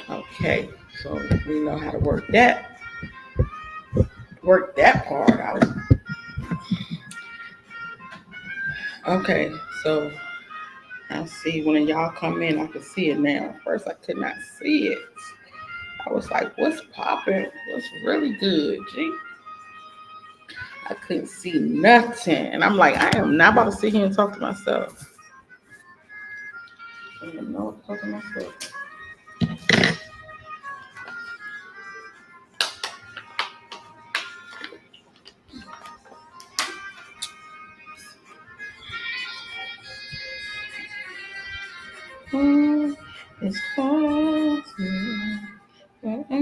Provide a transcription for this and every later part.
Okay, so we know how to work that part out. Okay, so I see when y'all come in, I can see it now. First, I could not see it. I was like, "What's popping? What's really good?" Gee, I couldn't see nothing, and I'm like, I am not about to sit here and talk to myself. I am not talking to myself. Mm, it's possible that I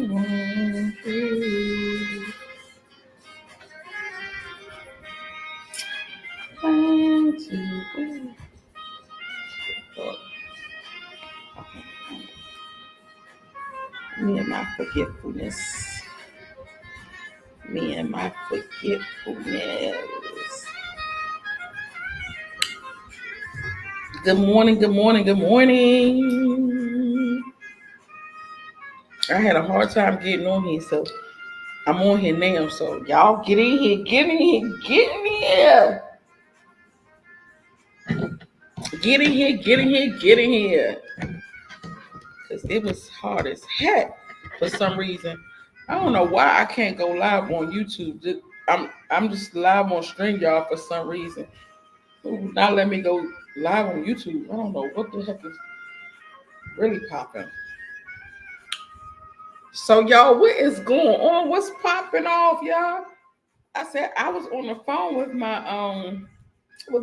want you. Want to. Me and my forgetfulness. Me and my forgetfulness. Good morning, good morning, good morning. I had a hard time getting on here, so I'm on here now. So y'all get in here, get in here, get in here. Get in here, get in here, get in here. Because it was hard as heck for some reason. I don't know why I can't go live on YouTube. I'm just live on StreamYard for some reason. Not let me go live on YouTube. I don't know what the heck is really popping. So y'all, what is going on? What's popping off, y'all? I said I was on the phone with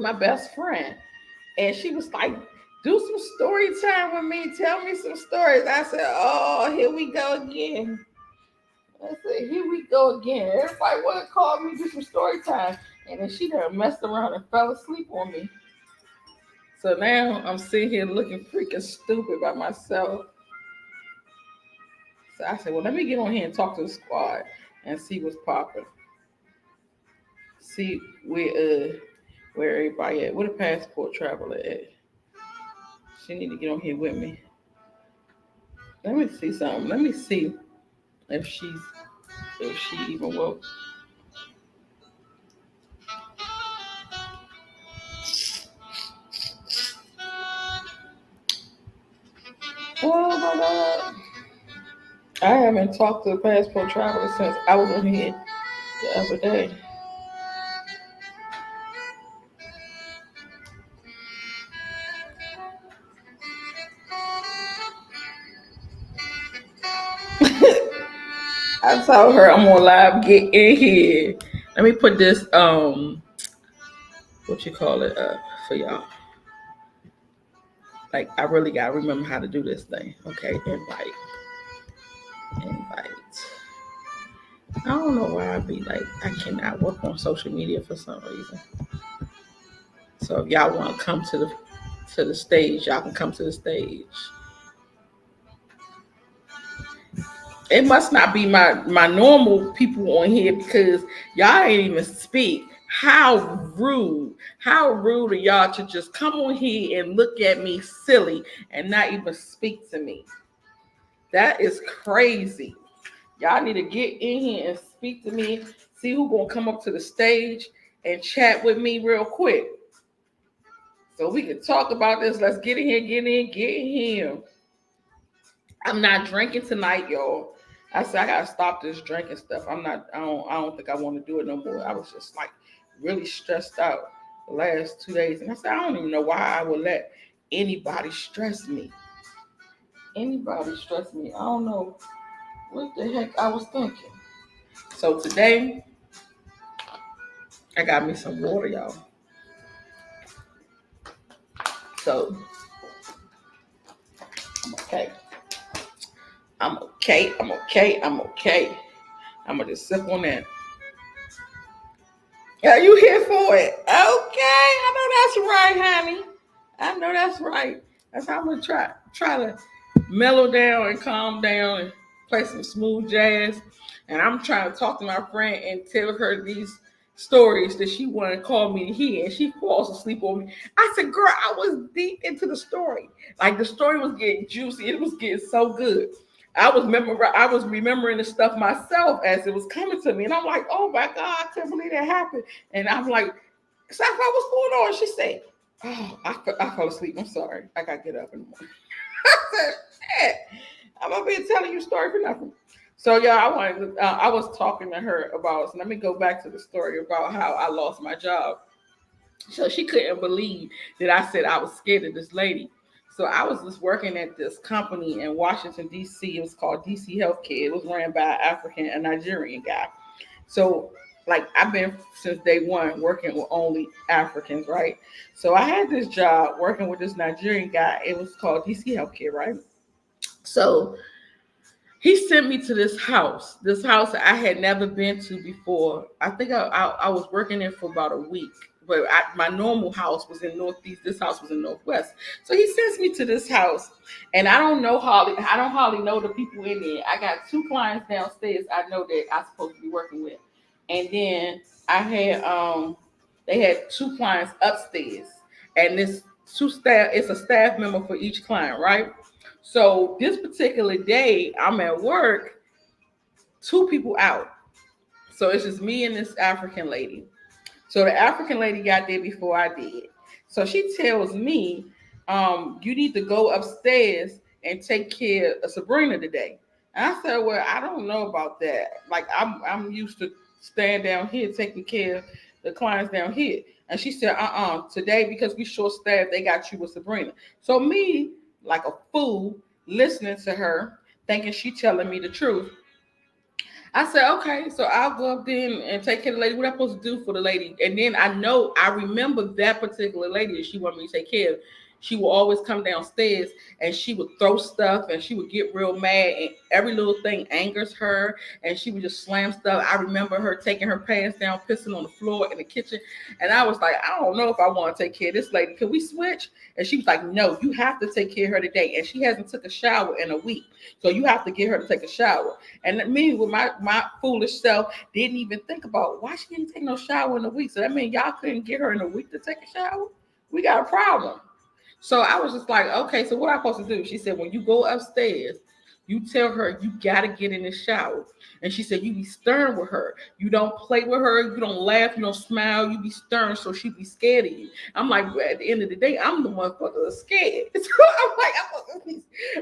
my best friend, and she was like, "Do some story time with me. Tell me some stories." I said, "Oh, here we go again." I said, "Here we go again." Everybody want to call me do some story time, and then she done messed around and fell asleep on me. So now I'm sitting here looking freaking stupid by myself. So I said, "Well, let me get on here and talk to the squad and see what's popping. See where everybody at. Where the passport traveler at? She need to get on here with me. Let me see something. Let me see if she even woke. Oh my god. I haven't talked to the passport traveler since I was on here the other day. I told her I'm on live. Get in here. Let me put this what you call it for y'all. Like I really gotta remember how to do this thing. Okay, invite. I don't know why I be like I cannot work on social media for some reason. So if y'all want to come to the stage, y'all can come to the stage. It must not be my normal people on here because y'all ain't even speak. How rude! How rude of y'all to just come on here and look at me silly and not even speak to me. That is crazy. Y'all need to get in here and speak to me. See who gonna come up to the stage and chat with me real quick. So we can talk about this. Let's get in here, get in, get in here. I'm not drinking tonight, y'all. I said I gotta stop this drinking stuff. I don't think I want to do it no more. I was just like really stressed out the last 2 days. And I said, I don't even know why I would let anybody stress me. Anybody stress me. I don't know what the heck I was thinking. So today I got me some water, y'all. So I'm okay. I'm okay. I'm okay. I'm okay. I'm gonna just sip on that. Are you here for it? Okay, I know that's right, honey. I know that's right. That's how I'm gonna try to mellow down and calm down and play some smooth jazz. And I'm trying to talk to my friend and tell her stories that she wanted to call me to hear, and she falls asleep on me. I said, "Girl, I was deep into the story. Like the story was getting juicy. It was getting so good. I was remembering the stuff myself as it was coming to me, and I'm like, oh my God, I can't believe that happened. And I'm like, Sapphire, what's going on? She said, oh, I fell asleep. I'm sorry. I got to get up in the morning. I said, shit, I'm up here telling you a story for nothing. So yeah, I was talking to her about. So let me go back to the story about how I lost my job. So she couldn't believe that I said I was scared of this lady. So I was just working at this company in Washington D.C. It was called D.C. Healthcare. It was ran by an African and Nigerian guy. So like I've been since day one working with only Africans, right? So I had this job working with this Nigerian guy. It was called DC Healthcare, right? So he sent me to this house I had never been to before. I think I was working there for about a week, but my normal house was in Northeast. This house was in Northwest. So he sends me to this house, and I don't hardly know the people in there. I got two clients downstairs I know that I'm supposed to be working with, and then I had they had two clients upstairs, and this two staff. It's a staff member for each client, right? So this particular day, I'm at work, two people out. So it's just me and this African lady. So the African lady got there before I did. So she tells me, you need to go upstairs and take care of Sabrina today. And I said, well, I don't know about that. Like I'm used to staying down here taking care of the clients down here. And she said, today because we short staffed, they got you with Sabrina. So me, like a fool, listening to her, thinking she telling me the truth. I said, okay, so I'll go up there and take care of the lady. What am I supposed to do for the lady? And then I remember that particular lady that she wanted me to take care of. She would always come downstairs and she would throw stuff and she would get real mad and every little thing angers her and she would just slam stuff. I remember her taking her pants down, pissing on the floor in the kitchen. And I was like, I don't know if I want to take care of this lady. Can we switch? And she was like, no, you have to take care of her today. And she hasn't took a shower in a week. So you have to get her to take a shower. And me with my foolish self didn't even think about why she didn't take no shower in a week. So that means y'all couldn't get her in a week to take a shower? We got a problem. So I was just like, okay, so what am I supposed to do? She said, when you go upstairs, you tell her you gotta get in the shower. And she said, you be stern with her. You don't play with her. You don't laugh. You don't smile. You be stern so she be scared of you. I'm like, well, at the end of the day, I'm the motherfucker that's scared. So I'm like,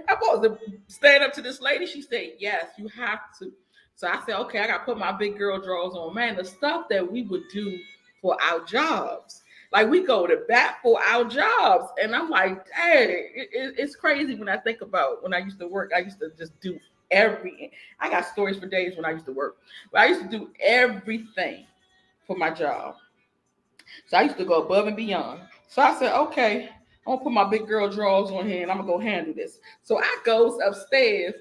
I'm supposed to stand up to this lady. She said, yes, you have to. So I said, okay, I got to put my big girl drawers on. Man, the stuff that we would do for our jobs. Like we go to bat for our jobs. And I'm like, hey, it's crazy when I think about when I used to work. I used to just do I got stories for days when I used to work. But I used to do everything for my job. So I used to go above and beyond. So I said, okay, I'm gonna put my big girl drawers on here and I'm gonna go handle this. So I goes upstairs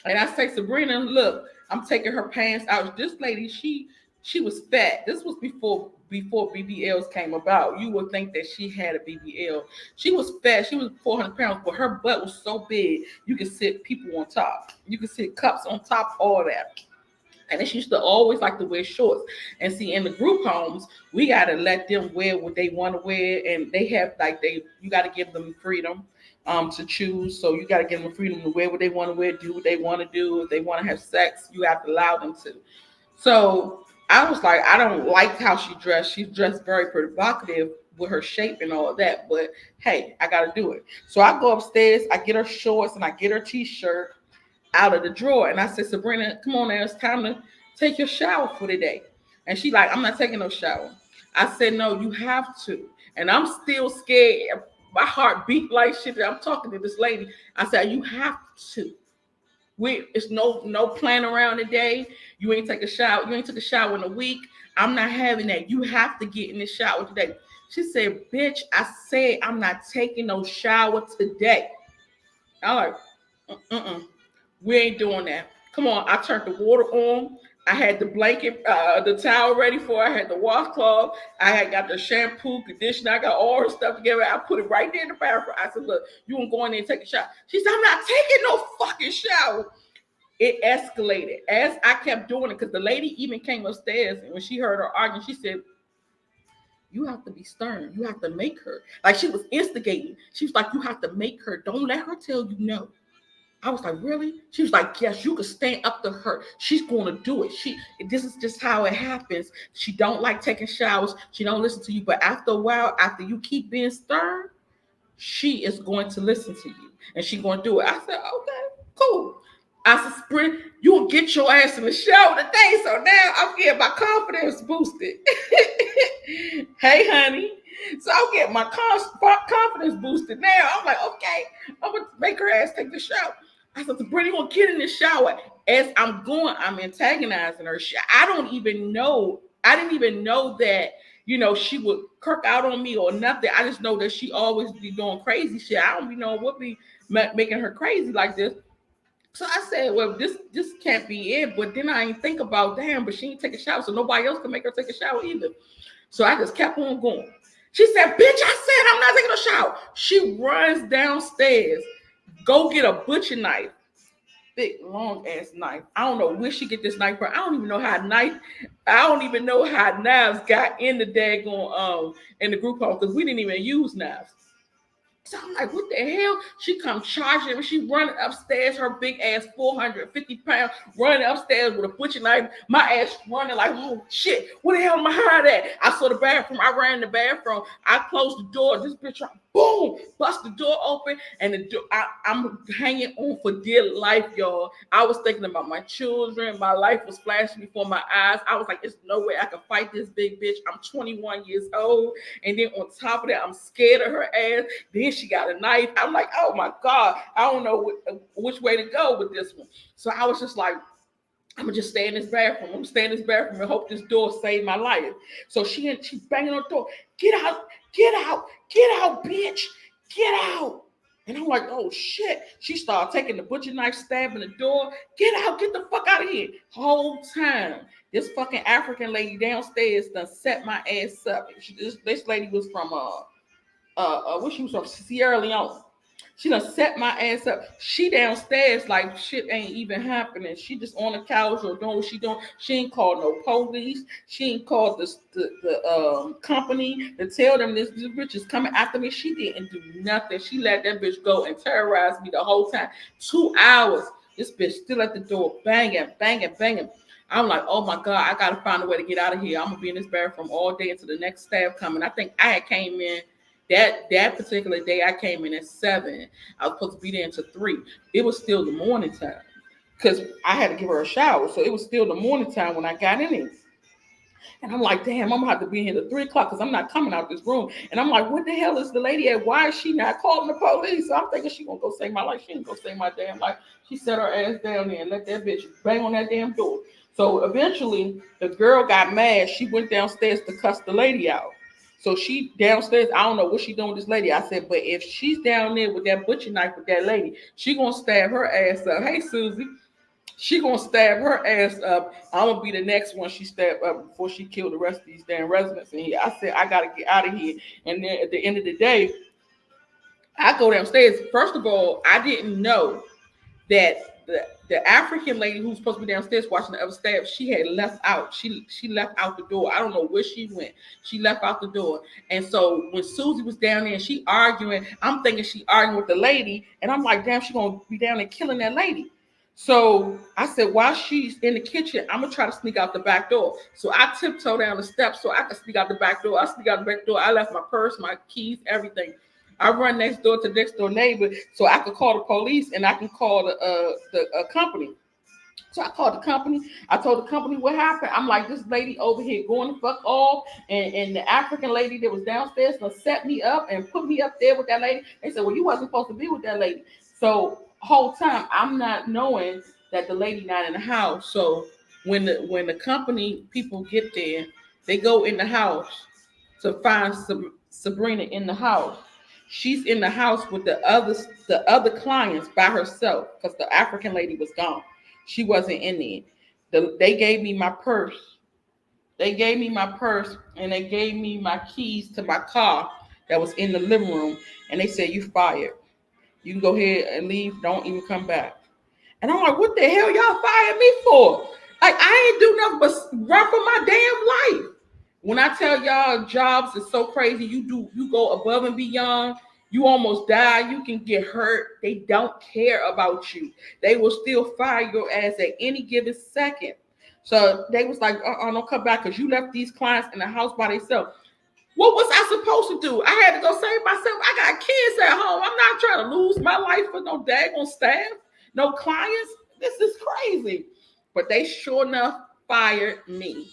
and I say, Sabrina, look, I'm taking her pants out. This lady, she was fat. This was before BBLs came about. You would think that she had a BBL. She was fat. She was 400 pounds, but her butt was so big you could sit people on top. You could sit cups on top, all that. And then she used to always like to wear shorts. And see, in the group homes, we gotta let them wear what they want to wear, and they have you gotta give them freedom to choose. So you gotta give them freedom to wear what they want to wear, do what they want to do. If they want to have sex, you have to allow them to. So I was like, I don't like how she dressed. She dressed very provocative with her shape and all of that. But hey, I gotta do it. So I go upstairs, I get her shorts and I get her t-shirt out of the drawer. And I said, Sabrina, come on now, it's time to take your shower for the day. And she like, I'm not taking no shower. I said, no, you have to. And I'm still scared. My heart beat like shit. I'm talking to this lady. I said, you have to. It's no plan around the day. You ain't take a shower. You ain't took a shower in a week. I'm not having that. You have to get in the shower today. She said, bitch, I said I'm not taking no shower today. I'm like, mm-mm. We ain't doing that. Come on, I turned the water on. I had the blanket, the towel ready for her. I had the washcloth. I had got the shampoo, conditioner. I got all her stuff together. I put it right there in the bathroom. I said, look, you want to go in there and take a shower. She said, I'm not taking no fucking shower. It escalated as I kept doing it because the lady even came upstairs and when she heard her arguing, she said, You have to be stern. You have to make her. Like she was instigating. She was like, you have to make her. Don't let her tell you no. I was like, really? She was like, yes, you can stand up to her. She's going to do it. This is just how it happens. She don't like taking showers. She don't listen to you. But after a while, after you keep being stern, she is going to listen to you. And she's going to do it. I said, okay, cool. I said, Sprint, you'll get your ass in the show today. So now I'm getting my confidence boosted. Hey, honey. So I'm getting my confidence boosted now. I'm like, okay, I'm going to make her ass take the shower. I said, Brittany, you going to get in the shower. As I'm going, I'm antagonizing her. I don't even know. I didn't even know that, she would kirk out on me or nothing. I just know that she always be doing crazy shit. I don't be knowing what be making her crazy like this. So I said, well, this can't be it. But then I ain't think about, damn, but she ain't take a shower, so nobody else can make her take a shower either. So I just kept on going. She said, bitch, I said I'm not taking a shower. She runs downstairs, go get a butcher knife, big long ass knife. I don't know where she get this knife from. I don't even know how knives got in the daggone in the group home because we didn't even use knives. So I'm like, what the hell? She come charging and she running upstairs, her big ass 450 pounds, running upstairs with a butcher knife. My ass running like, oh shit, what the hell am I hard at? I saw the bathroom. I ran in the bathroom. I closed the door. This bitch, boom, bust the door open. And the door, I'm hanging on for dear life, y'all. I was thinking about my children. My life was flashing before my eyes. I was like, there's no way I can fight this big bitch. I'm 21 years old. And then on top of that, I'm scared of her ass. Then she got a knife. I'm like, oh my God, I don't know which way to go with this one. So I was just like, I'm gonna just stay in this bathroom. I'm gonna stay in this bathroom and hope this door saved my life. So she banging on the door. Get out, bitch, get out. And I'm like, oh shit. She started taking the butcher knife, stabbing the door. Get out, get the fuck out of here. Whole time, this fucking African lady downstairs done set my ass up. This lady was from what she was from Sierra Leone. She done set my ass up. She downstairs like shit ain't even happening. She just on the couch or doing what she doing. She ain't called no police. She ain't called the company to tell them this bitch is coming after me. She didn't do nothing. She let that bitch go and terrorize me the whole time. 2 hours. This bitch still at the door, banging, banging, banging. I'm like, oh my God, I gotta find a way to get out of here. I'm gonna be in this bathroom all day until the next staff coming. I think I had came in that particular day. I came in at 7. I was supposed to be there until 3. It was still the morning time because I had to give her a shower, so it was still the morning time when I got in it. And I'm like, damn, I'm gonna have to be here at 3 o'clock because I'm not coming out this room. And I'm like, what the hell is the lady at? Why is she not calling the police? So I'm thinking she gonna go save my life. She ain't gonna save my damn life. She set her ass down there and let that bitch bang on that damn door. So eventually the girl got mad. She went downstairs to cuss the lady out. So she downstairs, I don't know what she doing with this lady. I said, but if she's down there with that butcher knife with that lady, she gonna stab her ass up. Hey, Susie. She gonna stab her ass up. I'm gonna be the next one she stabbed up before she killed the rest of these damn residents in here. I said, I gotta get out of here. And then at the end of the day, I go downstairs. First of all, I didn't know that the African lady who's supposed to be downstairs watching the other staff, she had left out. She left out the door. I don't know where she went. She left out the door. And so when Susie was down there and she arguing, I'm thinking she arguing with the lady, and I'm like, damn, she gonna be down there killing that lady. So I said, while she's in the kitchen, I'm gonna try to sneak out the back door. So I tiptoe down the steps so I can sneak out the back door. I sneak out the back door. I left my purse, my keys, everything. I run next door to the next door neighbor so I could call the police and I can call the company. So I called the company. I told the company what happened. I'm like, this lady over here going the fuck off. And the African lady that was downstairs gonna set me up and put me up there with that lady. They said, well, you wasn't supposed to be with that lady. So whole time I'm not knowing that the lady not in the house. So when the company people get there, they go in the house to find Sabrina in the house. She's in the house with the other clients by herself because the African lady was gone. She wasn't in there. They gave me my purse. They gave me my purse and they gave me my keys to my car that was in the living room. And they said, you fired. You can go ahead and leave. Don't even come back. And I'm like, what the hell y'all fired me for? Like, I ain't do nothing but run for my damn life. When I tell y'all jobs is so crazy, you go above and beyond. You almost die. You can get hurt. They don't care about you. They will still fire your ass at any given second. So they was like, don't come back because you left these clients in the house by themselves. What was I supposed to do? I had to go save myself. I got kids at home. I'm not trying to lose my life for no daggone staff, no clients. This is crazy. But they sure enough fired me.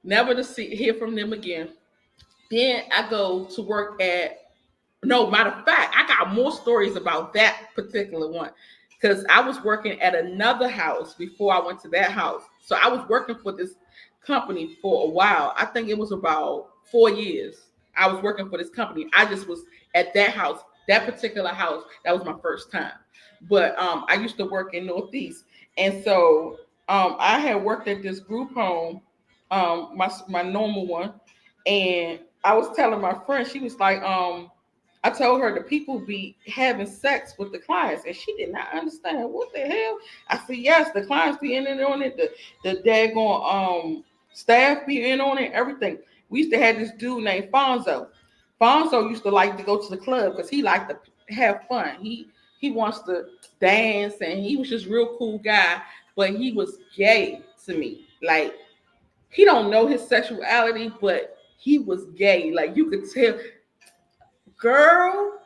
Never to hear from them again. Then I go to work at, no, matter of fact, I got more stories about that particular one because I was working at another house before I went to that house. So I was working for this company for a while. I think it was about 4 years. I was working for this company. I just was at that house, that particular house. That was my first time. But I used to work in Northeast, and so I had worked at this group home, my normal one, and I was telling my friend, she was like, I told her the people be having sex with the clients, and she did not understand what the hell. I said, yes, the clients be in on it, the daggone staff be in on it, everything. We used to have this dude named Fonzo. Fonzo used to like to go to the club because he liked to have fun. He wants to dance, and he was just real cool guy, but he was gay to me. Like, he don't know his sexuality, but he was gay. Like, you could tell, girl,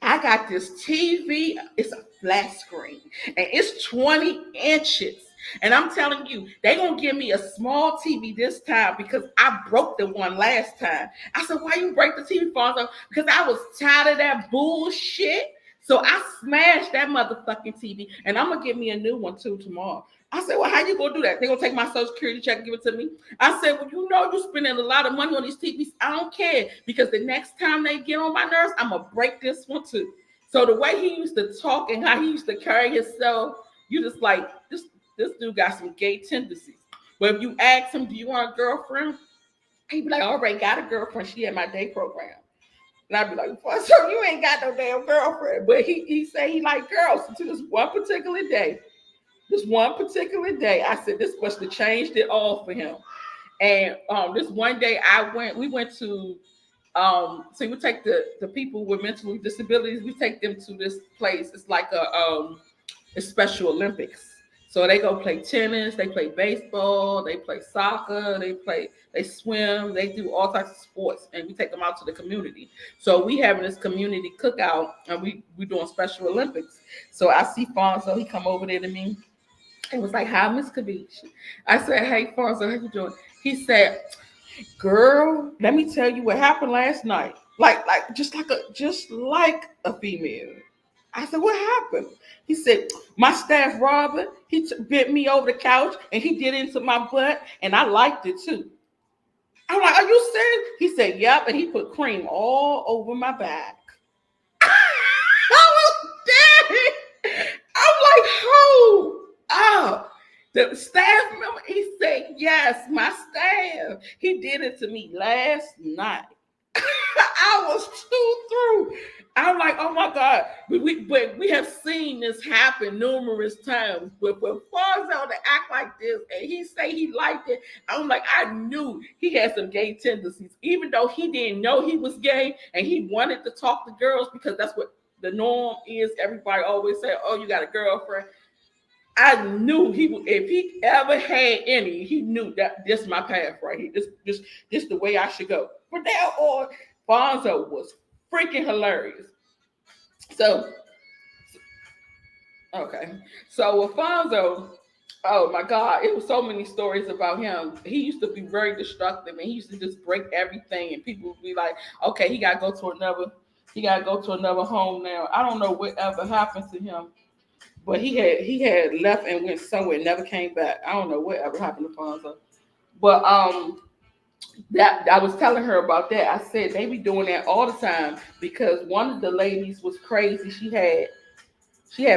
I got this TV. It's a flat screen and it's 20 inches. And I'm telling you, they gonna give me a small TV this time because I broke the one last time. I said, why you break the TV, Fonzo? Because I was tired of that bullshit. So I smashed that motherfucking TV, and I'm gonna get me a new one too tomorrow. I said, well, how you gonna do that? They gonna take my social security check and give it to me? I said, well, you know, you're spending a lot of money on these TVs. I don't care because the next time they get on my nerves, I'm gonna break this one too. So the way he used to talk and how he used to carry himself, you just like this dude got some gay tendencies. But if you ask him, do you want a girlfriend? He'd be like, I already got a girlfriend. She had my day program. And I'd be like, well, so you ain't got no damn girlfriend. But he said he liked girls to this one particular day. This one particular day, I said this must have changed it all for him. And this one day we went to so we take the people with mental disabilities, we take them to this place. It's like a Special Olympics. So they go play tennis, they play baseball, they play soccer, they swim, they do all types of sports, and we take them out to the community. So we having this community cookout, and we doing Special Olympics. So I see Fonzo, he come over there to me. It was like, hi, Miss Kavish. I said, hey, Fonzo, how you doing? He said, girl, let me tell you what happened last night. Just like a female. I said, what happened? He said, my staff Robin, bent me over the couch and he did it into my butt, and I liked it too. I'm like, are you serious? He said, yep, and he put cream all over my back. I was dead. I'm like, who? Oh, the staff member, he said, yes, my staff. He did it to me last night. I was too through. I'm like, oh my God. But we have seen this happen numerous times. But for Fonzo to act like this and he say he liked it, I'm like, I knew he had some gay tendencies. Even though he didn't know he was gay and he wanted to talk to girls because that's what the norm is. Everybody always say, oh, you got a girlfriend. I knew he would, if he ever had any, he knew that this is my path right here. This the way I should go. But now on, Fonzo was freaking hilarious. So, okay. So with Fonzo, oh my God, it was so many stories about him. He used to be very destructive, and he used to just break everything, and people would be like, okay, he gotta go to another home now. I don't know whatever happened to him. But he had left and went somewhere, never came back. I don't know whatever happened to Fonzo. But that I was telling her about that. I said they be doing that all the time because one of the ladies was crazy. She had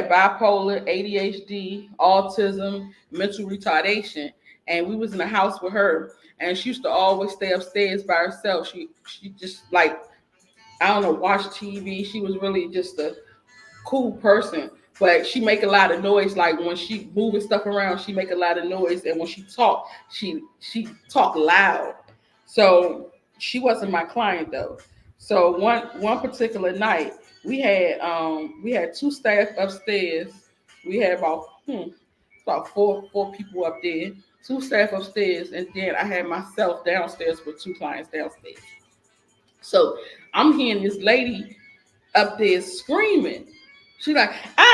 bipolar, ADHD, autism, mental retardation, and we was in the house with her, and she used to always stay upstairs by herself. She just like, I don't know, watch TV. She was really just a cool person. but she make a lot of noise. Like when she moving stuff around, she make a lot of noise, and when she talk, she talk loud. So she wasn't my client though. So one particular night, we had two staff upstairs. We had about four people up there, two staff upstairs, and then I had myself downstairs with two clients downstairs. So I'm hearing this lady up there screaming. She's like, ah,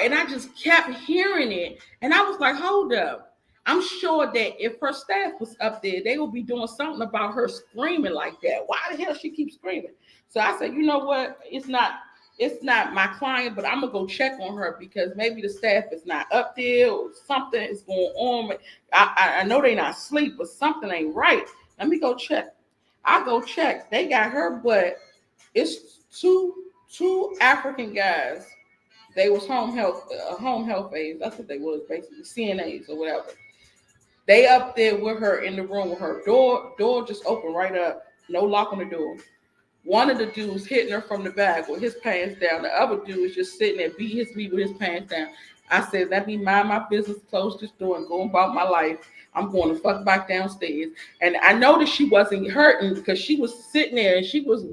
and I just kept hearing it. And I was like, hold up. I'm sure that if her staff was up there, they would be doing something about her screaming like that. Why the hell she keeps screaming? So I said, you know what? It's not my client, but I'm gonna go check on her because maybe the staff is not up there or something is going on. I know they not asleep, but something ain't right. Let me go check. I go check. They got her, but it's two African guys. They was home health aides. That's what they was basically, CNAs or whatever. They up there with her in the room with her. Door just open right up. No lock on the door. One of the dudes hitting her from the back with his pants down. The other dude is just sitting there beating his meat with his pants down. I said, let me mind my business, close this door, and go about my life. I'm going to fuck back downstairs. And I noticed she wasn't hurting because she was sitting there and she was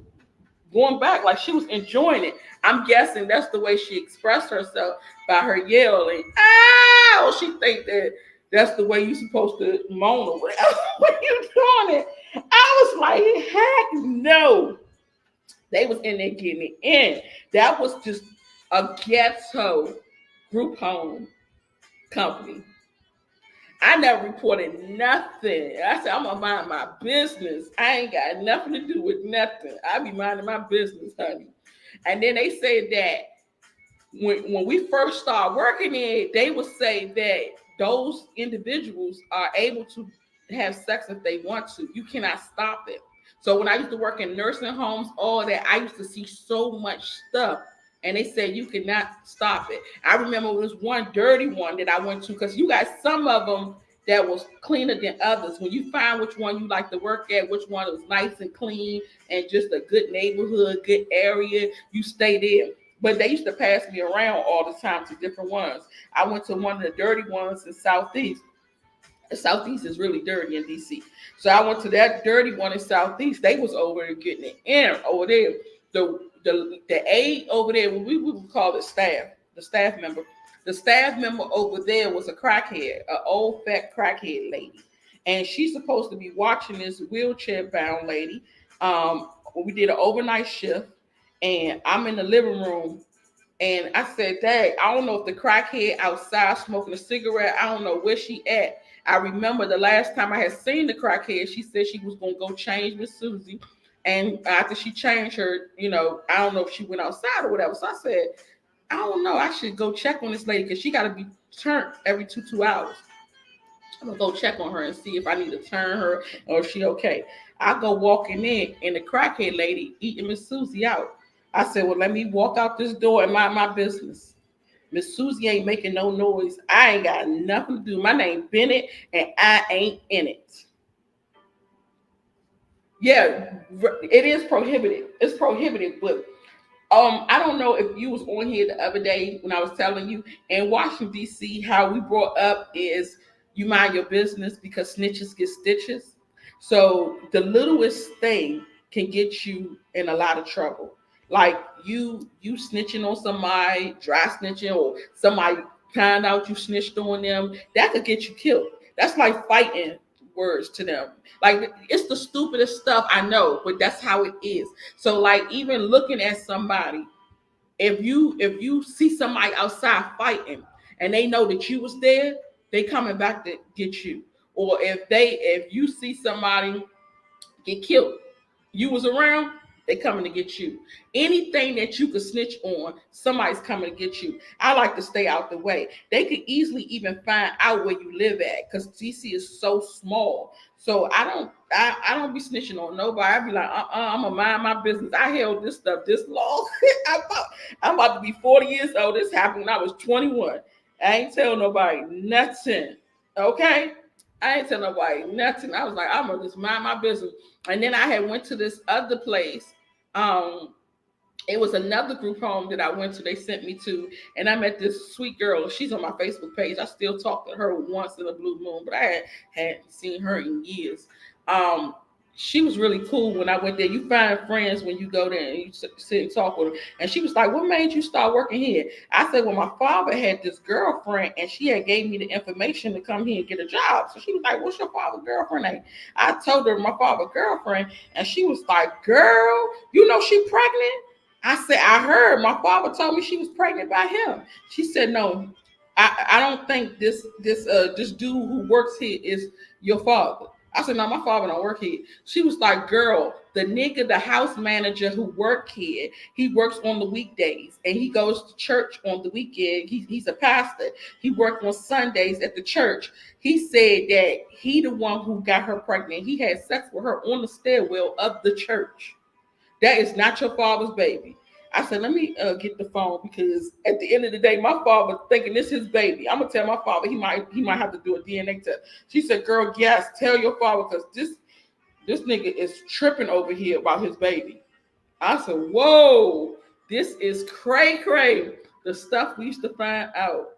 going back like she was enjoying it. I'm guessing that's the way she expressed herself by her yelling. Ah! She think that that's the way you supposed to moan or whatever when you doing it. I was like, heck no. They was in there getting it in. That was just a ghetto group home company. I never reported nothing. I said, I'm gonna mind my business. I ain't got nothing to do with nothing. I be minding my business, honey. And then they said that when we first start working there, they would say that those individuals are able to have sex if they want to. You cannot stop it. So when I used to work in nursing homes, all that, I used to see so much stuff. And they said you cannot stop it. I remember there was one dirty one that I went to because you got some of them that was cleaner than others. When you find which one you like to work at, which one was nice and clean and just a good neighborhood, good area, you stay there. But they used to pass me around all the time to different ones. I went to one of the dirty ones in Southeast. The Southeast is really dirty in DC. So I went to that dirty one in Southeast. They was over there getting it in over there. The aide over there, we would call it staff, the staff member. The staff member over there was a crackhead, an old fat crackhead lady. And she's supposed to be watching this wheelchair bound lady. We did an overnight shift, and I'm in the living room and I said, Dad, I don't know if the crackhead outside smoking a cigarette, I don't know where she at. I remember the last time I had seen the crackhead, she said she was going to go change Miss Susie. And after she changed her, I don't know if she went outside or whatever. So I said, I don't know. I should go check on this lady because she got to be turned every two hours. I'm going to go check on her and see if I need to turn her or if she okay. I go walking in and the crackhead lady eating Miss Susie out. I said, well, let me walk out this door and mind my business. Miss Susie ain't making no noise. I ain't got nothing to do. My name Bennett, and I ain't in it. Yeah, it is prohibited. It's prohibited, but I don't know if you was on here the other day when I was telling you in Washington D.C. how we brought up is you mind your business because snitches get stitches. So the littlest thing can get you in a lot of trouble. Like you snitching on somebody, dry snitching, or somebody find out you snitched on them, that could get you killed. That's like fighting words to them. Like it's the stupidest stuff I know, but that's how it is. So like even looking at somebody, if you see somebody outside fighting and they know that you was there, they coming back to get you. Or if you see somebody get killed, you was around, they coming to get you. Anything that you could snitch on, somebody's coming to get you. I like to stay out the way. They could easily even find out where you live at because DC is so small. So I don't be snitching on nobody. I be like, I'm gonna mind my business. I held this stuff this long. I'm about to be 40 years old. This happened when I was 21. I ain't tell nobody nothing. Okay? I ain't tell nobody nothing. I was like, I'm gonna just mind my business. And then I had went to this other place. It was another group home that I went to. They sent me to, and I met this sweet girl. She's on my Facebook page. I still talk to her once in a blue moon, but hadn't seen her in years. Um, she was really cool when I went there. You find friends when you go there and you sit and talk with her. And she was like, "What made you start working here?" I said, "Well, my father had this girlfriend, and she had gave me the information to come here and get a job." So she was like, "What's your father's girlfriend name?" I told her my father's girlfriend, and she was like, "Girl, you know she pregnant." I said, I heard my father told me she was pregnant by him. She said, no, I don't think this dude who works here is your father. I said, no, my father don't work here. She was like, girl, the nigga, the house manager who work here, he works on the weekdays and he goes to church on the weekend. He's a pastor. He worked on Sundays at the church. He said that he the one who got her pregnant. He had sex with her on the stairwell of the church. That is not your father's baby. I said, let me get the phone because at the end of the day, my father thinking this is his baby. I'm gonna tell my father he might have to do a DNA test. She said, girl, yes, tell your father because this nigga is tripping over here about his baby. I said, whoa, this is cray cray. The stuff we used to find out.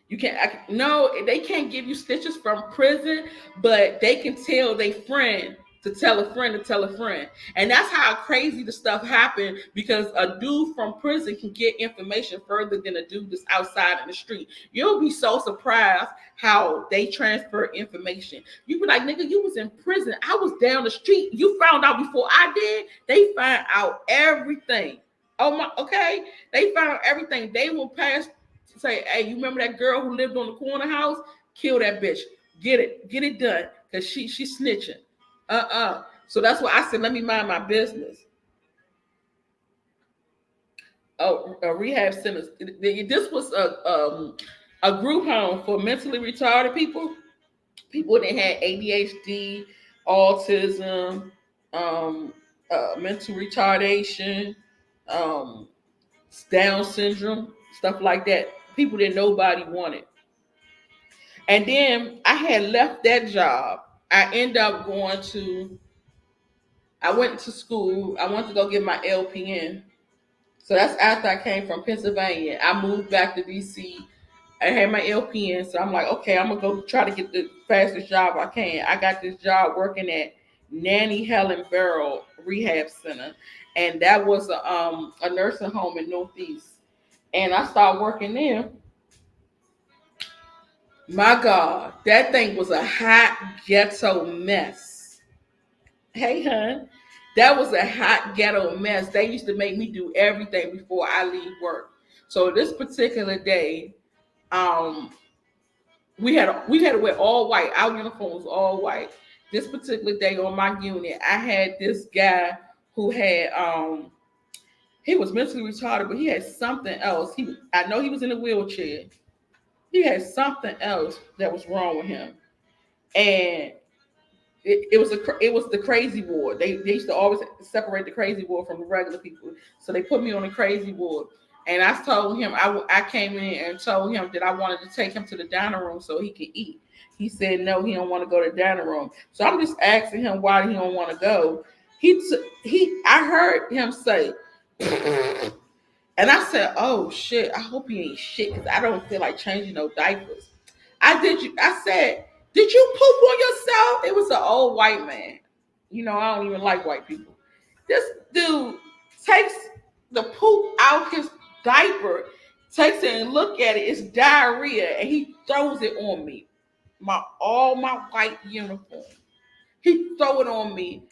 You can't. No, they can't give you stitches from prison, but they can tell their friend to tell a friend to tell a friend, and that's how crazy the stuff happened. Because a dude from prison can get information further than a dude that's outside in the street. You'll be so surprised how they transfer information. You be like, nigga, you was in prison. I was down the street. You found out before I did. They find out everything. Oh my, okay. They found out everything. They will pass say, hey, you remember that girl who lived on the corner house? Kill that bitch. Get it done. Cause she's snitching. So that's why I said, let me mind my business. Oh, rehab centers. This was a group home for mentally retarded people. People that had ADHD, autism, mental retardation, um, Down syndrome, stuff like that. People that nobody wanted. And then I had left that job. I ended up I went to school. I went to go get my LPN. So that's after I came from Pennsylvania. I moved back to DC. I had my LPN. So I'm like, okay, I'm going to go try to get the fastest job I can. I got this job working at Nanny Helen Barrow Rehab Center. And that was a nursing home in Northeast. And I started working there. My God, that thing was a hot ghetto mess. Hey, hun, that was a hot ghetto mess. They used to make me do everything before I leave work. So this particular day, um, we had to wear all white. Our uniform was all white. This particular day on my unit, I had this guy who had he was mentally retarded, but he had something else. I know he was in a wheelchair. He had something else that was wrong with him, and it was the crazy ward. They used to always separate the crazy ward from the regular people, so they put me on the crazy ward. And I told him I came in and told him that I wanted to take him to the dining room so he could eat. He said no, he don't want to go to the dining room. So I'm just asking him why he don't want to go. I heard him say, and I said, "Oh shit! I hope he ain't shit because I don't feel like changing no diapers." I said, "Did you poop on yourself?" It was an old white man. You know, I don't even like white people. This dude takes the poop out his diaper, takes it and look at it. It's diarrhea, and he throws it on me. All my white uniform. He throw it on me.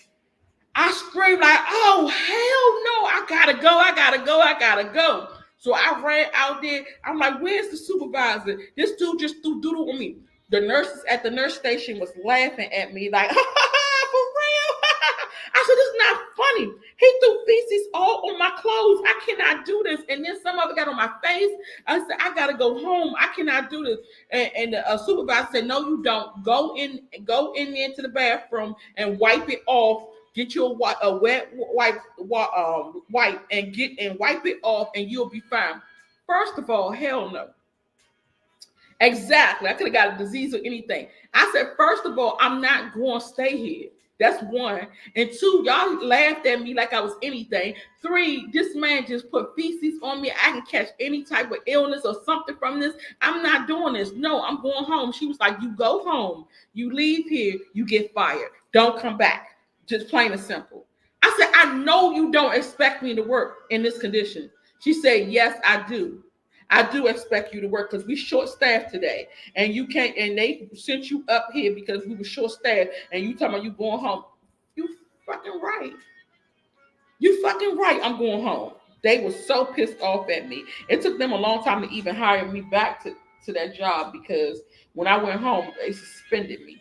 I screamed like, "Oh hell no! I gotta go! I gotta go! I gotta go!" So I ran out there. I'm like, "Where's the supervisor?" This dude just threw doodle on me. The nurses at the nurse station was laughing at me like, "For real?" I said, "This is not funny." He threw feces all on my clothes. I cannot do this. And then some of it got on my face. I said, "I gotta go home. I cannot do this." And the supervisor said, "No, you don't. Go in there to the bathroom and wipe it off. Get you a wet wipe and wipe it off, and you'll be fine." First of all, hell no. Exactly. I could have got a disease or anything. I said, first of all, I'm not going to stay here. That's one. And two, y'all laughed at me like I was anything. Three, this man just put feces on me. I can catch any type of illness or something from this. I'm not doing this. No, I'm going home. She was like, you go home. You leave here. You get fired. Don't come back. Just plain and simple. I said, I know you don't expect me to work in this condition. She said, yes, I do. I do expect you to work because we short staffed today, and you can't. And they sent you up here because we were short staffed, and you talking about you going home. You fucking right. You fucking right. I'm going home. They were so pissed off at me. It took them a long time to even hire me back to that job because when I went home, they suspended me.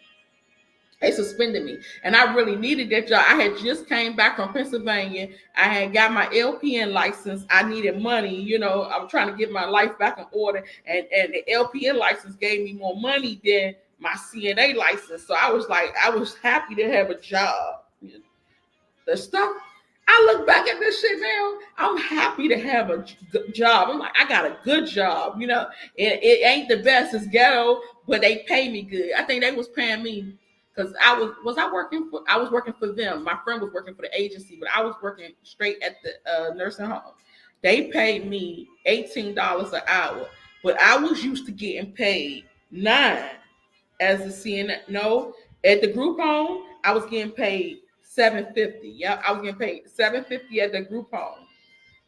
They suspended me, and I really needed that job. I had just came back from Pennsylvania. I had got my LPN license. I needed money. I was trying to get my life back in order, and the LPN license gave me more money than my CNA license. So I was like, I was happy to have a job. The stuff I look back at this shit now, I'm happy to have a job. I'm like, I got a good job. It ain't the best. It's ghetto, but they pay me good. I think they was paying me because I was working for them. My friend was working for the agency, but I was working straight at the nursing home. They paid me $18 an hour, but I was used to getting paid $9 as a CNA. No, at the group home, I was getting paid $7.50. Yeah, I was getting paid $7.50 at the group home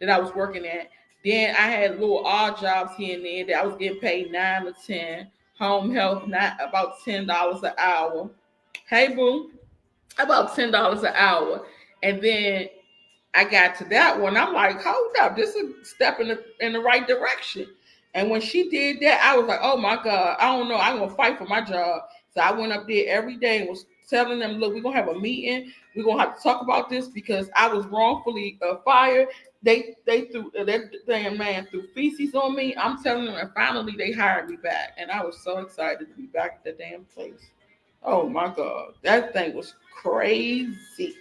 that I was working at. Then I had little odd jobs here and there that I was getting paid 9 or 10. Home health, not about $10 an hour. Hey boo, about $10 an hour. And then I got to that one. I'm like, hold up, this is a step in the right direction. And when she did that, I was like, oh my God, I don't know. I'm going to fight for my job. So I went up there every day and was telling them, look, we're going to have a meeting. We're going to have to talk about this because I was wrongfully fired. They threw that damn man threw feces on me. I'm telling them, and finally they hired me back. And I was so excited to be back at the damn place. Oh my God, that thing was crazy.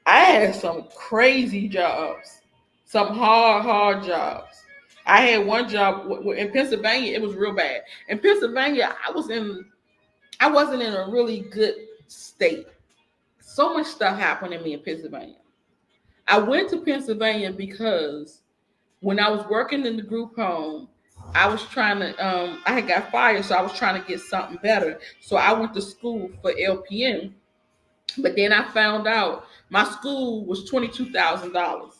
I had some crazy jobs, some hard jobs. I had one job in Pennsylvania. It was real bad. In Pennsylvania, I wasn't in a really good state. So much stuff happened to me in Pennsylvania. I went to Pennsylvania because when I was working in the group home, I was trying to, I had got fired, so I was trying to get something better. So I went to school for LPN, but then I found out my school was $22,000.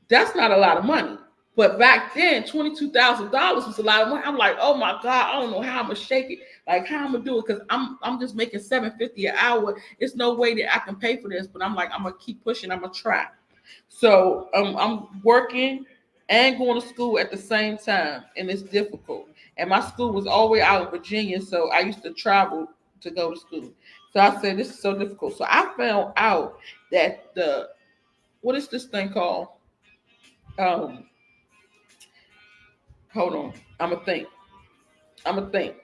That's not a lot of money. But back then, $22,000 was a lot of money. I'm like, oh my God, I don't know how I'm gonna shake it. Like how I'm gonna do it because I'm just making $7.50 an hour. It's no way that I can pay for this. But I'm like, I'm gonna keep pushing. I'm gonna try. So I'm working and going to school at the same time, and it's difficult. And my school was all the way out in Virginia, so I used to travel to go to school. So I said, this is so difficult. So I found out that what is this thing called? Um, Hold on. I'm gonna think. I'm gonna think.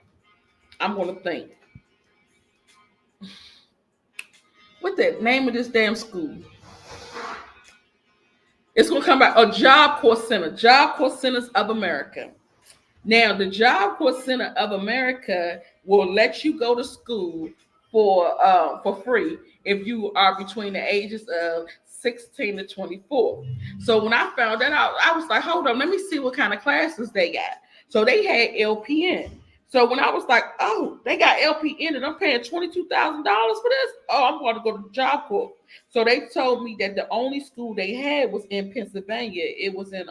I'm gonna think. What the name of this damn school? It's gonna come back. A Job Corps Center. Job Corps Centers of America. Now, the Job Corps Center of America will let you go to school for free if you are between the ages of 16 to 24. So when I found that out, I was like, hold on, let me see what kind of classes they got. So they had LPN. So when I was like, oh, they got LPN and I'm paying $22,000 for this, oh, I'm going to go to the Job Corps. So they told me that the only school they had was in Pennsylvania. It was in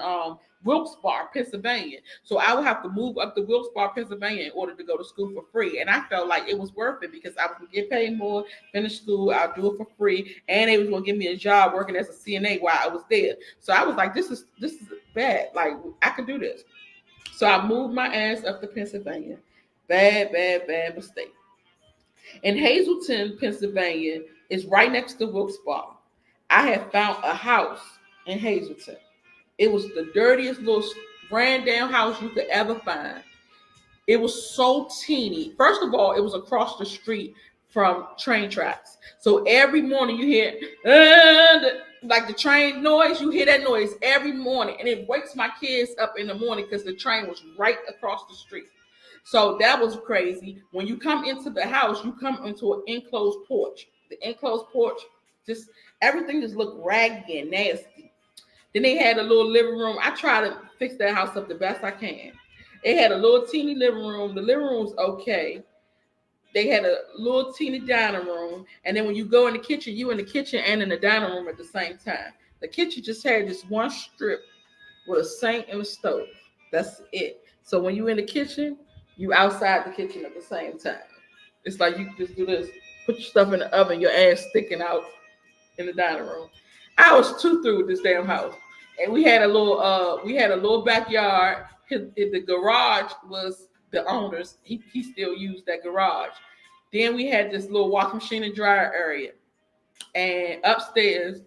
Wilkes-Barre, Pennsylvania. So I would have to move up to Wilkes-Barre, Pennsylvania in order to go to school for free. And I felt like it was worth it because I was going to get paid more, finish school, I'll do it for free. And they was going to give me a job working as a CNA while I was there. So I was like, this is bad. Like, I could do this. So I moved my ass up to Pennsylvania. Bad mistake. In Hazleton, Pennsylvania is right next to Wilkes-Barre. I had found a house in Hazleton. It was the dirtiest little ran down house you could ever find. It was so teeny. First of all, it was across the street from train tracks. So every morning you hear like the train noise. You hear that noise every morning, and it wakes my kids up in the morning because the train was right across the street. So that was crazy. When you come into the house, you come into an enclosed porch. the enclosed porch, just everything just looked raggedy and nasty. Then they had a little living room. I try to fix that house up the best I can. It had a little teeny living room. The living room was okay. They had a little teeny dining room, and then when you go in the kitchen, you in the kitchen and in the dining room at the same time. The kitchen just had just one strip with a sink and a stove. That's it. So when you in the kitchen, you outside the kitchen at the same time. It's like you just do this, put your stuff in the oven, your ass sticking out in the dining room. I was too through with this damn house. And we had a little backyard. The garage was the owner's. He still used that garage. Then we had this little washing machine and dryer area. And upstairs,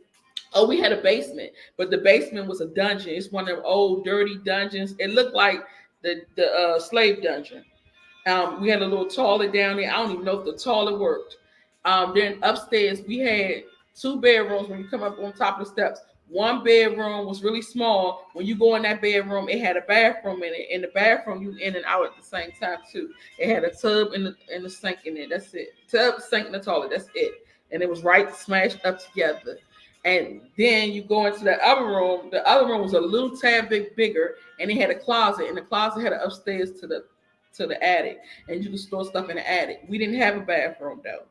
oh, we had a basement, but the basement was a dungeon. It's one of them old dirty dungeons. It looked like the slave dungeon. We had a little toilet down there. I don't even know if the toilet worked. Then upstairs, we had two bedrooms when you come up on top of the steps. One bedroom was really small. When you go in that bedroom, it had a bathroom in it. In the bathroom, you in and out at the same time too. It had a tub and the sink in it. That's it. Tub, sink, and the toilet. That's it. And it was right smashed up together. And then you go into the other room. The other room was a little tad bit bigger, and it had a closet. And the closet had an upstairs to the attic, and you could store stuff in the attic. We didn't have a bathroom though.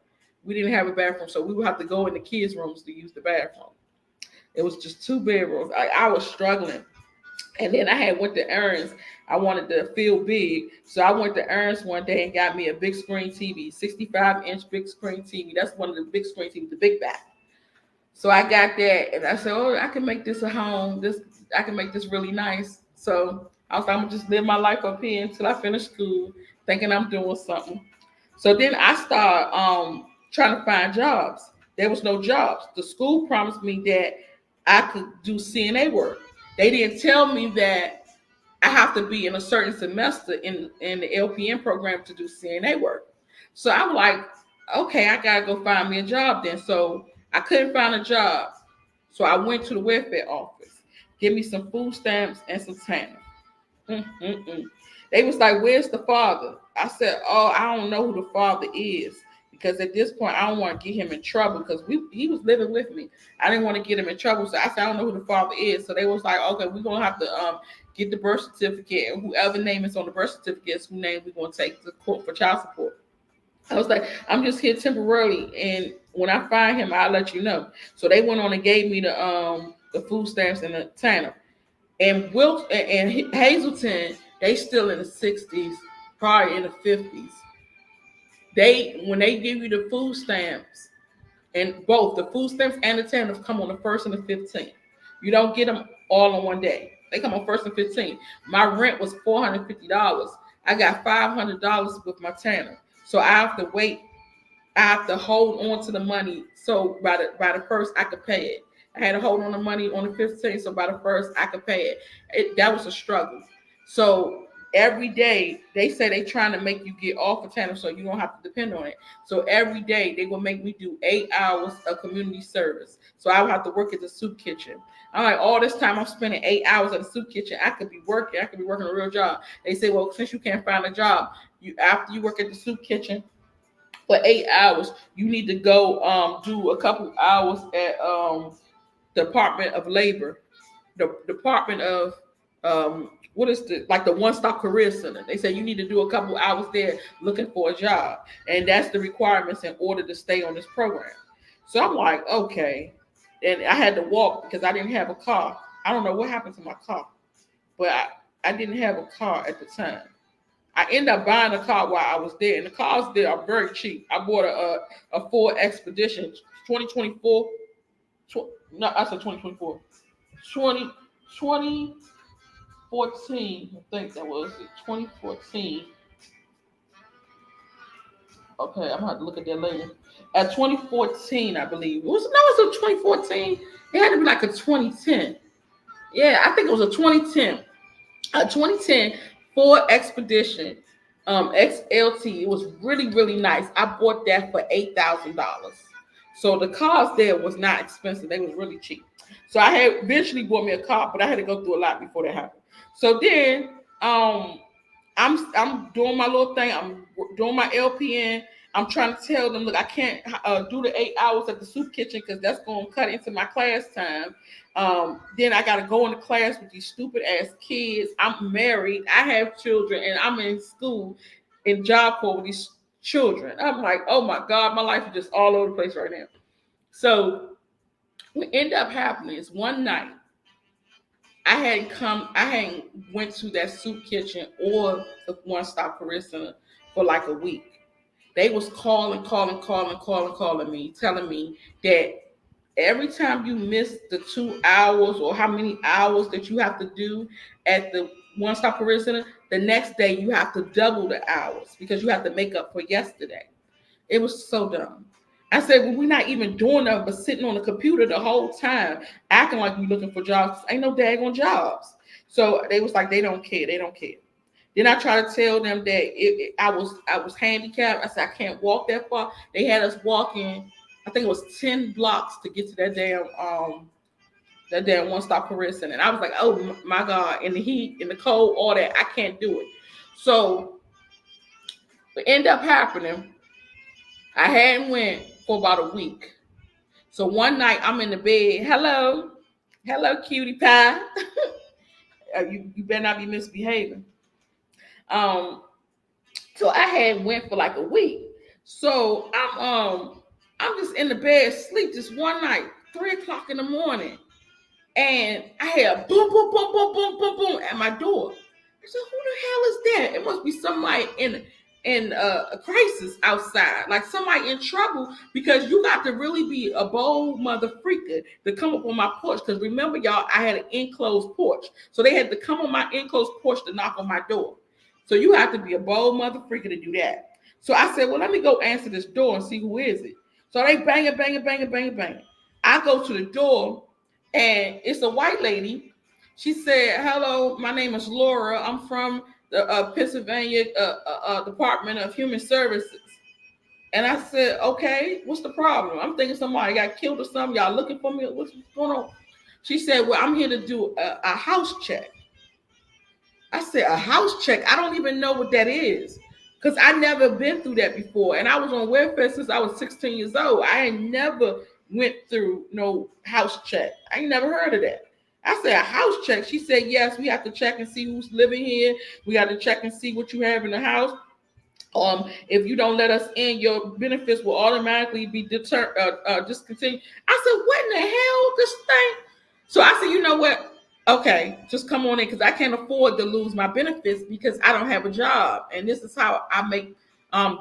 We didn't have a bathroom, so we would have to go in the kids' rooms to use the bathroom. It was just two bedrooms. I was struggling. And then I had went to Ernst. I wanted to feel big. So I went to Ernst one day and got me a big screen TV, 65-inch big screen TV. That's one of the big screen TVs, the big back. So I got that and I said, oh, I can make this a home. I can make this really nice. So I was like, I'm gonna just live my life up here until I finish school, thinking I'm doing something. So then I started trying to find jobs. There was no jobs. The school promised me that I could do CNA work. They didn't tell me that I have to be in a certain semester in the LPN program to do CNA work. So I'm like, okay, I gotta go find me a job then. So I couldn't find a job. So I went to the welfare office, give me some food stamps and some TANF. Mm-mm-mm. They was like, where's the father? I said, oh, I don't know who the father is. Because at this point, I don't want to get him in trouble because he was living with me. I didn't want to get him in trouble. So I said, I don't know who the father is. So they was like, okay, we're going to have to get the birth certificate. And whoever name is on the birth certificate is who name we're going to take to court for child support. I was like, I'm just here temporarily. And when I find him, I'll let you know. So they went on and gave me the food stamps and the TANF. And Hazelton, they still in the 60s, probably in the 50s. When they give you the food stamps, and both the food stamps and the TANF come on the 1st and the 15th. You don't get them all on one day. They come on 1st and 15th. My rent was $450. I got $500 with my TANF. So I have to wait. I have to hold on to the money. So by the 1st, I could pay it. I had to hold on the money on the 15th. So by the 1st, I could pay it. That was a struggle. So every day they say they trying to make you get off of TANF so you don't have to depend on it. So every day they will make me do 8 hours of community service. So I would have to work at the soup kitchen. I'm like, all this time I'm spending 8 hours at the soup kitchen. I could be working a real job. They say, well, since you can't find a job, after you work at the soup kitchen for 8 hours, you need to go do a couple hours at Department of Labor, the Department of what is the one-stop career center. They say you need to do a couple hours there looking for a job, and that's the requirements in order to stay on this program. So I'm like, okay, and I had to walk because I didn't have a car. I don't know what happened to my car, but I didn't have a car at the time. I ended up buying a car while I was there, and the cars there are very cheap. I bought a Ford Expedition 2024. No, I said 2024. 2014, I think that was it. 2014. Okay, I'm gonna have to look at that later. At 2014, I believe. It was 2014. It had to be like a 2010. Yeah, I think it was a 2010. A 2010 Ford Expedition XLT. It was really, really nice. I bought that for $8,000. So the cars there was not expensive. They was really cheap. So I had eventually bought me a car, but I had to go through a lot before that happened. So then I'm doing my little thing. I'm doing my LPN. I'm trying to tell them, look, I can't do the 8 hours at the soup kitchen because that's going to cut into my class time. Then I got to go into class with these stupid ass kids. I'm married, I have children, and I'm in school in Job Corps with these children. I'm like, oh my God, my life is just all over the place right now. So what ended up happening is one night I hadn't went to that soup kitchen or the One Stop Career Center for like a week. They was calling me, telling me that every time you miss the 2 hours or how many hours that you have to do at the One Stop Career Center, the next day you have to double the hours because you have to make up for yesterday. It was so dumb. I said, well, we're not even doing that, but sitting on the computer the whole time, acting like we're looking for jobs. Ain't no daggone jobs. So they was like, they don't care. They don't care. Then I try to tell them that I was handicapped. I said I can't walk that far. They had us walking, I think it was 10 blocks to get to that damn One Stop Career Center. And I was like, oh my God, in the heat, in the cold, all that, I can't do it. So what ended up happening, I hadn't went for about a week. So one night I'm in the bed. Hello, hello, cutie pie. You better not be misbehaving. Um, so I had went for like a week. So I'm just in the bed, sleep this one night, 3 o'clock in the morning, and I had boom, boom, boom, boom, boom, boom, boom at my door. I said, "Who the hell is that?" It must be somebody in a crisis outside, like somebody in trouble. Because you got to really be a bold mother freaker to come up on my porch. Because remember, y'all, I had an enclosed porch, so they had to come on my enclosed porch to knock on my door. So you have to be a bold mother freaker to do that. So I said, well, let me go answer this door and see who is it. So they bang it, bang it, bang it, bang it, bang it. I go to the door and it's a white lady. She said, hello, my name is Laura. I'm from the Pennsylvania Department of Human Services. And I said, okay, what's the problem? I'm thinking somebody got killed or something. Y'all looking for me? What's going on? She said, well, I'm here to do a house check. I said, a house check? I don't even know what that is. Because I never been through that before. And I was on welfare since I was 16 years old. I ain't never went through no house check. I ain't never heard of that. I said, a house check? She said, yes, we have to check and see who's living here. We got to check and see what you have in the house. If you don't let us in, your benefits will automatically be discontinued. I said, what in the hell, this thing? So I said, you know what? Okay, just come on in because I can't afford to lose my benefits because I don't have a job, and this is how I make. I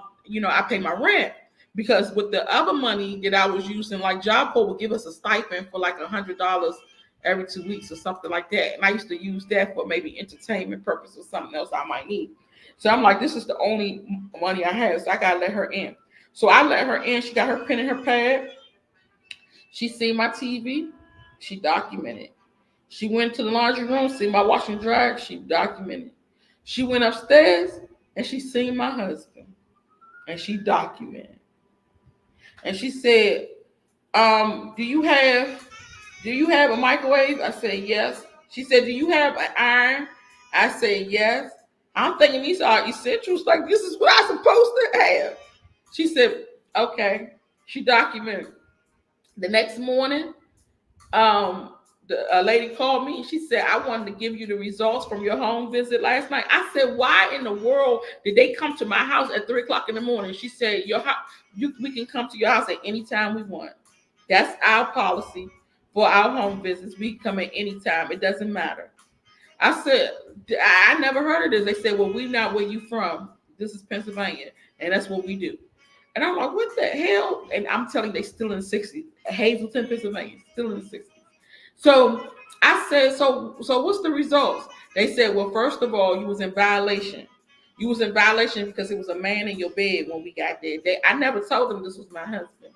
pay my rent because with the other money that I was using, like Job Corps would give us a stipend for like $100 every 2 weeks or something like that, and I used to use that for maybe entertainment purpose or something else I might need. So I'm like, this is the only money I have, so I gotta let her in. So I let her in. She got her pen and her pad. She seen my TV. She documented. She went to the laundry room, seen my washing and dryer. She documented. She went upstairs and she seen my husband, and she documented. And she said, do you have a microwave? I said yes. She said, do you have an iron? I said yes. I'm thinking these are essentials. Like, this is what I'm supposed to have. She said, okay. She documented. The next morning, a lady called me and she said, I wanted to give you the results from your home visit last night. I said, why in the world did they come to my house at 3 o'clock in the morning? She said, your house, we can come to your house at any time we want. That's our policy for our home visits. We can come at any time. It doesn't matter. I said, I never heard of this. They said, well, we not where you from. This is Pennsylvania, and that's what we do. And I'm like, what the hell? And I'm telling you, they still in the 60s. Hazleton, Pennsylvania, still in the 60s. So I said, so what's the results? They said, well, first of all, you was in violation. You was in violation because it was a man in your bed when we got there. I never told them this was my husband.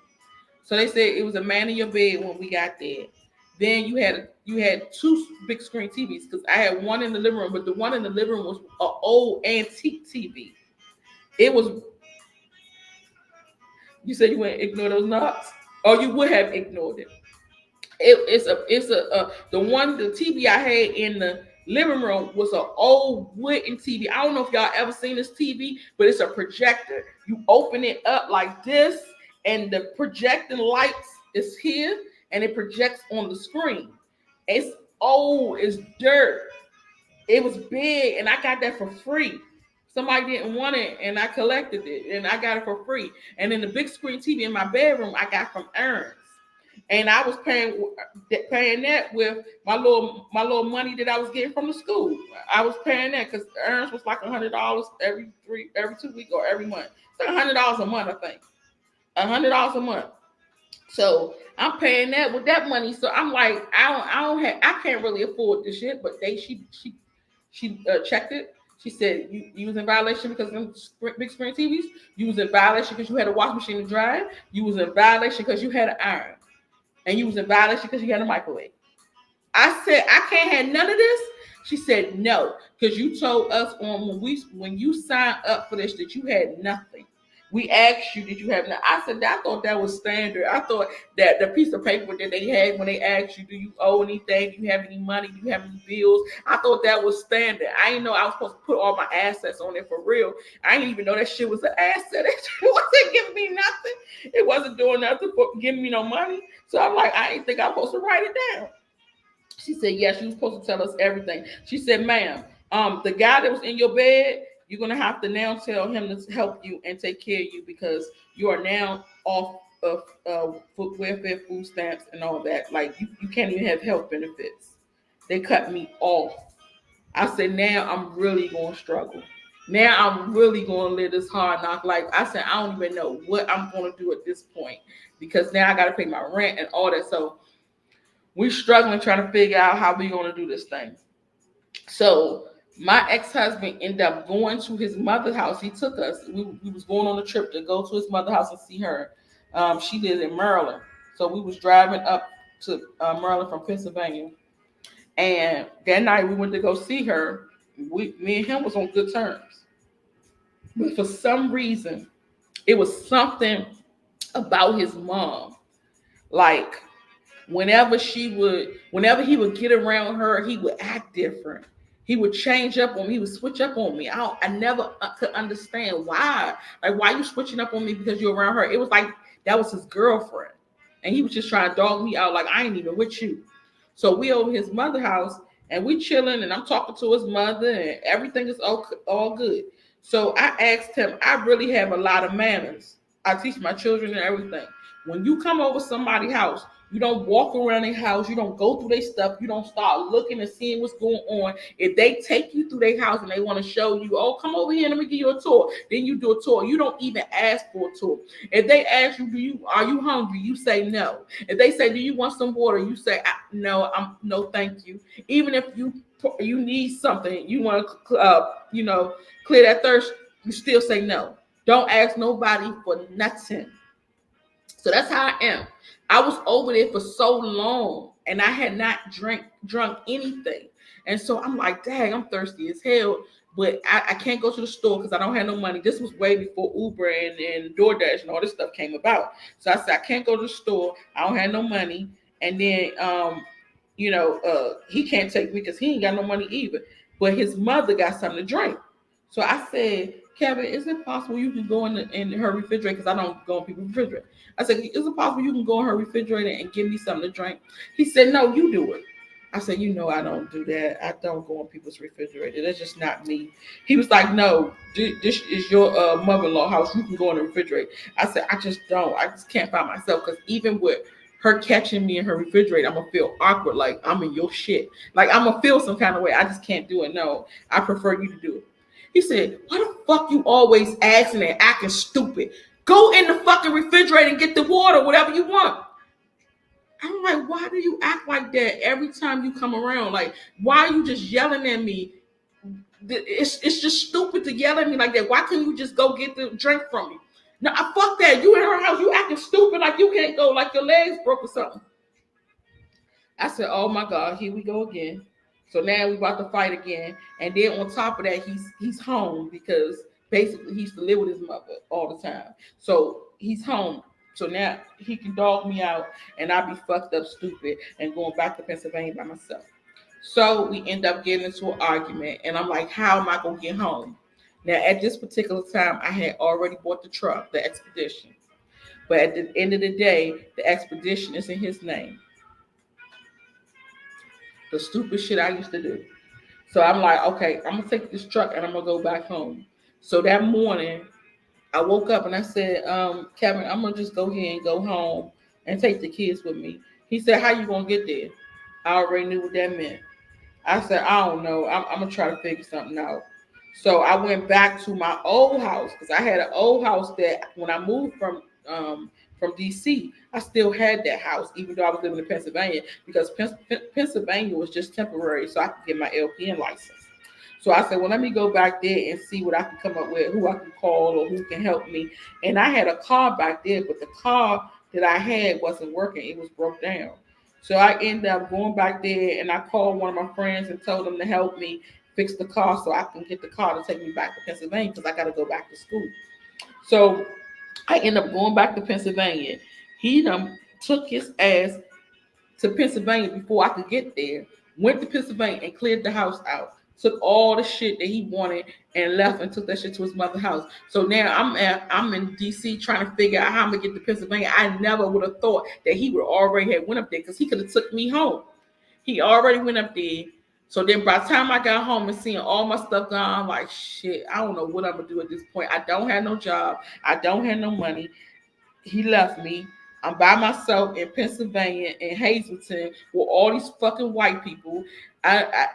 So they said it was a man in your bed when we got there. Then you had two big screen TVs because I had one in the living room, but the one in the living room was an old antique TV. It was. You said you wouldn't ignore those knocks, or you would have ignored it. The TV I had in the living room was an old wooden TV. I don't know if y'all ever seen this TV, but it's a projector. You open it up like this, and the projecting lights is here, and it projects on the screen. It's old, it's dirt. It was big, and I got that for free. Somebody didn't want it, and I collected it, and I got it for free. And then the big screen TV in my bedroom, I got from Aaron's, and I was paying that with my little money that I was getting from the school. I was paying that because Aaron's was like $100 every 2 weeks or every month. It's like $100 a month, I think. $100 a month. So I'm paying that with that money. So I'm like, I can't really afford this shit. But she checked it. She said you was in violation because of them big screen TVs. You was in violation because you had a wash machine to dry. You was in violation because you had an iron, and you was in violation because you had a microwave. I said, I can't have none of this. She said, no, because you told us on when you signed up for this that you had nothing. We asked you, did you have nothing? I said, I thought that was standard. I thought that the piece of paper that they had when they asked you, do you owe anything? Do you have any money? Do you have any bills? I thought that was standard. I didn't know I was supposed to put all my assets on it for real. I didn't even know that shit was an asset. It wasn't giving me nothing. It wasn't doing nothing for giving me no money. So I'm like, I didn't think I was supposed to write it down. She said, yes, you were supposed to tell us everything. She said, ma'am, the guy that was in your bed, you're going to have to now tell him to help you and take care of you because you are now off of welfare, food stamps, and all that. Like, you can't even have health benefits. They cut me off. I said, now I'm really going to struggle. Now I'm really going to live this hard knock life. I said, I don't even know what I'm going to do at this point because now I got to pay my rent and all that. So we're struggling trying to figure out how we're going to do this thing. So my ex-husband ended up going to his mother's house. He took us. We was going on a trip to go to his mother's house and see her. She lives in Maryland. So we was driving up to Maryland from Pennsylvania. And that night we went to go see her. Me and him was on good terms. But for some reason, it was something about his mom. Like, whenever he would get around her, he would act different. He would change up on me. He would switch up on me. I never could understand why. Like, why you switching up on me because you're around her? It was like that was his girlfriend, and he was just trying to dog me out. Like, I ain't even with you. So we over his mother house, and we chilling, and I'm talking to his mother, and everything is all good. So I asked him, I really have a lot of manners. I teach my children and everything. When you come over somebody's house, you don't walk around their house. You don't go through their stuff. You don't start looking and seeing what's going on. If they take you through their house and they want to show you, oh, come over here, let me give you a tour. Then you do a tour. You don't even ask for a tour. If they ask you, are you hungry? You say no. If they say, do you want some water? You say, no, no, thank you. Even if you need something, you want to, clear that thirst, you still say no. Don't ask nobody for nothing. So that's how I am. I was over there for so long and I had not drunk anything. And so I'm like, dang, I'm thirsty as hell. But I can't go to the store because I don't have no money. This was way before Uber and DoorDash and all this stuff came about. So I said, I can't go to the store. I don't have no money. And then, he can't take me because he ain't got no money either. But his mother got something to drink. So I said, Kevin, is it possible you can go in her refrigerator? Because I don't go in people's refrigerator. I said, is it possible you can go in her refrigerator and give me something to drink? He said, no, you do it. I said, I don't do that. I don't go in people's refrigerator. That's just not me. He was like, no, this is your mother-in-law house. You can go in the refrigerator. I said, I just don't. I just can't find myself because even with her catching me in her refrigerator, I'm going to feel awkward like I'm in your shit. Like I'm going to feel some kind of way. I just can't do it. No, I prefer you to do it. He said, why the fuck you always asking and acting stupid? Go in the fucking refrigerator and get the water, whatever you want. I'm like, why do you act like that every time you come around? Like, why are you just yelling at me? It's just stupid to yell at me like that. Why couldn't you just go get the drink from me? No, fuck that. You in her house, you acting stupid like you can't go, like your legs broke or something. I said, oh my God, here we go again. So now we about to fight again. And then on top of that, he's home because basically he used to live with his mother all the time. So he's home. So now he can dog me out and I'll be fucked up stupid and going back to Pennsylvania by myself. So we end up getting into an argument and I'm like, how am I going to get home? Now, at this particular time, I had already bought the truck, the Expedition. But at the end of the day, the Expedition is in his name. The stupid shit I used to do. So I'm like, okay, I'm gonna take this truck and I'm gonna go back home. So that morning, I woke up and I said, Kevin, I'm gonna just go ahead and go home and take the kids with me. He said, how you gonna get there? I already knew what that meant. I said, I don't know. I'm gonna try to figure something out. So I went back to my old house because I had an old house that when I moved from DC, I still had that house even though I was living in Pennsylvania because Pennsylvania was just temporary, so I could get my LPN license. So I said, well, let me go back there and see what I can come up with, who I can call or who can help me. And I had a car back there, but the car that I had wasn't working; it was broke down. So I ended up going back there and I called one of my friends and told them to help me fix the car so I can get the car to take me back to Pennsylvania because I got to go back to school. So I ended up going back to Pennsylvania. He done took his ass to Pennsylvania before I could get there. Went to Pennsylvania and cleared the house out. Took all the shit that he wanted and left and took that shit to his mother's house. So now I'm in DC trying to figure out how I'm gonna get to Pennsylvania. I never would have thought that he would already have went up there because he could have took me home. He already went up there. So then by the time I got home and seeing all my stuff gone, I'm like, shit, I don't know what I'm gonna do at this point. I don't have no job. I don't have no money. He left me. I'm by myself in Pennsylvania in Hazleton with all these fucking white people. I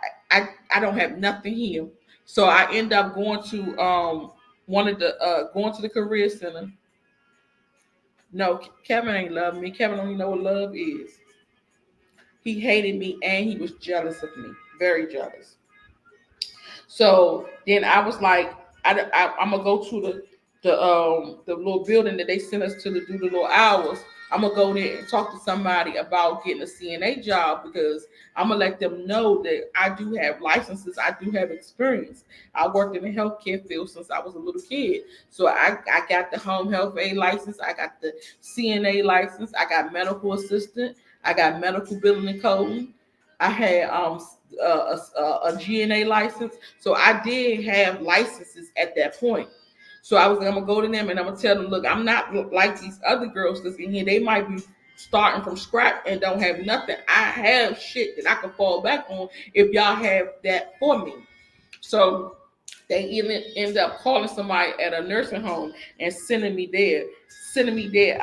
don't have nothing here. So I end up going to one of the going to the career center. No, Kevin ain't love me. Kevin don't even know what love is. He hated me and he was jealous of me. Very jealous. So then I was like, I'm gonna go to the little building that they sent us to do the little hours. I'm gonna go there and talk to somebody about getting a CNA job because I'm gonna let them know that I do have licenses, I do have experience. I worked in the healthcare field since I was a little kid, so I got the home health aid license, I got the CNA license, I got medical assistant, I got medical billing and coding. I had a GNA license. So I did have licenses at that point. So I was I'm gonna go to them and I'm gonna tell them, look, I'm not like these other girls that's in here. They might be starting from scratch and don't have nothing. I have shit that I can fall back on if y'all have that for me. So they even end up calling somebody at a nursing home and sending me there. Sending me there.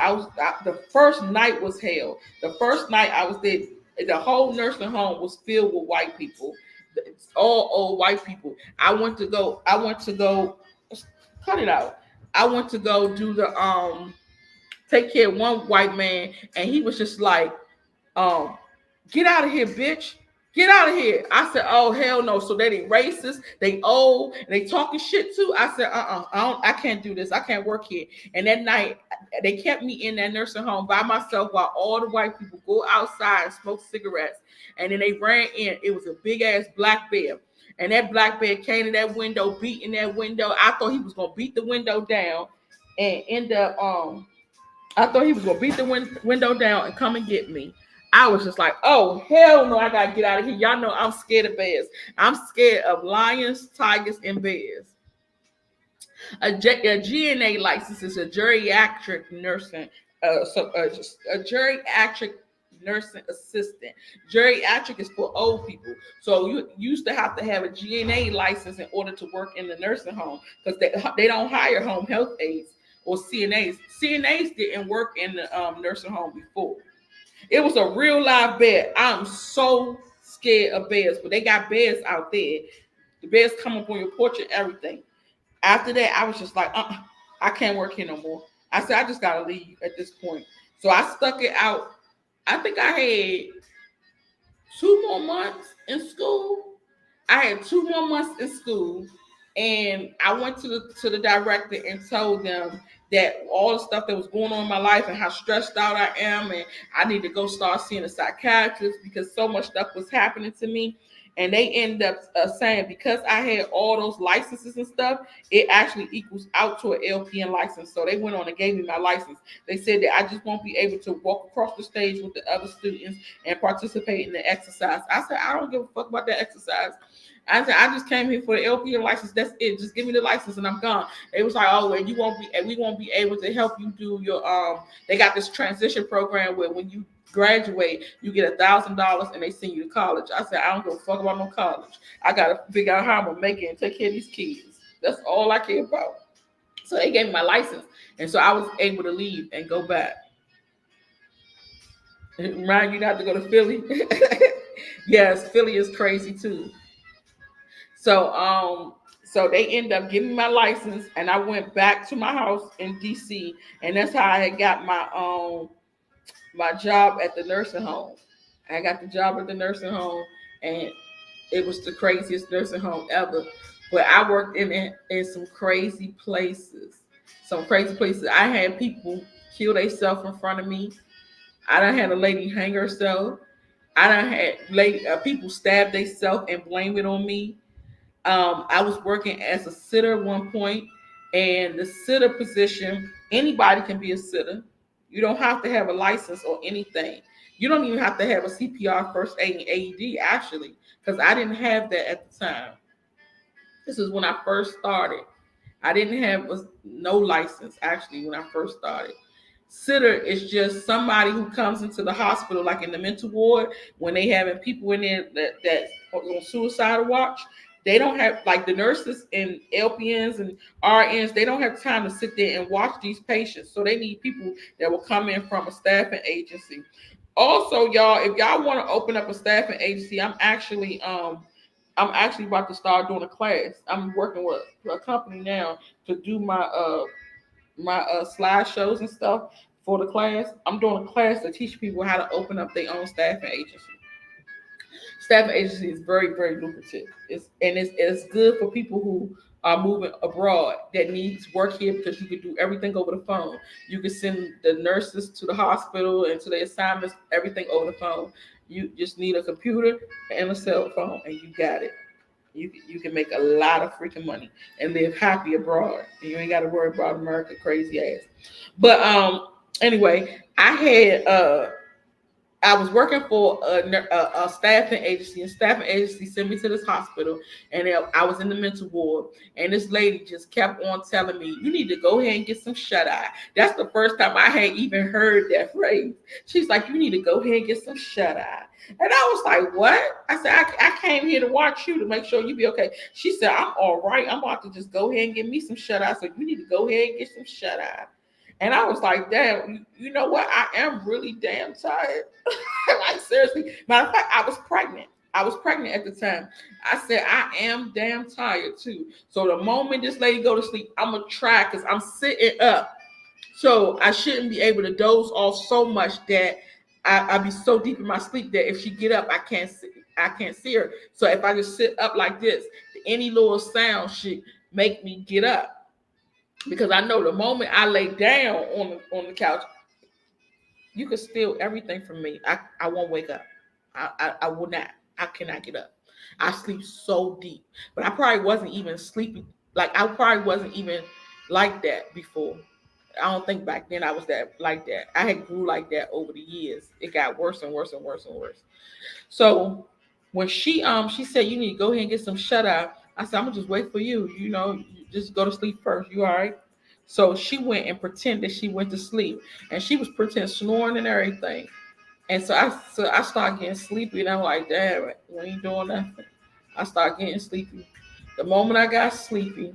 The first night was hell. The first night I was there, the whole nursing home was filled with white people. It's all old white people. I went to go cut it out. I went to go do the take care of one white man and he was just like, um, get out of here, bitch. Get out of here. I said, oh hell no. So they racist, they old, and they talking shit too. I said, I can't do this. I can't work here. And that night they kept me in that nursing home by myself while all the white people go outside and smoke cigarettes. And then they ran in. It was a big ass black bear. And that black bear came to that window, beating that window. I thought he was gonna beat the window down and end up I thought he was gonna beat the window down and come and get me. I was just like, oh hell no, I gotta get out of here. Y'all know I'm scared of bears. I'm scared of lions, tigers, and bears. A GNA license is a geriatric nursing, a geriatric nursing assistant. Geriatric is for old people. So you used to have to have a GNA license in order to work in the nursing home because they don't hire home health aides or CNAs. CNAs didn't work in the nursing home before. It was a real live bear. I'm so scared of bears, but they got bears out there. The bears come up on your porch and everything. After that, I was just like, I can't work here no more. I said, I just gotta leave at this point. So I stuck it out. I think I had 2 more months in school. I had 2 more months in school, and I went to the director and told them that all the stuff that was going on in my life and how stressed out I am, and I need to go start seeing a psychiatrist because so much stuff was happening to me. And they end up saying because I had all those licenses and stuff, it actually equals out to an LPN license. So they went on and gave me my license. They said that I just won't be able to walk across the stage with the other students and participate in the exercise. I said, I don't give a fuck about that exercise. I said, I just came here for the LPN license. That's it. Just give me the license and I'm gone. It was like, oh, and you won't be, and we won't be able to help you do your They got this transition program where when you graduate, you get $1,000 and they send you to college. I said, I don't give a fuck about no college. I gotta figure out how I'm gonna make it and take care of these kids. That's all I care about. So they gave me my license, and so I was able to leave and go back. Ryan, you not to go to Philly. Yes, Philly is crazy too. So they end up giving me my license, and I went back to my house in DC, and that's how I had got my job at the nursing home. I got the job at the nursing home, and it was the craziest nursing home ever. But I worked in some crazy places, some crazy places. I had people kill themselves in front of me. I done had a lady hang herself. I done had people stab themselves and blame it on me. I was working as a sitter at one point, and the sitter position, anybody can be a sitter. You don't have to have a license or anything. You don't even have to have a CPR, first aid, and AED, actually, because I didn't have that at the time. This is when I first started. I didn't have no license, actually, when I first started. Sitter is just somebody who comes into the hospital, like in the mental ward, when they having people in there that on suicidal watch. They don't have, like, the nurses and LPNs and RNs. They don't have time to sit there and watch these patients. So they need people that will come in from a staffing agency. Also, y'all, if y'all want to open up a staffing agency, I'm actually about to start doing a class. I'm working with a company now to do my slideshows and stuff for the class. I'm doing a class to teach people how to open up their own staffing agency. Staffing agency is very, very lucrative. It's good for people who are moving abroad that needs work here, because you can do everything over the phone. You can send the nurses to the hospital and to their assignments, everything over the phone. You just need a computer and a cell phone, and you got it. You can make a lot of freaking money and live happy abroad. And you ain't got to worry about America crazy ass. But anyway, I was working for a staffing agency, and staffing agency sent me to this hospital, and I was in the mental ward, and this lady just kept on telling me, "You need to go ahead and get some shut eye." That's the first time I had even heard that phrase. She's like, "You need to go ahead and get some shut eye," and I was like, "What?" I said, "I came here to watch you to make sure you be okay." She said, "I'm all right. I'm about to just go ahead and get me some shut eye. So you need to go ahead and get some shut eye." And I was like, damn, you know what? I am really damn tired. Like, seriously. Matter of fact, I was pregnant. I was pregnant at the time. I said, I am damn tired too. So the moment this lady go to sleep, I'm going to try, because I'm sitting up. So I shouldn't be able to doze off so much that I be so deep in my sleep that if she get up, I can't see her. So if I just sit up like this, any little sound should make me get up, because I know the moment I lay down on the couch, you can steal everything from me. I won't wake up. I will not. I cannot get up. I sleep so deep, but I probably wasn't even sleeping. Like, I probably wasn't even like that before. I don't think back then I was that like that. I had grew like that over the years. It got worse and worse and worse and worse. So when she said, "You need to go ahead and get some shut eye," I said, "I'm gonna just wait for you. You just go to sleep first. You all right?" So she went and pretended she went to sleep, and she was pretending snoring and everything. And so I started getting sleepy, and I'm like, "Damn, we ain't doing nothing." I started getting sleepy. The moment I got sleepy,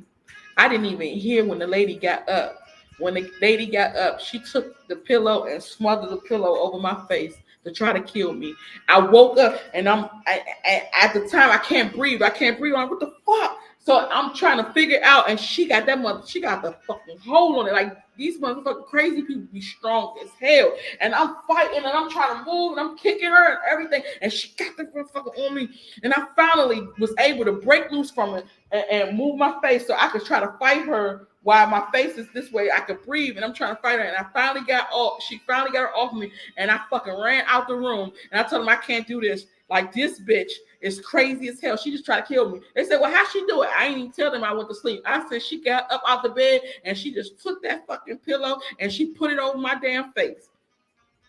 I didn't even hear when the lady got up. When the lady got up, she took the pillow and smothered the pillow over my face to try to kill me. I woke up, and at the time I can't breathe. I can't breathe. I'm like, what the fuck? So I'm trying to figure out, and she got she got the fucking hold on it. Like, these motherfucking crazy people be strong as hell. And I'm fighting, and I'm trying to move, and I'm kicking her and everything. And she got the motherfucker on me. And I finally was able to break loose from it and move my face so I could try to fight her while my face is this way. I could breathe, and I'm trying to fight her. And I finally got off. She finally got her off me, and I fucking ran out the room. And I told him, "I can't do this." Like this bitch is crazy as hell. She just tried to kill me. They said, well, how she do it? I ain't even tell them I went to sleep. I said she got up out the bed and she just took that fucking pillow and she put it over my damn face.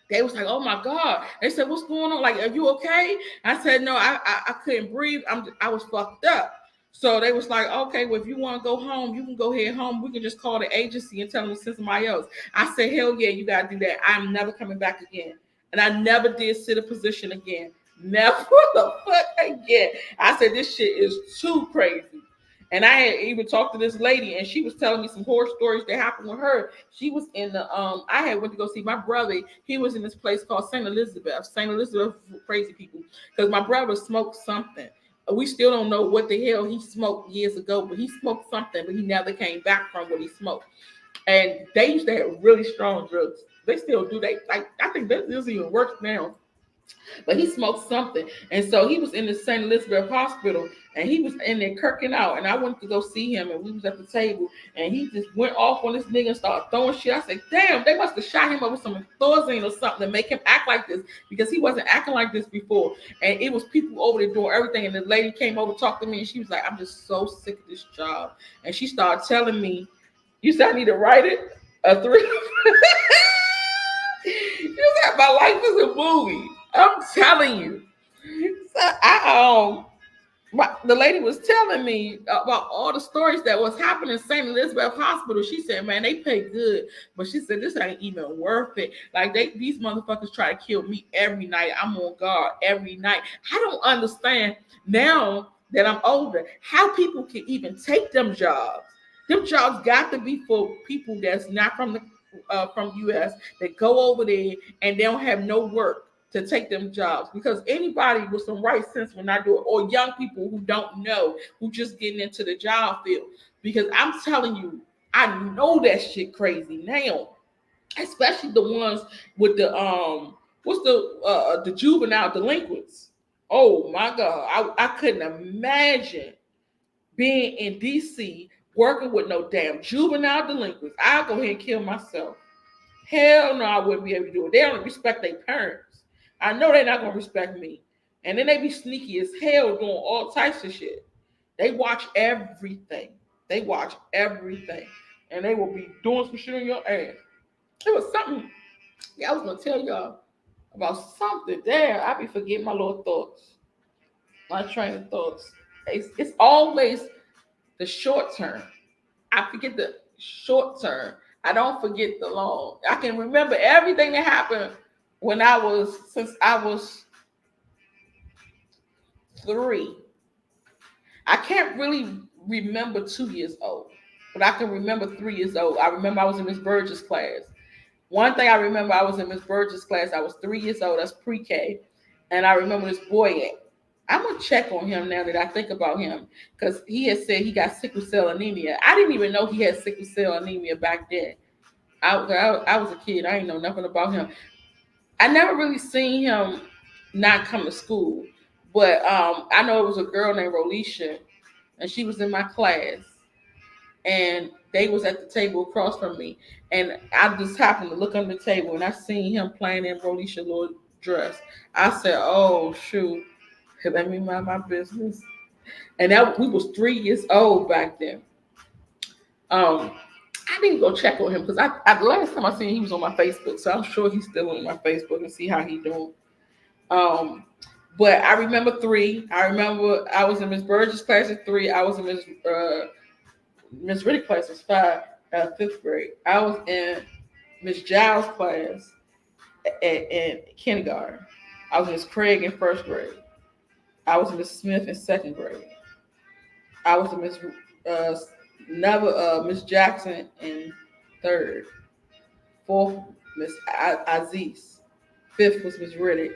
They was like, oh my God. They said, what's going on? Like, are you okay? I said, no, I couldn't breathe. I was fucked up. So they was like, okay, well, if you want to go home, you can go ahead home. We can just call the agency and tell them to send somebody else. I said, hell yeah, you got to do that. I'm never coming back again. And I never did sit a position again. Never the fuck again. I said, this shit is too crazy. And I had even talked to this lady, and she was telling me some horror stories that happened with her. She was in the I had went to go see my brother. He was in this place called St. Elizabeth. St. Elizabeth for crazy people, because my brother smoked something. We still don't know what the hell he smoked years ago, but he smoked something, but he never came back from what he smoked. And they used to have really strong drugs. They still do. They like I think this even works now. But he smoked something. And so he was in the St. Elizabeth Hospital and he was in there kirking out. And I went to go see him and we was at the table and he just went off on this nigga and started throwing shit. I said, damn, they must have shot him up with some Thorazine or something to make him act like this because he wasn't acting like this before. And it was people over there doing everything. And the lady came over, talked to me, and she was like, I'm just so sick of this job. And she started telling me, you said I need to write it? A three. You said my life is a movie. I'm telling you. So the lady was telling me about all the stories that was happening in St. Elizabeth Hospital. She said, man, they pay good. But she said, this ain't even worth it. Like these motherfuckers try to kill me every night. I'm on guard every night. I don't understand now that I'm older how people can even take them jobs. Them jobs got to be for people that's not from US that go over there and they don't have no work to take them jobs, because anybody with some right sense will not do it, or young people who don't know, who just getting into the job field. Because I'm telling you, I know that shit crazy now, especially the ones with the what's the juvenile delinquents. Oh my God, I couldn't imagine being in DC working with no damn juvenile delinquents. I'll go ahead and kill myself. Hell no, I wouldn't be able to do it. They don't respect their parents. I know they're not gonna respect me. And then they be sneaky as hell doing all types of shit. They watch everything. They watch everything. And they will be doing some shit on your ass. It was something. Yeah, I was gonna tell y'all about something. There, I be forgetting my little thoughts. My train of thoughts. It's always the short term. I forget the short term. I don't forget the long. I can remember everything that happened since I was 3. I can't really remember 2 years old, but I can remember 3 years old. I remember I was in Miss Burgess' class. One thing I remember, I was in Miss Burgess' class. I was 3 years old. That's pre-K, and I remember this boy. I'm gonna check on him now that I think about him, because he had said he got sickle cell anemia. I didn't even know he had sickle cell anemia back then. I was a kid. I didn't know nothing about him. I never really seen him not come to school, but I know it was a girl named Rolisha, and she was in my class, and they was at the table across from me, and I just happened to look under the table, and I seen him playing in Rolisha little dress. I said, "Oh shoot, let me mind my business." And that we was 3 years old back then. Um, I didn't go check on him because the last time I seen him, he was on my Facebook, so I'm sure he's still on my Facebook and see how he doing. Um, but I remember 3. I remember I was in Miss Burgess' class at 3. I was in Miss Riddick class was 5, 5th grade. I was in Miss Giles' class in kindergarten. I was in Miss Craig in 1st grade. I was in Miss Smith in 2nd grade. I was in uh, Miss Jackson in 3rd. 4th, Miss Aziz. 5th was Miss Riddick.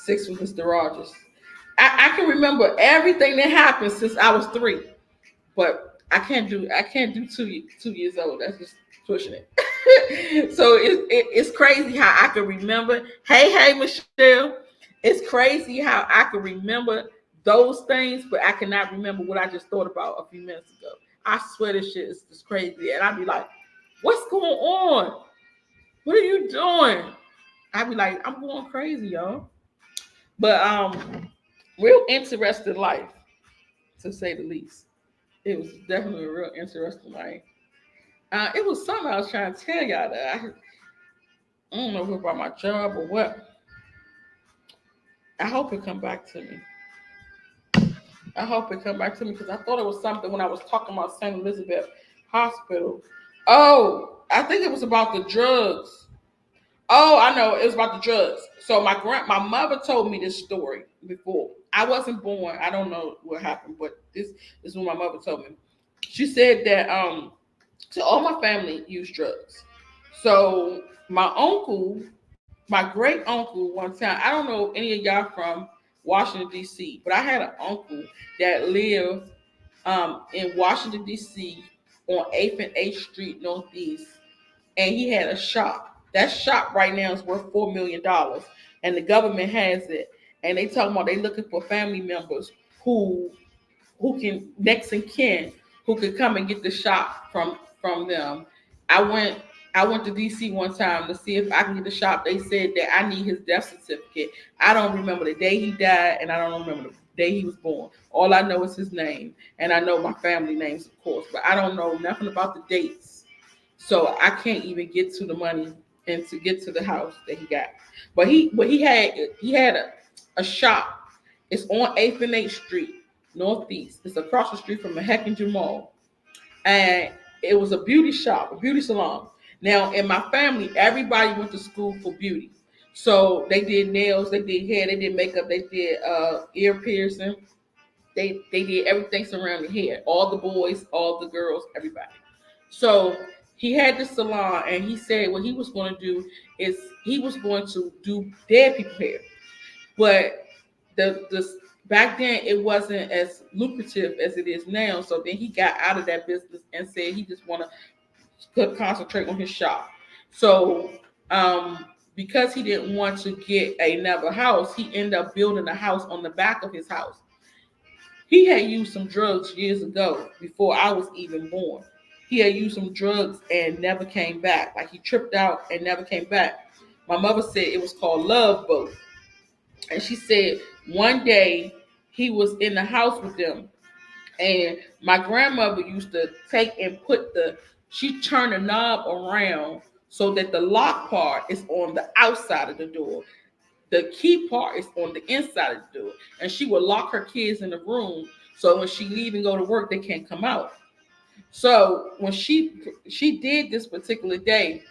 6th was Mr. Rogers. I can remember everything that happened since I was 3, but I can't do 2 years old. That's just pushing it. So it's crazy how I can remember. Hey Michelle, it's crazy how I can remember those things, but I cannot remember what I just thought about a few minutes ago. I swear this shit is just crazy, and I'd be like, "What's going on? What are you doing?" I'd be like, "I'm going crazy, y'all." But real interesting life, to say the least. It was definitely a real interesting life. It was something I was trying to tell y'all that I don't know if it's about my job or what. I hope it come back to me. I hope it come back to me because I thought it was something when I was talking about St. Elizabeth Hospital. Oh, I think it was about the drugs. Oh, I know it was about the drugs. So my mother told me this story before. I wasn't born. I don't know what happened, but this is what my mother told me. She said that so all my family used drugs. So my uncle, my great uncle, one time, I don't know if any of y'all from Washington D.C., but I had an uncle that lived in Washington D.C. on 8th and 8th Street Northeast, and he had a shop. That shop right now is worth $4 million, and the government has it. And they talking about they looking for family members who can next in kin who could come and get the shop from them. I went I went to DC one time to see if I can get the shop. They said that I need his death certificate. I don't remember the day he died, and I don't remember the day he was born. All I know is his name, and I know my family names, of course, but I don't know nothing about the dates. So I can't even get to the money and to get to the house that he got. But he had a shop. It's on 8th and 8th Street Northeast. It's across the street from the Heckinger Mall. And it was a beauty shop, a beauty salon. Now, in my family, everybody went to school for beauty. So they did nails, they did hair, they did makeup, they did ear piercing, they did everything surrounding hair. All the boys, all the girls, everybody. So he had this salon, and he said what he was going to do is he was going to do dead people hair. But the back then it wasn't as lucrative as it is now. So then he got out of that business and said he just want to concentrate on his shop. So because he didn't want to get another house, he ended up building a house on the back of his house. He had used some drugs years ago before I was even born. He had used some drugs and never came back. Like he tripped out and never came back. My mother said it was called Love Boat. And she said one day he was in the house with them, and my grandmother used to take and put she turned the knob around so that the lock part is on the outside of the door. The key part is on the inside of the door. And she would lock her kids in the room so when she leave and go to work, they can't come out. So when she did this particular day,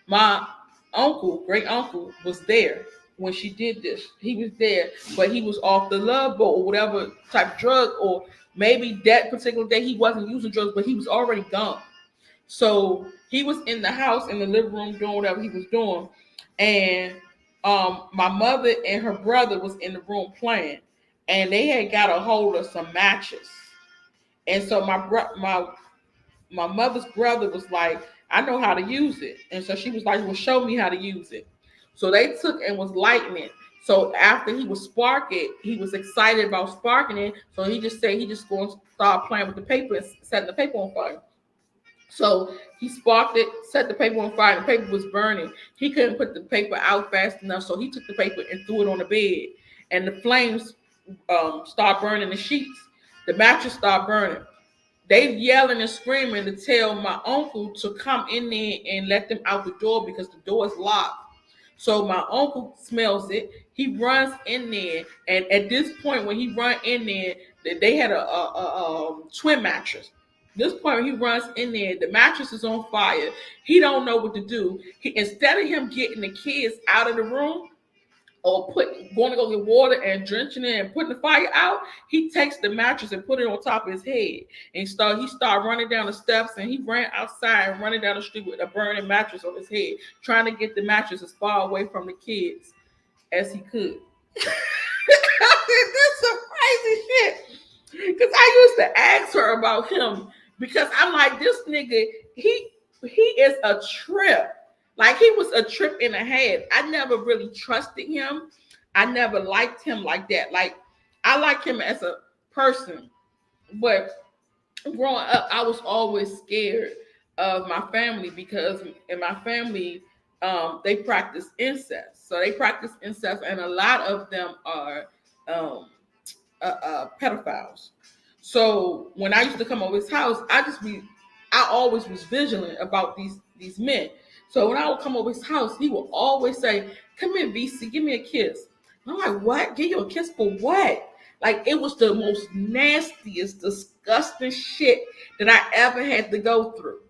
my uncle, great uncle, was there when she did this. He was there, but he was off the love boat or whatever type of drug, or maybe that particular day he wasn't using drugs, but he was already gone. So he was in the house in the living room doing whatever he was doing, and my mother and her brother was in the room playing, and they had got a hold of some matches, and so my mother's brother was like, I know how to use it. And so she was like, well, show me how to use it. So they took and was lighting it. So after he was spark it, he was excited about sparking it. So he just said he just going to start playing with the paper and setting the paper on fire. So he sparked it, set the paper on fire, and the paper was burning. He couldn't put the paper out fast enough, so he took the paper and threw it on the bed. And the flames started burning the sheets. The mattress started burning. They yelling and screaming to tell my uncle to come in there and let them out the door because the door is locked. So my uncle smells it. He runs in there, and at this point, when he run in there, they had a twin mattress. This point, when he runs in there, the mattress is on fire. He don't know what to do. Instead of him getting the kids out of the room, or going to go get water and drenching it and putting the fire out, he takes the mattress and put it on top of his head. And he started running down the steps, and he ran outside and running down the street with a burning mattress on his head, trying to get the mattress as far away from the kids as he could. This is some crazy shit. Because I used to ask her about him because I'm like, this nigga, he is a trip. Like he was a trip in the head. I never really trusted him. I never liked him like that. Like I like him as a person, but growing up, I was always scared of my family because in my family, they practice incest. So they practice incest, and a lot of them are um, pedophiles. So when I used to come over his house, I always was vigilant about these men. So when I would come over his house, he would always say, "Come here, VC, give me a kiss." And I'm like, "What? Give you a kiss for what?" Like it was the most nastiest, disgusting shit that I ever had to go through.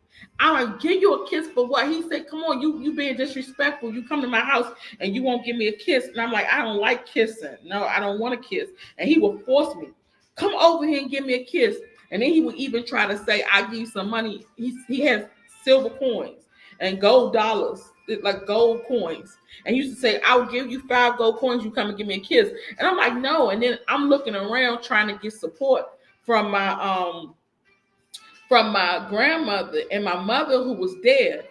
I'm like, "Give you a kiss for what?" He said, "Come on, you being disrespectful. You come to my house and you won't give me a kiss." And I'm like, "I don't like kissing. No, I don't want to kiss." And he would force me, "Come over here and give me a kiss." And then he would even try to say, "I'll give you some money." He has silver coins and gold dollars, like gold coins. And he used to say, "I'll give you 5 gold coins, you come and give me a kiss." And I'm like, "No." And then I'm looking around trying to get support from my grandmother and my mother who was there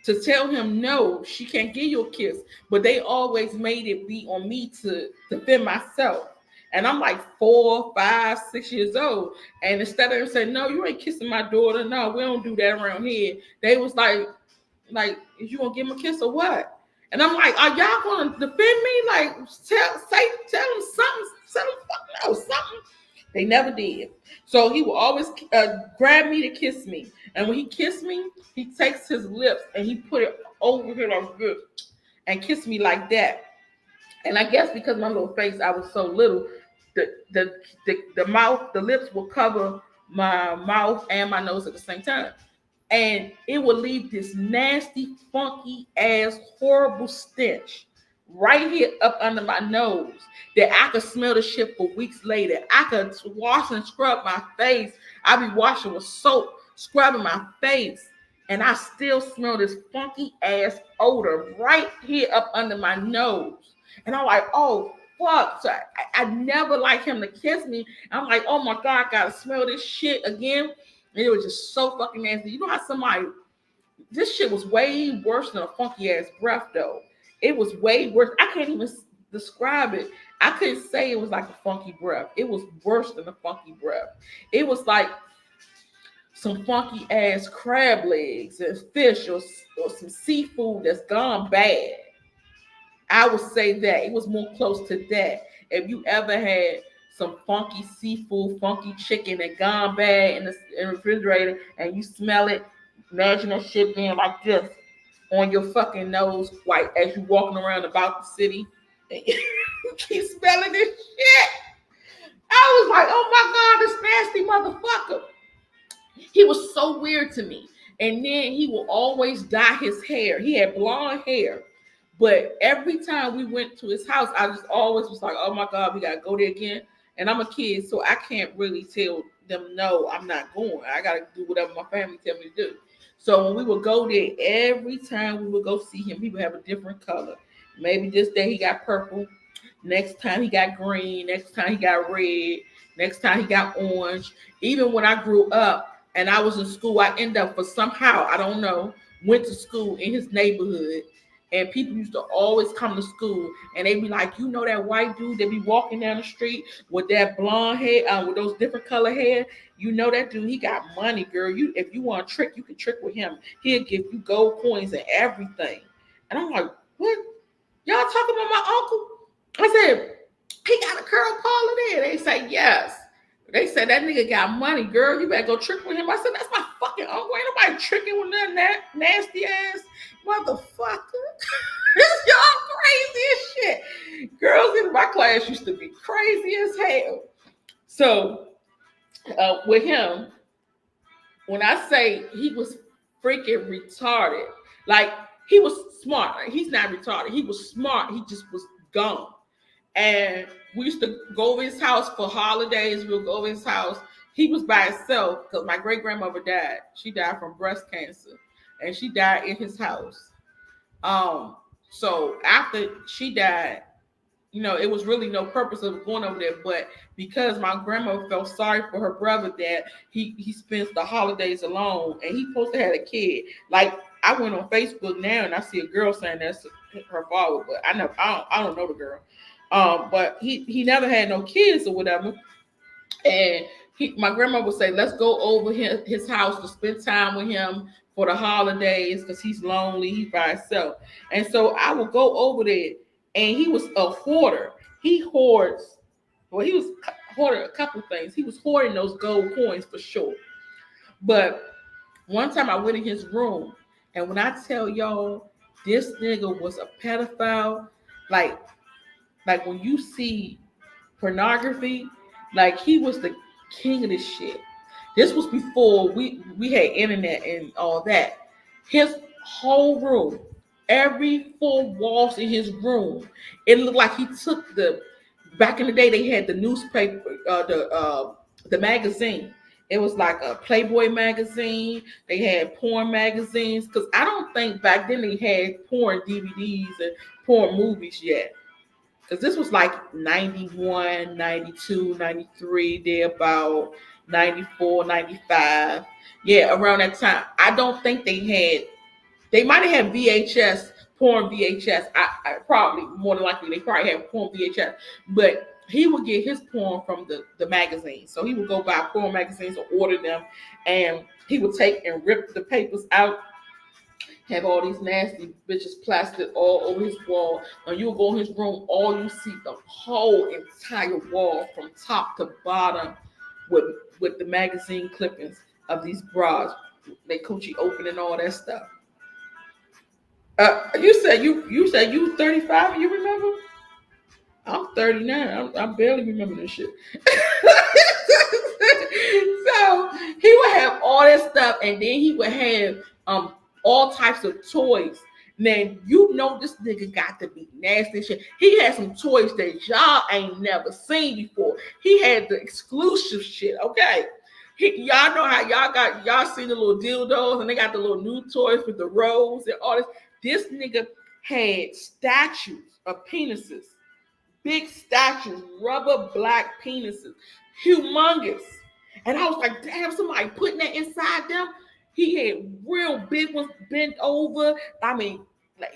to tell him, "No, she can't give you a kiss." But they always made it be on me to defend myself. And I'm like 4, 5, 6 years old. And instead of them saying, "No, you ain't kissing my daughter. No, we don't do that around here," they was like, "Is you gonna give him a kiss or what?" And I'm like, "Are y'all gonna defend me? Like, tell him something. Tell him no, something." They never did. So he will always grab me to kiss me. And when he kissed me, he takes his lips and he put it over here like this and kissed me like that. And I guess because my little face, I was so little, the mouth, the lips will cover my mouth and my nose at the same time. And it would leave this nasty, funky ass, horrible stench right here up under my nose that I could smell the shit for weeks later. I could wash and scrub my face. I'd be washing with soap, scrubbing my face, and I still smell this funky ass odor right here up under my nose. And I'm like, "Oh fuck." So I never like him to kiss me. I'm like, "Oh my God, I gotta smell this shit again." And it was just so fucking nasty. You know how somebody, this shit was way worse than a funky ass breath though. It was way worse. I can't even describe it. I couldn't say it was like a funky breath. It was worse than a funky breath. It was like some funky ass crab legs and fish or some seafood that's gone bad. I would say that it was more close to that. If you ever had some funky seafood, funky chicken that gone bad in the refrigerator and you smell it, imagine that shit being like this on your fucking nose, like as you walking around about the city. And you keep smelling this shit. I was like, "Oh my God, this nasty motherfucker." He was so weird to me. And then he will always dye his hair. He had blonde hair. But every time we went to his house, I just always was like, "Oh my God, we gotta go there again." And I'm a kid, so I can't really tell them no, I'm not going. I gotta do whatever my family tell me to do. So when we would go there, every time we would go see him, he would have a different color. Maybe this day he got purple. Next time he got green. Next time he got red. Next time he got orange. Even when I grew up and I was in school, I ended up for somehow, I don't know, went to school in his neighborhood. And people used to always come to school and they be like, "You know that white dude that be walking down the street with that blonde hair, with those different color hair? You know that dude, he got money, girl. You If you want to trick, you can trick with him. He'll give you gold coins and everything." And I'm like, "What? Y'all talking about my uncle?" I said, "He got a curl parlor there." They say, "Yes." They said, "That nigga got money, girl. You better go trick with him." I said, "That's my fucking uncle. Ain't nobody tricking with that nasty ass motherfucker." This y'all crazy as shit. Girls in my class used to be crazy as hell. So with him, when I say he was freaking retarded, like he was smart. Like, he's not retarded. He was smart. He just was dumb. And we used to go over his house for holidays. We'll go over his house. He was by himself because my great grandmother died. She died from breast cancer, and she died in his house. So after she died, it was really no purpose of going over there. But because my grandma felt sorry for her brother that he spends the holidays alone, and he supposed to have a kid. Like I went on Facebook now and I see a girl saying that's her father, but I don't know the girl. But he never had no kids or whatever. And my grandma would say, "Let's go over his house to spend time with him for the holidays because he's lonely, he's by himself." And so I would go over there. and he was a hoarder. He hoards. Well, he was hoarding a couple things. He was hoarding those gold coins for sure. But one time I went in his room, and when I tell y'all, this nigga was a pedophile. Like, like when you see pornography, like he was the king of this shit. This was before we had internet and all that. His whole room, every four walls in his room, it looked like he took the. Back in the day, they had the newspaper, the magazine. It was like a Playboy magazine. They had porn magazines because I don't think back then they had porn DVDs and porn movies yet. Because this was like 91, 92, 93, there about 94, 95. Yeah, around that time. I don't think they might have had VHS, porn VHS. I probably, more than likely, they probably had porn VHS. But he would get his porn from the magazine. So he would go buy porn magazines or order them. And he would take and rip the papers out, have all these nasty bitches plastered all over his wall. When you go in his room, all you see the whole entire wall from top to bottom with with the magazine clippings of these bras, they coochie open and all that stuff. You said you 35. You remember? I'm 39. I barely remember this shit. So he would have all that stuff, and then he would have all types of toys. Now you know this nigga got to be nasty shit. He had some toys that y'all ain't never seen before. He had the exclusive shit. Okay. Y'all know how y'all seen the little dildos and they got the little new toys with the rose and all this. This nigga had statues of penises, big statues, rubber black penises, humongous. And I was like, damn, somebody putting that inside them. He had real big ones bent over. I mean,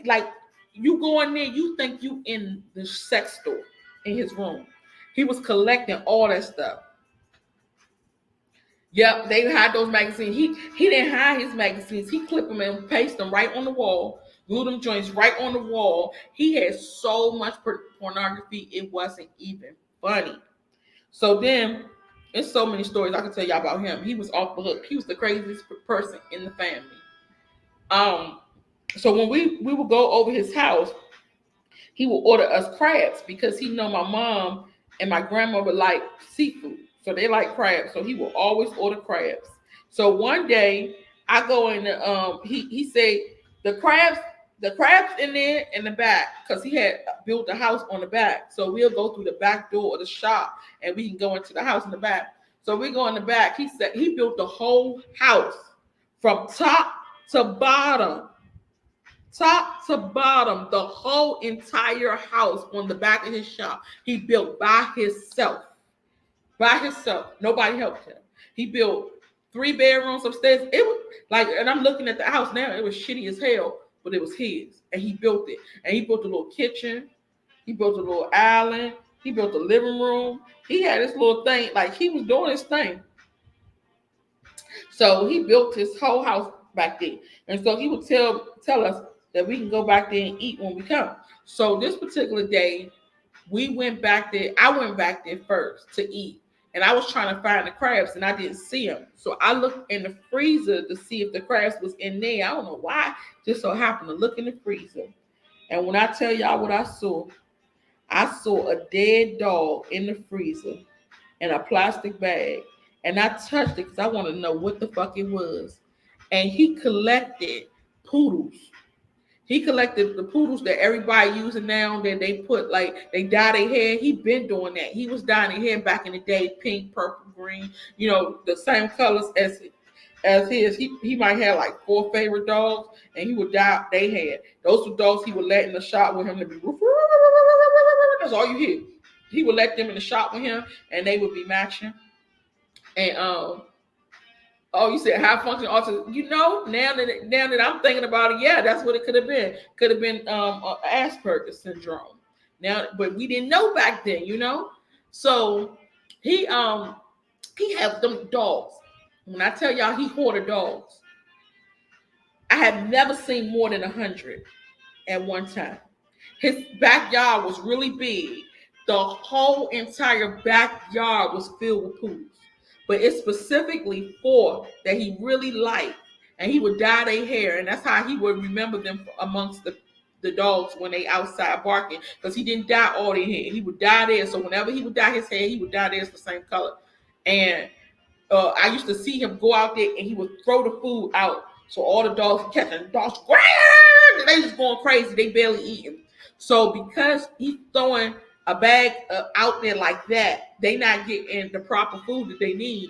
like you go in there, you think you in the sex store in his room. He was collecting all that stuff. Yep, they had those magazines. He didn't hide his magazines. He clipped them and pasted them right on the wall, glued them joints right on the wall. He had so much pornography, it wasn't even funny. So then, there's so many stories I can tell y'all about him. He was off the hook. He was the craziest person in the family. Um, so when we would go over his house, he would order us crabs because he know my mom and my grandmother like seafood. So they like crabs. So he will always order crabs. So one day I go in the he said the crabs in there in the back because he had built a house on the back. So we'll go through the back door of the shop and we can go into the house in the back. So we go in the back. He said he built the whole house from top to bottom, the whole entire house on the back of his shop. He built by himself. By himself. Nobody helped him. He built 3 bedrooms upstairs. It was like, and I'm looking at the house now, it was shitty as hell, but it was his. And he built it. And he built a little kitchen. He built a little island. He built a living room. He had this little thing, like he was doing his thing. So he built his whole house back there. And so he would tell us that we can go back there and eat when we come. So this particular day, we went back there. I went back there first to eat. And I was trying to find the crabs and I didn't see them. So I looked in the freezer to see if the crabs was in there. I don't know why. Just so happened to look in the freezer. And when I tell y'all what I saw a dead dog in the freezer in a plastic bag. And I touched it because I wanted to know what the fuck it was. And he collected poodles. He collected the poodles that everybody using now that they put like they dye their hair. He been doing that. He was dyeing their hair back in the day, pink, purple, green, the same colors as his. He might have like 4 favorite dogs and he would dye their hair. Those were dogs he would let in the shop with him to be that's all you hear. He would let them in the shop with him and they would be matching. And oh, you said high function autism. Now that I'm thinking about it, yeah, that's what it could have been. Could have been Asperger's syndrome. Now, but we didn't know back then. So he had them dogs. When I tell y'all he hoarded dogs, I have never seen more than 100 at one time. His backyard was really big. The whole entire backyard was filled with poops. But it's specifically four that he really liked. And he would dye their hair. And that's how he would remember them amongst the dogs when they outside barking. Because he didn't dye all their hair. He would dye theirs. So whenever he would dye his hair, he would dye theirs the same color. And I used to see him go out there and he would throw the food out so all the dogs would catch it. And the dogs, they just going crazy. They barely eating. So because he's throwing a bag out there like that, they not getting the proper food that they need.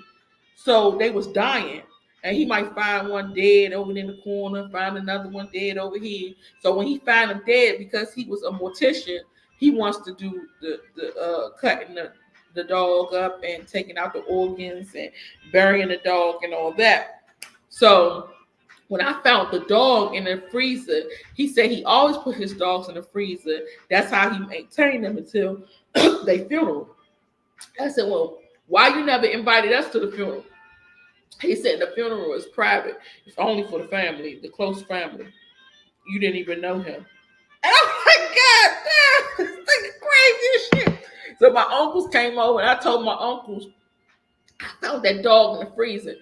So they was dying. And he might find one dead over in the corner, find another one dead over here. So when he find them dead, because he was a mortician, he wants to do the cutting the dog up and taking out the organs and burying the dog and all that. So when I found the dog in the freezer, he said he always put his dogs in the freezer. That's how he maintained them until they funeral. I said, well, why you never invited us to the funeral? He said the funeral is private. It's only for the family, the close family. You didn't even know him. And I'm like, God damn, this thing crazy as shit. So my uncles came over and I told my uncles, I found that dog in the freezer.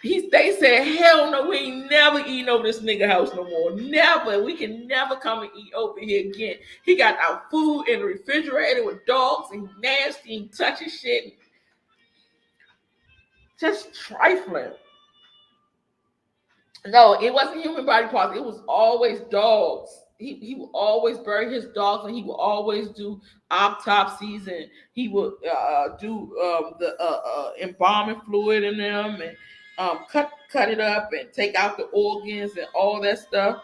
They said, hell no, we ain't never eating over this nigga house no more. Never. We can never come and eat over here again. He got our food in the refrigerator with dogs and nasty and touching shit. Just trifling. No, it wasn't human body parts. It was always dogs. He would always bury his dogs, and he would always do autopsies, and he would do the embalming fluid in them, and cut it up and take out the organs and all that stuff.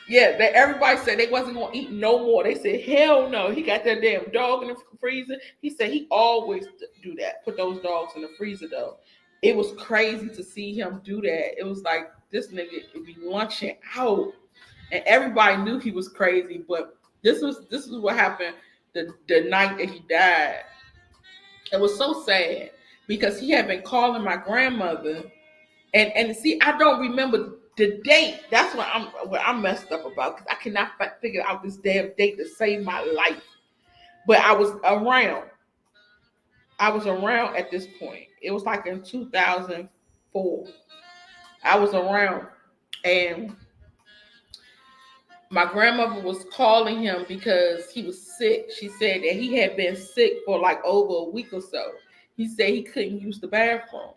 Yeah, everybody said they wasn't gonna eat no more. They said, hell no. He got that damn dog in the freezer. He said he always do that. Put those dogs in the freezer though. It was crazy to see him do that. It was like this nigga would be lunching out, and everybody knew he was crazy. But this is what happened the night that he died. It was so sad because he had been calling my grandmother, and see, I don't remember the date. That's what I'm messed up about because I cannot figure out this damn date to save my life. But I was around. I was around at this point. It was like in 2004. I was around, and my grandmother was calling him because he was sick. She said that he had been sick for like over a week or so. He said he couldn't use the bathroom.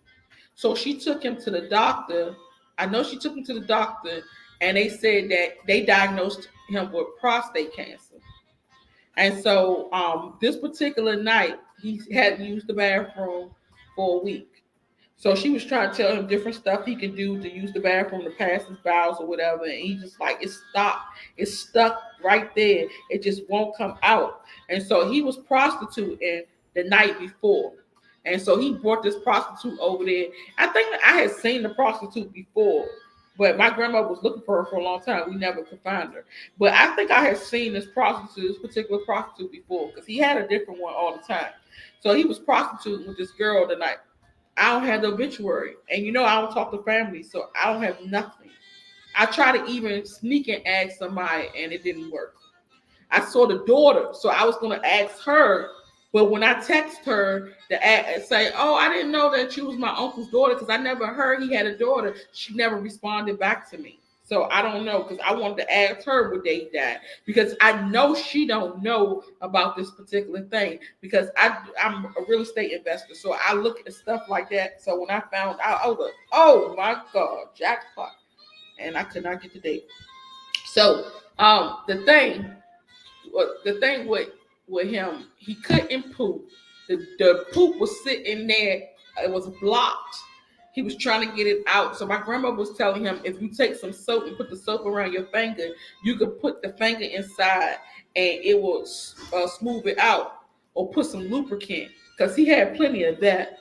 So she took him to the doctor. I know she took him to the doctor, and they said that they diagnosed him with prostate cancer. And so this particular night, he hadn't used the bathroom for a week. So she was trying to tell him different stuff he could do to use the bathroom to pass his bowels or whatever. And he just like, it stopped. It's stuck right there. It just won't come out. And so he was prostituting the night before. And so he brought this prostitute over there. I think I had seen the prostitute before, but my grandmother was looking for her for a long time. We never could find her. But I think I had seen this particular prostitute before, because he had a different one all the time. So he was prostituting with this girl the night. I don't have the obituary. And I don't talk to family, so I don't have nothing. I try to even sneak and ask somebody, and it didn't work. I saw the daughter, so I was going to ask her. But when I text her to say, oh, I didn't know that you was my uncle's daughter because I never heard he had a daughter, she never responded back to me. So I don't know, because I wanted to ask her what day he died, because I know she don't know about this particular thing, because I'm a real estate investor. So I look at stuff like that. So when I found out, I was like, oh my God, jackpot. And I could not get the date. So the thing with him, he couldn't poop. The poop was sitting there. It was blocked. He was trying to get it out. So my grandma was telling him, if you take some soap and put the soap around your finger, you could put the finger inside and it will smooth it out. Or put some lubricant, because he had plenty of that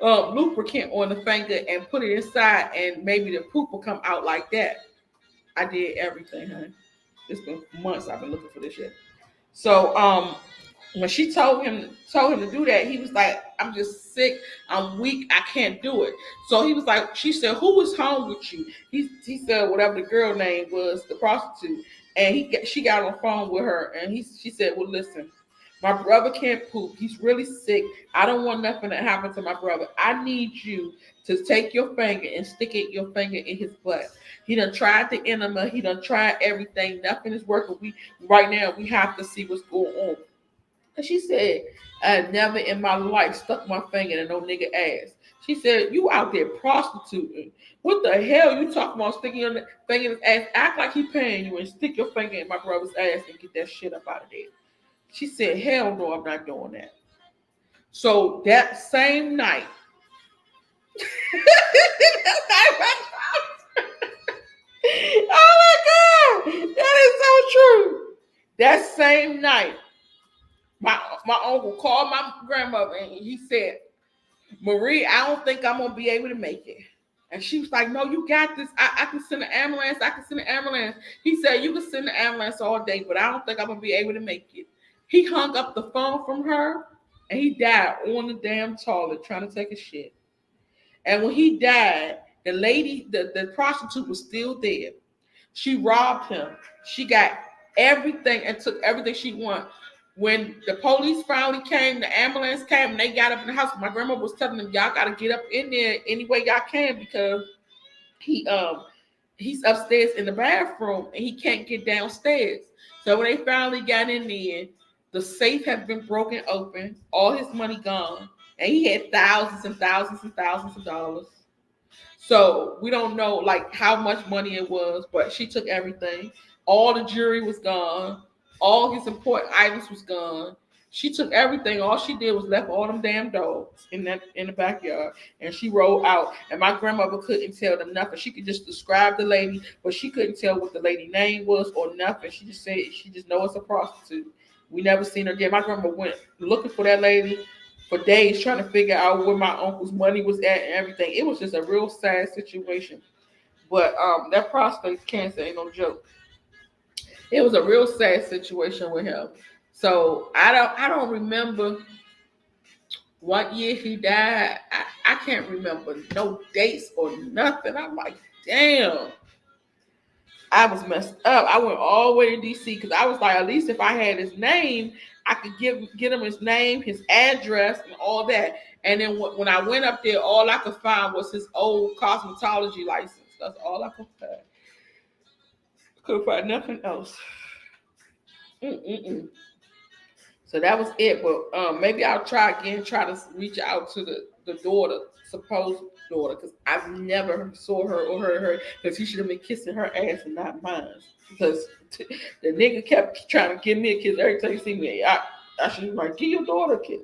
lubricant on the finger, and put it inside, and maybe the poop will come out like that. I did everything, honey. It's been months I've been looking for this shit. So when she told him to do that, he was like, I'm just sick, I'm weak, I can't do it. So he was like, she said, who was home with you? He said whatever the girl name was, the prostitute. And she got on the phone with her, and she said, "Well, listen, my brother can't poop. He's really sick. I don't want nothing to happen to my brother. I need you to take your finger and stick your finger in his butt. He done tried the enema. He done tried everything. Nothing is working. We right now we have to see what's going on." And she said, "I never in my life stuck my finger in no nigga ass." She said, "You out there prostituting. What the hell you talking about sticking your finger in his ass? Act like he paying you and stick your finger in my brother's ass and get that shit up out of there." She said, "Hell no, I'm not doing that." So that same night, oh my God, that is so true. That same night, my uncle called my grandmother and he said, "Marie, I don't think I'm gonna be able to make it." And she was like, "No, you got this. I can send an ambulance. I can send an ambulance." He said, "You can send the ambulance all day, but I don't think I'm gonna be able to make it." He hung up the phone from her and he died on the damn toilet trying to take a shit. And when he died, the lady, the prostitute was still there. She robbed him. She got everything and took everything she wanted. When the police finally came, the ambulance came, and they got up in the house. My grandma was telling them, "Y'all got to get up in there any way y'all can because he he's upstairs in the bathroom and he can't get downstairs." So when they finally got in there, the safe had been broken open, all his money gone, and he had thousands and thousands and thousands of dollars. So we don't know like how much money it was, but she took everything. All the jewelry was gone. All his important items was gone. She took everything. All she did was left all them damn dogs in the backyard, and she rolled out. And my grandmother couldn't tell them nothing. She could just describe the lady, but she couldn't tell what the lady name was or nothing. She just said she just know it's a prostitute. We never seen her again. My grandma went looking for that lady for days trying to figure out where my uncle's money was at and everything. It was just a real sad situation. But that prostate cancer ain't no joke. It was a real sad situation with him. So I don't remember what year he died. I can't remember no dates or nothing. I'm like, damn. I was messed up. I went all the way to DC because I was like, at least if I had his name, I could get him his name, his address, and all that. And then when I went up there, all I could find was his old cosmetology license. That's all I could find. Couldn't find nothing else. Mm-mm-mm. So that was it. But maybe I'll try again, try to reach out to the daughter, supposed daughter, because I've never saw her or heard her, because he should have been kissing her ass and not mine. Because the nigga kept trying to give me a kiss every time he see me. I should be like, give your daughter a kiss.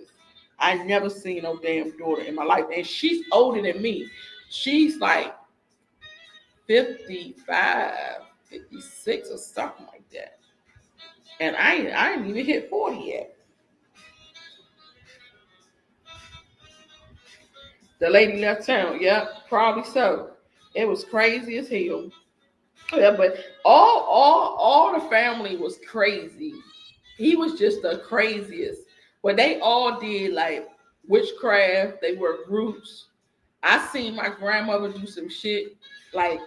I never seen no damn daughter in my life. And she's older than me. She's like 55, 56 or something like that. And I ain't even hit 40 yet. The lady left town. Yeah, probably so. It was crazy as hell. Yeah, but all the family was crazy. He was just the craziest. But they all did like witchcraft. They were groups. I seen my grandmother do some shit like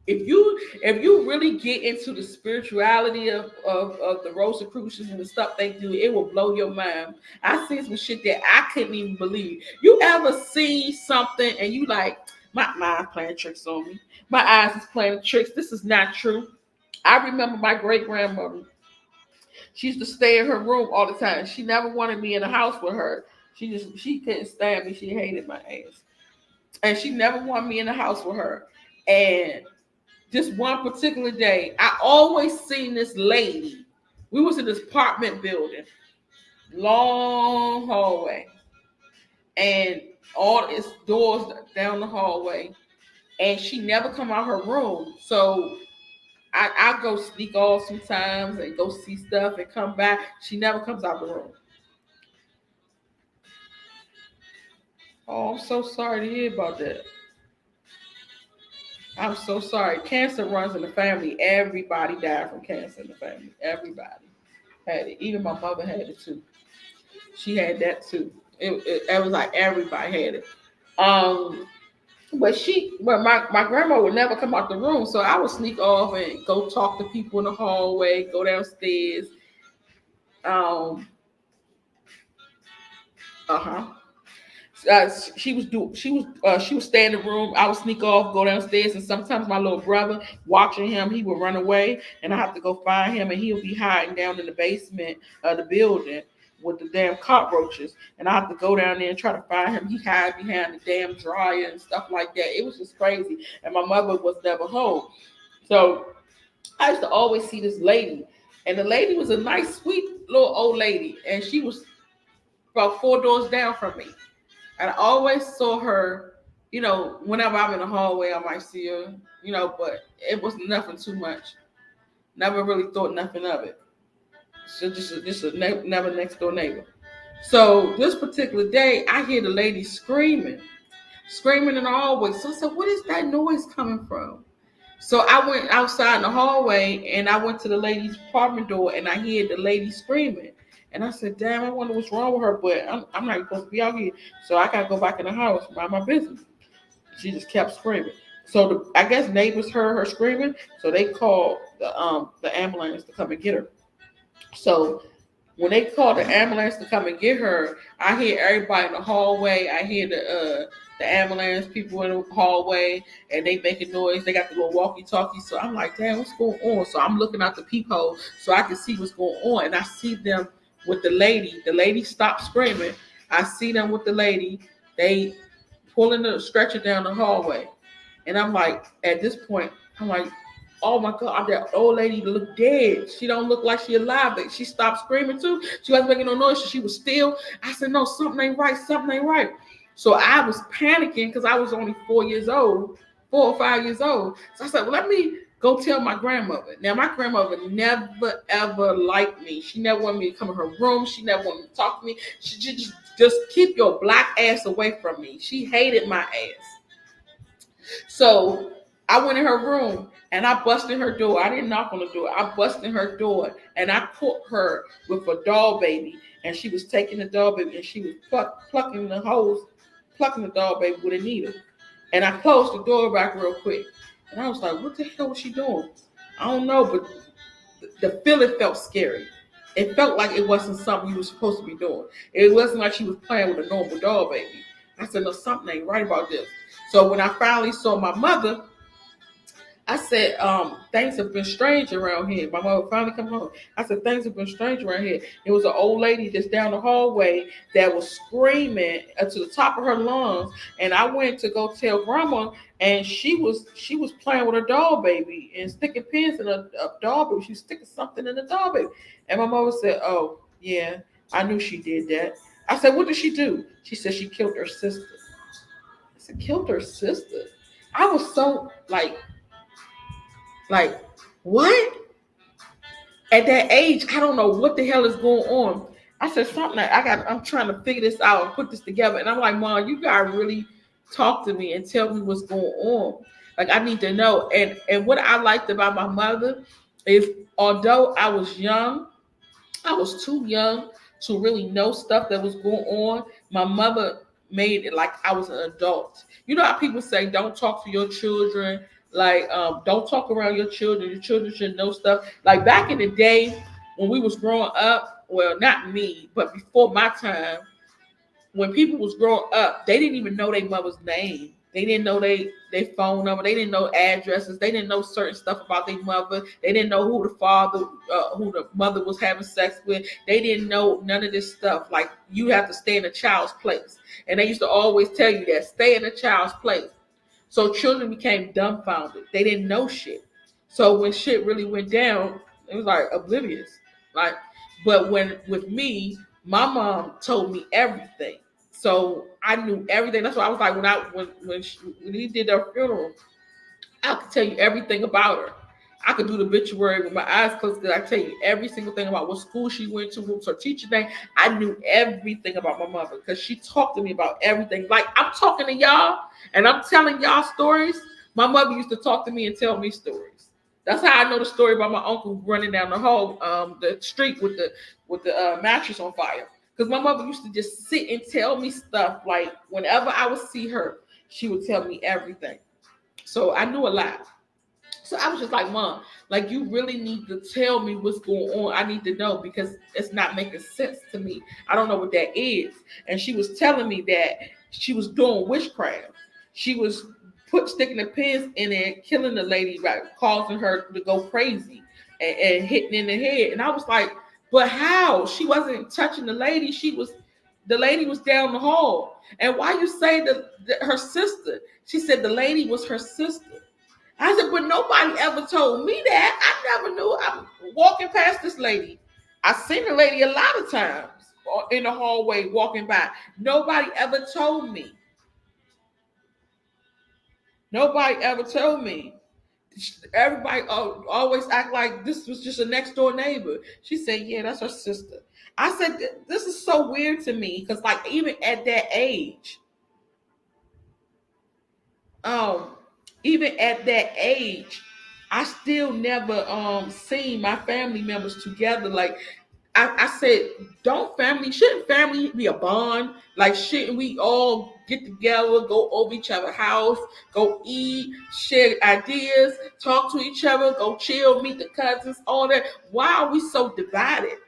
if you really get into the spirituality of the Rosicrucians and the stuff they do, it will blow your mind. I seen some shit that I couldn't even believe. You ever see something and you like, my mind playing tricks on me. My eyes is playing tricks. This is not true. I remember my great grandmother. She used to stay in her room all the time. She never wanted me in the house with her. She couldn't stand me. She hated my ass. And she never wanted me in the house with her. And this one particular day, I always seen this lady. We was in this apartment building, long hallway, and all its doors down the hallway, and she never come out her room. So I go sneak off sometimes and go see stuff and come back. She never comes out the room. Oh, I'm so sorry to hear about that. I'm so sorry. Cancer runs in the family. Everybody died from cancer in the family. Everybody had it. Even my mother had it too. She had that too. It was like everybody had it. Um, But my grandma would never come out the room, so I would sneak off and go talk to people in the hallway, go downstairs. Um, uh huh. She would stay in the room. I would sneak off, go downstairs, and sometimes my little brother watching him, he would run away, and I have to go find him, and he would be hiding down in the basement of the building with the damn cockroaches, and I have to go down there and try to find him. He hid behind the damn dryer and stuff like that. It was just crazy, and my mother was never home, so I used to always see this lady, and the lady was a nice, sweet little old lady, and she was about four doors down from me. And I always saw her, whenever I'm in the hallway, I might see her, but it was nothing too much. Never really thought nothing of it. So just a never next door neighbor. So this particular day, I hear the lady screaming in the hallway. So I said, "What is that noise coming from?" So I went outside in the hallway and I went to the lady's apartment door and I heard the lady screaming. And I said, "Damn, I wonder what's wrong with her, but I'm not supposed to be out here. So I got to go back in the house, mind my business." She just kept screaming. So I guess neighbors heard her screaming. So they called the ambulance to come and get her. So when they called the ambulance to come and get her, I hear everybody in the hallway. I hear the ambulance people in the hallway, and they making noise. They got the little walkie-talkie. So I'm like, damn, what's going on? So I'm looking out the peephole so I can see what's going on, and I see them with the lady. The lady stopped screaming. I see them with the lady. They pulling the stretcher down the hallway, and I'm like, at this point, I'm like, oh my God, that old lady look dead. She don't look like she alive. But she stopped screaming too. She wasn't making no noise. So she was still. I said, no, something ain't right. Something ain't right. So I was panicking because I was only 4 years old, 4 or 5 years old. So I said, well, let me go tell my grandmother. Now, my grandmother never, ever liked me. She never wanted me to come in her room. She never wanted me to talk to me. She just keep your black ass away from me. She hated my ass. So I went in her room and I busted her door. I didn't knock on the door. I busted her door and I caught her with a doll baby. And she was taking the doll baby and she was plucking the hose, plucking the doll baby with a needle. And I closed the door back real quick. And I was like, what the hell was she doing? I don't know, but the feeling felt scary. It felt like it wasn't something you were supposed to be doing. It wasn't like she was playing with a normal doll baby. I said, no, something ain't right about this. So when I finally saw my mother, I said, things have been strange around here. My mother finally come home. I said, things have been strange around here. It was an old lady just down the hallway that was screaming to the top of her lungs. And I went to go tell grandma, and she was playing with a doll baby and sticking pins in a doll baby. She was sticking something in the doll baby. And my mother said, oh, yeah, I knew she did that. I said, what did she do? She said she killed her sister. I said, killed her sister? I was so like, what? At that age, I don't know what the hell is going on. I said something like I'm trying to figure this out and put this together. And I'm like, Mom, you gotta really talk to me and tell me what's going on. Like I need to know. And what I liked about my mother is although I was young, I was too young to really know stuff that was going on. My mother made it like I was an adult. You know how people say don't talk to your children, like don't talk around your children. Your children should know stuff. Like back in the day when we was growing up, well, not me, but before my time, when people was growing up, they didn't even know their mother's name. They didn't know they phone number. They didn't know addresses. They didn't know certain stuff about their mother. They didn't know who the mother was having sex with. They didn't know none of this stuff. Like you have to stay in a child's place, and they used to always tell you that stay in a child's place. So children became dumbfounded. They didn't know shit. So when shit really went down, it was like oblivious. Like, but when with me, my mom told me everything. So I knew everything. That's why I was like, when he did their funeral, I could tell you everything about her. I could do the obituary with my eyes closed because I tell you every single thing about what school she went to, what was her teacher name. I knew everything about my mother because she talked to me about everything. Like I'm talking to y'all and I'm telling y'all stories. My mother used to talk to me and tell me stories. That's how I know the story about my uncle running down the hall, the street with the mattress on fire. Because my mother used to just sit and tell me stuff like whenever I would see her. She would tell me everything. So I knew a lot. So I was just like, Mom, like you really need to tell me what's going on. I need to know because it's not making sense to me. I don't know what that is. And she was telling me that she was doing witchcraft. She was sticking the pins in it, killing the lady, right, causing her to go crazy and hitting in the head. And I was like, but how? She wasn't touching the lady. The lady was down the hall. And why you say that her sister? She said the lady was her sister. I said, but nobody ever told me that. I never knew. I'm walking past this lady. I seen the lady a lot of times in the hallway walking by. Nobody ever told me. Nobody ever told me. Everybody always act like this was just a next door neighbor. She said, yeah, that's her sister. I said, this is so weird to me because like even at that age, um, even at that age, I still never seen my family members together. Like I said, shouldn't family be a bond? Like shouldn't we all get together, go over each other's house, go eat, share ideas, talk to each other, go chill, meet the cousins, all that? Why are we so divided?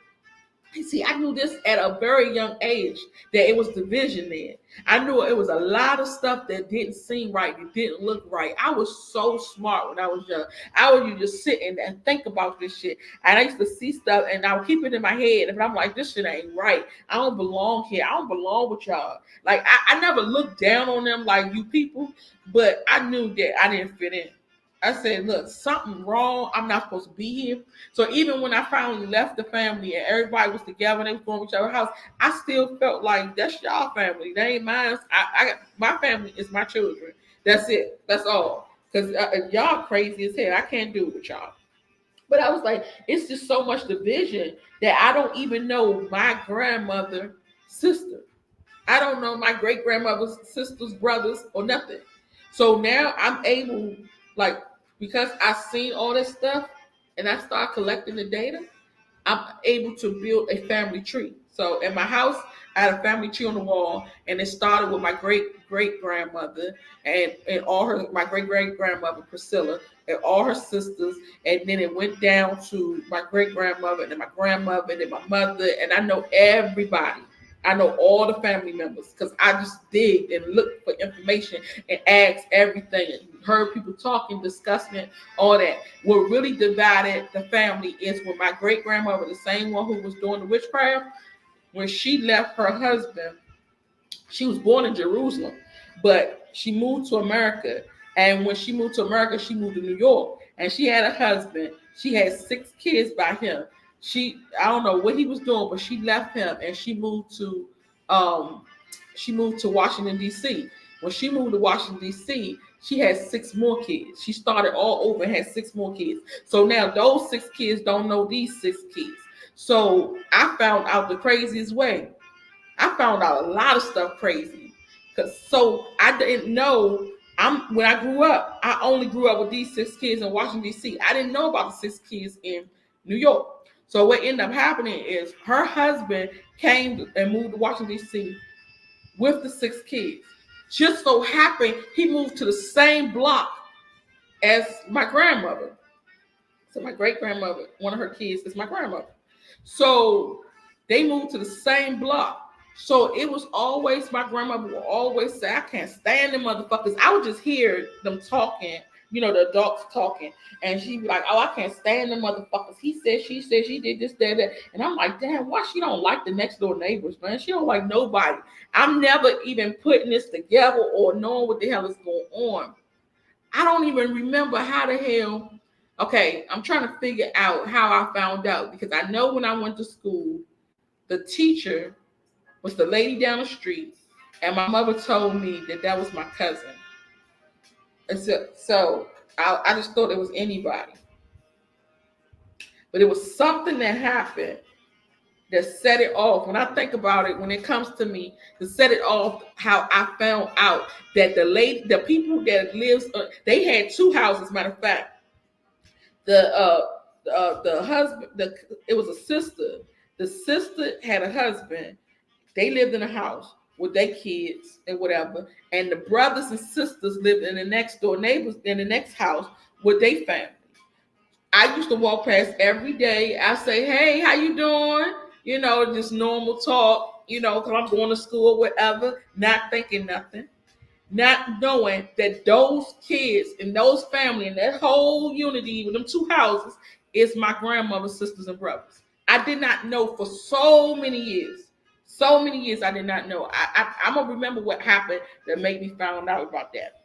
See, I knew this at a very young age that it was division then. I knew it was a lot of stuff that didn't seem right, it didn't look right. I was so smart when I was young. I would just sit and think about this shit. And I used to see stuff and I would keep it in my head. And I'm like, this shit ain't right. I don't belong here. I don't belong with y'all. Like, I never looked down on them like you people, but I knew that I didn't fit in. I said, look, something wrong. I'm not supposed to be here. So even when I finally left the family and everybody was together and they was going to each other's house, I still felt like that's y'all family. They ain't mine. My family is my children. That's it. That's all. Because y'all crazy as hell. I can't do it with y'all. But I was like, it's just so much division that I don't even know my grandmother's sister. I don't know my great grandmother's sisters, brothers, or nothing. So now I'm able, like, because I seen all this stuff and I start collecting the data, I'm able to build a family tree. So in my house, I had a family tree on the wall, and it started with my great great grandmother and all her my great great grandmother Priscilla and all her sisters, and then it went down to my great grandmother and then my grandmother and then my mother, and I know everybody. I know all the family members because I just digged and looked for information and asked everything and heard people talking, discussing all that. What really divided the family is when my great grandmother, the same one who was doing the witchcraft, when she left her husband, she was born in Jerusalem, but she moved to America. And when she moved to America, she moved to New York. And she had a husband. She had 6 kids by him. I don't know what he was doing, but she left him and um she moved to Washington D.C. When she moved to Washington D.C., she had 6 more kids. She started all over and had 6 more kids. So now those 6 kids don't know these 6 kids. So I found out the craziest way. I found out a lot of stuff crazy. So I didn't know. When I grew up, I only grew up with these 6 kids in Washington D.C. I didn't know about the 6 kids in New York. So what ended up happening is her husband came and moved to Washington D.C. with the 6 kids. Just so happened he moved to the same block as my grandmother. So my great grandmother, one of her kids is my grandmother. So they moved to the same block. So it was always my grandmother would always say, I can't stand them motherfuckers. I would just hear them talking, the adults talking. And she'd be like, oh, I can't stand them motherfuckers. He said, she did this, that. And I'm like, damn, why she don't like the next door neighbors, man? She don't like nobody. I'm never even putting this together or knowing what the hell is going on. I don't even remember how the hell. Okay, I'm trying to figure out how I found out because I know when I went to school, the teacher was the lady down the street, and my mother told me that was my cousin. And so I just thought it was anybody. But it was something that happened that set it off. When I think about it, when it comes to me, to set it off, how I found out that the people that lives, they had 2 houses. Matter of fact, the husband, it was a sister. The sister had a husband. They lived in a house. with their kids and whatever, and the brothers and sisters lived in the next door neighbors in the next house with their family. I used to walk past every day. I say, "Hey, how you doing?" Just normal talk. Because I'm going to school, whatever, not thinking nothing, not knowing that those kids and those family and that whole unity with them two houses is my grandmother's sisters and brothers. I did not know for so many years. So many years I did not know. I'm gonna remember what happened that made me find out about that.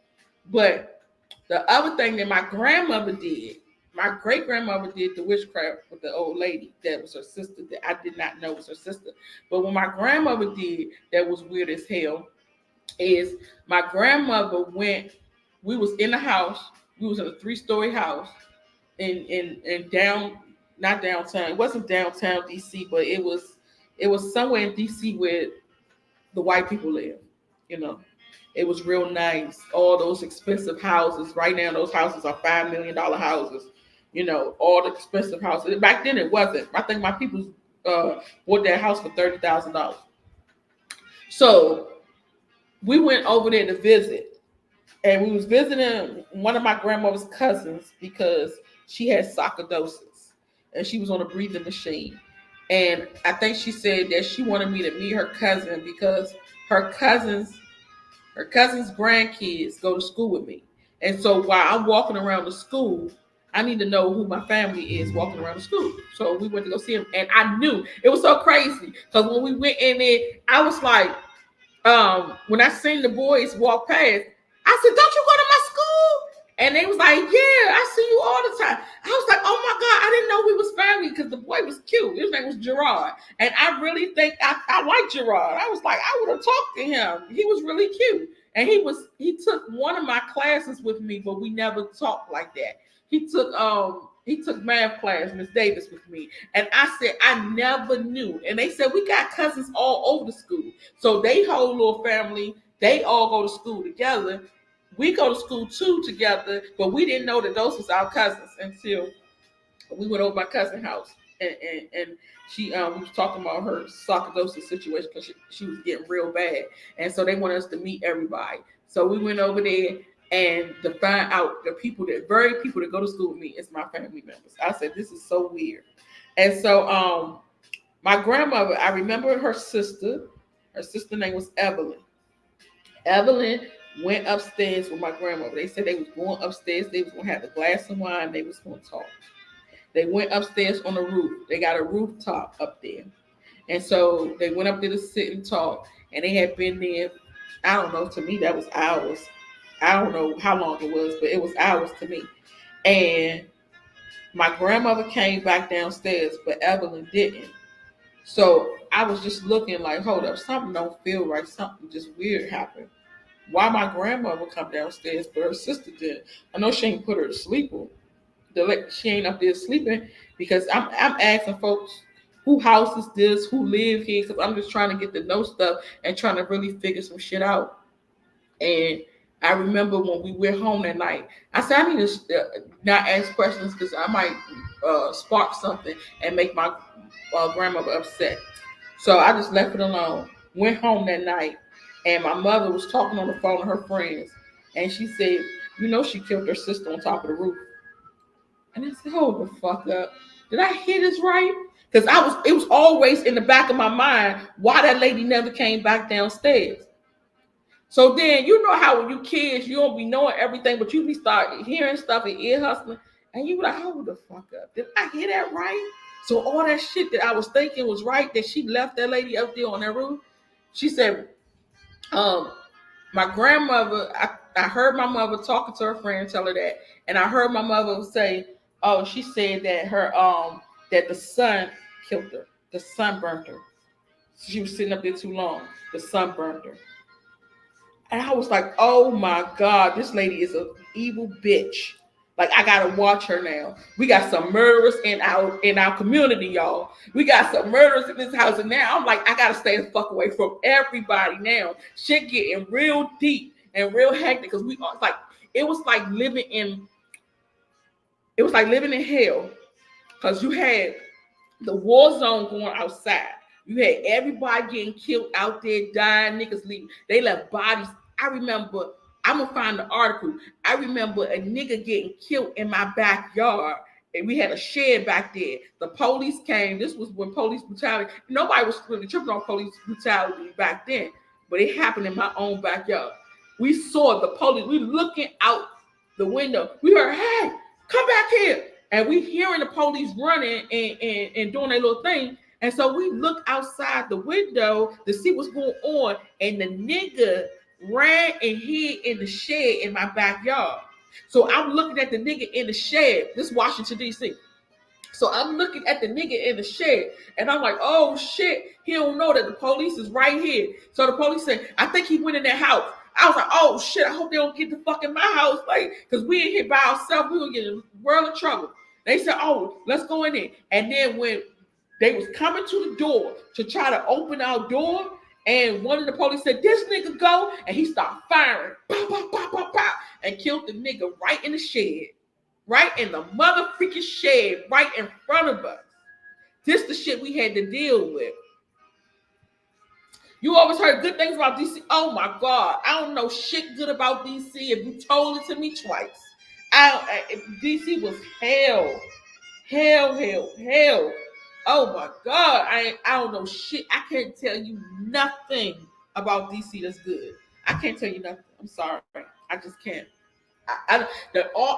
But the other thing that my grandmother did, my great grandmother did the witchcraft with the old lady that was her sister that I did not know was her sister. But what my grandmother did that was weird as hell is my grandmother went. We was in the house. We was in a 3-story house in down, not downtown. It wasn't downtown DC, but it was somewhere in DC where the white people live. You know, it was real nice. All those expensive houses. Right now, those houses are $5 million houses. All the expensive houses. Back then, it wasn't. I think my people bought that house for $30,000. So we went over there to visit, and we was visiting one of my grandmother's cousins because she had sarcoidosis and she was on a breathing machine. And I think she said that she wanted me to meet her cousin because her cousins her cousin's grandkids go to school with me. And so while I'm walking around the school, I need to know who my family is walking around the school. So we went to go see him, and I knew it was so crazy because when we went in there, I was like, when I seen the boys walk past, I said, "Don't you go to my school?" And they was like, "Yeah, I see you all the time." I was like, "Oh my God, I didn't know we was family," because the boy was cute. His name was Gerard. And I really think I like Gerard. I was like, I would have talked to him. He was really cute. And he took one of my classes with me, but we never talked like that. He took math class, Miss Davis, with me. And I said, I never knew. And they said, we got cousins all over the school. So they whole little family, they all go to school together. We go to school too together, but we didn't know that those was our cousins until we went over my cousin's house. And she we was talking about her sarcoidosis situation because she was getting real bad. And so they wanted us to meet everybody. So we went over there and to find out the very people that go to school with me is my family members. I said, this is so weird. And so my grandmother, I remember her sister name was Evelyn. Evelyn went upstairs with my grandmother. They said they was going upstairs. They was going to have a glass of wine. They was going to talk. They went upstairs on the roof. They got a rooftop up there. And so they went up there to sit and talk. And they had been there, I don't know, to me that was hours. I don't know how long it was, but it was hours to me. And my grandmother came back downstairs, but Evelyn didn't. So I was just looking like, hold up, something don't feel right. Something just weird happened. Why my grandmother come downstairs, but her sister did? I know she ain't put her to sleep. She ain't up there sleeping because I'm asking folks who house is this, who live here, because I'm just trying to get to know stuff and trying to really figure some shit out. And I remember when we went home that night, I said I need to not ask questions because I might spark something and make my grandmother upset. So I just left it alone. Went home that night, and my mother was talking on the phone to her friends, and she said, she killed her sister on top of the roof. And I said, hold the fuck up. Did I hear this right? Because it was always in the back of my mind why that lady never came back downstairs. So then you know how when you kids, you don't be knowing everything, but you be start hearing stuff and ear hustling, and you be like, hold the fuck up. Did I hear that right? So all that shit that I was thinking was right, that she left that lady up there on that roof. She said, my grandmother, I heard my mother talking to her friend, tell her that, and I heard my mother say, oh, she said that that the sun killed her. The sun burnt her. She was sitting up there too long. The sun burnt her. And I was like, oh my God, this lady is an evil bitch. Like, I gotta watch her now. We got some murderers in our community, y'all. We got some murderers in this house, and now I'm like, I gotta stay the fuck away from everybody now. Shit getting real deep and real hectic because it was like living in hell because you had the war zone going outside. You had everybody getting killed out there, dying, niggas leaving. They left bodies. I remember, I'm gonna find the article. I remember a nigga getting killed in my backyard. And we had a shed back there. The police came. This was when police brutality, nobody was really tripping on police brutality back then, but it happened in my own backyard. We saw the police. We looking out the window. We heard, hey, come back here. And we hearing the police running and doing their little thing. And so we look outside the window to see what's going on. And the nigga ran and hid in the shed in my backyard. So I'm looking at the nigga in the shed. This is Washington, D.C. So I'm looking at the nigga in the shed, and I'm like, oh shit, he don't know that the police is right here. So the police said, I think he went in that house. I was like, oh shit, I hope they don't get the fuck in my house, like, because we in here by ourselves, we gonna get in a world of trouble. They said, oh, let's go in there. And then when they was coming to the door to try to open our door, and one of the police said, this nigga go, and he started firing, pow, pow, pow, pow, pow, and killed the nigga right in the shed. Right in the motherfucking shed, right in front of us. This the shit we had to deal with. You always heard good things about DC. Oh my God, I don't know shit good about DC if you told it to me twice. DC was hell. Hell. Oh my God, I don't know shit. I can't tell you nothing about DC that's good. I can't tell you nothing. I'm sorry. I just can't.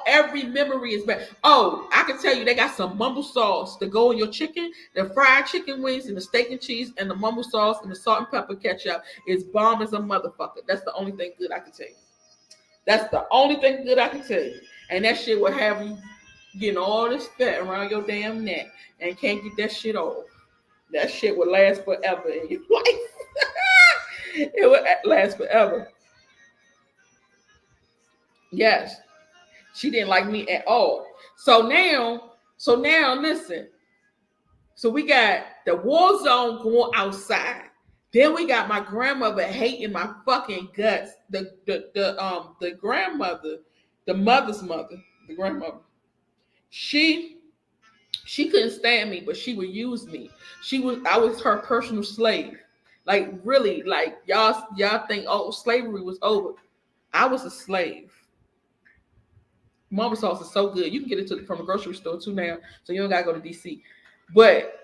Every memory is bad. Oh, I can tell you they got some mumble sauce to go in your chicken. The fried chicken wings and the steak and cheese and the mumble sauce and the salt and pepper ketchup is bomb as a motherfucker. That's the only thing good I can tell you. That's the only thing good I can tell you. And that shit will have you getting all this fat around your damn neck and can't get that shit off. That shit will last forever in your life. It will last forever. Yes. She didn't like me at all. So now listen. So we got the war zone going outside. Then we got my grandmother hating my fucking guts. The grandmother, the mother's mother, the grandmother. She couldn't stand me, but she would use me. I was her personal slave. Like really, like y'all think, oh, slavery was over. I was a slave. Mama sauce is so good. You can get it from the grocery store too now, so you don't gotta go to DC. But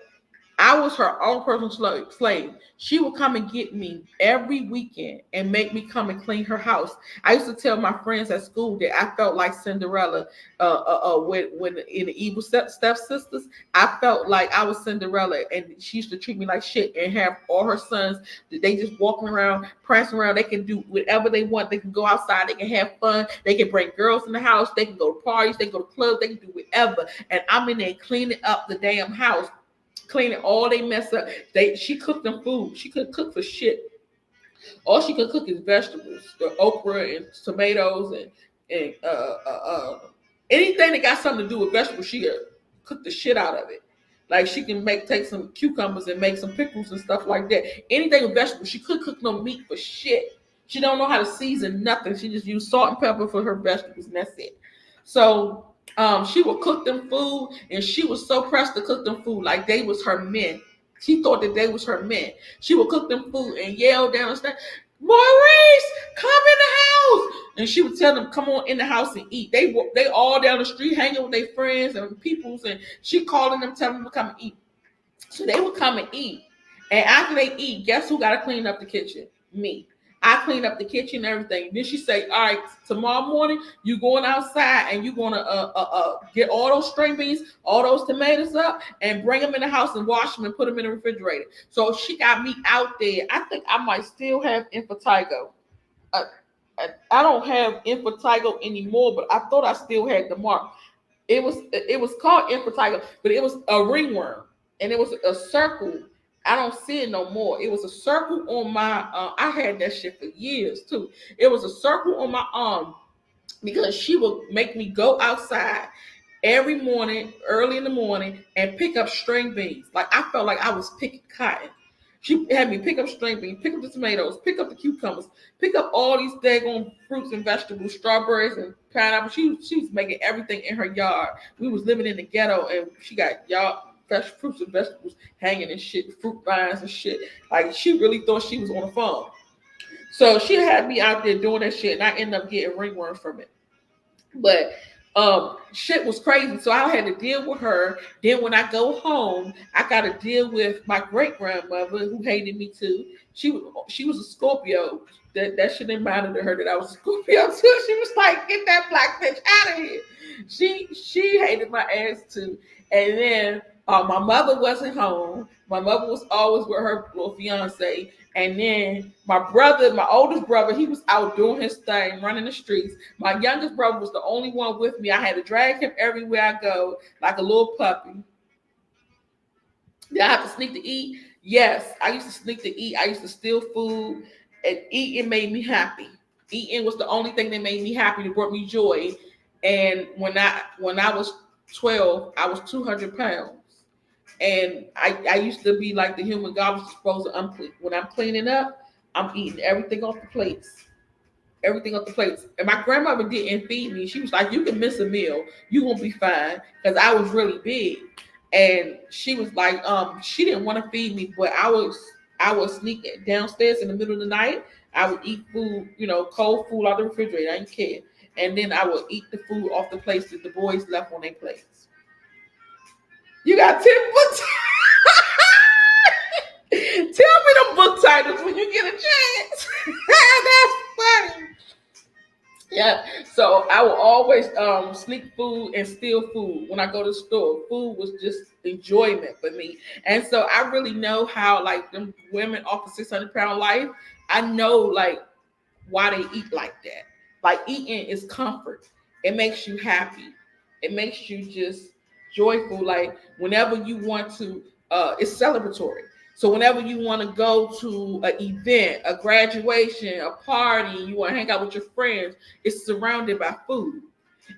I was her own personal slave. She would come and get me every weekend and make me come and clean her house. I used to tell my friends at school that I felt like Cinderella when in the evil stepsisters. I felt like I was Cinderella, and she used to treat me like shit and have all her sons. They just walking around, prancing around. They can do whatever they want. They can go outside. They can have fun. They can bring girls in the house. They can go to parties. They can go to clubs. They can do whatever. And I'm in there cleaning up the damn house. Cleaning all they mess up. She cooked them food. She couldn't cook for shit. All she could cook is vegetables, the okra and tomatoes and anything that got something to do with vegetables. She could cook the shit out of it. Like she can take some cucumbers and make some pickles and stuff like that. Anything with vegetables. She could cook no meat for shit. She don't know how to season nothing. She just used salt and pepper for her vegetables, and that's it. So she would cook them food, and she was so pressed to cook them food like they was her men. She thought that they was her men. She would cook them food and yell down the stairs, Maurice, come in the house. And she would tell them, come on in the house and eat. They all down the street hanging with their friends and peoples, and she calling them, telling them to come and eat. So they would come and eat. And after they eat, guess who got to clean up the kitchen? Me. I clean up the kitchen and everything. Then she say, all right, tomorrow morning, you going outside and you going to get all those string beans, all those tomatoes up and bring them in the house and wash them and put them in the refrigerator. So she got me out there. I think I might still have impetigo. I don't have impetigo anymore, but I thought I still had the mark. It was called impetigo, but it was a ringworm. And it was a circle. I don't see it no more. It was a circle on my I had that shit for years too. It was a circle on my arm because she would make me go outside every morning, early in the morning, and pick up string beans. Like I felt like I was picking cotton. She had me pick up string beans, pick up the tomatoes, pick up the cucumbers, pick up all these daggone fruits and vegetables, strawberries and pineapple. She was making everything in her yard. We was living in the ghetto, and she got y'all. fresh fruits and vegetables hanging and shit, fruit vines and shit. Like she really thought she was on the phone. So she had me out there doing that shit, and I ended up getting ringworm from it. But shit was crazy. So I had to deal with her. Then when I go home, I got to deal with my great grandmother who hated me too. She was a Scorpio. That shit didn't matter to her that I was a Scorpio too. She was like, "Get that black bitch out of here." She hated my ass too. And then my mother wasn't home. My mother was always with her little fiance. And then my brother, my oldest brother, he was out doing his thing, running the streets. My youngest brother was the only one with me. I had to drag him everywhere I go, like a little puppy. Did I have to sneak to eat? Yes, I used to sneak to eat. I used to steal food, and eating made me happy. Eating was the only thing that made me happy, that brought me joy. And when I was 12, I was 200 pounds. And I used to be like the human God was supposed to when I'm cleaning up, I'm eating everything off the plates. Everything off the plates. And my grandmother didn't feed me. She was like, "You can miss a meal. You won't be fine." Because I was really big. And she was like, she didn't want to feed me, but I was sneak downstairs in the middle of the night. I would eat food, cold food out of the refrigerator. I didn't care. And then I would eat the food off the plates that the boys left on their plates. You got 10 books. Tell me the book titles when you get a chance. That's funny. Yeah. So I will always sneak food and steal food when I go to the store. Food was just enjoyment for me. And so I really know how like them women off a 600-pound life. I know like why they eat like that. Like eating is comfort. It makes you happy. It makes you just joyful. Like whenever you want to, it's celebratory. So whenever you want to go to an event, a graduation, a party, you want to hang out with your friends, it's surrounded by food.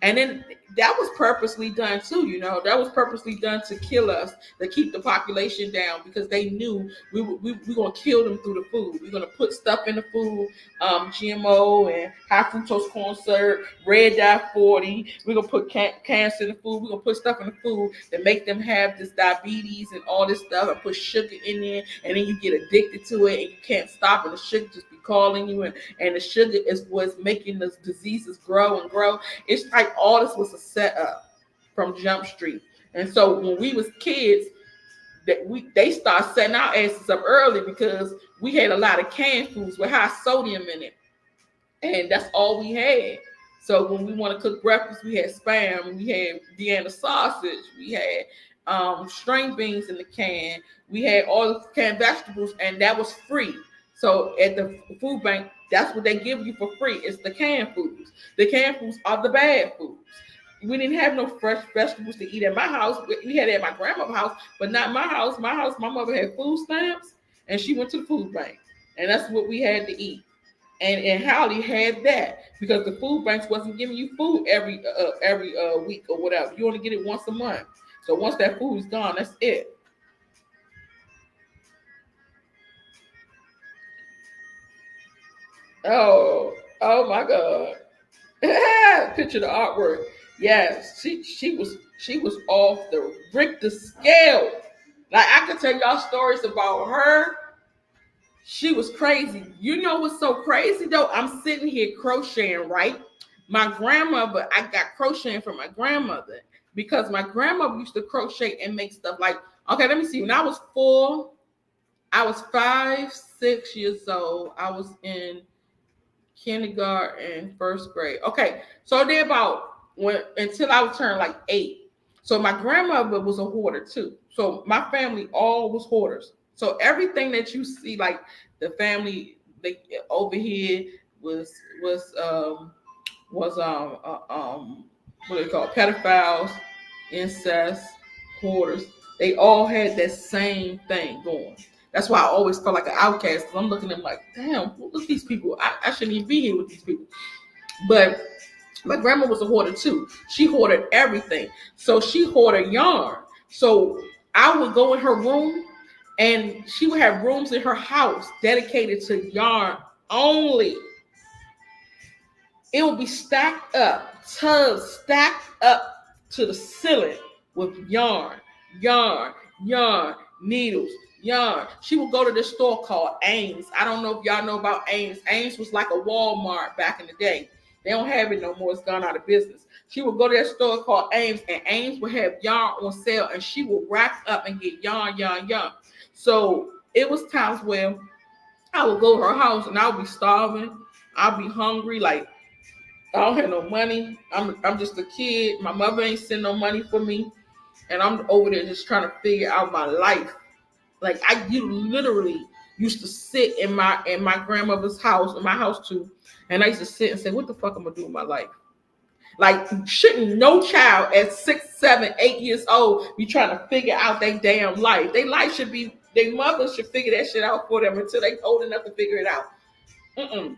And then that was purposely done too, That was purposely done to kill us, to keep the population down, because they knew we going to kill them through the food. We're going to put stuff in the food, GMO and high fructose corn syrup, red dye 40. We're going to put cancer in the food. We're going to put stuff in the food that make them have this diabetes and all this stuff, and put sugar in there, and then you get addicted to it and you can't stop, and the sugar just be calling you, and the sugar is what's making the diseases grow and grow. It's like all this was a setup from Jump Street. And so when we was kids, they start setting our asses up early because we had a lot of canned foods with high sodium in it. And that's all we had. So when we want to cook breakfast, we had Spam, we had Vienna sausage, we had string beans in the can, we had all the canned vegetables, and that was free. So at the food bank, that's what they give you for free. It's the canned foods. The canned foods are the bad foods. We didn't have no fresh vegetables to eat at my house. We had it at my grandma's house, but not my house. My mother had food stamps, and she went to the food bank, and that's what we had to eat. And Howley had that because the food banks wasn't giving you food every week or whatever. You only get it once a month. So once that food is gone, that's it. Oh my God. Picture the artwork. Yes, she was off the Richter scale. Like I could tell y'all stories about her. She was crazy. You know what's so crazy though? I'm sitting here crocheting, right? My grandmother, I got crocheting from my grandmother because my grandmother used to crochet and make stuff like, okay, let me see. When I was 4, I was 5, 6 years old. I was in kindergarten, first grade. Okay, so they about when until I was turned like 8. So my grandmother was a hoarder too. So my family all was hoarders. So everything that you see, like the family they, over here was was um was what do they call it? Pedophiles, incest, hoarders. They all had that same thing going. That's why I always felt like an outcast because I'm looking at them like, damn, look at these people. I shouldn't even be here with these people. But my grandma was a hoarder too. She hoarded everything. So she hoarded yarn. So I would go in her room and she would have rooms in her house dedicated to yarn only. It would be stacked up, tubs stacked up to the ceiling with yarn. yarn, yarn, needles, yarn. She would go to this store called Ames. I don't know if y'all know about Ames. Ames was like a Walmart back in the day. They don't have it no more. It's gone out of business. She would go to that store called Ames, and Ames would have yarn on sale, and she would rack up and get yarn, yarn, yarn. So it was times where I would go to her house and I would be starving. I'd be hungry, like I don't have no money. I'm just a kid. My mother ain't send no money for me, and I'm over there just trying to figure out my life. Like you literally used to sit in my grandmother's house, in my house too, and I used to sit and say, "What the fuck am I gonna do with my life?" Like, shouldn't no child at 6, 7, 8 years old be trying to figure out their damn life? Their life should be, their mother should figure that shit out for them until they old enough to figure it out. Mm-mm.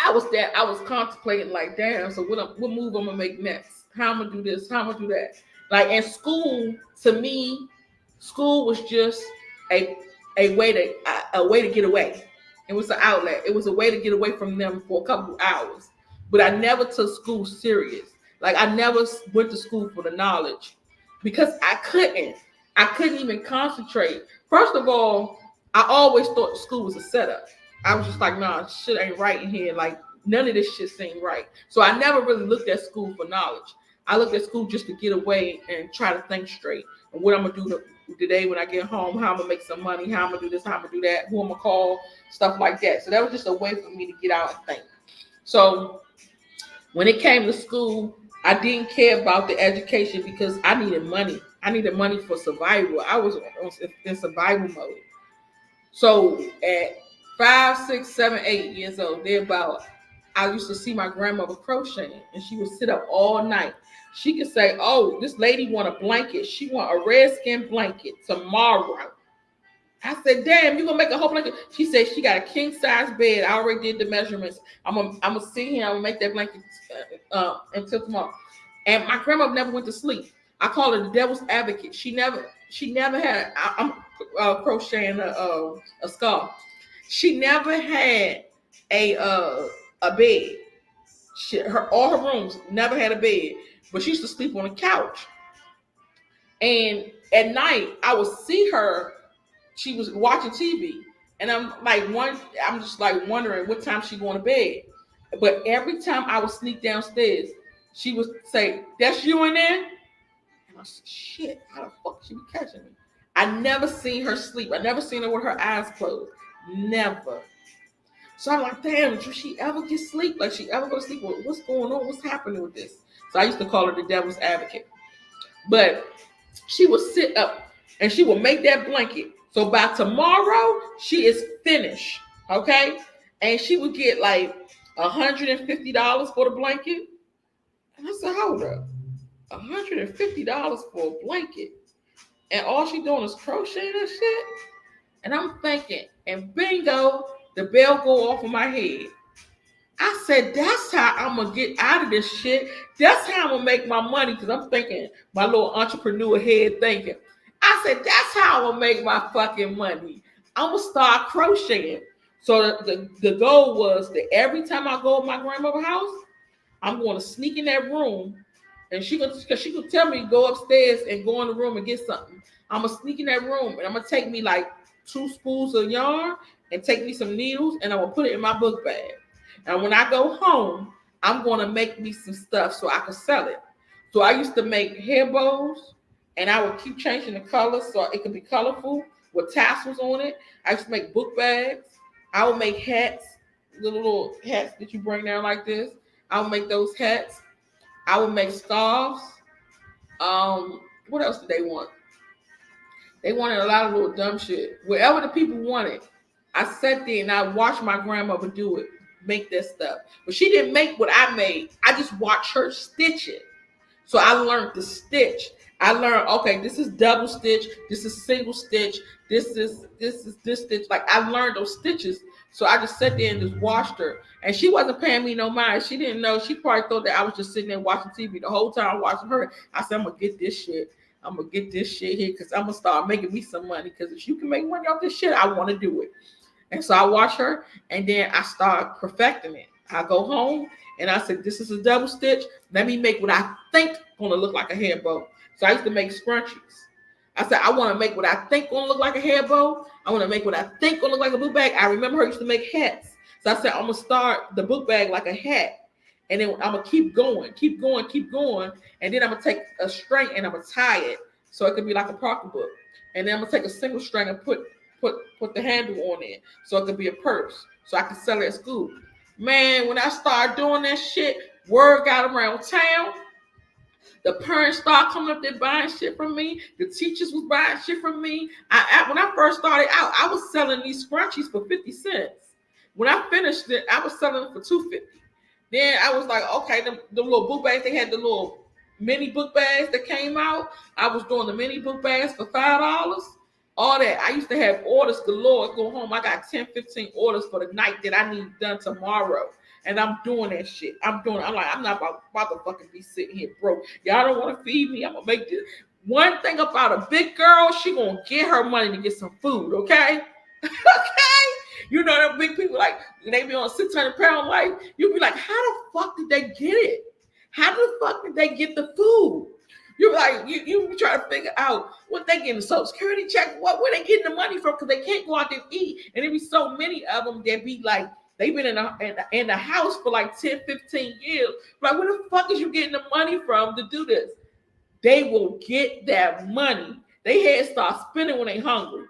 I was there. I was contemplating like, damn. So what move I'm gonna make next? How I'm gonna do this? How I'm gonna do that? Like in school, to me, school was just a a way to get away. It was an outlet. It was a way to get away from them for a couple of hours. But I never took school serious. Like I never went to school for the knowledge because I couldn't. I couldn't even concentrate. First of all, I always thought school was a setup. I was just like, nah, shit ain't right in here. Like none of this shit seemed right. So I never really looked at school for knowledge. I looked at school just to get away and try to think straight. And what I'm gonna do today when I get home, how I'm gonna make some money, how I'm gonna do this, how I'm gonna do that, who I'm gonna call, stuff like that. So that was just a way for me to get out and think. So when it came to school, I didn't care about the education because I needed money. I needed money for survival. I was in survival mode. So at 5, 6, 7, 8 years old, thereabout, I used to see my grandmother crocheting, and she would sit up all night. She could say, "Oh, this lady want a blanket. She want a red skin blanket tomorrow." I said, "Damn, you gonna make a whole blanket?" She said she got a king size bed. I already did the measurements. I'm gonna sit here. I'm gonna make that blanket until tomorrow. And my grandmother never went to sleep. I call her the devil's advocate. She never had. I'm crocheting a scarf. She never had a bed. All her rooms never had a bed, but she used to sleep on the couch. And at night, I would see her. She was watching TV, and I'm just like wondering what time she going to bed. But every time I would sneak downstairs, she would say, "That's you in there?" And I said, "Shit, how the fuck she be catching me?" I never seen her sleep. I never seen her with her eyes closed. Never. So I'm like, damn, did she ever get sleep? Like she ever go to sleep? What's going on? What's happening with this? So I used to call her the devil's advocate. But she would sit up and she would make that blanket. So by tomorrow, she is finished. Okay? And she would get like $150 for the blanket. And I said, hold up. $150 for a blanket. And all she doing is crocheting and shit. And I'm thinking, and bingo, the bell go off in my head. I said, that's how I'm going to get out of this shit. That's how I'm going to make my money. Because I'm thinking, my little entrepreneur head thinking. I said, that's how I'm going to make my fucking money. I'm going to start crocheting. So the goal was that every time I go to my grandmother's house, I'm going to sneak in that room. And she could tell me to go upstairs and go in the room and get something. I'm going to sneak in that room. And I'm going to take me like 2 spools of yarn and take me some needles. And I'm going to put it in my book bag. And when I go home, I'm going to make me some stuff so I can sell it. So I used to make hair bows, and I would keep changing the colors so it could be colorful with tassels on it. I used to make book bags. I would make hats, little hats that you bring down like this. I would make those hats. I would make scarves. What else did they want? They wanted a lot of little dumb shit. Wherever the people wanted, I sat there and I watched my grandmother do it. Make that stuff. But she didn't make what I made. I just watched her stitch it. So I learned to stitch. I learned, okay, this is double stitch, this is single stitch, this is this stitch. Like I learned those stitches. So I just sat there and just watched her. And she wasn't paying me no mind. She didn't know. She probably thought that I was just sitting there watching TV the whole time watching her. I said, I'm gonna get this shit. I'm gonna get this shit here because I'm gonna start making me some money. Because if you can make money off this shit, I want to do it. And so I watch her, and then I start perfecting it. I go home, and I said, this is a double stitch. Let me make what I think gonna look like a hair bow. So I used to make scrunchies. I said, I want to make what I think gonna look like a hair bow. I want to make what I think gonna look like a book bag. I remember her used to make hats. So I said, I'm gonna start the book bag like a hat. And then I'm gonna keep going, keep going, keep going. And then I'm gonna take a string and I'm gonna tie it so it could be like a pocketbook. And then I'm gonna take a single string and put the handle on it so it could be a purse. So I can sell it at school. Man, when I started doing that shit, word got around town. The parents started coming up there buying shit from me. The teachers was buying shit from me. When I first started out, I was selling these scrunchies for 50 cents. When I finished it, I was selling them for 250. Then I was like, okay, the little book bags, they had the little mini book bags that came out. I was doing the mini book bags for $5. All that. I used to have orders galore. Go home, I got 10, 15 orders for the night that I need done tomorrow. And I'm doing that shit. I'm like, I'm not about to fucking be sitting here broke. Y'all don't want to feed me. I'm going to make this. One thing about a big girl, she going to get her money to get some food, okay? Okay? You know, them big people, like, they be on 600-pound life. You be like, how the fuck did they get it? How the fuck did they get the food? You're like, you try to figure out what they getting, Social Security check, where they getting the money from, because they can't go out there and eat. And there be so many of them that be like, they've been in the house for like 10, 15 years. Like, where the fuck is you getting the money from to do this? They will get that money. They head start spending when they hungry.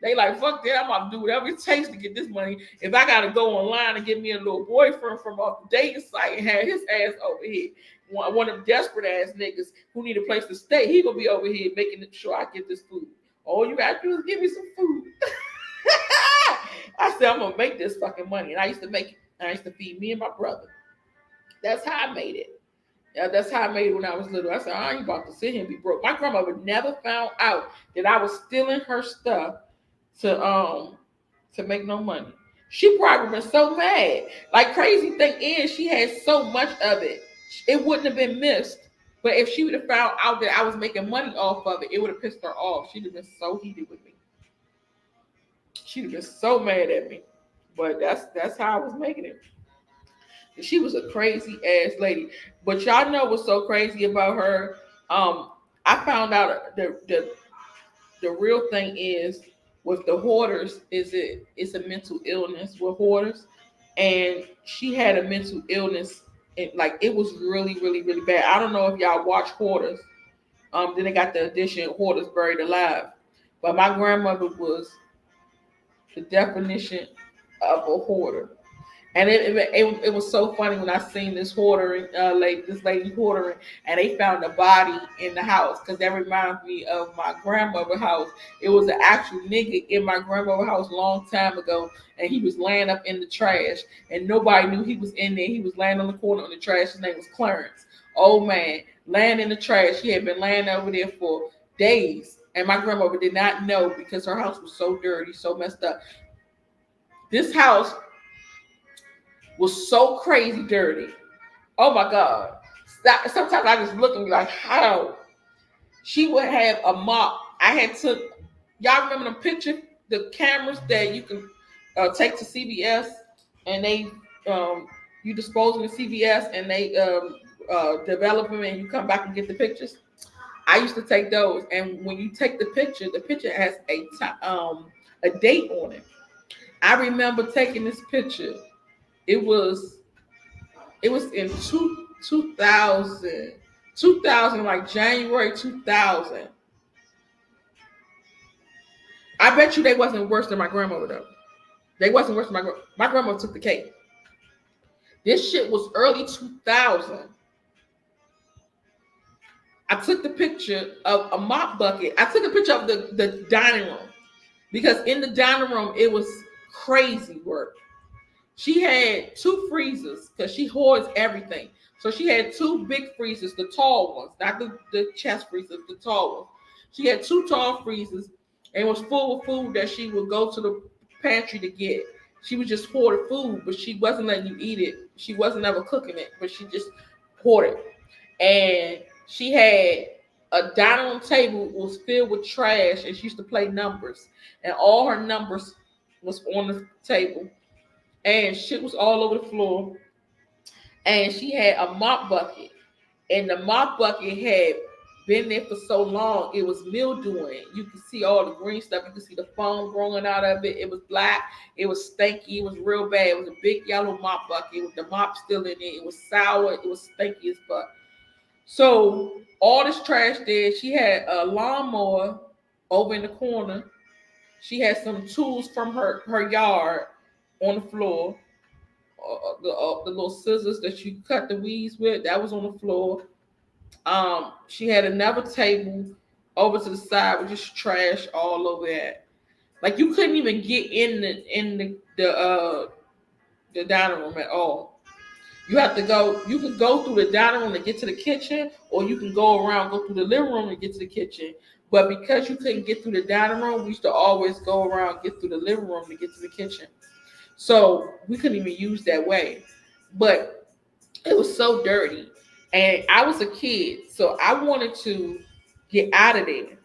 They like, fuck that, I'm about to do whatever it takes to get this money. If I got to go online and get me a little boyfriend from a dating site and have his ass over here, one of them desperate ass niggas who need a place to stay, he gonna be over here making sure I get this food. All you gotta do is give me some food. I said, I'm gonna make this fucking money. And I used to make it. I used to feed me and my brother. That's how I made it. Yeah, that's how I made it when I was little. I said, I ain't about to sit here and be broke. My grandmother never found out that I was stealing her stuff to make no money. She probably been so mad. Like, crazy thing is, she had so much of it, it wouldn't have been missed. But if she would have found out that I was making money off of it, it would have pissed her off. She'd have been so heated with me. She'd have been so mad at me. But that's how I was making it. She was a crazy ass lady. But y'all know what's so crazy about her? I found out the real thing is with the hoarders it's a mental illness with hoarders, and she had a mental illness, and like it was really really really bad. I don't know if y'all watch Hoarders. Then they got the edition Hoarders Buried Alive, but my grandmother was the definition of a hoarder. And it was so funny when I seen this hoardering, this lady hoardering, and they found a body in the house, because that reminds me of my grandmother's house. It was an actual nigga in my grandmother's house a long time ago, and he was laying up in the trash, and nobody knew he was in there. He was laying on the corner on the trash. His name was Clarence. Old man, laying in the trash. He had been laying over there for days, and my grandmother did not know because her house was so dirty, so messed up. This house was so crazy dirty. Oh my God. Sometimes I just look and be like, how? She would have a mop. I had took, y'all remember the picture, the cameras that you can take to CVS, and they, you dispose them in CVS, and they develop them, and you come back and get the pictures. I used to take those, and when you take the picture has a date on it. I remember taking this picture. It was in 2000, like January 2000. I bet you they wasn't worse than my grandmother though. They wasn't worse than my grandmother took the cake. This shit was early 2000. I took the picture of a mop bucket. I took a picture of the dining room, because in the dining room it was crazy work. She had 2 freezers because she hoards everything. So she had 2 big freezers, the tall ones, not the chest freezers, the tall ones. She had 2 tall freezers, and it was full of food that she would go to the pantry to get. She would just hoard food, but she wasn't letting you eat it. She wasn't ever cooking it, but she just hoarded. And she had a dining room table was filled with trash, and she used to play numbers. And all her numbers was on the table, and shit was all over the floor. And she had a mop bucket, and the mop bucket had been there for so long, it was mildewing. You could see all the green stuff. You could see the foam growing out of it. It was black. It was stinky. It was real bad. It was a big yellow mop bucket with the mop still in it. It was sour. It was stinky as fuck. So all this trash there. She had a lawnmower over in the corner. She had some tools from her yard on the floor. The little scissors that you cut the weeds with, that was on the floor. She had another table over to the side with just trash all over it. Like you couldn't even get in the dining room at all. You have to go. You can go through the dining room to get to the kitchen, or you can go through the living room to get to the kitchen. But because you couldn't get through the dining room, we used to always go around, get through the living room to get to the kitchen. So we couldn't even use that way. But it was so dirty. And I was a kid, so I wanted to get out of there.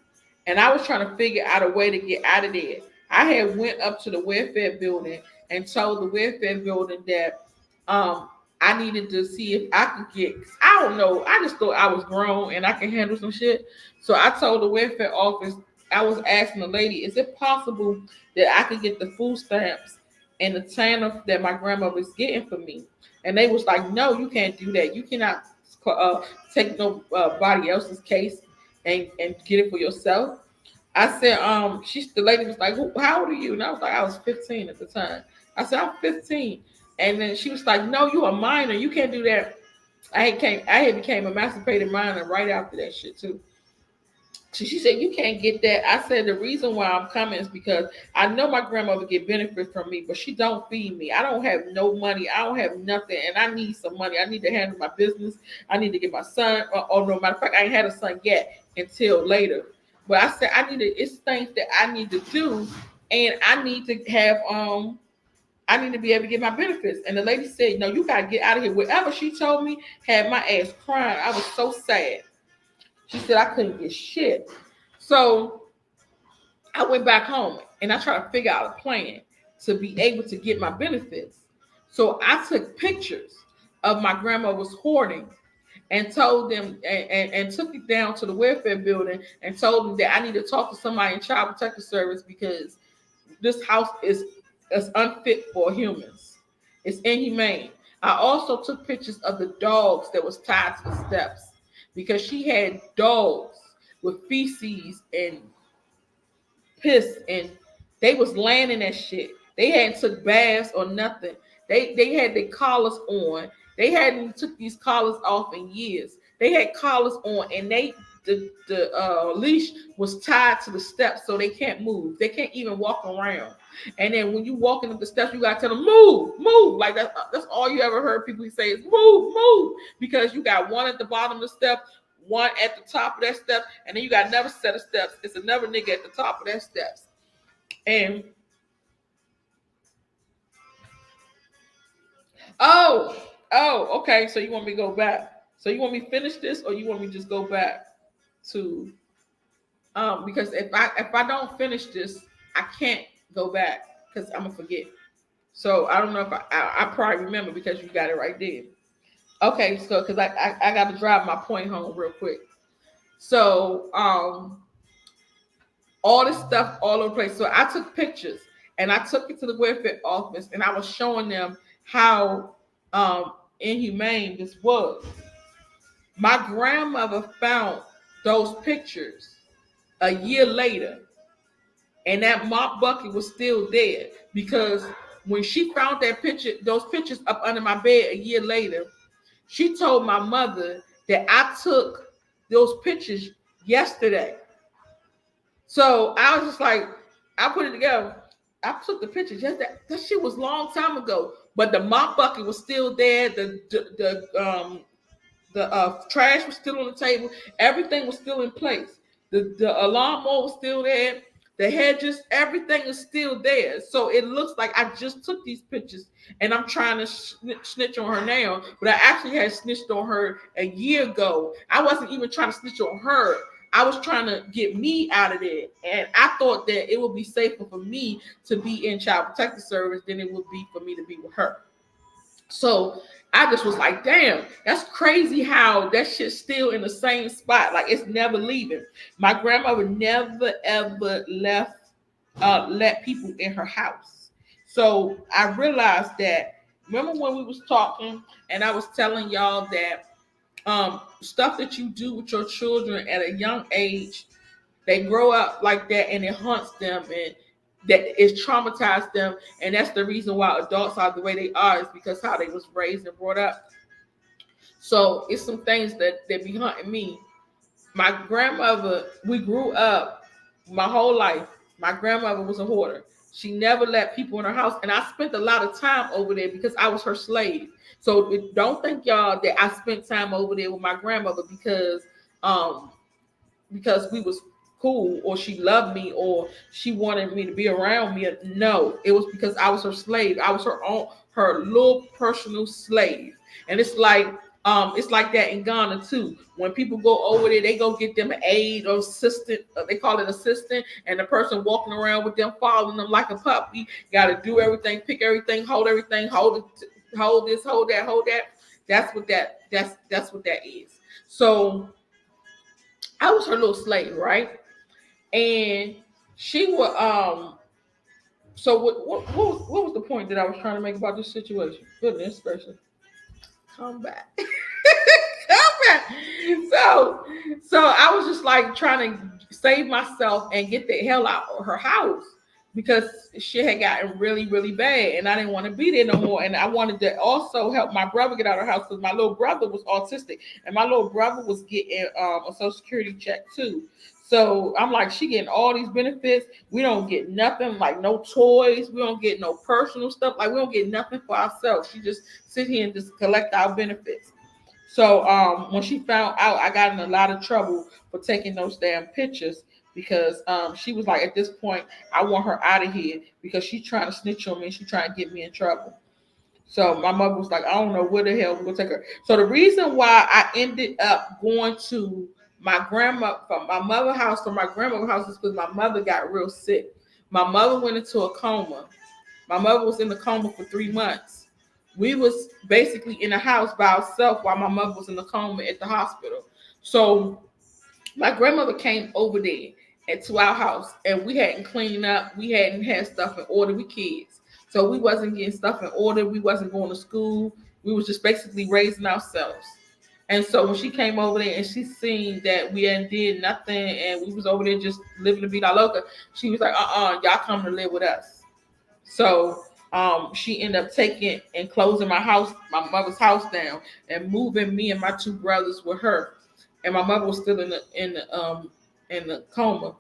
And I was trying to figure out a way to get out of there. I had went up to the welfare building and told the welfare building that um, I needed to see if I could get. I don't know. I just thought I was grown and I can handle some shit. So I told the welfare office. I was asking the lady, "Is it possible that I could get the food stamps and the TANF that my grandmother was getting for me?" And they was like, "No, you can't do that. You cannot uh, take nobody else's case and get it for yourself." I said, the lady was like, "How old are you?" And I was like, I was 15 at the time. I said, "I'm 15." And then she was like, "No, you a minor. You can't do that." I had became emancipated minor right after that shit too. So she said, "You can't get that." I said, "The reason why I'm coming is because I know my grandmother get benefits from me, but she don't feed me. I don't have no money. I don't have nothing, and I need some money. I need to handle my business. I need to get my son. Or no matter of fact, I ain't had a son yet until later. But I said I need to. It's things that I need to do, and I need to have I need to be able to get my benefits." And the lady said, "No, you gotta get out of here." Whatever she told me had my ass crying. I was so sad. She said I couldn't get shit. So I went back home and I tried to figure out a plan to be able to get my benefits. So I took pictures of my grandma was hoarding and told them and took it down to the welfare building and told them that I need to talk to somebody in child protective service because this house is unfit for humans. It's inhumane. I also took pictures of the dogs that was tied to the steps because she had dogs with feces and piss and they was laying in that shit. They hadn't took baths or nothing. They had their collars on. They hadn't took these collars off in years. They had collars on and the leash was tied to the steps so they can't move. They can't even walk around. And then when you walking up the steps, you gotta tell them move, move. Like that's all you ever heard people say is move, move, because you got one at the bottom of the step, one at the top of that step, and then you got another set of steps. It's another nigga at the top of that steps. And oh, okay. So you want me to go back? So you want me to finish this, or you want me to just go back to because if I don't finish this, I can't go back because I'm gonna forget. So I don't know if I probably remember because you got it right there. Okay, so because I got to drive my point home real quick. So all this stuff all over the place. So I took pictures and I took it to the welfare office and I was showing them how inhumane this was. My grandmother found those pictures a year later, and that mop bucket was still there because when she found those pictures up under my bed a year later, she told my mother that I took those pictures yesterday. So I was just like, I put it together. I took the pictures. Just that shit was a long time ago, but the mop bucket was still there. The trash was still on the table. Everything was still in place. The alarm mower was still there. The hedges, everything is still there. So it looks like I just took these pictures and I'm trying to snitch on her now. But I actually had snitched on her a year ago. I wasn't even trying to snitch on her. I was trying to get me out of there. And I thought that it would be safer for me to be in child protective service than it would be for me to be with her. So I just was like, damn, that's crazy how that shit's still in the same spot. Like it's never leaving. My grandmother never ever let people in her house. So I realized that. Remember when we was talking and I was telling y'all that stuff that you do with your children at a young age, they grow up like that and it haunts them and that is traumatized them, and that's the reason why adults are the way they are is because how they was raised and brought up. So it's some things that be haunting me. My grandmother, we grew up my whole life. My grandmother was a hoarder. She never let people in her house, and I spent a lot of time over there because I was her slave. So don't think y'all that I spent time over there with my grandmother um because we was cool or she loved me or she wanted me to be around me. No, it was because I was her slave. I was her little personal slave. And it's like that in Ghana too. When people go over there, they go get them an aide or assistant. They call it assistant, and the person walking around with them, following them like a puppy. Got to do everything, pick everything, hold it, hold this, hold that, hold that. That's what that is. So I was her little slave, right? And she would so what was the point that I was trying to make about this situation? Goodness gracious. Come back. Come back. So I was just like trying to save myself and get the hell out of her house because shit had gotten really, really bad and I didn't want to be there no more. And I wanted to also help my brother get out of the house because my little brother was autistic and my little brother was getting a social security check too. So I'm like, she getting all these benefits. We don't get nothing, like no toys. We don't get no personal stuff. Like we don't get nothing for ourselves. She just sit here and just collect our benefits. So when she found out, I got in a lot of trouble for taking those damn pictures because she was like, at this point, I want her out of here because she's trying to snitch on me. She's trying to get me in trouble. So my mother was like, I don't know where the hell we're gonna take her. So the reason why I ended up going to my grandma from my mother's house to my grandmother's house is because my mother got real sick. My mother went into a coma. My mother was in the coma for 3 months. We was basically in the house by ourselves while my mother was in the coma at the hospital. So my grandmother came over there and to our house and we hadn't cleaned up. We hadn't had stuff in order. We kids. So we wasn't getting stuff in order. We wasn't going to school. We was just basically raising ourselves. And so when she came over there and she seen that we hadn't did nothing and we was over there just living to be la loca, she was like, y'all come to live with us. So she ended up taking and closing my mother's house down, and moving me and my two brothers with her. And my mother was still in the coma.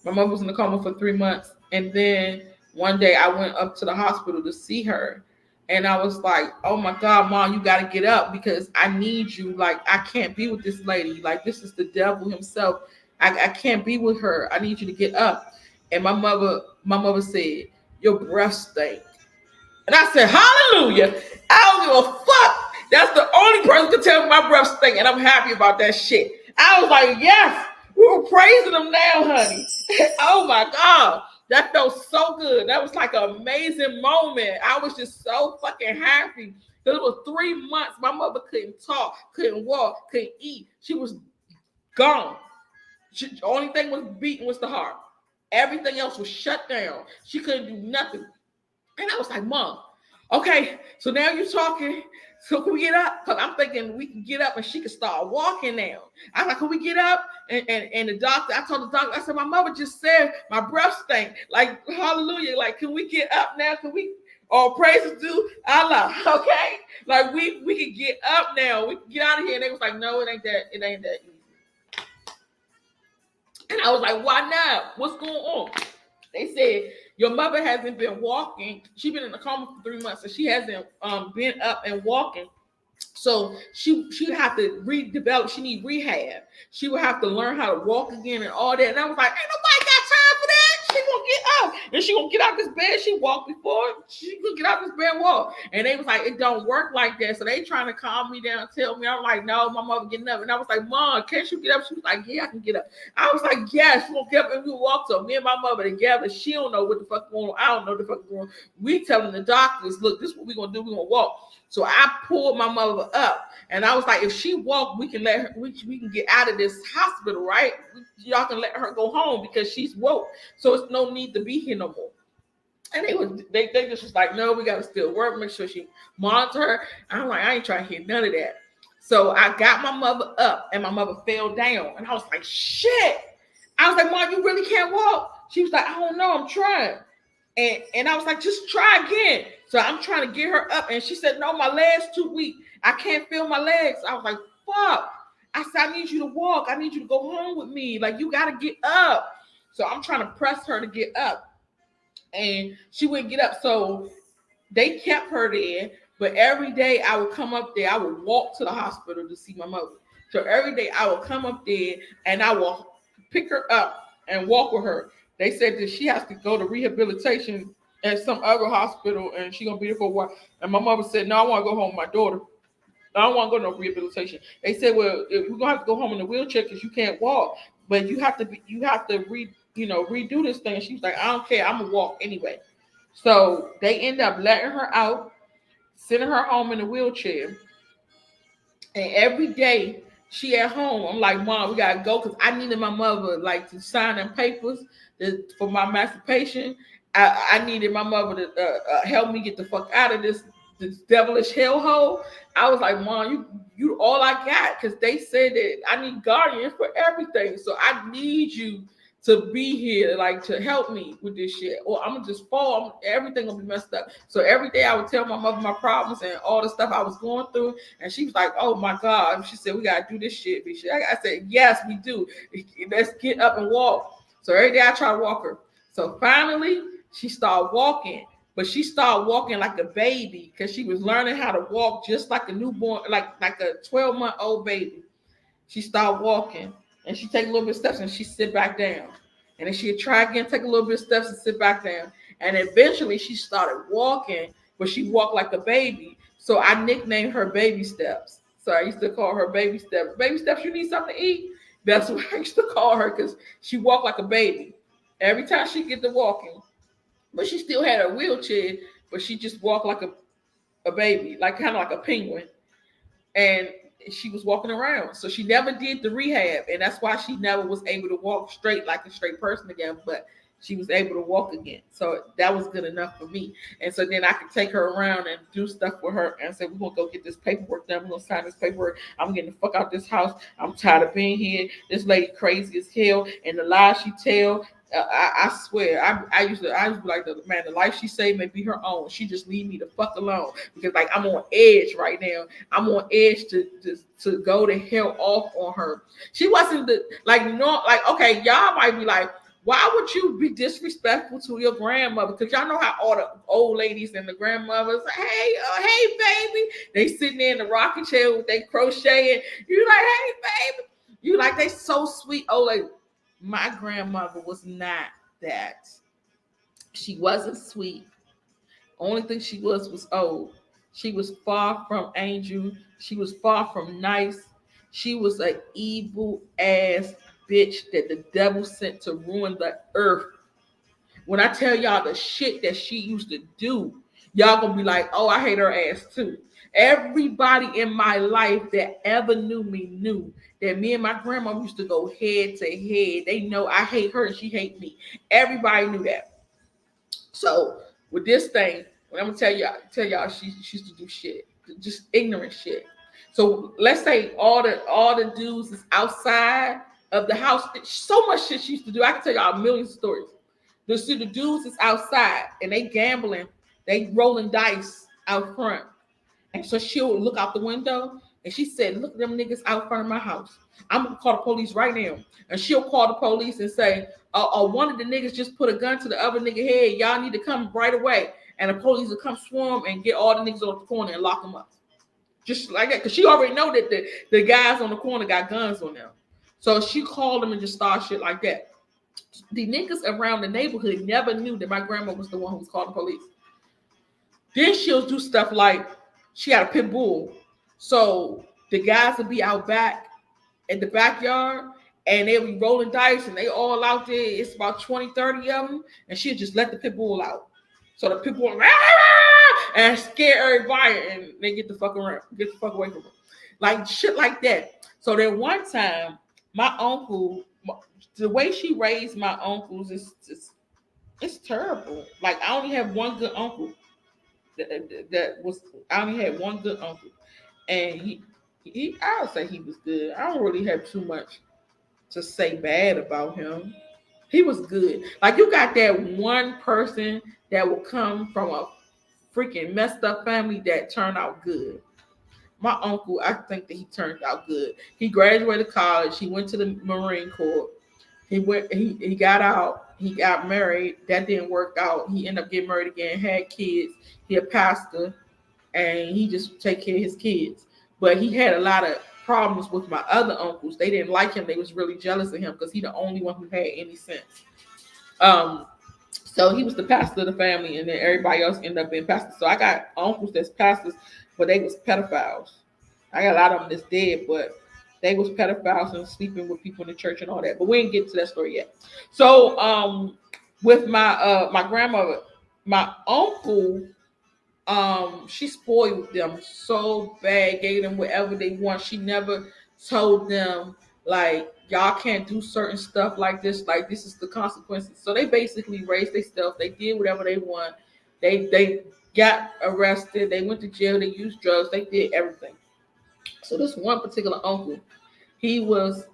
My mother was in the coma for 3 months, and then one day I went up to the hospital to see her, and I was like, "Oh my God, Mom, you got to get up because I need you. Like I can't be with this lady. Like this is the devil himself. I can't be with her. I need you to get up." And my mother said, "Your breath stink." And I said, hallelujah. I don't give a fuck. That's the only person can tell me my breath stink, and I'm happy about that shit. I was like, yes, we were praising them now, honey. Oh my God. That felt so good. That was like an amazing moment. I was just so fucking happy. Because it was 3 months. My mother couldn't talk, couldn't walk, couldn't eat. She was gone. The only thing was beating was the heart. Everything else was shut down. She couldn't do nothing. And I was like, Mom, okay, so now you're talking. So can we get up? Because I'm thinking we can get up and she can start walking now. I was like, can we get up? And the doctor, I told the doctor, I said, my mother just said my breath stank. Like, hallelujah. Like, can we get up now? Can we all praises to Allah? Okay? Like we can get up now. We can get out of here. And they was like, no, it ain't that easy. And I was like, why not? What's going on? They said your mother hasn't been walking. She's been in a coma for 3 months, and she hasn't been up and walking. So she would have to redevelop. She need rehab. She would have to learn how to walk again and all that. And I was like, ain't nobody got time for that She gonna get out. And she gonna get out this bed. She walked before. She gonna get out this bed and walk. And they was like, it don't work like that. So they trying to calm me down, tell me. I'm like, no, my mother getting up. And I was like, Mom, can't you get up? She was like, yeah, I can get up. I was like, yes, she gonna get up and we walk. So me and my mother together. She don't know what the fuck going on. I don't know what the fuck going on. We telling the doctors, look, this is what we gonna do. We gonna walk. So I pulled my mother up, and I was like, if she walked, we can let her. We can get out of this hospital, right? Y'all can let her go home because she's woke. So it's no need to be here no more. And they just was like, no, we gotta still work, make sure she monitor her. I'm like, I ain't trying to hear none of that. So I got my mother up, and my mother fell down, and I was like, shit. I was like, Mom, you really can't walk? She was like, I don't know, I'm trying. And I was like, just try again. So I'm trying to get her up. And she said, no, my legs too weak. I can't feel my legs. I was like, fuck. I said, I need you to walk. I need you to go home with me. Like, you got to get up. So I'm trying to press her to get up. And she wouldn't get up. So they kept her there. But every day I would come up there. I would walk to the hospital to see my mother. So every day I would come up there and I will pick her up and walk with her. They said that she has to go to rehabilitation at some other hospital and she's going to be there for a while. And my mother said, no, I want to go home with my daughter. I don't want to go to no rehabilitation. They said, well, we're going to have to go home in a wheelchair because you can't walk. But you have to redo this thing. And she was like, I don't care. I'm going to walk anyway. So they end up letting her out, sending her home in a wheelchair. And every day she at home, I'm like, Mom, we gotta go because I needed my mother like to sign them papers for my emancipation. I needed my mother to help me get the fuck out of this devilish hellhole. I was like, Mom, you all I got because they said that I need guardians for everything, so I need you to be here, like to help me with this shit, or I'm gonna just fall. Everything gonna be messed up. So every day I would tell my mother my problems and all the stuff I was going through, and she was like, "Oh my God!" She said, "We gotta do this shit, bitch." I said, "Yes, we do. Let's get up and walk." So every day I try to walk her. So finally, she started walking, but she started walking like a baby because she was learning how to walk just like a newborn, like a 12-month-old baby. She started walking. And she take a little bit of steps and she sit back down. And then she'd try again, take a little bit of steps and sit back down. And eventually she started walking, but she walked like a baby. So I nicknamed her Baby Steps. So I used to call her Baby Steps. Baby Steps, you need something to eat? That's what I used to call her because she walked like a baby. Every time she get to walking. But she still had a wheelchair, but she just walked like a baby, like kind of like a penguin. And she was walking around. So she never did the rehab. And that's why she never was able to walk straight like a straight person again. But she was able to walk again. So that was good enough for me. And so then I could take her around and do stuff with her and say, we're going to go get this paperwork done. We're going to sign this paperwork. I'm getting the fuck out this house. I'm tired of being here. This lady crazy as hell. And the lies she tell, I swear, I used to be like, man, the life she saved may be her own. She just leave me the fuck alone because like I'm on edge right now. I'm on edge to go to hell off on her. She wasn't okay, y'all might be like, why would you be disrespectful to your grandmother? Because y'all know how all the old ladies and the grandmothers, hey baby, they sitting there in the rocking chair with they crocheting. You like, hey baby, you like they so sweet. Oh, like. My grandmother was not that. She wasn't sweet. Only thing she was old. She was far from angel. She was far from nice. She was an evil ass bitch that the devil sent to ruin the earth. When I tell y'all the shit that she used to do, y'all gonna be like, oh, I hate her ass too. Everybody in my life that ever knew me knew that me and my grandma used to go head to head. They know I hate her and she hate me. Everybody knew that. So with this thing, when I'm gonna tell y'all she used to do shit, just ignorant shit. So let's say all the dudes is outside of the house. So much shit she used to do. I can tell y'all a million stories. The dudes is outside and they gambling, they rolling dice out front. And so she'll look out the window and she said, look at them niggas out front of my house. I'm gonna call the police right now. And she'll call the police and say, one of the niggas just put a gun to the other nigga head. Y'all need to come right away. And the police will come swarm and get all the niggas on the corner and lock them up. Just like that. Because she already know that the guys on the corner got guns on them. So she called them and just started shit like that. The niggas around the neighborhood never knew that my grandma was the one who was calling the police. Then she'll do stuff like she had a pit bull. So the guys would be out back in the backyard and they'll be rolling dice and they all out there. It's about 20, 30 of them. And she'll just let the pit bull out. So the pit bull and scare everybody and they get the fuck around, get the fuck away from them. Like shit like that. So then one time, my uncle, the way she raised my uncles is just, it's terrible. Like I only have one good uncle. That was I only had one good uncle, and he I would say he was good. I don't really have too much to say bad about him. He was good. Like you got that one person that will come from a freaking messed up family that turned out good. My uncle, I think that he turned out good. He graduated college. He went to the Marine Corps. He went. He got out. He got married. That didn't work out. He ended up getting married again. Had kids. He a pastor, and he just take care of his kids. But he had a lot of problems with my other uncles. They didn't like him. They was really jealous of him because he the only one who had any sense. Um, so he was the pastor of the family, and then everybody else ended up being pastors. So I got uncles that's pastors, but they was pedophiles. I got a lot of them that's dead, but they was pedophiles and sleeping with people in the church and all that. But we didn't get to that story yet. So with my grandmother, my uncle, she spoiled them so bad, gave them whatever they want. She never told them like y'all can't do certain stuff like this is the consequences. So they basically raised themselves. They did whatever they want. They got arrested. They went to jail. They used drugs. They did everything. So this one particular uncle, he was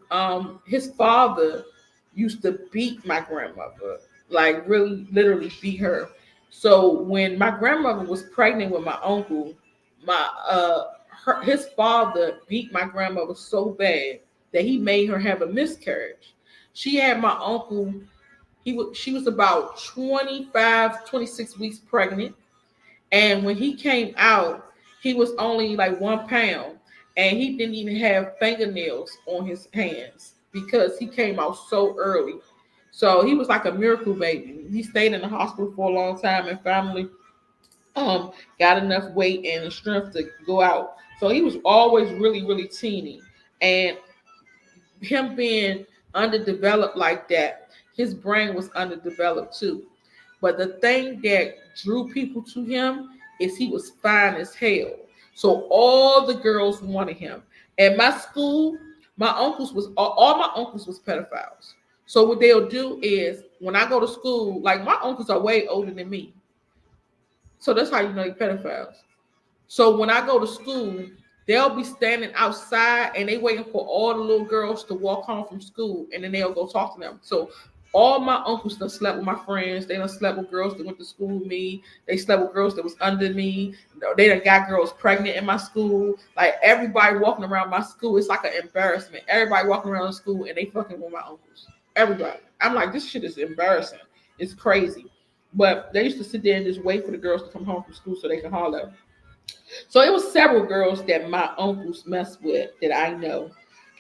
his father used to beat my grandmother, like really literally beat her. So when my grandmother was pregnant with my uncle, my his father beat my grandmother so bad that he made her have a miscarriage. She had my uncle, she was about 25, 26 weeks pregnant, and when he came out, he was only like 1 pound, and he didn't even have fingernails on his hands because he came out so early. So he was like a miracle baby. He stayed in the hospital for a long time, and finally got enough weight and strength to go out. So he was always really, really teeny. And him being underdeveloped like that, his brain was underdeveloped too. But the thing that drew people to him is he was fine as hell. So all the girls wanted him. At my school, my uncles was all my uncles was pedophiles. So what they'll do is when I go to school, like my uncles are way older than me. So that's how you know they're pedophiles. So when I go to school, they'll be standing outside and they waiting for all the little girls to walk home from school, and then they'll go talk to them. So all my uncles done slept with my friends. They done slept with girls that went to school with me. They slept with girls that was under me. They done got girls pregnant in my school. Like everybody walking around my school, it's like an embarrassment. Everybody walking around the school and they fucking with my uncles. Everybody. I'm like, this shit is embarrassing. It's crazy. But they used to sit there and just wait for the girls to come home from school so they can holler. So it was several girls that my uncles messed with that I know.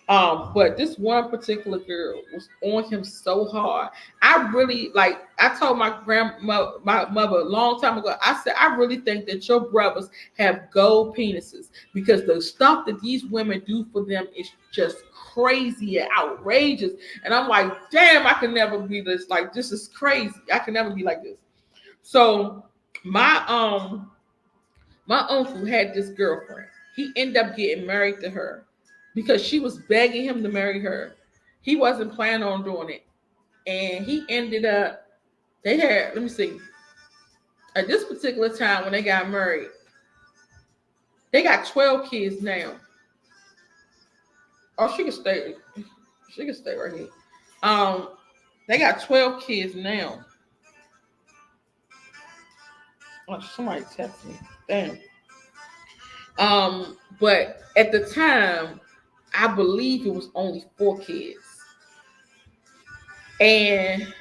But this one particular girl was on him so hard. I really like. I told my grandma, my mother, a long time ago. I said, I really think that your brothers have gold penises because the stuff that these women do for them is just crazy and outrageous. And I'm like, damn, I can never be this. Like, this is crazy. I can never be like this. So my uncle had this girlfriend. He ended up getting married to her because she was begging him to marry her. He wasn't planning on doing it. And he ended up, they had, let me see, at this particular time when they got married, they got 12 kids now. Oh, she can stay. She can stay right here. Um, they got 12 kids now. Oh, somebody text me. Damn. But at the time, I believe it was only 4 kids. And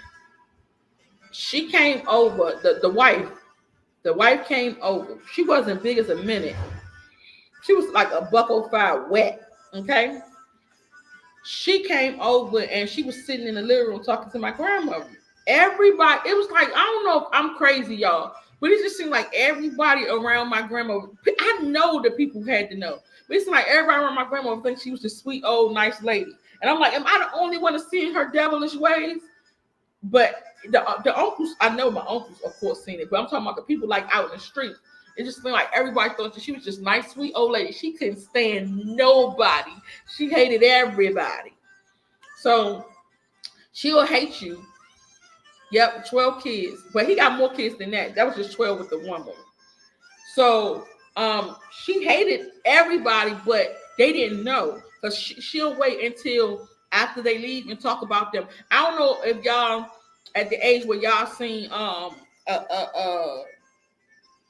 she came over, the wife came over. She wasn't big as a minute. She was like a buck 05 wet. Okay. She came over and she was sitting in the living room talking to my grandmother. Everybody, it was like, I don't know if I'm crazy, y'all, but it just seemed like everybody around my grandmother, I know the people had to know, but it's like everybody around my grandmother thinks she was this sweet, old, nice lady. And I'm like, am I the only one to see her devilish ways? But the uncles, I know my uncles, of course, seen it, but I'm talking about the people like out in the street. It just seemed like everybody thought that she was just nice, sweet old lady. She couldn't stand nobody. She hated everybody. So she'll hate you. Yep, 12 kids. But he got more kids than that. That was just 12 with the one woman. So she hated everybody, but they didn't know. Because she'll wait until after they leave and talk about them. I don't know if y'all at the age where y'all seen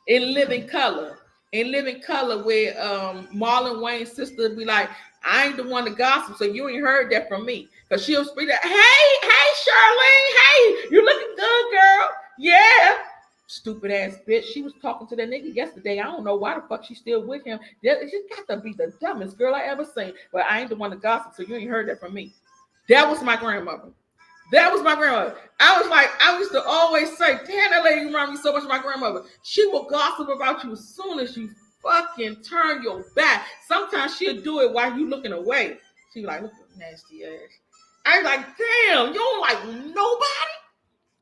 in Living Color. In Living Color, where Marlon Wayne's sister be like, I ain't the one to gossip, so you ain't heard that from me. Because she'll speak that, hey, Charlene, hey, you looking good, girl. Yeah. Stupid ass bitch. She was talking to that nigga yesterday. I don't know why the fuck she's still with him. She got to be the dumbest girl I ever seen. But I ain't the one to gossip, so you ain't heard that from me. That was my grandmother. That was my grandmother. I was like, I used to always say, damn, that lady reminded me so much of my grandmother. She will gossip about you as soon as you fucking turn your back. Sometimes she'll do it while you looking away. She be like, look at nasty ass. I was like, damn, you don't like nobody?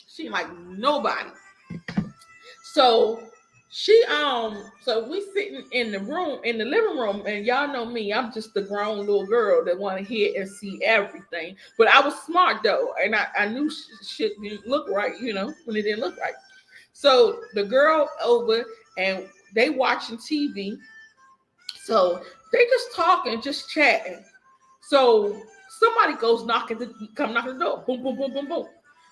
She like nobody. So so we sitting in the room, in the living room, and y'all know me, I'm just the grown little girl that want to hear and see everything. But I was smart though, and I knew shit didn't look right, when it didn't look right. So the girl over and they watching TV. So they just talking, just chatting. So somebody come knock on the door. Boom, boom, boom, boom, boom.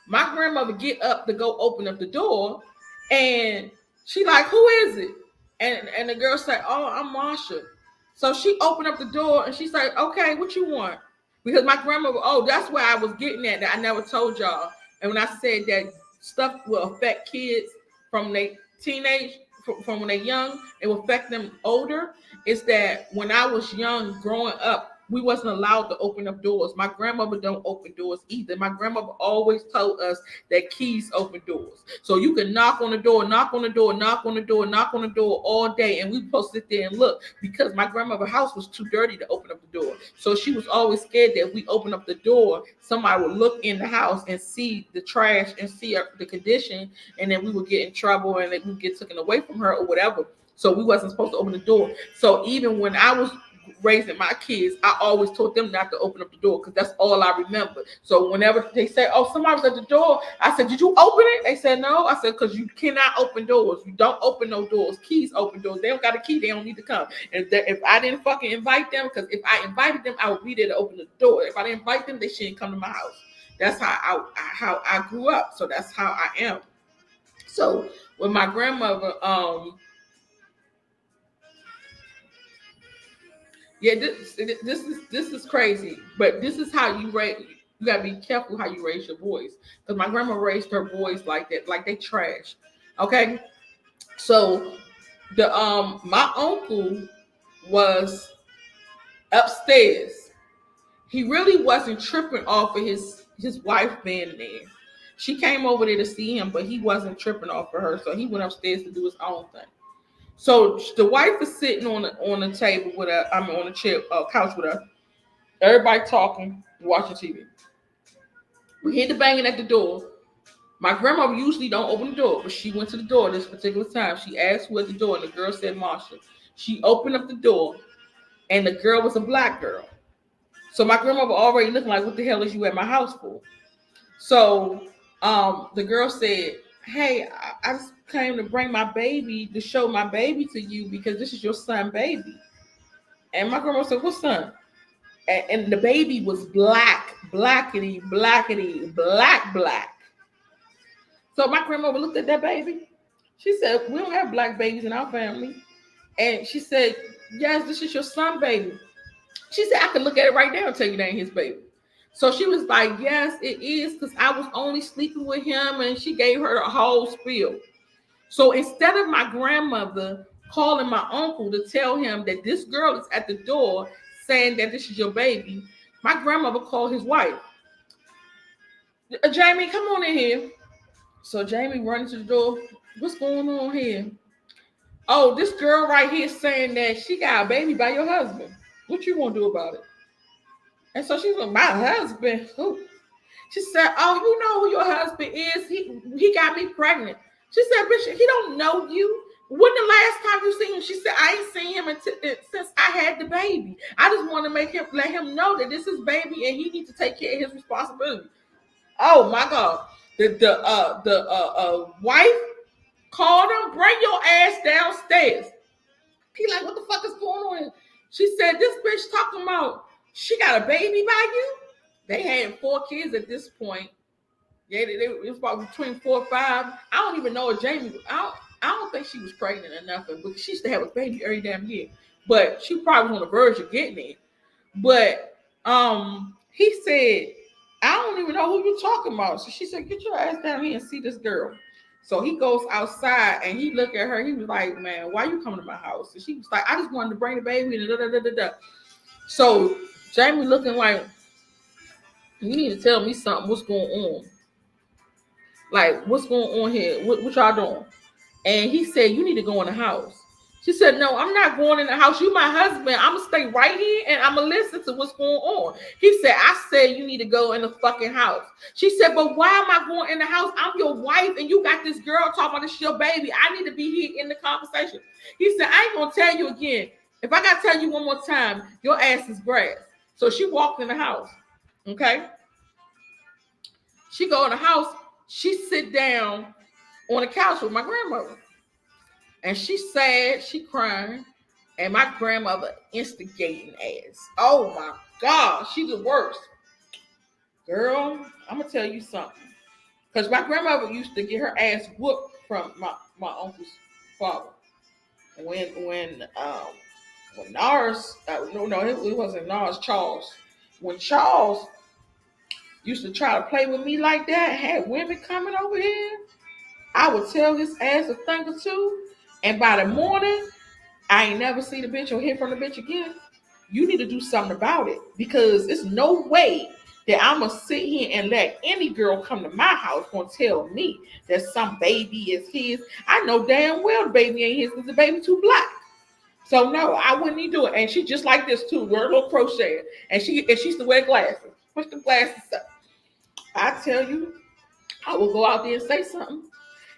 My grandmother get up to go open up the door, and she like, who is it? And the girl said, oh, I'm Marsha. So she opened up the door and she said, okay, what you want? Because my grandmother, that's where I was getting at that I never told y'all. And when I said that stuff will affect kids from they teenage, from when they're young, it will affect them older. It's that when I was young, growing up, we wasn't allowed to open up doors. My grandmother don't open doors either. My grandmother always told us that keys open doors. So you can knock on the door, knock on the door, knock on the door, knock on the door all day, and we supposed to sit there and look because my grandmother's house was too dirty to open up the door. So she was always scared that if we open up the door, somebody would look in the house and see the trash and see the condition, and then we would get in trouble and then we would get taken away from her or whatever. So we wasn't supposed to open the door. So even when I was raising my kids, I always taught them not to open up the door because that's all I remember. So whenever they say, oh, somebody was at the door, I said, did you open it? They said, no. I said, because you cannot open doors. You don't open no doors. Keys open doors. They don't got a key. They don't need to come. And if I didn't fucking invite them, because if I invited them, I would be there to open the door. If I didn't invite them, they shouldn't come to my house. That's how I grew up. So that's how I am. So with my grandmother, yeah, this is crazy, but this is how you raise. You gotta be careful how you raise your voice, because my grandma raised her voice like that, like they trash. Okay, so the my uncle was upstairs. He really wasn't tripping off of his wife being there. She came over there to see him, but he wasn't tripping off of her, so he went upstairs to do his own thing. So the wife is sitting on the table with her. I mean, on the chair, couch with her. Everybody talking, watching TV. We hear the banging at the door. My grandma usually don't open the door, but she went to the door this particular time. She asked who at the door, and the girl said Marsha. She opened up the door, and the girl was a black girl. So my grandmother already looking like, what the hell is you at my house for? So the girl said, hey, I just came to bring my baby, to show my baby to you because this is your son baby. And my grandma said, what son? And the baby was black, blackety, blackety, black. So my grandmother looked at that baby. She said, we don't have black babies in our family. And she said, yes, this is your son baby. She said, I could look at it right now and tell you that ain't his baby. So she was like, yes, it is, because I was only sleeping with him. And she gave her a whole spiel. So instead of my grandmother calling my uncle to tell him that this girl is at the door saying that this is your baby, My grandmother called his wife. Jamie, come on in here. So Jamie running to the door. What's going on here? Oh, this girl right here saying that she got a baby by your husband. What you gonna do about it? And so she's like, my husband? Who? She said, oh, you know who your husband is? He got me pregnant. She said, bitch, he don't know you. When the last time you seen him? She said, I ain't seen him since I had the baby. I just want to let him know that this is baby and he needs to take care of his responsibility. Oh my God. The wife called him, bring your ass downstairs. He like, what the fuck is going on here? She said, this bitch talking about she got a baby by you. They had 4 kids at this point. Yeah, it was about between 4 or 5. I don't even know if Jamie. I don't think she was pregnant or nothing, but she used to have a baby every damn year. But she probably was on the verge of getting it. But he said, I don't even know who you're talking about. So she said, get your ass down here and see this girl. So he goes outside and he looked at her. He was like, man, why you coming to my house? And she was like, I just wanted to bring the baby. And da, da, da, da, da. So Jamie looking like, you need to tell me something. What's going on? Like, what's going on here? What y'all doing? And he said, you need to go in the house. She said, no, I'm not going in the house. You my husband. I'm going to stay right here and I'm going to listen to what's going on. He said, I said you need to go in the fucking house. She said, but why am I going in the house? I'm your wife and you got this girl talking about this your baby. I need to be here in the conversation. He said, I ain't going to tell you again. If I got to tell you one more time, your ass is grass. So she walked in the house. Okay? She go in the house. She sit down on the couch with my grandmother. And she sad, she crying, and my grandmother instigating ass. Oh my God, she's the worst. Girl, I'm gonna tell you something. Because my grandmother used to get her ass whooped from my uncle's father. When Nars, no, it wasn't Nars, Charles. When Charles used to try to play with me like that, had women coming over here, I would tell his ass a thing or two. And by the morning, I ain't never see the bitch or hear from the bitch again. You need to do something about it because it's no way that I'm going to sit here and let any girl come to my house and tell me that some baby is his. I know damn well the baby ain't his because the baby too black. So no, I wouldn't even do it. And she just like this too, wear a little crochet. And she used to wear glasses. Push the glasses up. I tell you, I will go out there and say something.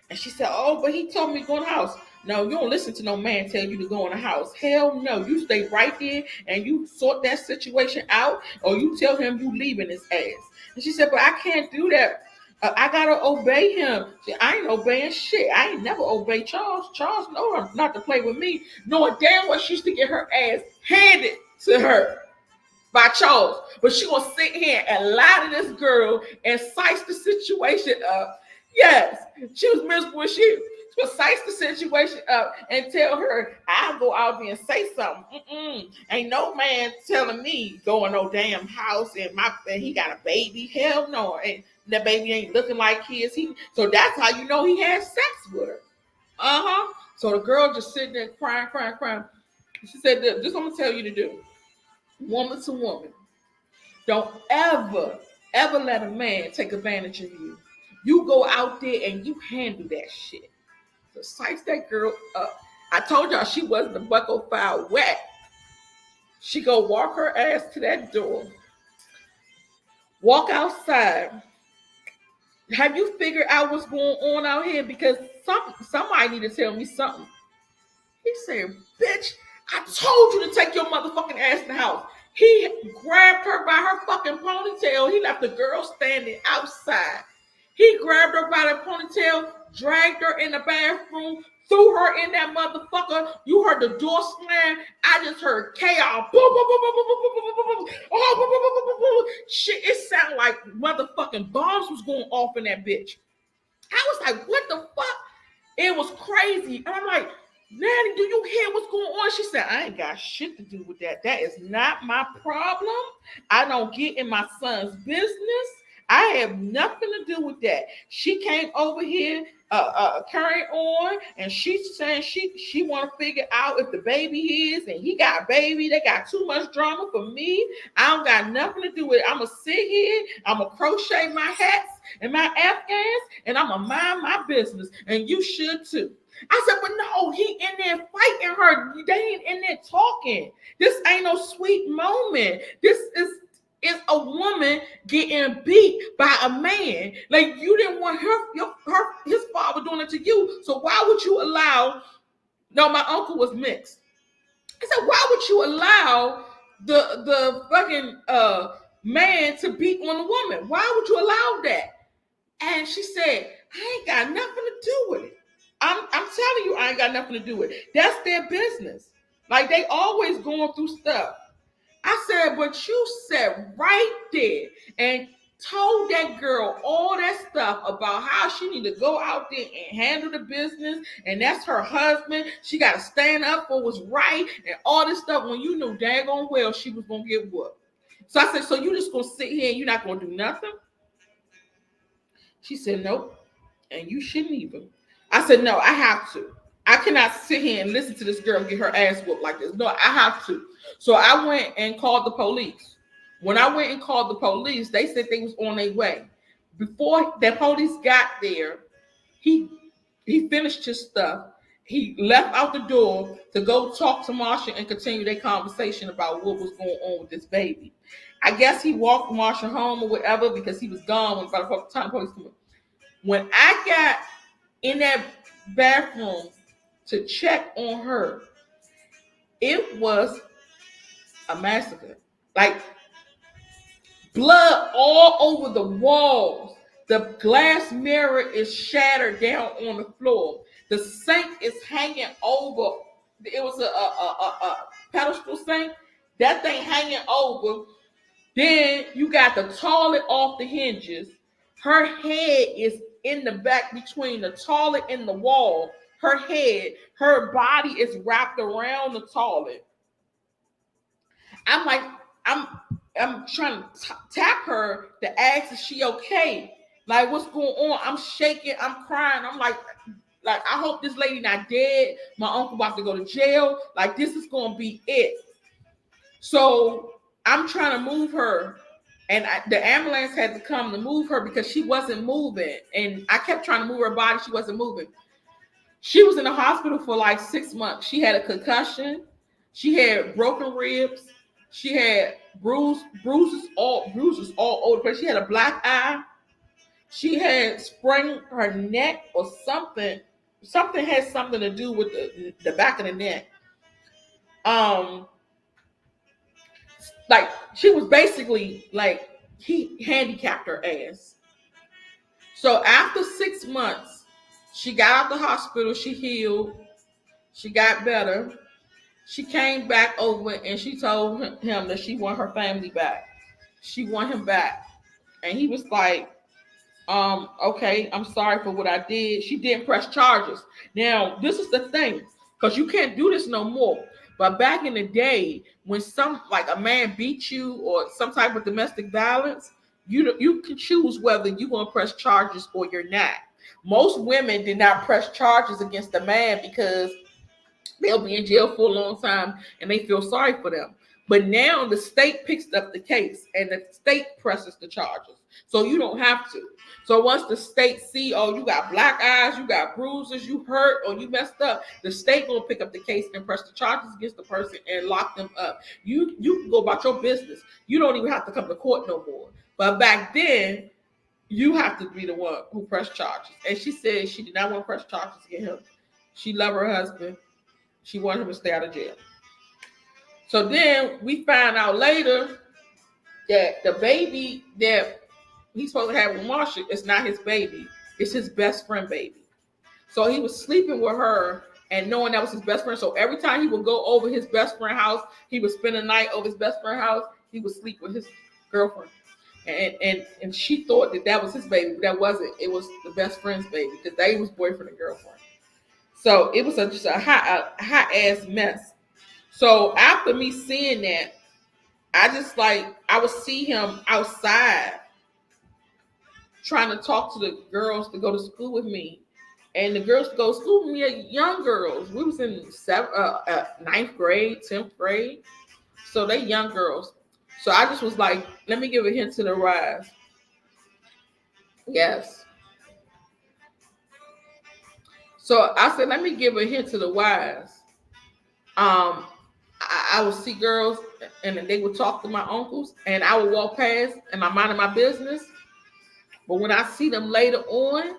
And she said, oh, but he told me to go in the house. No, you don't listen to no man tell you to go in the house. Hell no. You stay right there and you sort that situation out or you tell him you leaving his ass. And she said, but I can't do that. I got to obey him. See, I ain't obeying shit. I ain't never obeyed Charles. Charles know not to play with me. Knowing damn well she used to get her ass handed to her by Charles. But she gonna sit here and lie to this girl and size the situation up. Yes, she was miserable. She was size the situation up and tell her, I'll go out there and say something. Ain't no man telling me go in no damn house and he got a baby. Hell no. And that baby ain't looking like his. So that's how you know he had sex with her. So the girl just sitting there crying. She said, this is what I'm going to tell you to do. Woman to woman. Don't ever let a man take advantage of you. You go out there and you handle that shit. So size that girl up. I told y'all she wasn't the buckle file wet. She go walk her ass to that door. Walk outside. Have you figured out what's going on out here? Because somebody need to tell me something. He said, bitch, I told you to take your motherfucking ass in the house. He grabbed her by her fucking ponytail. He left the girl standing outside. He grabbed her by the ponytail, dragged her in the bathroom, threw her in that motherfucker. You heard the door slam. I just heard chaos. Boom, boom, boom, boom, boom, boom, boom, boom, boom, boom. Oh, boom, boom, boom, boom, boom. Shit, it sounded like motherfucking bombs was going off in that bitch. I was like, what the fuck? It was crazy. And I'm like, Nanny, do you hear what's going on? She said, I ain't got shit to do with that. That is not my problem. I don't get in my son's business. I have nothing to do with that. She came over here carry on, and she's saying she want to figure out if the baby is, and he got a baby. They got too much drama for me. I don't got nothing to do with it. I'm gonna sit here. I'm gonna crochet my hats and my afghans, and I'm gonna mind my business. And you should too. I said, but no, he in there fighting her. They ain't in there talking. This ain't no sweet moment. This is a woman getting beat by a man. Like, you didn't want his father doing it to you. So why would you allow? No, my uncle was mixed. I said, why would you allow the fucking man to beat on the woman? Why would you allow that? And she said, I ain't got nothing to do with it. I'm telling you, I ain't got nothing to do with it. That's their business. Like, they always going through stuff. I said, but you sat right there and told that girl all that stuff about how she need to go out there and handle the business, and that's her husband. She got to stand up for what's right and all this stuff when you knew daggone well she was going to get whooped. So I said, so you just going to sit here and you're not going to do nothing? She said, nope, and you shouldn't even. I said, no, I have to. I cannot sit here and listen to this girl get her ass whooped like this. No, I have to. So I went and called the police. When I went and called the police, they said they was on their way. Before the police got there, he finished his stuff. He left out the door to go talk to Marsha and continue their conversation about what was going on with this baby. I guess he walked Marsha home or whatever because he was gone when by the time the police came. When I got in that bathroom to check on her, it was a massacre. Like, blood all over the walls. The glass mirror is shattered down on the floor. The sink is hanging over. It was a pedestal sink. That thing hanging over. Then you got the toilet off the hinges. Her head is in the back between the toilet and the wall. Her body is wrapped around the toilet. I'm like, I'm trying to tap her to ask if she okay. Like, what's going on? I'm shaking. I'm crying. I'm like I hope this lady not dead. My uncle about to go to jail. Like, this is gonna be it. So I'm trying to move her, and the ambulance had to come to move her because she wasn't moving. And I kept trying to move her body. She wasn't moving. She was in the hospital for like 6 months. She had a concussion. She had broken ribs. She had bruises all over the place. She had a black eye. She had sprained her neck or something. Something had something to do with the back of the neck. Like, she was basically like, he handicapped her ass. So after 6 months, she got out the hospital. She healed. She got better. She came back over and she told him that she want her family back. She want him back. And he was like, okay, I'm sorry for what I did. She didn't press charges. Now, this is the thing, because you can't do this no more. But back in the day, when like a man beat you or some type of domestic violence, you can choose whether you're going to press charges or you're not. Most women did not press charges against the man because they'll be in jail for a long time and they feel sorry for them. But now the state picks up the case and the state presses the charges. So you don't have to. So once the state see, oh, you got black eyes, you got bruises, you hurt, or you messed up, the state will pick up the case and press the charges against the person and lock them up. You can go about your business. You don't even have to come to court no more. But back then, you have to be the one who pressed charges. And she said she did not want to press charges against him. She loved her husband. She wanted him to stay out of jail. So then we found out later that the baby that he's supposed to have with Marsha is not his baby. It's his best friend baby. So he was sleeping with her and knowing that was his best friend. So every time he would go over his best friend's house, he would spend a night over his best friend's house. He would sleep with his girlfriend. And she thought that was his baby, but that wasn't. It was the best friend's baby because they was boyfriend and girlfriend. So it was just a hot ass mess. So after me seeing that, I would see him outside trying to talk to the girls to go to school with me. And the girls go to school with me, young girls. We was in ninth grade, 10th grade. So they young girls. So I just was like, let me give a hint to the rise. Yes. So I said, let me give a hint to the wise. I would see girls and they would talk to my uncles, and I would walk past and I'm minding my business. But when I see them later on,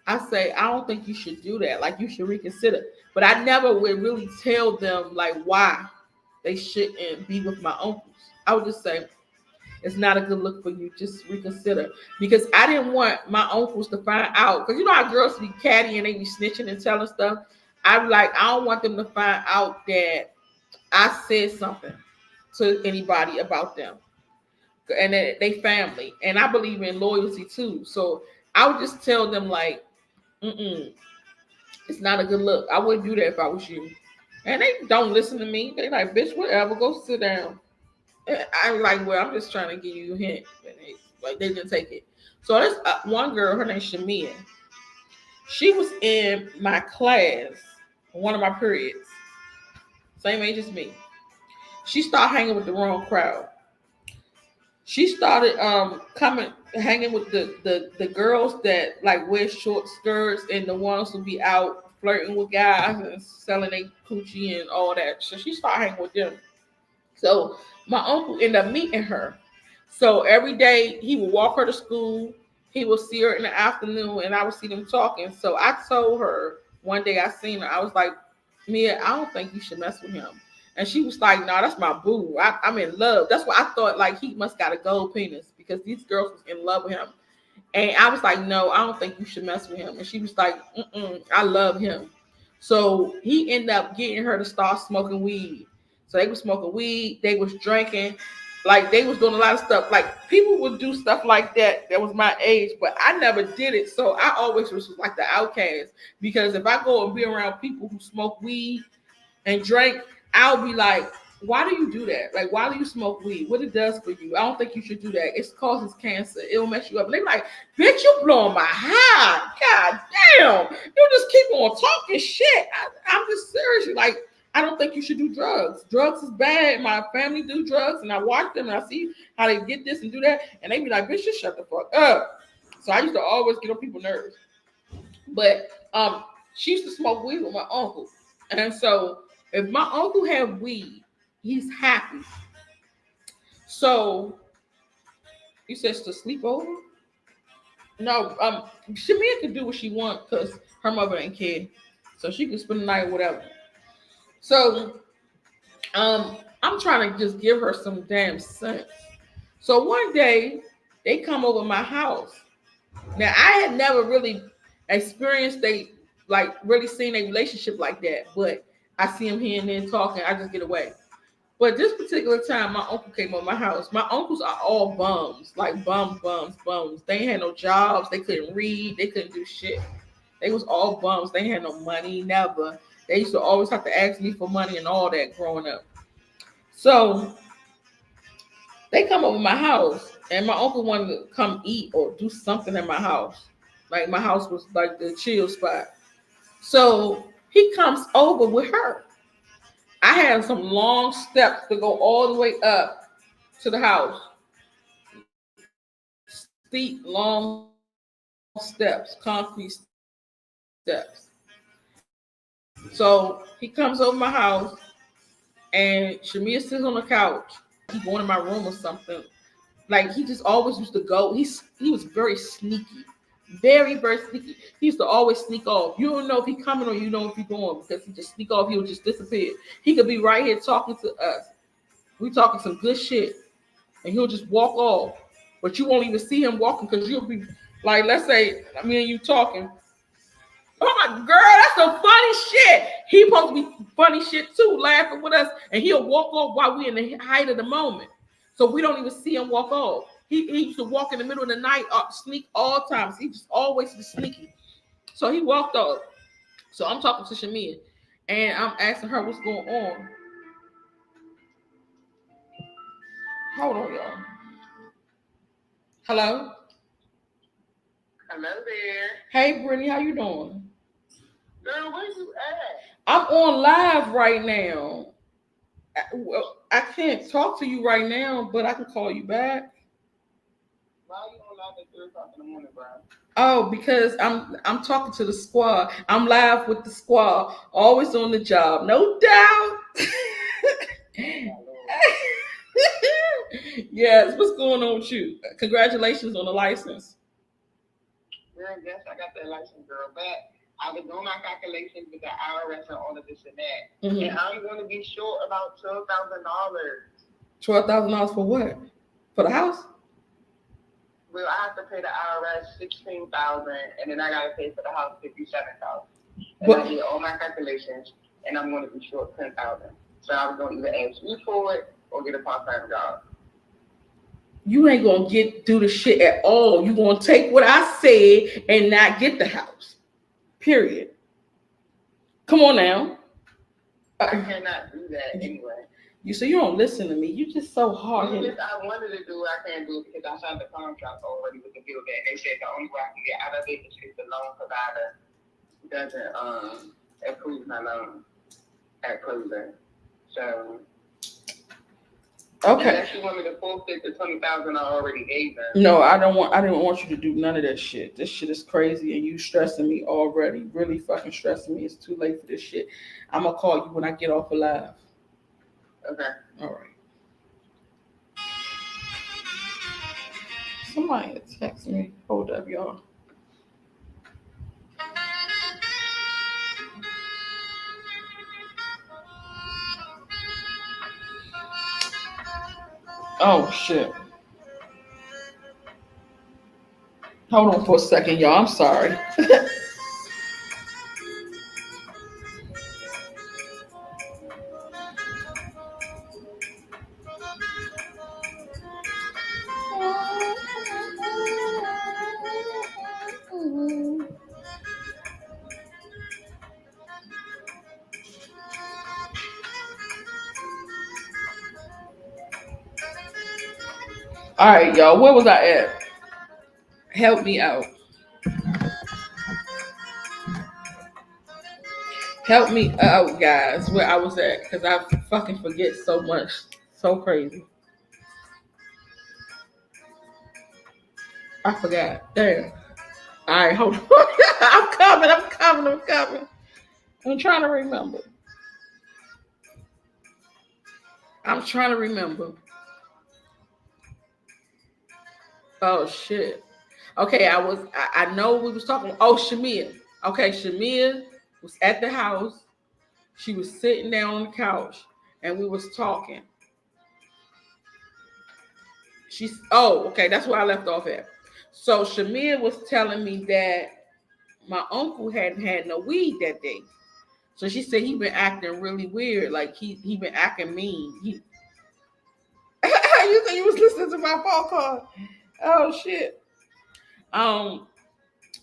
I say, I don't think you should do that. Like, you should reconsider. But I never would really tell them like why they shouldn't be with my uncles. I would just say, it's not a good look for you. Just reconsider. Because I didn't want my uncles to find out. Because you know how girls be catty and they be snitching and telling stuff. I'm like, I don't want them to find out that I said something to anybody about them. And they family. And I believe in loyalty too. So I would just tell them like, it's not a good look. I wouldn't do that if I was you. And they don't listen to me. They like, bitch, whatever, go sit down. And I'm like, well, I'm just trying to give you a hint. And they didn't take it. So there's one girl, her name's Shamia. She was in my class, one of my periods, same age as me. She started hanging with the wrong crowd. She started coming hanging with the girls that like wear short skirts and the ones who be out flirting with guys and selling their coochie and all that. So she started hanging with them. So my uncle ended up meeting her. So every day he would walk her to school. He would see her in the afternoon, and I would see them talking. So I told her one day I seen her. I was like, Mia, I don't think you should mess with him. And she was like, "No, that's my boo. I'm in love." That's why I thought like he must got a gold penis because these girls was in love with him. And I was like, "No, I don't think you should mess with him." And she was like, I love him. So he ended up getting her to start smoking weed. So they was smoking weed, they was drinking, like they was doing a lot of stuff. Like people would do stuff like that was my age, but I never did it. So I always was like the outcast because if I go and be around people who smoke weed and drink, I'll be like, why do you do that? Like, why do you smoke weed? What it does for you? I don't think you should do that. It causes cancer. It'll mess you up. And they be like, bitch, you blowing my high. God damn. You just keep on talking shit. I'm just seriously like, I don't think you should do drugs. Drugs is bad. My family do drugs, and I watch them and I see how they get this and do that. And they be like, bitch, just shut the fuck up. So I used to always get on people's nerves. But she used to smoke weed with my uncle. And so if my uncle have weed, he's happy. So he says to sleep over. No, Shamia can do what she wants because her mother ain't care. So she can spend the night or whatever. So I'm trying to just give her some damn sense. So one day they come over my house. Now I had never really experienced they like really seen a relationship like that, but I see them here and there talking. I just get away. But this particular time, my uncle came over my house. My uncles are all bums, like bums. They ain't had no jobs. They couldn't read. They couldn't do shit. They was all bums. They ain't had no money, never. They used to always have to ask me for money and all that growing up. So they come over my house, and my uncle wanted to come eat or do something in my house. Like my house was like the chill spot. So he comes over with her. I had some long steps to go all the way up to the house. Steep, long steps, concrete steps. So he comes over my house, and Shamia sits on the couch. He going in my room or something. Like he just always used to go. He was very sneaky, very sneaky. He used to always sneak off. You don't know if he coming or you know if he going because he just sneak off. He would just disappear. He could be right here talking to us. We talking some good shit, and he'll just walk off. But you won't even see him walking because you'll be like, let's say me and you talking. Oh my girl, that's some funny shit. He supposed to be funny shit too, laughing with us, and he'll walk off while we in the height of the moment. So we don't even see him walk off. He used to walk in the middle of the night, sneak all times. He just always was sneaky. So he walked off. So I'm talking to Shamia, and I'm asking her what's going on. Hold on, y'all. Hello. Hello there. Hey, Brittany, how you doing? Girl, where you at? I'm on live right now. Well, I can't talk to you right now, but I can call you back. Why are you on live at 3 o'clock in the morning, bro? Oh, because I'm talking to the squad. I'm live with the squad, always on the job, no doubt. Oh my lord. Yes, what's going on with you? Congratulations on the license. Girl, yes, I got that license, girl. But I was doing my calculations with the IRS and all of this and that. And I'm going to be short about $12,000. $12,000 for what? For the house? Well, I have to pay the IRS 16,000, and then I got to pay for the house 57,000. And I did all my calculations, and I'm going to be short 10,000. So I was going to either ask you for it or get a part-time job. You ain't gonna do the shit at all. You gonna take what I said and not get the house. Period. Come on now. I cannot do that anyway. You say you don't listen to me. You just so hard headed. I wanted to do it, I can't do it because I signed the contract already with the builder, and they said the only way I can get out of it is if the loan provider doesn't approve my loan at closing. So okay. Unless you want me to forfeit the 20,000 I already gave them. No, I don't want. I didn't want you to do none of that shit. This shit is crazy, and you stressing me already. Really fucking stressing me. It's too late for this shit. I'm gonna call you when I get off alive. Okay. All right. Somebody text me. Hold up, y'all. Oh shit. Hold on for a second, y'all. I'm sorry. All right, y'all. Where was I at? Help me out. Help me out, guys. Where I was at, because I fucking forget so much. So crazy. I forgot. Damn. All right, hold on. I'm coming. I'm coming. I'm coming. I'm trying to remember. I'm trying to remember. Oh shit. Okay, I know we was talking. Oh, Shamia. Okay, Shamia was at the house. She was sitting down on the couch, and we was talking. She's okay. That's where I left off at. So Shamia was telling me that my uncle hadn't had no weed that day. So she said he been acting really weird, like he been acting mean. He you said you was listening to my phone call. Oh shit. Um,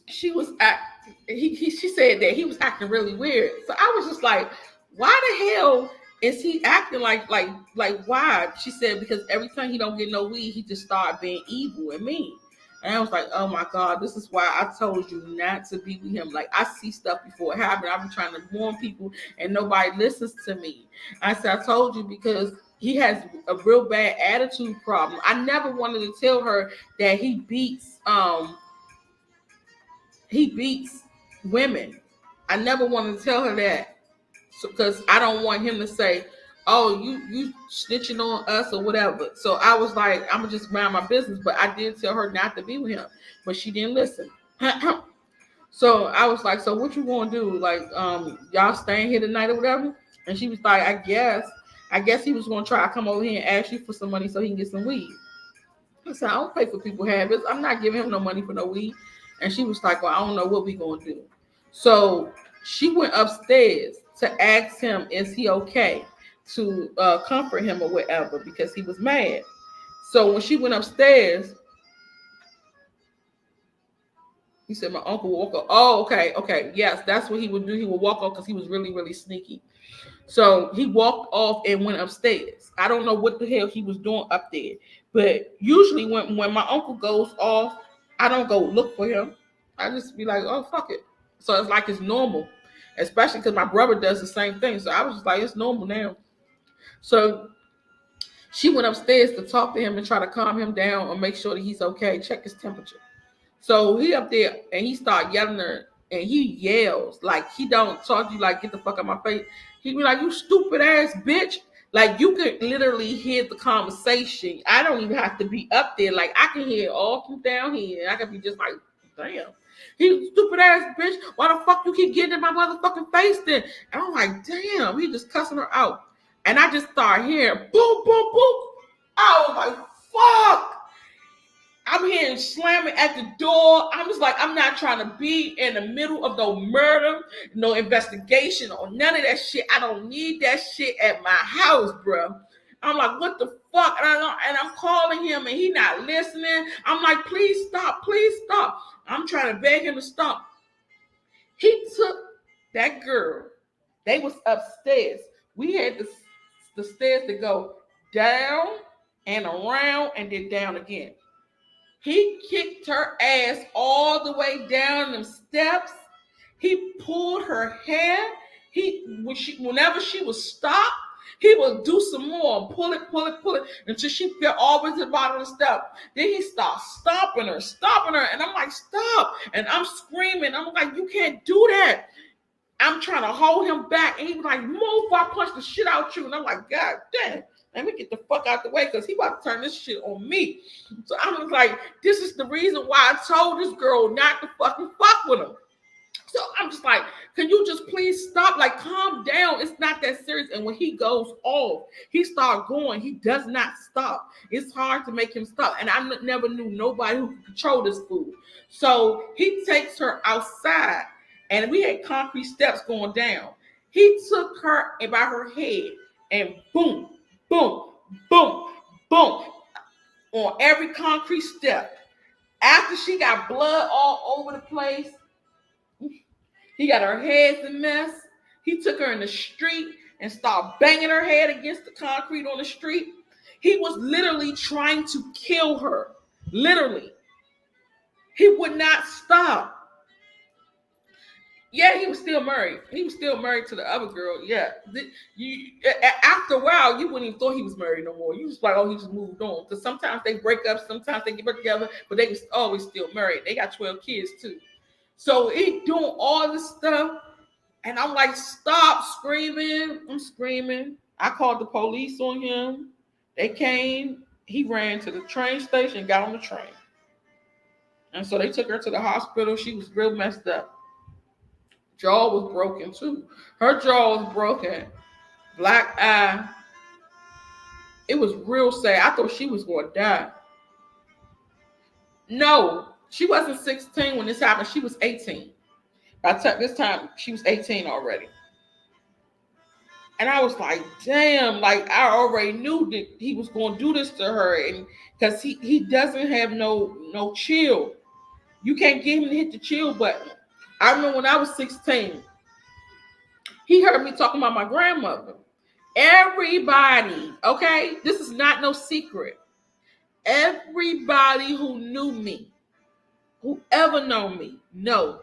she was act. She said that he was acting really weird. So I was just like, why the hell is he acting like why? She said because every time he don't get no weed, he just start being evil and mean. And I was like, oh my God, this is why I told you not to be with him. Like, I see stuff before it happened. I've been trying to warn people and nobody listens to me. I said, I told you because he has a real bad attitude problem. I never wanted to tell her that he beats women. I never wanted to tell her that because I don't want him to say, "Oh, you snitching on us or whatever." So I was like, "I'm gonna just mind my business." But I did tell her not to be with him, but she didn't listen. So I was like, "So what you gonna do? Like, y'all staying here tonight or whatever?" And she was like, I guess he was gonna try to come over here and ask you for some money so he can get some weed." I said, I don't pay for people's habits. I'm not giving him no money for no weed. And she was like, well, I don't know what we gonna do. So she went upstairs to ask him, is he okay to comfort him or whatever, because he was mad. So when she went upstairs, he said, my uncle walk up. Oh, okay. Yes, that's what he would do. He would walk off because he was really, really sneaky. So he walked off and went upstairs. I don't know what the hell he was doing up there. But usually when my uncle goes off, I don't go look for him. I just be like, oh, fuck it. So it's like it's normal. especially because my brother does the same thing. So I was just like, it's normal now. So she went upstairs to talk to him and try to calm him down or make sure that he's okay, check his temperature. So he up there and he start yelling at her and he yells like he don't talk to you like get the fuck out my face. He be like, you stupid ass bitch. Like you could literally hear the conversation. I don't even have to be up there. Like I can hear it all from down here. I can be just like, damn. He stupid ass bitch. Why the fuck you keep getting in my motherfucking face then? And I'm like, damn, he just cussing her out. And I just start hearing boom, boom, boom. I was like, fuck. I'm hearing slamming at the door. I'm just like, I'm not trying to be in the middle of no murder, no investigation, or none of that shit. I don't need that shit at my house, bro. I'm like, what the fuck? And I'm calling him and he not listening. I'm like, please stop, please stop. I'm trying to beg him to stop. He took that girl. They was upstairs. We had the stairs to go down and around and then down again. He kicked her ass all the way down them steps. He pulled her hair. Whenever she would stop, he would do some more, pull it, until she got all the way to the bottom of the step. Then he started stomping her, and I'm like, stop! And I'm screaming. I'm like, you can't do that. I'm trying to hold him back, and he was like, move, I punch the shit out you. And I'm like, God damn. Let me get the fuck out the way because he about to turn this shit on me. So I was like, this is the reason why I told this girl not to fucking fuck with him. So I'm just like, can you just please stop? Like, calm down. It's not that serious. And when he goes off, he starts going. He does not stop. It's hard to make him stop. And I never knew nobody who could control this fool. So he takes her outside, and we had concrete steps going down. He took her by her head and boom, boom, boom, boom, on every concrete step. After she got blood all over the place, he got her head a mess. He took her in the street and started banging her head against the concrete on the street. He was literally trying to kill her. Literally. He would not stop. Yeah, he was still married. He was still married to the other girl. Yeah. After a while, you wouldn't even thought he was married no more. You just like, oh, he just moved on. Because sometimes they break up, sometimes they get back together, but they was always still married. They got 12 kids too. So he doing all this stuff. And I'm like, stop screaming. I'm screaming. I called the police on him. They came. He ran to the train station, got on the train. And so they took her to the hospital. She was real messed up. Jaw was broken too. Her jaw was broken. Black eye. It was real sad. I thought she was going to die. No, she wasn't 16 when this happened. She was 18. By this time, she was 18 already. And I was like, damn, like I already knew that he was going to do this to her. And because he doesn't have no chill. You can't get him to hit the chill button. I remember when I was 16, he heard me talking about my grandmother. Everybody, okay, this is not no secret. Everybody who knew me, who ever known me, know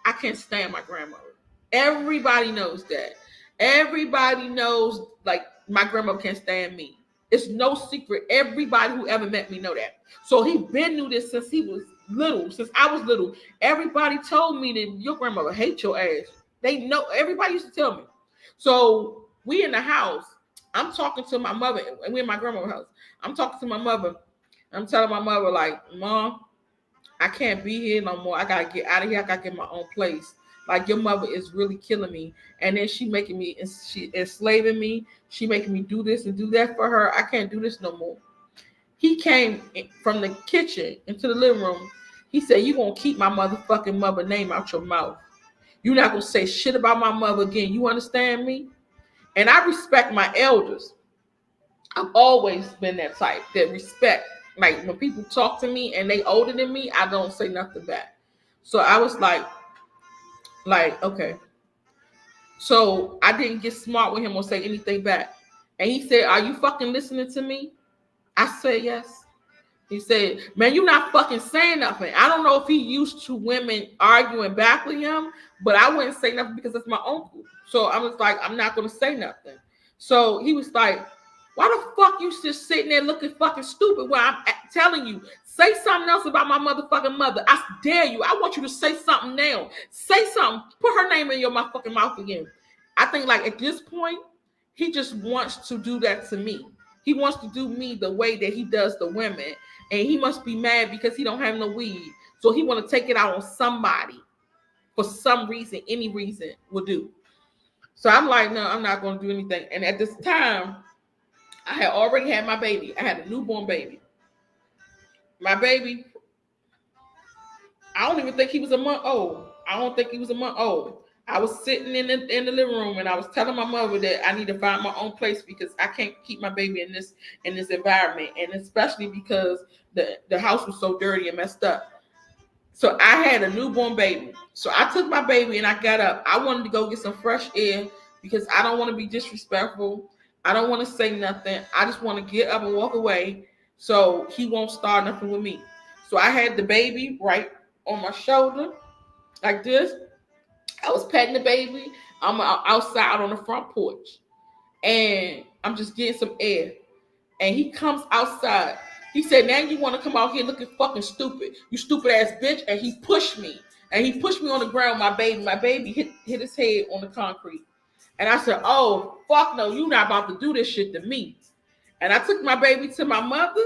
I can't stand my grandmother. Everybody knows that. Everybody knows, like, my grandmother can't stand me. It's no secret. Everybody who ever met me know that. So he been knew this since he was little, since I was little. Everybody told me that your grandmother hates your ass. They know. Everybody used to tell me. So we in the house. I'm talking to my mother, and we in my grandmother's house. I'm talking to my mother. I'm telling my mother, like, Mom, I can't be here no more. I gotta get out of here. I gotta get my own place. Like, your mother is really killing me. And then she enslaving me. She making me do this and do that for her. I can't do this no more. He came from the kitchen into the living room. He said, you gonna keep my motherfucking mother name out your mouth. You're not gonna say shit about my mother again. You understand me? And I respect my elders. I've always been that type that respect. Like, when people talk to me and they older than me, I don't say nothing back. So I was like, okay. So I didn't get smart with him or say anything back. And he said, are you fucking listening to me? I said, yes. He said, man, you're not fucking saying nothing. I don't know if he used to women arguing back with him, But I wouldn't say nothing because that's my uncle. So I was like, I'm not gonna say nothing. So he was like, why the fuck you just sitting there looking fucking stupid when I'm telling you, say something else about my motherfucking mother. I dare you. I want you to say something now. Say something. Put her name in your motherfucking mouth again. I think like at this point, he just wants to do that to me. He wants to do me the way that he does the women. And he must be mad because he don't have no weed. So he want to take it out on somebody for some reason, any reason will do. So I'm like, no, I'm not going to do anything. And at this time, I had already had my baby. I had a newborn baby. My baby, I don't even think he was a month old. I don't think he was a month old. I was sitting in the living room and I was telling my mother that I need to find my own place because I can't keep my baby in this environment, and especially because the house was so dirty and messed up. So I had a newborn baby. So I took my baby and I got up. I wanted to go get some fresh air because I don't want to be disrespectful. I don't want to say nothing. I just want to get up and walk away so he won't start nothing with me. So I had the baby right on my shoulder like this. I was petting the baby. I'm outside on the front porch and I'm just getting some air. And he comes outside. He said, now you want to come out here looking fucking stupid. You stupid ass bitch. And he pushed me. And he pushed me on the ground, my baby. My baby hit his head on the concrete. And I said, oh, fuck no, you not about to do this shit to me. And I took my baby to my mother.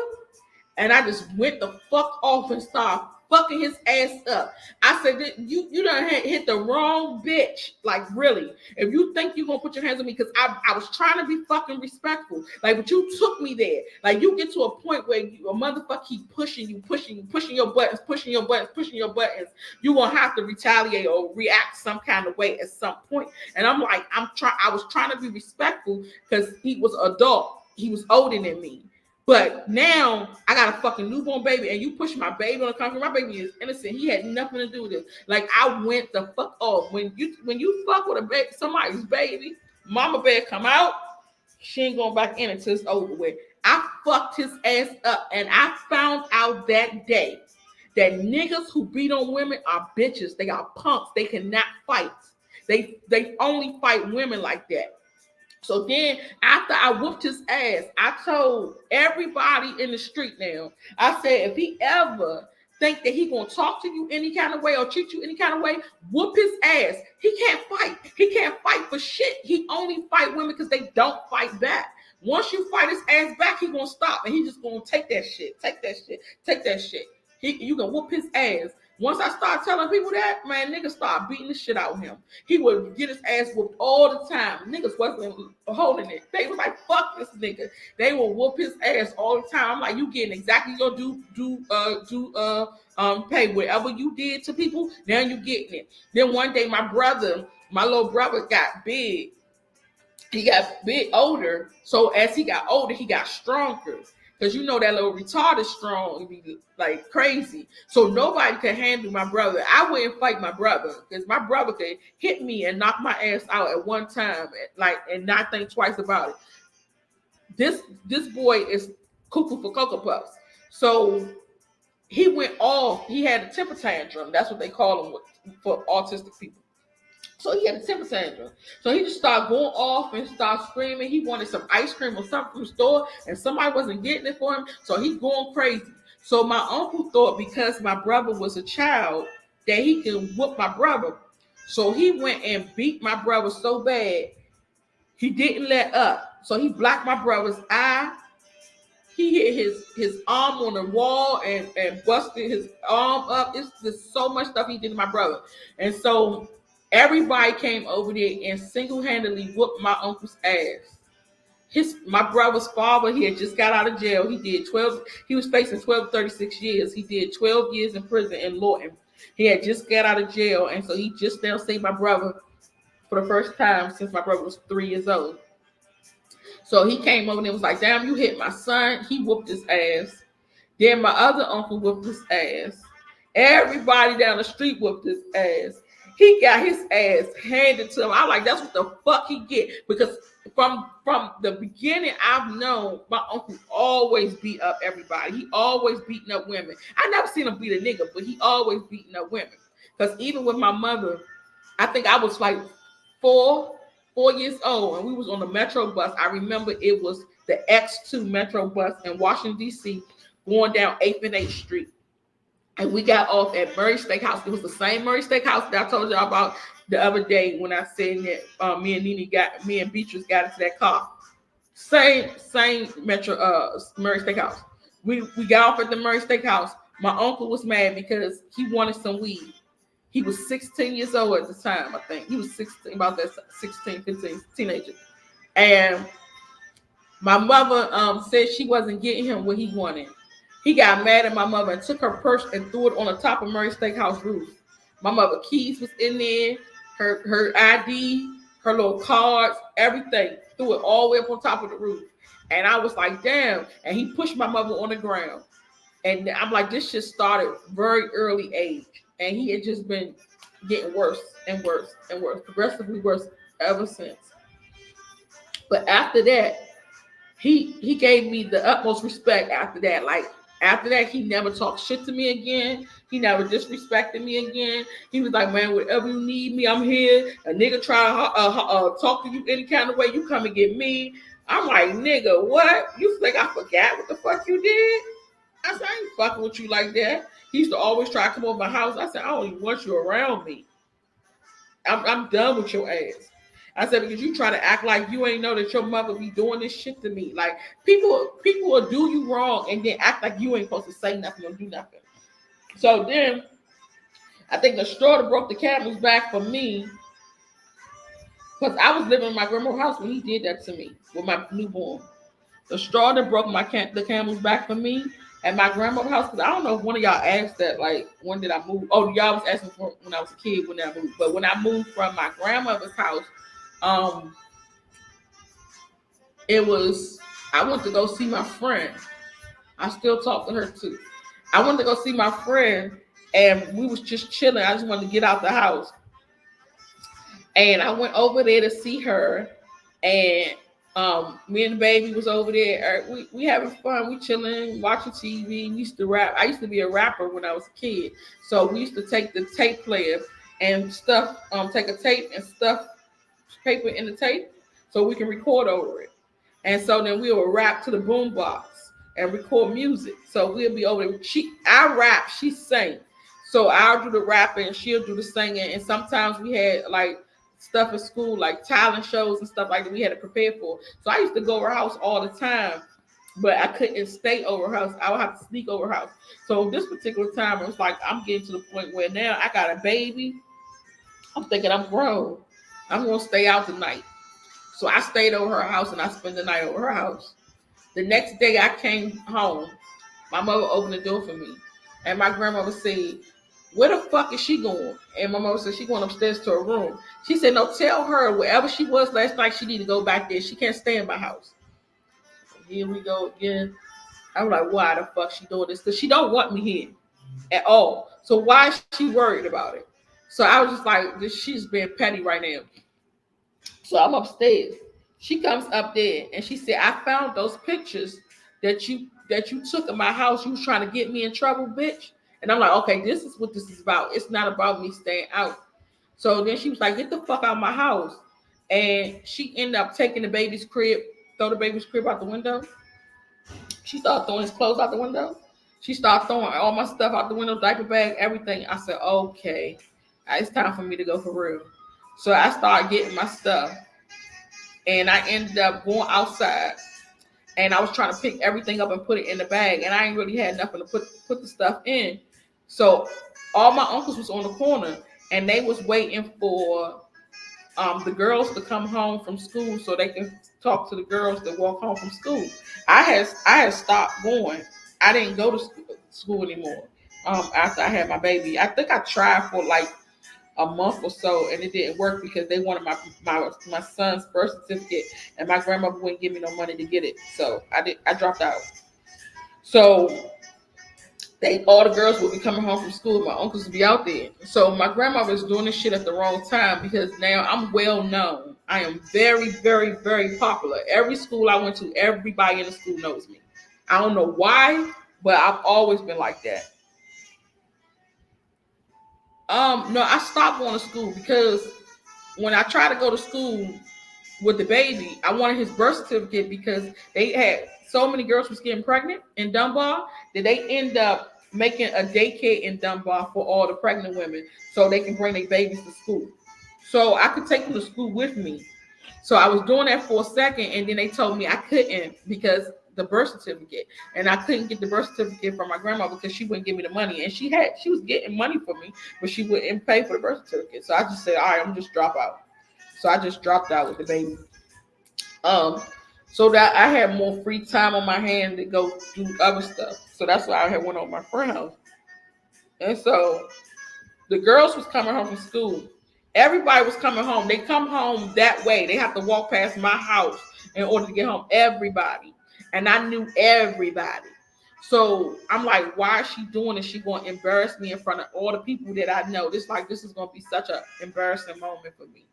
And I just went the fuck off and started fucking his ass up. I said, you done hit the wrong bitch. Like, really. If you think you gonna put your hands on me, because I was trying to be fucking respectful. Like, but you took me there. Like, you get to a point where a motherfucker keep pushing you, pushing your buttons, pushing your buttons, pushing your buttons. You gonna have to retaliate or react some kind of way at some point. And I'm like, I was trying to be respectful because he was adult. He was older than me. But now I got a fucking newborn baby, and you push my baby on the concrete. My baby is innocent. He had nothing to do with this. Like, I went the fuck off. When you fuck with a baby, somebody's baby, mama bear come out. She ain't going back in until it's over with. I fucked his ass up, and I found out that day that niggas who beat on women are bitches. They are punks. They cannot fight. They only fight women like that. So then, after I whooped his ass, I told everybody in the street now, I said, if he ever think that he gonna talk to you any kind of way or treat you any kind of way, whoop his ass. He can't fight. He can't fight for shit. He only fight women because they don't fight back. Once you fight his ass back, he gonna stop and he just gonna take that shit, take that shit, take that shit. You can whoop his ass. Once I start telling people that, man, niggas start beating the shit out of him. He would get his ass whooped all the time. Niggas wasn't holding it. They was like, fuck this nigga. They will whoop his ass all the time. I'm like, you getting exactly your pay. Whatever you did to people, now you getting it. Then one day my little brother got big. He got big older. So as he got older, he got stronger. Because you know that little retard is strong and be like crazy. So nobody could handle my brother. I wouldn't fight my brother because my brother could hit me and knock my ass out at one time, and not think twice about it. This boy is cuckoo for Cocoa Puffs. So he went off. He had a temper tantrum. That's what they call them for autistic people. So he had a temper tantrum. So he just started going off and started screaming. He wanted some ice cream or something from the store, and somebody wasn't getting it for him. So he going crazy. So my uncle thought because my brother was a child that he can whoop my brother. So he went and beat my brother so bad he didn't let up. So he blocked my brother's eye. He hit his arm on the wall and busted his arm up. It's just so much stuff he did to my brother. And so everybody came over there and single-handedly whooped my uncle's ass. My brother's father, he had just got out of jail. He was facing 12 to 36 years. He did 12 years in prison in Lawton. He had just got out of jail, and so he just now seen my brother for the first time since my brother was 3 years old. So he came over and was like, damn, you hit my son. He whooped his ass. Then my other uncle whooped his ass. Everybody down the street whooped his ass. He got his ass handed to him. I'm like, that's what the fuck he get. Because from the beginning, I've known my uncle always beat up everybody. He always beating up women. I never seen him beat a nigga, but he always beating up women. Because even with my mother, I think I was like four, 4 years old, and we was on the Metro bus. I remember it was the X2 Metro bus in Washington D.C. going down 8th and 8th Street, and we got off at Murray Steakhouse. It was the same Murray Steakhouse that I told y'all about the other day when I said that me and Beatrice got into that car. Same Metro Murray Steakhouse. We got off at the Murray Steakhouse. My uncle was mad because he wanted some weed. He was 16 years old at the time, I think. He was 16, about that 16, 15, teenager. And my mother said she wasn't getting him what he wanted. He got mad at my mother and took her purse and threw it on the top of Murray Steakhouse roof. My mother keys was in there, her ID, her little cards, everything. Threw it all the way up on top of the roof. And I was like, damn. And he pushed my mother on the ground. And I'm like, this shit started very early age. And he had just been getting worse and worse and worse, progressively worse ever since. But after that, he gave me the utmost respect after that. Like after that, he never talked shit to me again. He never disrespected me again. He was like, man, whatever you need me, I'm here. A nigga try to talk to you any kind of way, you come and get me. I'm like, nigga, what? You think I forgot what the fuck you did? I said, I ain't fucking with you like that. He used to always try to come over my house. I said, I don't even want you around me. I'm done with your ass. I said, because you try to act like you ain't know that your mother be doing this shit to me. Like people will do you wrong and then act like you ain't supposed to say nothing or do nothing. So then I think the straw that broke the camel's back for me, because I was living in my grandma's house when he did that to me with my newborn. The straw that broke the camel's back for me at my grandmother's house, because I don't know if one of y'all asked that, like, when did I move? Oh, y'all was asking for when I was a kid, when did I move? But when I moved from my grandmother's house, um, it was, I went to go see my friend. I still talk to her too. I went to go see my friend, and we was just chilling. I just wanted to get out the house. And I went over there to see her, and me and the baby was over there. We having fun. We chilling, watching TV. We used to rap. I used to be a rapper when I was a kid, so we used to take the tape player and stuff. Take a tape and stuff paper in the tape so we can record over it. And so then we will rap to the boom box and record music. So we'll be over there. I rap, she sing. So I'll do the rapping and she'll do the singing. And sometimes we had like stuff at school, like talent shows and stuff like that we had to prepare for. So I used to go over her house all the time, but I couldn't stay over her house. I would have to sneak over her house. So this particular time, it was like I'm getting to the point where now I got a baby. I'm thinking I'm grown. I'm gonna stay out tonight. So I stayed over her house and I spent the night over her house. The next day I came home. My mother opened the door for me. And my grandmother said, where the fuck is she going? And my mother said, she going upstairs to her room. She said, no, tell her wherever she was last night, she need to go back there. She can't stay in my house. Here we go again. I'm like, why the fuck she doing this? Because she don't want me here at all. So why is she worried about it? So I was just like, she's being petty right now. So I'm upstairs. She comes up there and she said, I found those pictures that you took in my house. You was trying to get me in trouble, bitch. And I'm like, okay, this is what this is about. It's not about me staying out. So then she was like, get the fuck out of my house. And she ended up taking the baby's crib, throw the baby's crib out the window. She started throwing his clothes out the window. She started throwing all my stuff out the window, diaper bag, everything. I said, okay, it's time for me to go for real. So I started getting my stuff. And I ended up going outside. And I was trying to pick everything up and put it in the bag. And I ain't really had nothing to put the stuff in. So all my uncles was on the corner. And they was waiting for the girls to come home from school so they can talk to the girls that walk home from school. I had stopped going. I didn't go to school anymore after I had my baby. I think I tried for like a month or so and it didn't work because they wanted my son's birth certificate and my grandmother wouldn't give me no money to get it. So I dropped out. So all the girls would be coming home from school. My uncles would be out there. So my grandmother was doing this shit at the wrong time because now I'm well known. I am very, very, very popular. Every school I went to, everybody in the school knows me. I don't know why, but I've always been like that. No, I stopped going to school because when I tried to go to school with the baby, I wanted his birth certificate because they had so many girls was getting pregnant in Dunbar that they end up making a daycare in Dunbar for all the pregnant women so they can bring their babies to school. So I could take them to school with me. So I was doing that for a second, and then they told me I couldn't because the birth certificate, and I couldn't get the birth certificate from my grandma because she wouldn't give me the money, and she was getting money for me, but she wouldn't pay for the birth certificate. So I just said, all right, I'm just drop out. So I just dropped out with the baby. Um, so that I had more free time on my hand to go do other stuff. So that's why I had went on my friend house, and so the girls was coming home from school. Everybody was coming home. They come home that way. They have to walk past my house in order to get home. Everybody. And I knew everybody. So I'm like, why is she doing this? She going to embarrass me in front of all the people that I know. This is going to be such an embarrassing moment for me.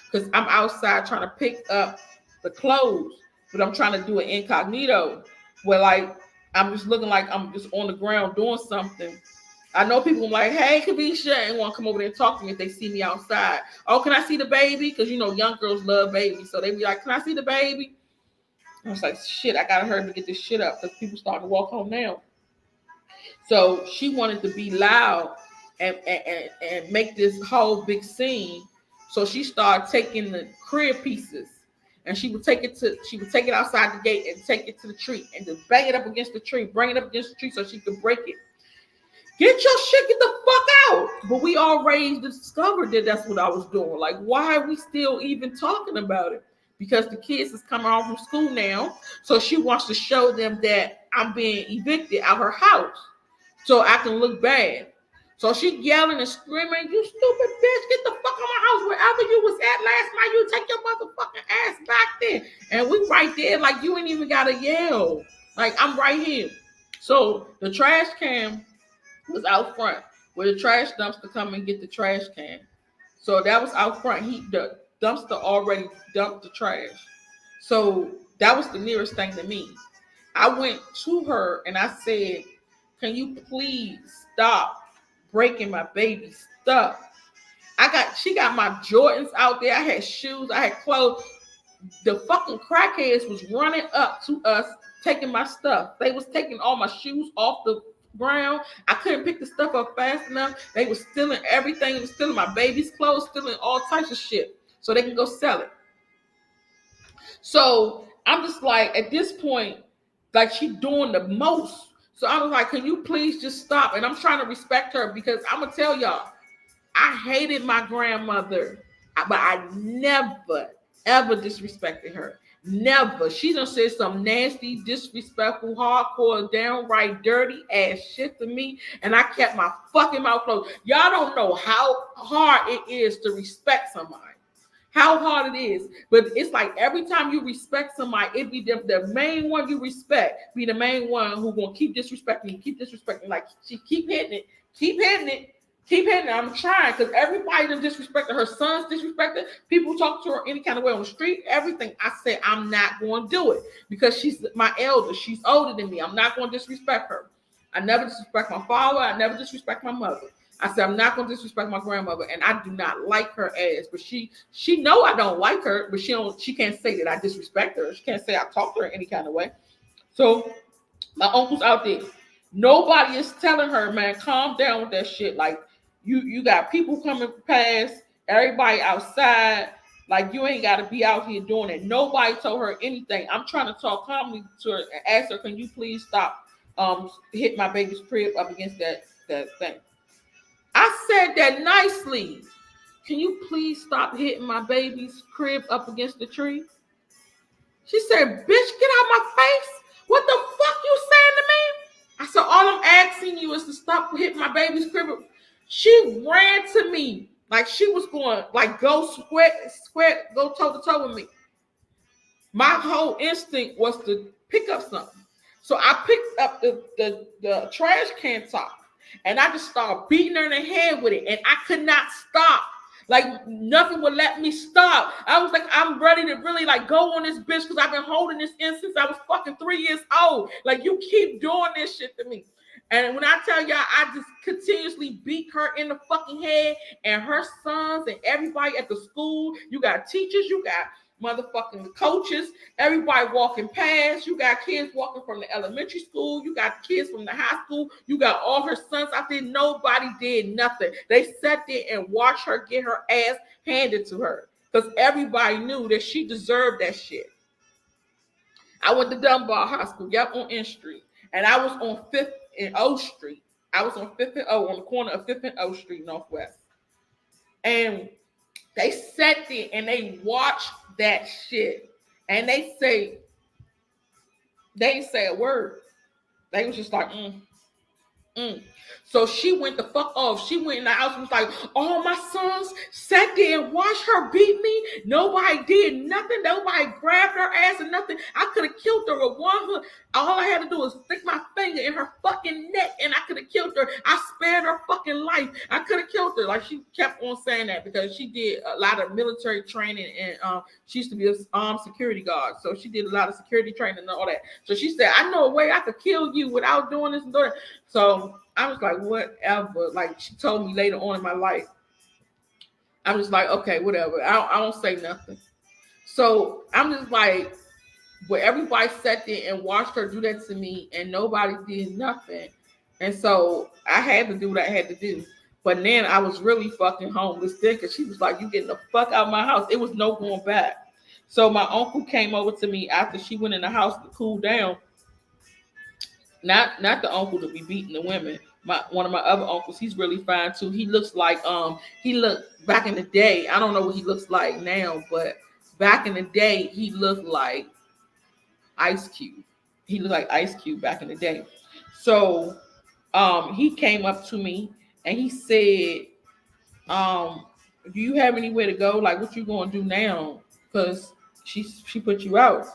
Because I'm outside trying to pick up the clothes, but I'm trying to do it incognito. Where like I'm just looking like I'm just on the ground doing something. I know people are like, hey, Kavisha, and want to come over there and talk to me if they see me outside. Oh, can I see the baby? Because, young girls love babies. So they be like, can I see the baby? I was like, shit, I got to hurry to get this shit up because people starting to walk home now. So she wanted to be loud and make this whole big scene. So she started taking the crib pieces and she would take it outside the gate and take it to the tree and just bang it up against the tree, bring it up against the tree so she could break it. Get your shit, get the fuck out. But we already discovered that that's what I was doing. Like, why are we still even talking about it? Because the kids is coming home from school now. So she wants to show them that I'm being evicted out her house. So I can look bad. So she yelling and screaming, you stupid bitch, get the fuck out of my house. Wherever you was at last night, you take your motherfucking ass back there. And we right there, like you ain't even gotta yell. Like I'm right here. So the trash can was out front where the trash dumpster come and get the trash can. So that was out front. The dumpster already dumped the trash. So that was the nearest thing to me. I went to her and I said, can you please stop breaking my baby stuff? She got my Jordans out there. I had shoes, I had clothes. The fucking crackheads was running up to us, taking my stuff. They was taking all my shoes off the ground. I couldn't pick the stuff up fast enough. They was stealing everything. They was stealing my baby's clothes, stealing all types of shit so they can go sell it. So I'm just like, at this point, like she doing the most. So I was like, can you please just stop? And I'm trying to respect her because I'm gonna tell y'all, I hated my grandmother, but I never, ever disrespected her. Never. She done said some nasty, disrespectful, hardcore, downright dirty ass shit to me, and I kept my fucking mouth closed. Y'all don't know how hard it is to respect somebody. How hard it is. But it's like every time you respect somebody, it be the main one you respect, be the main one who gonna keep disrespecting you. Like she keep hitting it, keep hitting it. Keep hitting it. I'm trying because everybody done disrespected her. Son's disrespected. People talk to her any kind of way on the street. Everything. I said I'm not going to do it because she's my elder. She's older than me. I'm not going to disrespect her. I never disrespect my father. I never disrespect my mother. I said I'm not going to disrespect my grandmother, and I do not like her ass. But she know I don't like her, but she can't say that I disrespect her. She can't say I talk to her any kind of way. So my uncle's out there. Nobody is telling her, man, calm down with that shit. Like you got people coming past, everybody outside. Like you ain't got to be out here doing it. Nobody told her anything. I'm trying to talk calmly to her and ask her, can you please stop hit my baby's crib up against that thing? I said that nicely. Can you please stop hitting my baby's crib up against the tree? She said, bitch, get out my face. What the fuck you saying to me? I said, all I'm asking you is to stop hitting my baby's crib. She ran to me like she was going, like go square, go toe to toe with me. My whole instinct was to pick up something. So I picked up the trash can top and I just started beating her in the head with it. And I could not stop. Like nothing would let me stop. I was like, I'm ready to really like go on this bitch because I've been holding this in since I was fucking 3 years old. Like you keep doing this shit to me. And when I tell y'all, I just continuously beat her in the fucking head and her sons and everybody at the school. You got teachers, you got motherfucking coaches, everybody walking past. You got kids walking from the elementary school. You got kids from the high school. You got all her sons out there. Nobody did nothing. They sat there and watched her get her ass handed to her because everybody knew that she deserved that shit. I went to Dunbar High School, yep, on N Street. And I was on 5th and O Street. I was on 5th and O, on the corner of 5th and O Street Northwest. And they sat there and they watched that shit. And they didn't say a word. They was just like, mm. So she went the fuck off. She went in the house and was like, all my sons sat there and watched her beat me. Nobody did nothing. Nobody grabbed her ass or nothing. I could have killed her with one hook. All I had to do was stick my finger in her fucking neck and I could have killed her. I spared her fucking life. I could have killed her. Like she kept on saying that because she did a lot of military training and she used to be an armed security guard. So she did a lot of security training and all that. So she said, I know a way I could kill you without doing this and doing that. So I was like, whatever. Like she told me later on in my life. I'm just like, okay, whatever. I don't say nothing. So I'm just like, but everybody sat there and watched her do that to me and nobody did nothing. And so I had to do what I had to do. But then I was really fucking homeless then because she was like, you getting the fuck out of my house. It was no going back. So my uncle came over to me after she went in the house to cool down. Not the uncle to be beating the women. One of my other uncles, he's really fine too. He looks like he looked back in the day. I don't know what he looks like now, but back in the day he looked like Ice Cube. He looked like Ice Cube back in the day. So he came up to me and he said, do you have anywhere to go? Like what you gonna do now? Because she put you out.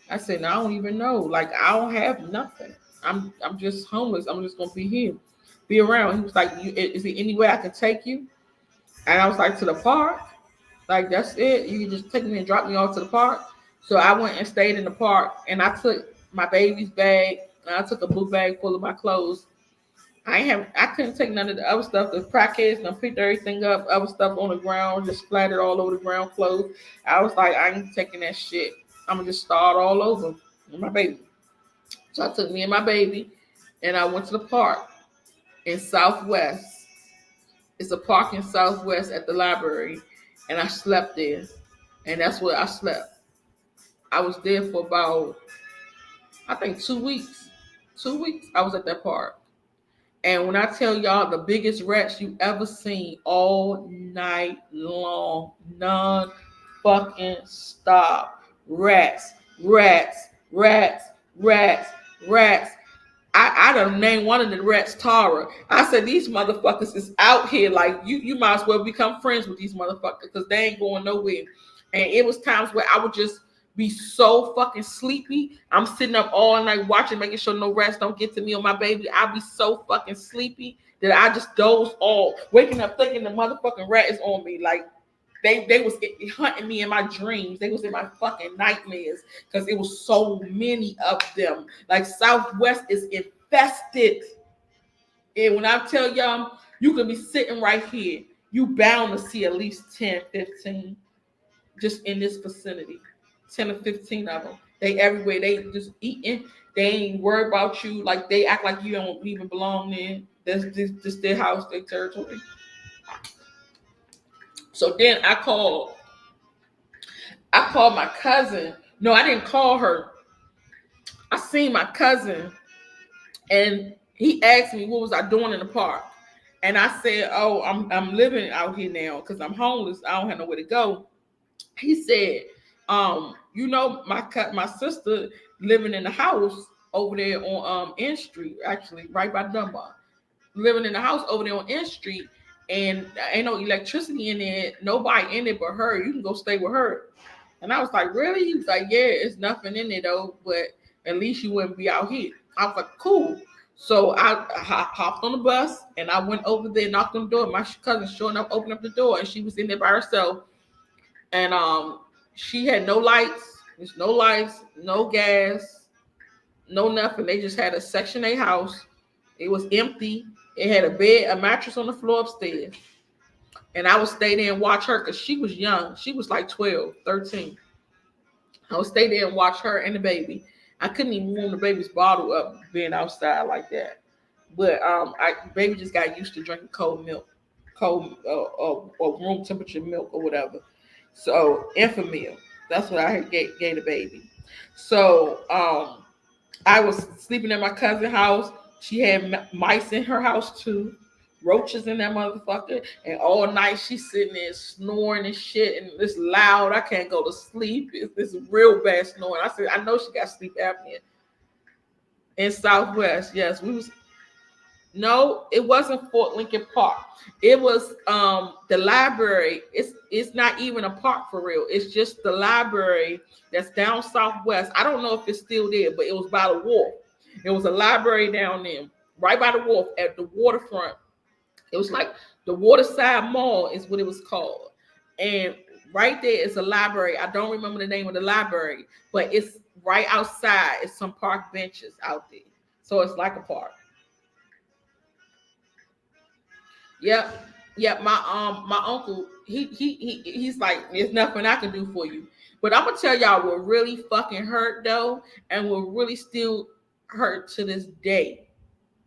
I said, no, I don't even know. Like I don't have nothing. I'm just homeless. I'm just gonna be here, be around. He was like, is there any way I can take you? And I was like, to the park. Like that's it. You can just take me and drop me off to the park. So I went and stayed in the park, and I took my baby's bag, and I took a blue bag full of my clothes. I couldn't take none of the other stuff. The crackheads done picked everything up, other stuff on the ground, just splattered all over the ground clothes. I was like, I ain't taking that shit. I'm gonna just start all over with my baby. So I took me and my baby, and I went to the park in Southwest. It's a park in Southwest at the library, and I slept there, and that's where I slept. I was there for about, I think, 2 weeks. 2 weeks I was at that park. And when I tell y'all the biggest rats you ever seen all night long, none fucking stop. Rats, rats, rats, rats, rats. I done named one of the rats Tara. I said these motherfuckers is out here like you might as well become friends with these motherfuckers because they ain't going nowhere. And it was times where I would just be so fucking sleepy. I'm sitting up all night watching, making sure no rats don't get to me or my baby. I'll be so fucking sleepy that I just doze off, waking up thinking the motherfucking rat is on me. Like they was hunting me in my dreams. They was in my fucking nightmares because it was so many of them. Like Southwest is infested. And when I tell y'all, you could be sitting right here. You bound to see at least 10, 15 just in this vicinity. 10 or 15 of them. They everywhere. They just eating. They ain't worried about you. Like they act like you don't even belong there. That's this their house, their territory. So then I called my cousin. No, I didn't call her. I seen my cousin and he asked me what was I doing in the park. And I said, oh, I'm living out here now because I'm homeless. I don't have nowhere to go. He said, my sister living in the house over there on N Street, actually right by Dunbar. Living in the house over there on N Street, and ain't no electricity in there, nobody in it but her. You can go stay with her. And I was like, really? He was like, yeah, it's nothing in there though, but at least you wouldn't be out here. I was like, cool. So I hopped on the bus and I went over there, knocked on the door. My cousin sure enough opened up the door and she was in there by herself. And she had no lights, there's no lights, no gas, no nothing. They just had a Section 8 house It was empty. It had a bed, a mattress on the floor upstairs. And I would stay there and watch her because she was young. She was like 12, 13. I would stay there and watch her and the baby. I couldn't even warm the baby's bottle up being outside like that. But baby just got used to drinking cold milk, cold or room temperature milk or whatever. So Enfamil, that's what I had gave the baby. So I was sleeping at my cousin's house. She had mice in her house too, roaches in that motherfucker. And all night she's sitting there snoring and shit, and it's loud. I can't go to sleep. It's real bad snoring. I said, I know she got sleep apnea. In Southwest, yes, we was. No, it wasn't Fort Lincoln Park. It was the library. It's not even a park for real. It's just the library that's down southwest. I don't know if it's still there, but it was by the wharf. It was a library down there, right by the wharf at the waterfront. It was like the Waterside Mall is what it was called. And right there is a library. I don't remember the name of the library, but it's right outside. It's some park benches out there. So it's like a park. Yep. Yep. My uncle, he's like, there's nothing I can do for you. But I'm gonna tell y'all what really fucking hurt though, and what really still hurt to this day.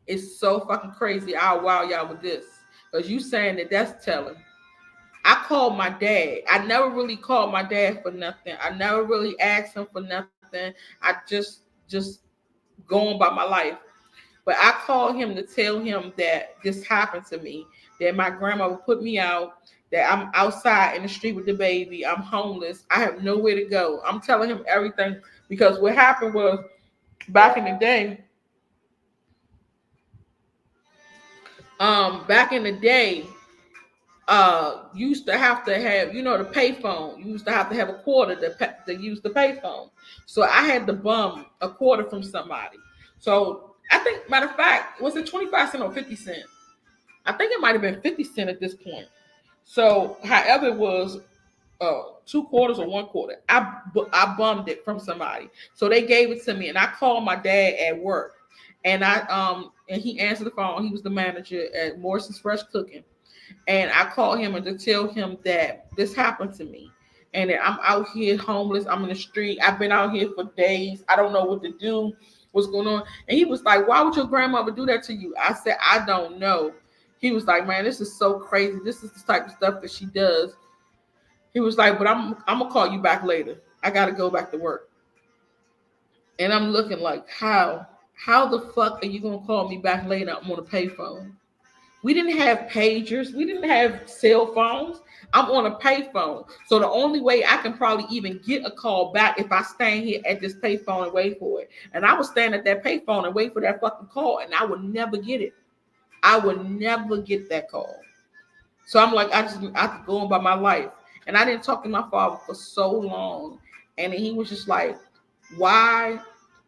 It's so fucking crazy. I'll wow y'all with this. Because you saying that that's telling. I called my dad. I never really called my dad for nothing. I never really asked him for nothing. I just going by my life. But I called him to tell him that this happened to me, that my grandma would put me out, that I'm outside in the street with the baby, I'm homeless, I have nowhere to go. I'm telling him everything because what happened was back in the day, back in the day, you used to have, the payphone. You used to have to have a quarter to use the payphone. So I had to bum a quarter from somebody. So I think, matter of fact, was it 25 cents or 50 cents? I think it might have been 50 cents at this point. So, however it was, 2 quarters or 1 quarter, I bummed it from somebody. So they gave it to me, and I called my dad at work, and and he answered the phone. He was the manager at Morrison's Fresh Cooking, and I called him and to tell him that this happened to me, and that I'm out here homeless. I'm in the street. I've been out here for days. I don't know what to do. What's going on? And he was like, "Why would your grandmother do that to you?" I said, "I don't know." He was like, "Man, this is so crazy. This is the type of stuff that she does." He was like, "But I'm gonna call you back later. I gotta go back to work." And I'm looking like, how? How the fuck are you gonna call me back later? I'm on a payphone. We didn't have pagers. We didn't have cell phones. I'm on a payphone. So the only way I can probably even get a call back if I stand here at this payphone and wait for it. And I would stand at that payphone and wait for that fucking call, and I would never get it. I would never get that call. So I'm like, I have to go on by my life. And I didn't talk to my father for so long. And he was just like, why?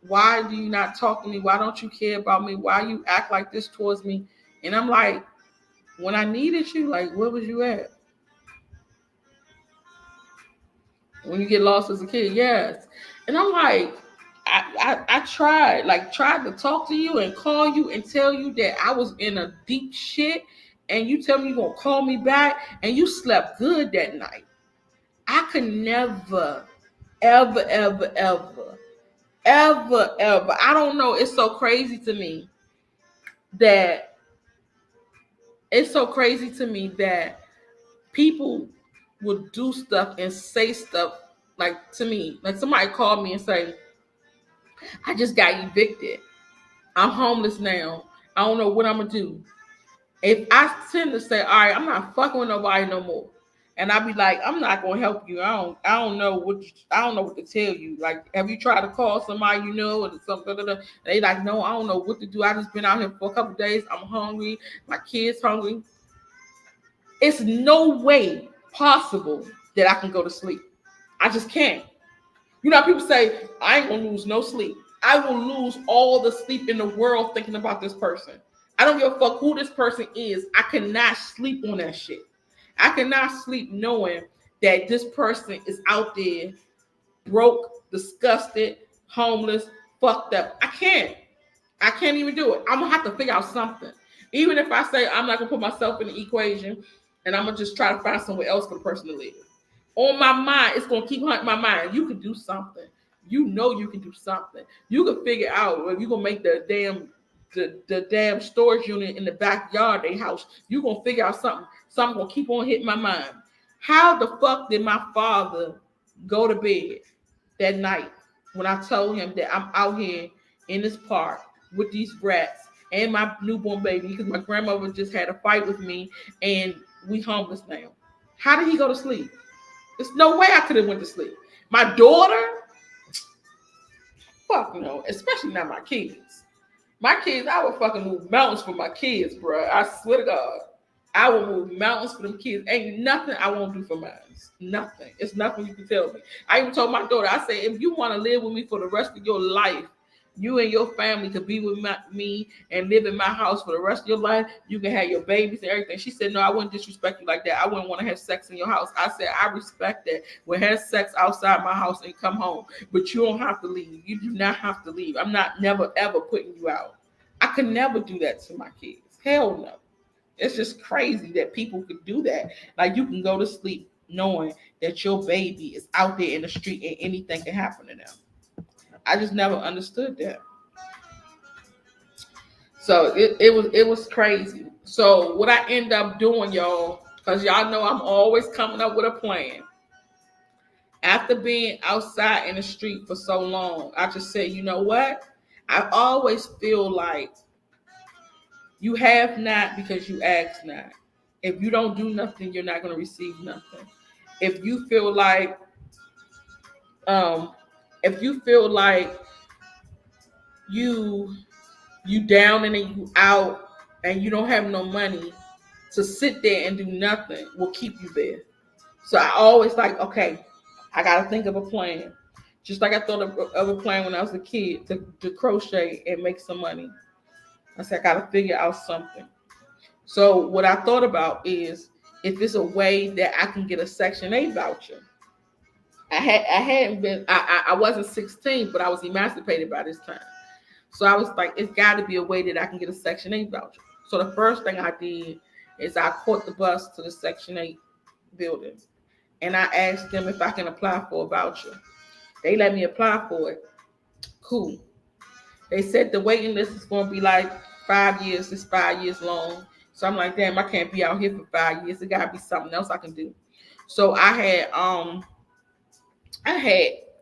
Why do you not talk to me? Why don't you care about me? Why you act like this towards me? And I'm like, when I needed you, like, where was you at? When you get lost as a kid, yes. And I'm like, I tried, like, tried to talk to you and call you and tell you that I was in a deep shit, and you tell me you're gonna call me back, and you slept good that night. I could never, ever, ever, ever, ever, ever. I don't know. It's so crazy to me that people would do stuff and say stuff like to me. Like somebody called me and say, I just got evicted. I'm homeless now. I don't know what I'm gonna do. If I tend to say, all right, I'm not fucking with nobody no more. And I be like, I'm not gonna help you. I don't know what to tell you. Like, have you tried to call somebody you know or something? They like, no, I don't know what to do. I just been out here for a couple of days. I'm hungry. My kids hungry. It's no way possible that I can go to sleep. I just can't. You know how people say, I ain't gonna lose no sleep. I will lose all the sleep in the world thinking about this person. I don't give a fuck who this person is. I cannot sleep on that shit. I cannot sleep knowing that this person is out there broke, disgusted, homeless, fucked up. I can't. I can't even do it. I'm gonna have to figure out something. Even if I say I'm not gonna put myself in the equation and I'm gonna just try to find somewhere else for the person to live. On my mind, it's gonna keep hunting my mind. You can do something. You know you can do something. You can figure out if you're gonna make the damn storage unit in the backyard of their house. You're gonna figure out something. Something gonna keep on hitting my mind. How the fuck did my father go to bed that night when I told him that I'm out here in this park with these rats and my newborn baby because my grandmother just had a fight with me and we homeless now? How did he go to sleep? There's no way I could have went to sleep. My daughter, fuck no, especially not my kids. My kids, I would fucking move mountains for my kids, bro. I swear to God. I will move mountains for them kids. Ain't nothing I won't do for mine. Nothing. It's nothing you can tell me. I even told my daughter, I said, if you want to live with me for the rest of your life, you and your family could be with me and live in my house for the rest of your life. You can have your babies and everything. She said, no, I wouldn't disrespect you like that. I wouldn't want to have sex in your house. I said, I respect that. We'll have sex outside my house and come home. But you don't have to leave. You do not have to leave. I'm not never, ever putting you out. I could never do that to my kids. Hell no. It's just crazy that people could do that. Like you can go to sleep knowing that your baby is out there in the street and anything can happen to them. I just never understood that. So it was crazy. So what I end up doing, y'all, because y'all know I'm always coming up with a plan. After being outside in the street for so long, I just said, you know what? I always feel like you have not because you ask not. If you don't do nothing, you're not going to receive nothing. If you feel like, um, if you feel like you you down and then you out and you don't have no money to sit there and do nothing will keep you there. So I always like, okay, I got to think of a plan. Just like I thought of a plan when I was a kid to crochet and make some money. I said, I got to figure out something. So what I thought about is if it's a way that I can get a Section 8 voucher. I hadn't been I wasn't 16, but I was emancipated by this time. So I was like, it's got to be a way that I can get a Section 8 voucher. So the first thing I did is I caught the bus to the Section 8 building, and I asked them if I can apply for a voucher. They let me apply for it. Cool. They said the waiting list is going to be like 5 years. It's 5 years long. So I'm like, damn, I can't be out here for 5 years. It got to be something else I can do. So I had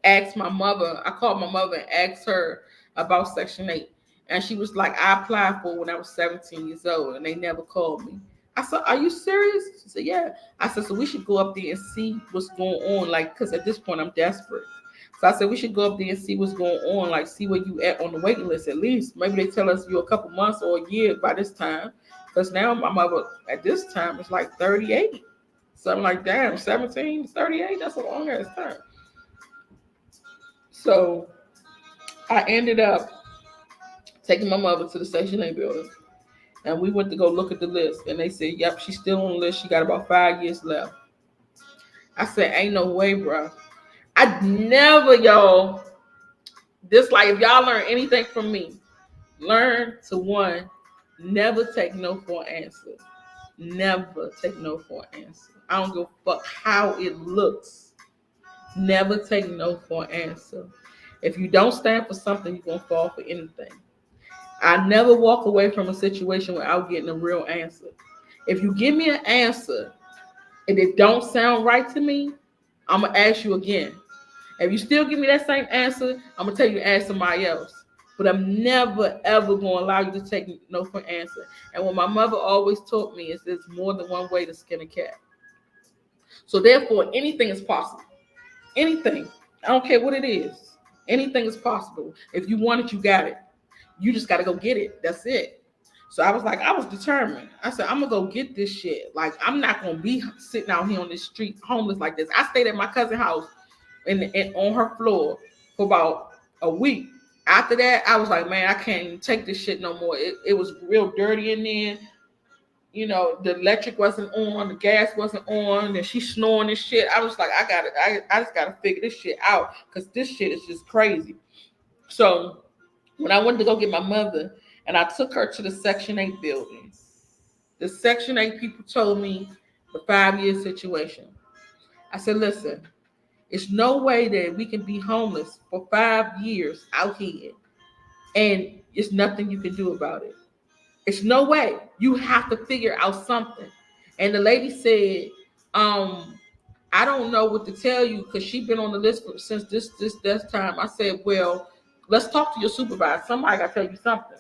asked my mother. I called my mother and asked her about Section 8. And she was like, I applied for it when I was 17 years old and they never called me. I said, are you serious? She said, yeah. I said, so we should go up there and see what's going on. Like, because at this point I'm desperate. So I said, we should go up there and see what's going on. Like, see where you at on the waiting list at least. Maybe they tell us you're a couple months or a year by this time. Because now my mother at this time is like 38. So I'm like, damn, 17 to 38? That's a long ass time. So I ended up taking my mother to the Section 8 building. And we went to go look at the list. And they said, yep, she's still on the list. She got about 5 years left. I said, ain't no way, bro. I never, y'all, this like if y'all learn anything from me, learn to one, never take no for an answer. Never take no for an answer. I don't give a fuck how it looks. Never take no for an answer. If you don't stand for something, you're gonna fall for anything. I never walk away from a situation without getting a real answer. If you give me an answer and it don't sound right to me, I'm gonna ask you again. If you still give me that same answer, I'm gonna tell you to ask somebody else. But I'm never ever gonna allow you to take no for an answer. And what my mother always taught me is there's more than one way to skin a cat. So therefore, anything is possible. Anything. I don't care what it is. Anything is possible. If you want it, you got it. You just gotta go get it. That's it. So I was like, I was determined. I said, I'm gonna go get this shit. Like, I'm not gonna be sitting out here on this street homeless like this. I stayed at my cousin's house and on her floor for about a week. After that, I was like, man, I can't even take this shit no more. It was real dirty in there. You know, the electric wasn't on, the gas wasn't on, and she's snoring and shit. I was like, I just gotta figure this shit out because this shit is just crazy. So when I went to go get my mother and I took her to the Section 8 building, the Section 8 people told me the 5 year situation. I said, listen, it's no way that we can be homeless for 5 years out here and it's nothing you can do about it. It's no way. You have to figure out something. And the lady said, I don't know what to tell you because she's been on the list since this time. I said, well, let's talk to your supervisor. Somebody got to tell you something.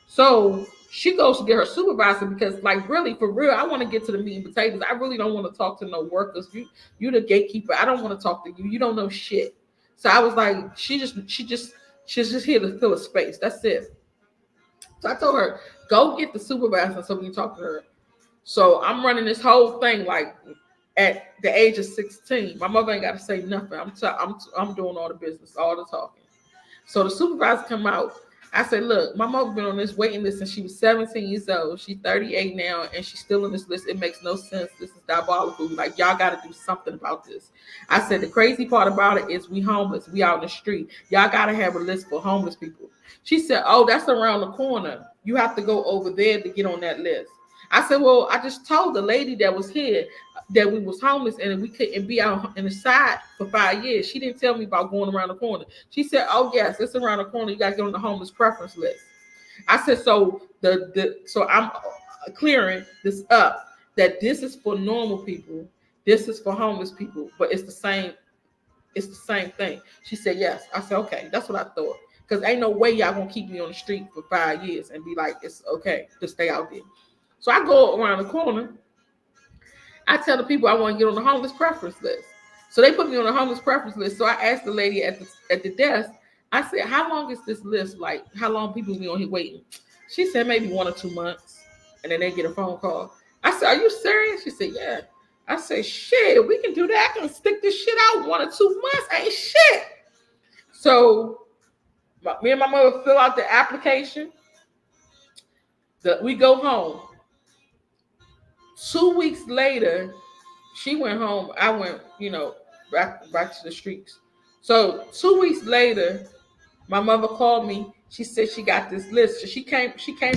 So she goes to get her supervisor because, like, really, for real, I want to get to the meat and potatoes. I really don't want to talk to no workers. You the gatekeeper. I don't want to talk to you. You don't know shit. So I was like, she's just here to fill a space. That's it. So I told her, go get the supervisor so we can talk to her. So I'm running this whole thing like at the age of 16. My mother ain't got to say nothing. I'm doing all the business, all the talking. So the supervisor come out. I said, look, my mother been on this waiting list since she was 17 years old. She's 38 now, and she's still on this list. It makes no sense. This is diabolical. Like, y'all got to do something about this. I said, the crazy part about it is we homeless. We out in the street. Y'all got to have a list for homeless people. She said, oh, that's around the corner. You have to go over there to get on that list. I said, well, I just told the lady that was here that we was homeless and we couldn't be out in the side for 5 years. She didn't tell me about going around the corner. She said, oh, yes, it's around the corner. You got to get on the homeless preference list. I said, so so I'm clearing this up that this is for normal people. This is for homeless people, but it's the same thing. She said, yes. I said, okay, that's what I thought. Because ain't no way y'all gonna keep me on the street for 5 years and be like, it's okay to stay out there. So I go around the corner. I tell the people I want to get on the homeless preference list. So they put me on the homeless preference list. So I asked the lady at the desk, I said, how long is this list? Like, how long people be on here waiting? She said maybe 1 or 2 months. And then they get a phone call. I said, are you serious? She said, yeah. I said, shit, we can do that. I can stick this shit out 1 or 2 months. Ain't shit. So me and my mother fill out the application. We go home. 2 weeks later, she went home. I went, back to the streets. So 2 weeks later, my mother called me. She said she got this list. So she came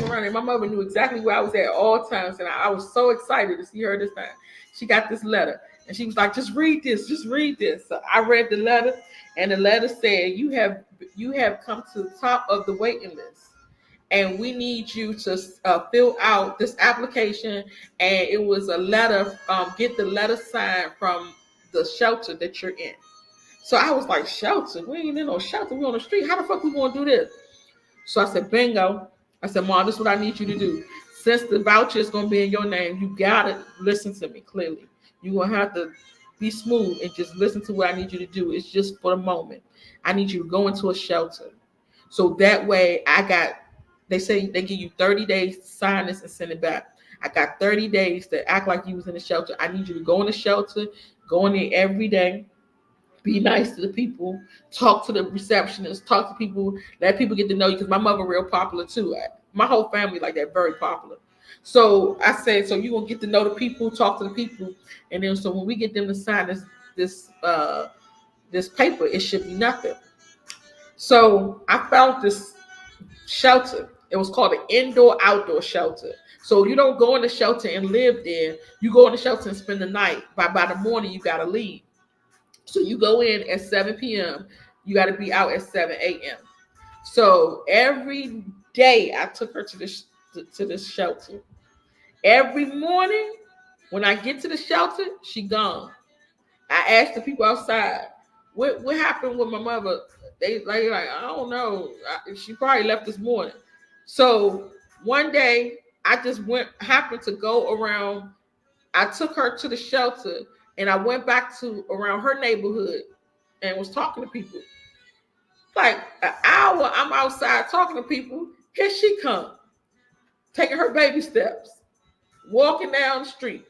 around, and my mother knew exactly where I was at all times, and I was so excited to see her this time. She got this letter, and she was like, "Just read this. Just read this." So I read the letter, and the letter said, "You have come to the top of the waiting list, and we need you to fill out this application." And it was a letter. Get the letter signed from the shelter that you're in. So I was like, shelter? We ain't in no shelter. We on the street. How the fuck we gonna do this? So I said, bingo. I said, Mom, this is what I need you to do. Since the voucher is gonna be in your name, you gotta listen to me clearly. You're gonna have to be smooth and just listen to what I need you to do. It's just for the moment. I need you to go into a shelter. So that way they say they give you 30 days to sign this and send it back. I got 30 days to act like you was in the shelter. I need you to go in the shelter, go in there every day, be nice to the people, talk to the receptionist, talk to people, let people get to know you, because my mother real popular too. My whole family like that, very popular. So I said, so you gonna get to know the people, talk to the people, and then so when we get them to sign this paper, it should be nothing. So I found this shelter. It was called an indoor-outdoor shelter. So you don't go in the shelter and live there. You go in the shelter and spend the night. By the morning, you gotta leave. So you go in at 7 p.m. You got to be out at 7 a.m. So every day I took her to this shelter. Every morning when I get to the shelter, she gone. I asked the people outside, what happened with my mother? They like I don't know. She probably left this morning. So one day I just happened to go around. I took her to the shelter and I went back to around her neighborhood and was talking to people. Like an hour, I'm outside talking to people. Here she come, taking her baby steps, walking down the street.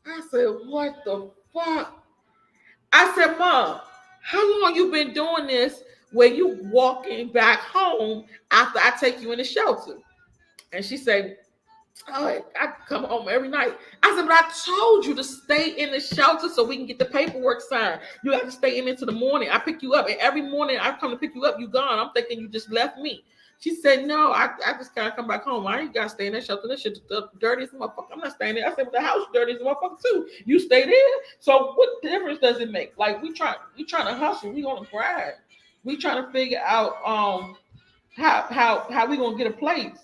I said, what the fuck? I said, Mom, how long you been doing this where you walking back home after I take you in the shelter? And she said, I come home every night. I said, but I told you to stay in the shelter so we can get the paperwork signed. You have to stay in into the morning. I pick you up, and every morning I come to pick you up. You gone. I'm thinking you just left me. She said, no, I just gotta come back home. I ain't gotta stay in that shelter. That shit's the dirtiest motherfucker. I'm not staying there. I said, but the house dirty as a motherfucker too. You stay there. So what difference does it make? Like we trying to hustle. We gonna grind. We trying to figure out how we gonna get a place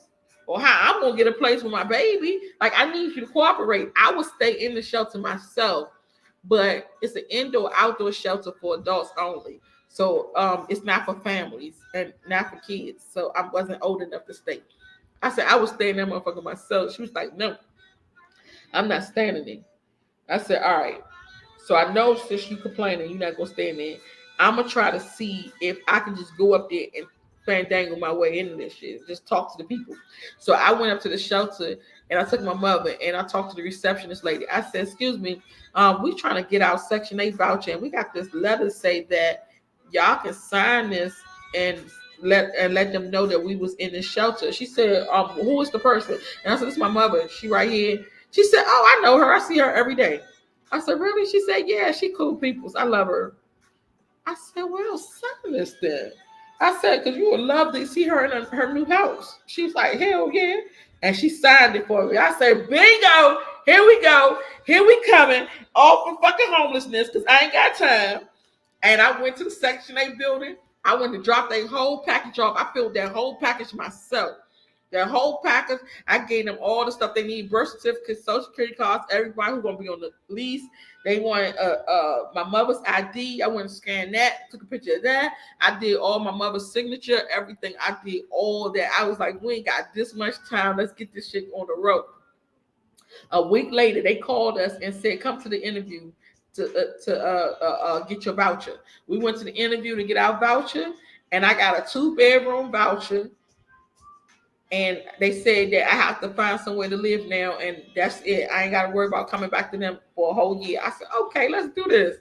or how I'm gonna get a place with my baby. Like I need you to cooperate. I will stay in the shelter myself, but it's an indoor outdoor shelter for adults only. So it's not for families and not for kids. So I wasn't old enough to stay. I said I was staying there motherfucker myself. She was like, no, I'm not standing there. I said, all right. So I know since you complaining, you're not gonna stay in there. I'm gonna try to see if I can just go up there and fandangle my way into this shit. Just talk to the people. So I went up to the shelter and I took my mother and I talked to the receptionist lady. I said, "Excuse me, we trying to get our Section 8 voucher and we got this letter say that y'all can sign this and let them know that we was in the shelter." She said, "Who is the person?" And I said, "This is my mother. She right here." She said, "Oh, I know her. I see her every day." I said, "Really?" She said, "Yeah, she cool peoples. I love her." I said, "Well, sign this then." I said, "Because you would love to see her in her new house." She's like, "Hell yeah." And she signed it for me. I said, "Bingo. Here we go. Here we coming. All for fucking homelessness because I ain't got time." And I went to the Section 8 building. I went to drop that whole package off. I filled that whole package myself. That whole package, I gave them all the stuff they need: birth certificates, social security cards, everybody who's gonna be on the lease. They wanted my mother's ID. I went and scanned that, took a picture of that. I did all my mother's signature, everything. I did all that. I was like, we ain't got this much time. Let's get this shit on the road. A week later, they called us and said, "Come to the interview to get your voucher." We went to the interview to get our voucher, and I got a 2-bedroom voucher. And they said that I have to find somewhere to live now, and that's it. I ain't got to worry about coming back to them for a whole year. I said, "Okay, let's do this."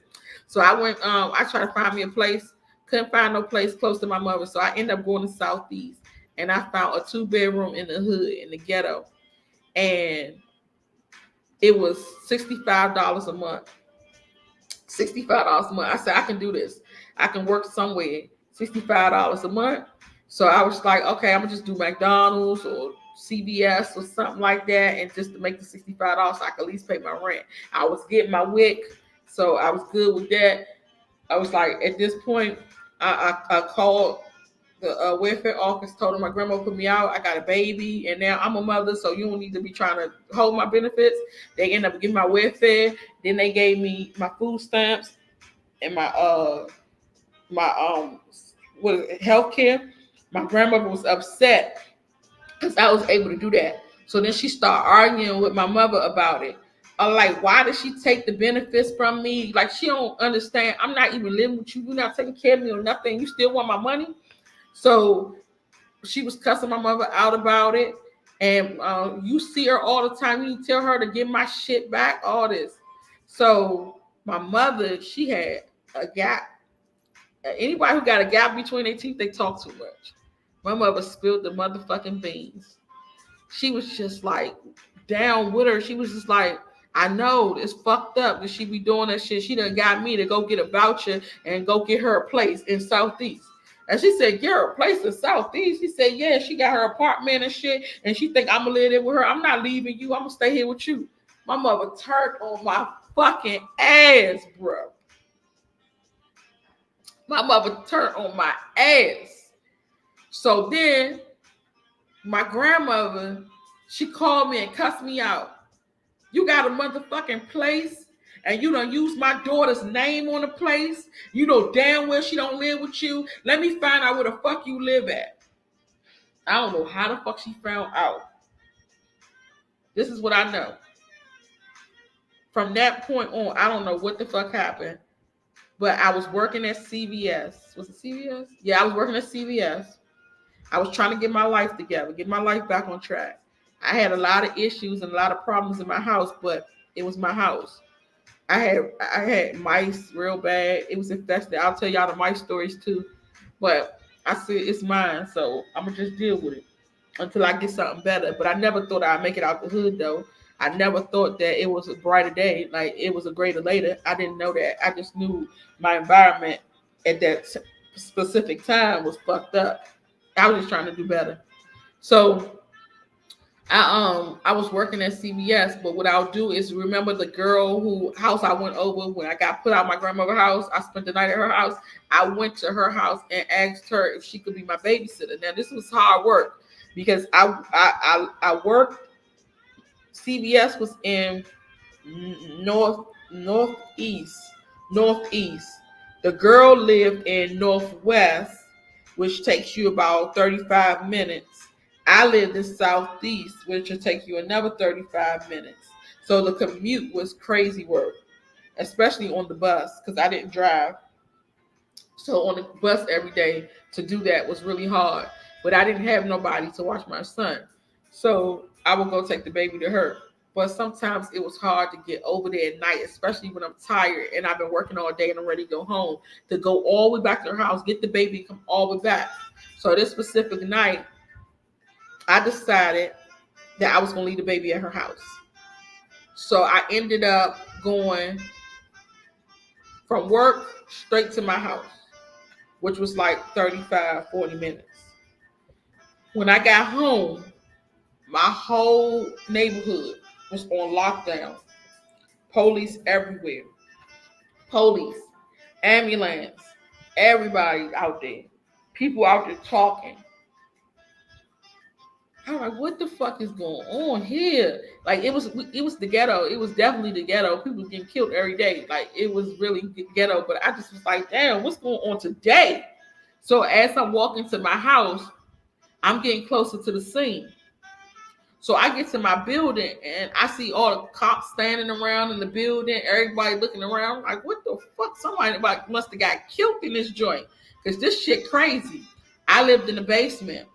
So I went. I tried to find me a place. Couldn't find no place close to my mother, so I ended up going to Southeast, and I found a 2-bedroom in the hood in the ghetto, and it was $65 a month. $65 a month. I said, I can do this. I can work somewhere. $65 a month. So I was like, okay, I'm gonna just do McDonald's or CVS or something like that, and just to make the $65 so I could at least pay my rent. I was getting my WIC, so I was good with that. I was like, at this point, I called the welfare office, told them my grandma put me out. I got a baby, and now I'm a mother, so you don't need to be trying to hold my benefits. They ended up giving my welfare. Then they gave me my food stamps and my what is it, health care. My grandmother was upset because I was able to do that. So then she started arguing with my mother about it. Like, why did she take the benefits from me? Like, she don't understand. I'm not even living with you. You're not taking care of me or nothing. You still want my money. So she was cussing my mother out about it. And you see her all the time. You tell her to give my shit back, all this. So my mother, she had a gap. Anybody who got a gap between their teeth, they talk too much. My mother spilled the motherfucking beans. She was just like down with her. She was just like, I know it's fucked up that she be doing that shit. She done got me to go get a voucher and go get her a place in Southeast. And she said, "Get her a place in Southeast." She said, "Yeah, she got her apartment and shit. And she think I'm gonna live there with her. I'm not leaving you. I'm gonna stay here with you." My mother turned on my fucking ass, bro. My mother turned on my ass. So then my grandmother, she called me and cussed me out. "You got a motherfucking place and you done use my daughter's name on the place. You know damn well she don't live with you. Let me find out where the fuck you live at." I don't know how the fuck she found out. This is what I know. From that point on, I don't know what the fuck happened. But I was working at CVS. Was it CVS? Yeah, I was working at CVS. I was trying to get my life together, get my life back on track. I had a lot of issues and a lot of problems in my house, but it was my house. I had mice real bad. It was infested. I'll tell y'all the mice stories too. But I said it's mine, so I'm gonna just deal with it. until I get something better. But I never thought I'd make it out the hood though. I never thought that it was a brighter day, like it was a greater later. I didn't know that. I just knew my environment at that specific time was fucked up. I was just trying to do better. So I was working at CVS, but what I'll do is remember the girl who house I went over when I got put out of my grandmother's house. I spent the night at her house. I went to her house and asked her if she could be my babysitter. Now this was hard work because I worked. CVS was in north northeast northeast. The girl lived in northwest, which takes you about 35 minutes. I lived in southeast, which will take you another 35 minutes. So the commute was crazy work, especially on the bus because I didn't drive. So on the bus every day to do that was really hard. But I didn't have nobody to watch my son. So I would go take the baby to her. But sometimes it was hard to get over there at night, especially when I'm tired and I've been working all day and I'm ready to go home. To go all the way back to her house, get the baby, come all the way back. So this specific night, I decided that I was gonna leave the baby at her house. So I ended up going from work straight to my house, which was like 35, 40 minutes. When I got home, my whole neighborhood was on lockdown. Police everywhere. Police, ambulance, everybody out there. People out there talking. I'm like, what the fuck is going on here? Like it was the ghetto. It was definitely the ghetto. People getting killed every day. Like it was really ghetto. But I just was like, damn, what's going on today? So as I'm walking to my house, I'm getting closer to the scene. So I get to my building and I see all the cops standing around in the building, everybody looking around. I'm like, what the fuck? Somebody must have got killed in this joint. Because this shit crazy. I lived in the basement.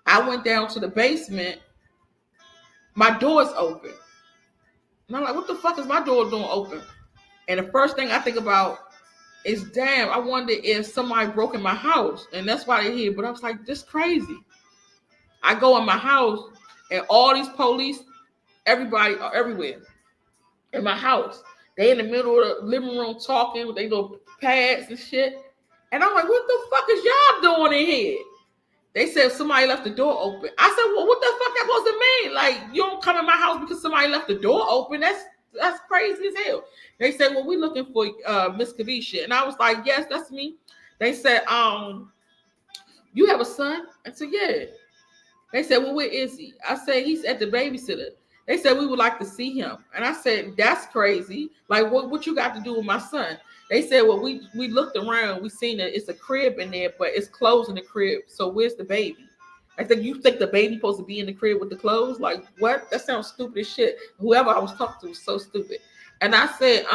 I went down to the basement. My door's open. And I'm like, what the fuck is my door doing open? And the first thing I think about is, damn, I wonder if somebody broke in my house. And that's why they're here. But I was like, this crazy. I go in my house and all these police, everybody are everywhere in my house. They in the middle of the living room talking with their little pads and shit. And I'm like, what the fuck is y'all doing in here? They said somebody left the door open. I said, well, what the fuck that supposed to mean? Like, you don't come in my house because somebody left the door open. That's crazy as hell. They said, well, we looking for Miss Kavisha. And I was like, yes, that's me. They said, you have a son? I said, yeah. They said, well, where is he? I said, he's at the babysitter. They said, we would like to see him. And I said, that's crazy. Like, what you got to do with my son? They said, well, we looked around. We seen that it's a crib in there, but it's clothes in the crib. So where's the baby? I said, you think the baby supposed to be in the crib with the clothes? Like, what? That sounds stupid as shit. Whoever I was talking to was so stupid. And I said,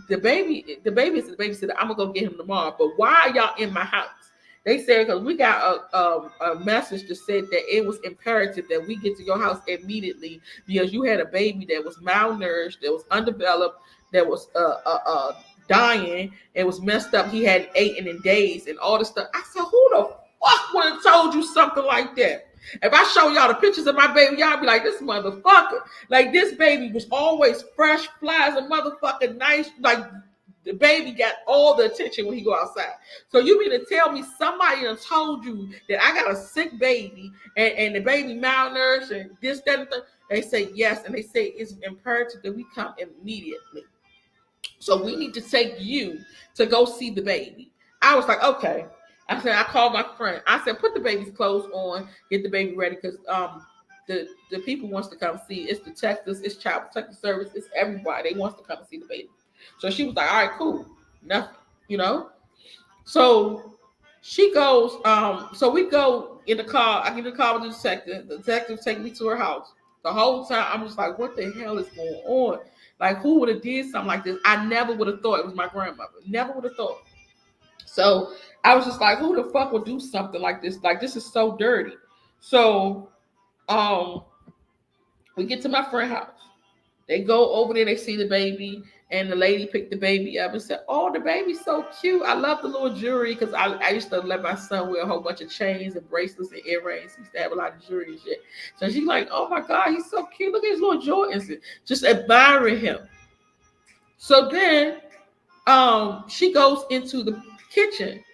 the baby is the babysitter. I'm gonna go get him tomorrow. But why are y'all in my house? They said because we got a message that said that it was imperative that we get to your house immediately because you had a baby that was malnourished, that was undeveloped, that was dying, and was messed up. He hadn't eaten in days and all this stuff. I said, who the fuck would have told you something like that? If I show y'all the pictures of my baby, y'all be like, this motherfucker. Like, this baby was always fresh, flies, a motherfucking nice. Like, the baby got all the attention when he go outside. So you mean to tell me somebody done told you that I got a sick baby and the baby malnourished and this, that, and that? They say yes, and they say it's imperative that we come immediately. So we need to take you to go see the baby. I was like, okay. I called my friend. I said, put the baby's clothes on, get the baby ready, because the people wants to come see. It's detectives, it's child protective service, it's everybody. They wants to come see the baby. So she was like, all right, cool. Nothing, you know? So she goes, so we go in the car. I get in the car with the detective. The detective take me to her house. The whole time I'm just like, what the hell is going on? Like, who would have did something like this? I never would have thought it was my grandmother. Never would have thought. So I was just like, who the fuck would do something like this? Like, this is so dirty. So um we get to my friend's house. They go over there, they see the baby. And the lady picked the baby up and said, "Oh, the baby's so cute. I love the little jewelry because I used to let my son wear a whole bunch of chains and bracelets and earrings. He used to have a lot of jewelry and shit. So she's like, oh my God, he's so cute. Look at his little Jordans. Just admiring him. So then she goes into the kitchen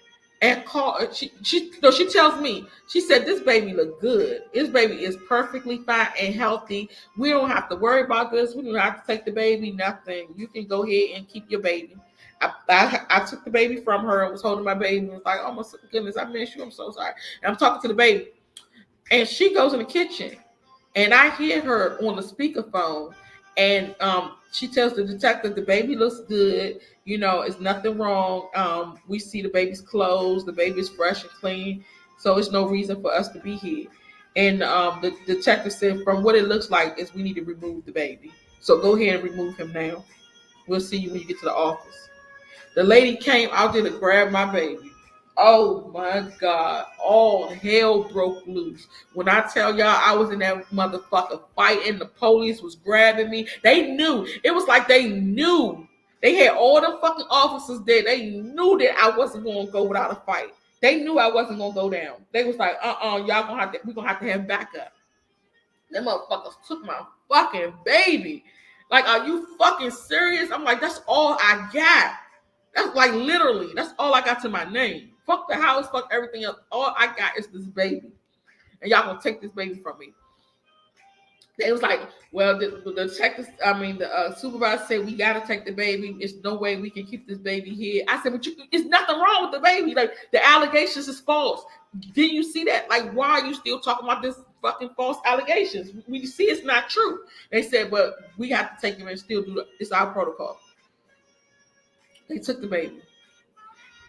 and she tells me, she said, this baby look good. This baby is perfectly fine and healthy. We don't have to worry about this. We don't have to take the baby, nothing. You can go ahead and keep your baby. I took the baby from her and was holding my baby and was like, oh my goodness, I miss you. I'm so sorry. And I'm talking to the baby. And she goes in the kitchen and I hear her on the speakerphone, and she tells the detective the baby looks good. You know, it's nothing wrong. We see the baby's clothes. The baby's fresh and clean, so it's no reason for us to be here. And the detective said, from what it looks like, is we need to remove the baby. So go ahead and remove him now. We'll see you when you get to the office. The lady came out there to grab my baby. Oh my God. All hell broke loose. When I tell y'all I was in that motherfucker fight and the police was grabbing me, they knew. It was like they knew. They had all the fucking officers there. They knew that I wasn't going to go without a fight. They knew I wasn't going to go down. They was like, y'all gonna have to, we're going to have backup. Them motherfuckers took my fucking baby. Like, are you fucking serious? I'm like, that's all I got. That's like literally, that's all I got to my name. Fuck the house, fuck everything else. All I got is this baby. And y'all gonna take this baby from me. They was like, well, the detectives, the supervisor said, we gotta take the baby. There's no way we can keep this baby here. I said, but it's nothing wrong with the baby. Like, the allegations is false. Didn't you see that? Like, why are you still talking about this fucking false allegations? We see it's not true. They said, but we have to take him and still do it's our protocol. They took the baby.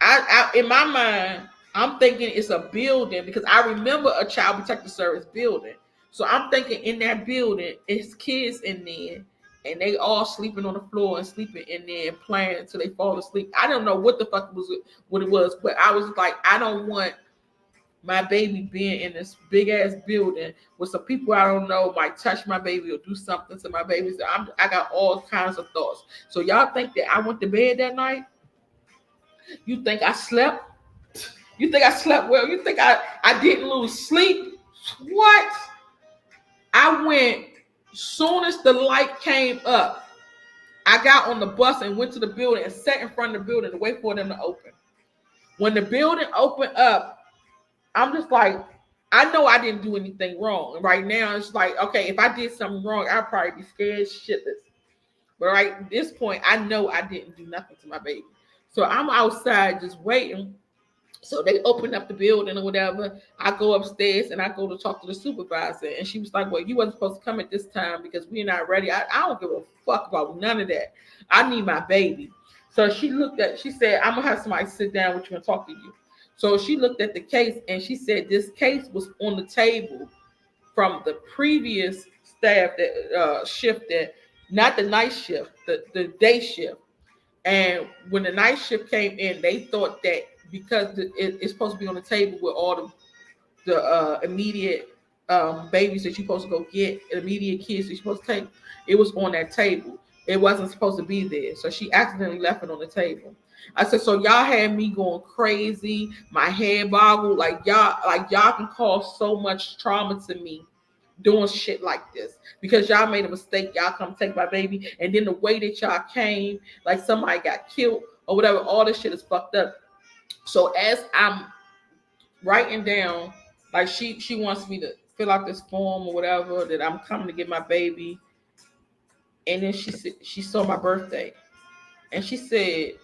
I in my mind, I'm thinking it's a building because I remember a child protective service building. So I'm thinking in that building, it's kids in there, and they all sleeping on the floor and sleeping in there and playing until they fall asleep. I don't know what the fuck what it was, but I was like, I don't want my baby being in this big ass building with some people I don't know might touch my baby or do something to my baby. So I got all kinds of thoughts. So y'all think that I went to bed that night? You think I slept? You think I slept well? You think I didn't lose sleep? What? I went, soon as the light came up, I got on the bus and went to the building and sat in front of the building to wait for them to open. When the building opened up, I'm just like, I know I didn't do anything wrong. And right now, it's like, okay, if I did something wrong, I'd probably be scared shitless. But right at this point, I know I didn't do nothing to my baby. So I'm outside just waiting. So they opened up the building or whatever. I go upstairs and I go to talk to the supervisor. And she was like, well, you wasn't supposed to come at this time because we're not ready. I don't give a fuck about none of that. I need my baby. So she said, I'm going to have somebody sit down with you and talk to you. So she looked at the case and she said this case was on the table from the previous staff that shifted, not the night shift, the day shift. And when the night shift came in, they thought that because it's supposed to be on the table with all the immediate babies that you're supposed to go get, immediate kids that you're supposed to take, it was on that table. It wasn't supposed to be there. So she accidentally left it on the table. I said, so y'all had me going crazy, my head boggled, like y'all can cause so much trauma to me doing shit like this because y'all made a mistake. Y'all come take my baby, and then the way that y'all came, like somebody got killed or whatever, all this shit is fucked up. So as I'm writing down, like she wants me to fill out this form or whatever that I'm coming to get my baby, and then she saw my birthday, and she said,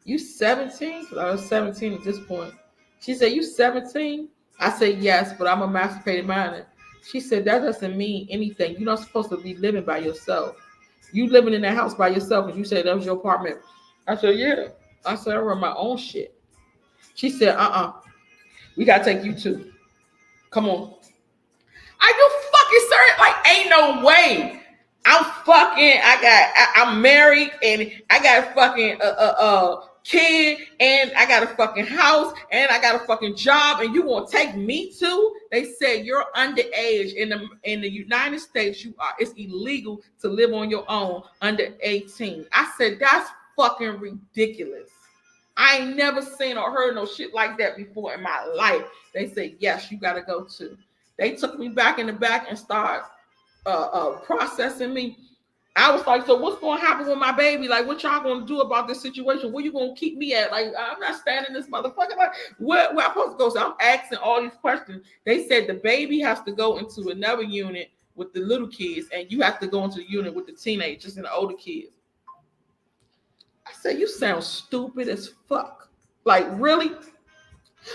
"You 17?" Because I was 17 at this point. She said, "You 17?" I said, "Yes, but I'm a emancipated minor." She said, "That doesn't mean anything. You're not supposed to be living by yourself. You living in that house by yourself because you said that was your apartment." I said, "Yeah." I said, "I run my own shit." She said, we gotta take you too. Come on. Are you fucking serious? Like, ain't no way. I'm married and I got fucking kid, and I got a fucking house, and I got a fucking job, and you gonna take me too? They said you're underage. In the United States, you are. It's illegal to live on your own under 18. I said that's fucking ridiculous. I ain't never seen or heard no shit like that before in my life. They said yes, you gotta go too. They took me back in the back and started processing me. I was like, so what's going to happen with my baby? Like, what y'all going to do about this situation? Where you going to keep me at? Like, I'm not standing this motherfucker. Like, where I'm supposed to go? So I'm asking all these questions. They said the baby has to go into another unit with the little kids, and you have to go into the unit with the teenagers and the older kids. I said, you sound stupid as fuck. Like, really?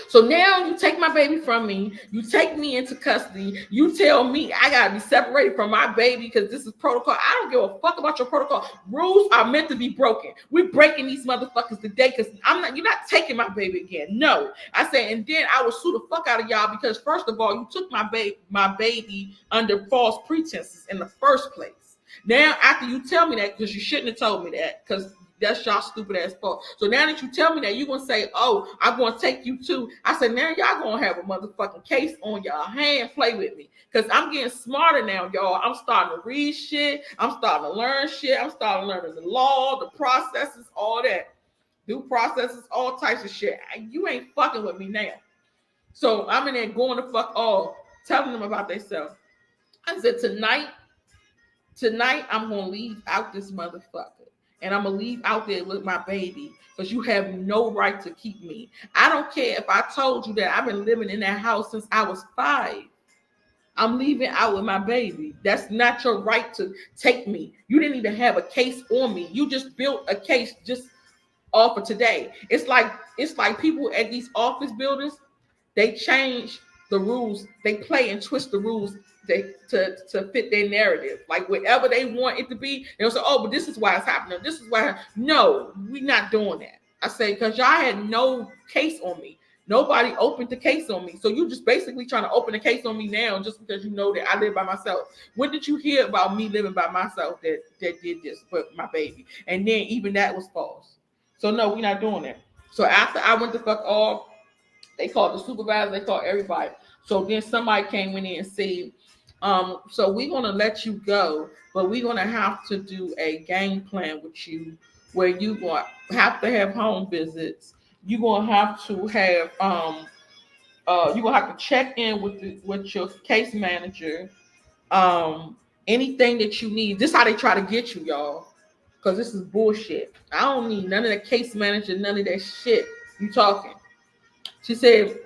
So now you take my baby from me, you take me into custody, you tell me I gotta be separated from my baby because this is protocol. I don't give a fuck about your protocol. Rules are meant to be broken. We're breaking these motherfuckers today because you're not taking my baby again. No. I said, and then I will sue the fuck out of y'all because first of all, you took my baby under false pretenses in the first place. Now, after you tell me that, because you shouldn't have told me that, because that's y'all stupid ass fault. So now that you tell me that, you're going to say, oh, I'm going to take you too. I said, now y'all going to have a motherfucking case on y'all hand, play with me. Because I'm getting smarter now, y'all. I'm starting to read shit. I'm starting to learn shit. I'm starting learning the law, the processes, all that. Due processes, all types of shit. You ain't fucking with me now. So I'm in there going to fuck all, telling them about themselves. I said, tonight I'm going to leave out this motherfucker. And I'm going to leave out there with my baby because you have no right to keep me. I don't care if I told you that I've been living in that house since I was 5. I'm leaving out with my baby. That's not your right to take me. You didn't even have a case on me. You just built a case just off of today. It's like people at these office buildings, they change the rules. They play and twist the rules to fit their narrative. Like whatever they want it to be, they'll say, oh, but this is why it's happening. This is why. No, we're not doing that. I say, because y'all had no case on me. Nobody opened the case on me. So you just basically trying to open a case on me now just because you know that I live by myself. When did you hear about me living by myself that did this for my baby? And then even that was false. So no, we're not doing that. So after I went to fuck off, they called the supervisor, they called everybody. So then somebody came in and said, so we're gonna let you go, but we're gonna have to do a game plan with you where you going to have to have home visits. You're gonna have to have you're gonna have to check in with your case manager. Anything that you need. This is how they try to get you, y'all. Cause this is bullshit. I don't need none of that case manager, none of that shit you talking. She said,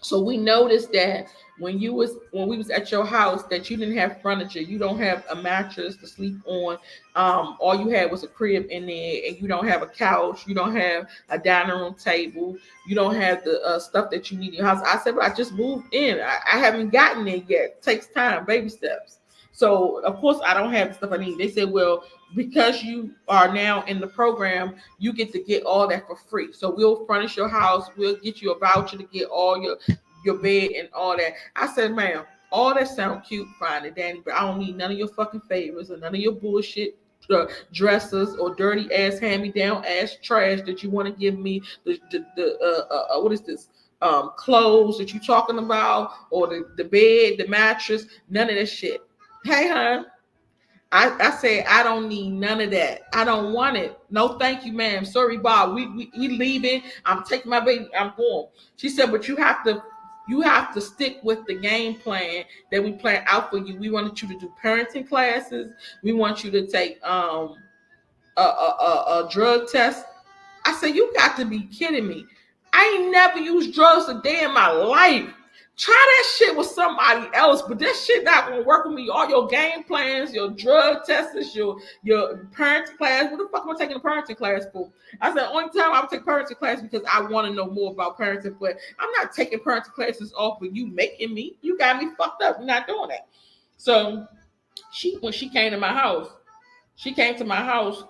so we noticed that when we was at your house that you didn't have furniture, you don't have a mattress to sleep on. All you had was a crib in there, and you don't have a couch, you don't have a dining room table, you don't have the stuff that you need in your house. I said, but I just moved in. I haven't gotten there yet. It takes time, baby steps. So of course I don't have the stuff I need. They said, well, because you are now in the program, you get to get all that for free. So we'll furnish your house. We'll get you a voucher to get all your bed and all that. I said, ma'am, all that sound cute, fine and dandy, but I don't need none of your fucking favors or none of your bullshit dressers or dirty ass hand-me-down ass trash that you want to give me. What is this? Clothes that you talking about, or the bed, the mattress, none of that shit. Hey, hon. I said, I don't need none of that. I don't want it. No, thank you, ma'am. Sorry, Bob. We leaving. I'm taking my baby. I'm going. She said, but you have to stick with the game plan that we plan out for you. We wanted you to do parenting classes. We want you to take a drug test. I said, you got to be kidding me. I ain't never used drugs a day in my life. Try that shit with somebody else, but this shit not gonna work with me. All your game plans, your drug tests, your parenting class. What the fuck am I taking a parenting class for? I said, only time I would take parenting class because I want to know more about parenting, but I'm not taking parenting classes off of you making me. You got me fucked up. You're not doing that. So when she came to my house,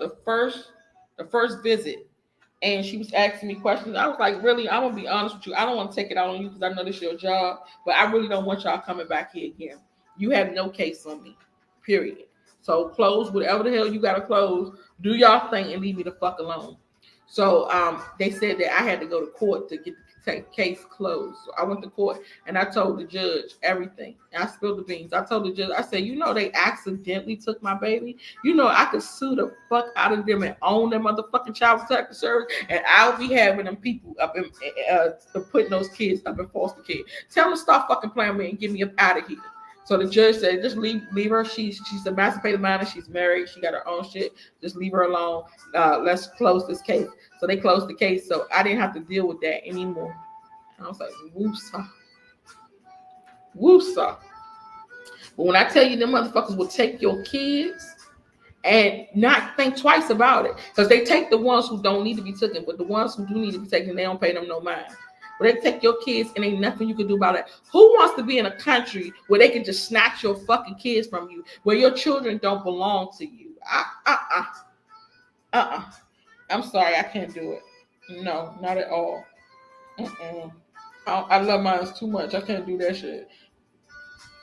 the first visit. And she was asking me questions. I was like, really, I'm gonna be honest with you. I don't want to take it out on you because I know this is your job, but I really don't want y'all coming back here again. You have no case on me, period. So close whatever the hell you gotta close. Do y'all thing and leave me the fuck alone. So they said that I had to go to court to get the case closed. So I went to court and I told the judge everything. And I spilled the beans. I told the judge, I said, you know, they accidentally took my baby. You know, I could sue the fuck out of them and own their motherfucking child protective service, and I'll be having them people up in putting those kids up in foster care. Tell them to stop fucking playing with me and get me up out of here. So the judge said, just leave her. She's emancipated minor. She's married. She got her own shit. Just leave her alone. Let's close this case. So they closed the case. So I didn't have to deal with that anymore. And I was like, woosah. Woosah. But when I tell you them motherfuckers will take your kids and not think twice about it, because they take the ones who don't need to be taken, but the ones who do need to be taken, they don't pay them no mind. But they take your kids and ain't nothing you can do about it. Who wants to be in a country where they can just snatch your fucking kids from you, where your children don't belong to you? I'm sorry, I can't do it. No, not at all. I love mine too much. I can't do that shit.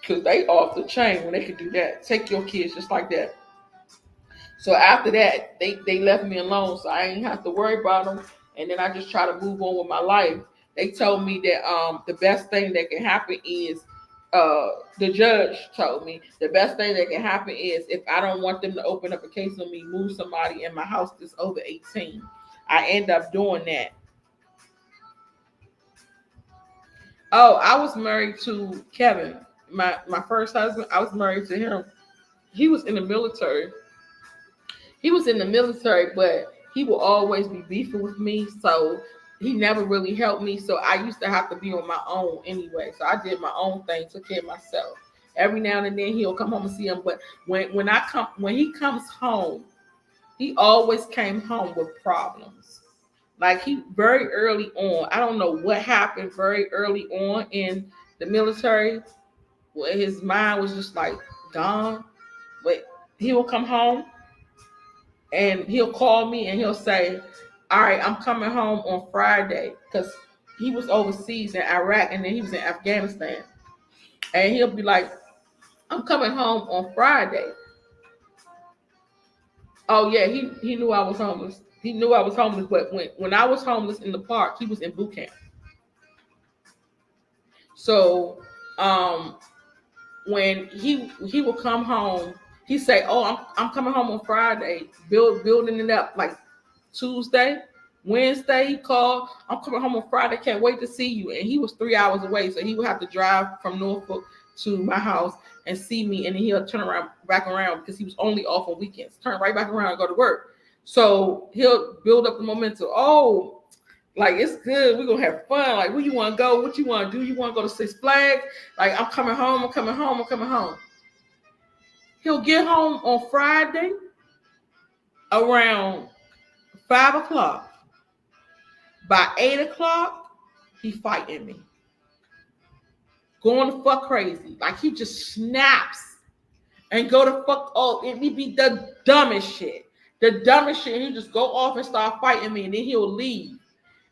Because they off the chain when they can do that. Take your kids just like that. So after that, they left me alone, so I ain't have to worry about them. And then I just try to move on with my life. They told me that the best thing that can happen is the judge told me the best thing that can happen is if I don't want them to open up a case on me, move somebody in my house that's over 18. I end up doing that. Oh, I was married to Kevin, my first husband. I was married to him. He was in the military. He was in the military, but he will always be beefing with me. So he never really helped me. So I used to have to be on my own anyway. So I did my own thing, took care of myself. Every now and then he'll come home and see him. But when he comes home, he always came home with problems. Like he very early on, I don't know what happened very early on in the military, where his mind was just like gone. But he will come home and he'll call me and he'll say, all right, I'm coming home on Friday, because he was overseas in Iraq and then he was in Afghanistan. And he'll be like, I'm coming home on Friday. Oh yeah, he knew I was homeless. He knew I was homeless, but when I was homeless in the park, he was in boot camp. So when he will come home, he say, "Oh, I'm coming home on Friday." Building it up like Tuesday, Wednesday. He called, "I'm coming home on Friday. Can't wait to see you." And he was 3 hours away, so he would have to drive from Norfolk to my house and see me, and then he'll turn around back around because he was only off on weekends. Turn right back around and go to work. So he'll build up the momentum. Oh, like it's good. We're gonna have fun. Like, where you want to go? What you want to do? You want to go to Six Flags? Like, I'm coming home. I'm coming home. I'm coming home. He'll get home on Friday around 5 o'clock. By 8 o'clock, he fighting me, going to fuck crazy. Like he just snaps and go to fuck off. It be the dumbest shit. The dumbest shit. He just go off and start fighting me, and then he'll leave.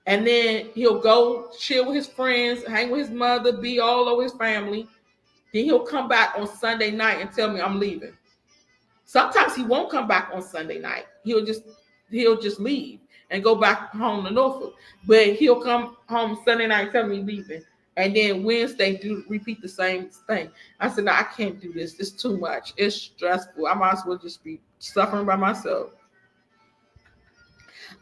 And then he'll go chill with his friends, hang with his mother, be all over his family. Then he'll come back on Sunday night and tell me I'm leaving. Sometimes he won't come back on Sunday night. He'll just leave and go back home to Norfolk. But he'll come home Sunday night and tell me leaving. And then Wednesday do repeat the same thing. I said, no, I can't do this. It's too much. It's stressful. I might as well just be suffering by myself.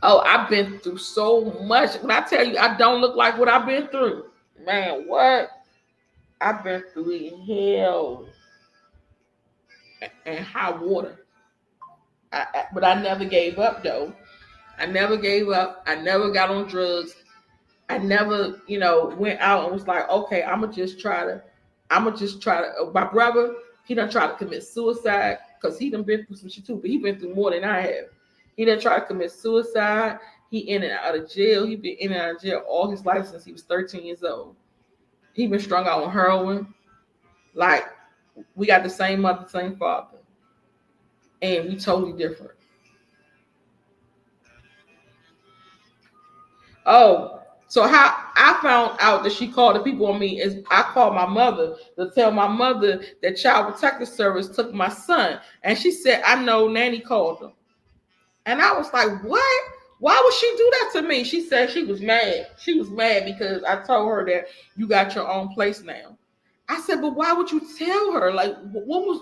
Oh, I've been through so much. When I tell you I don't look like what I've been through, man, what? I've been through hell and high water. But I never gave up, though. I never gave up. I never got on drugs. I never, went out and was like, okay, I'm gonna just try to. My brother, he done try to commit suicide because he done been through some shit too, but he been through more than I have. He done try to commit suicide. He in and out of jail. He been in and out of jail all his life since he was 13 years old. He been strung out on heroin. Like, we got the same mother, same father, and we totally different. Oh, so how I found out that she called the people on me is I called my mother to tell my mother that Child Protective Service took my son, and she said, "I know Nanny called him." And I was like, "What? Why would she do that to me? She said she was mad. She was mad because I told her that you got your own place now. I said, but why would you tell her? Like, what was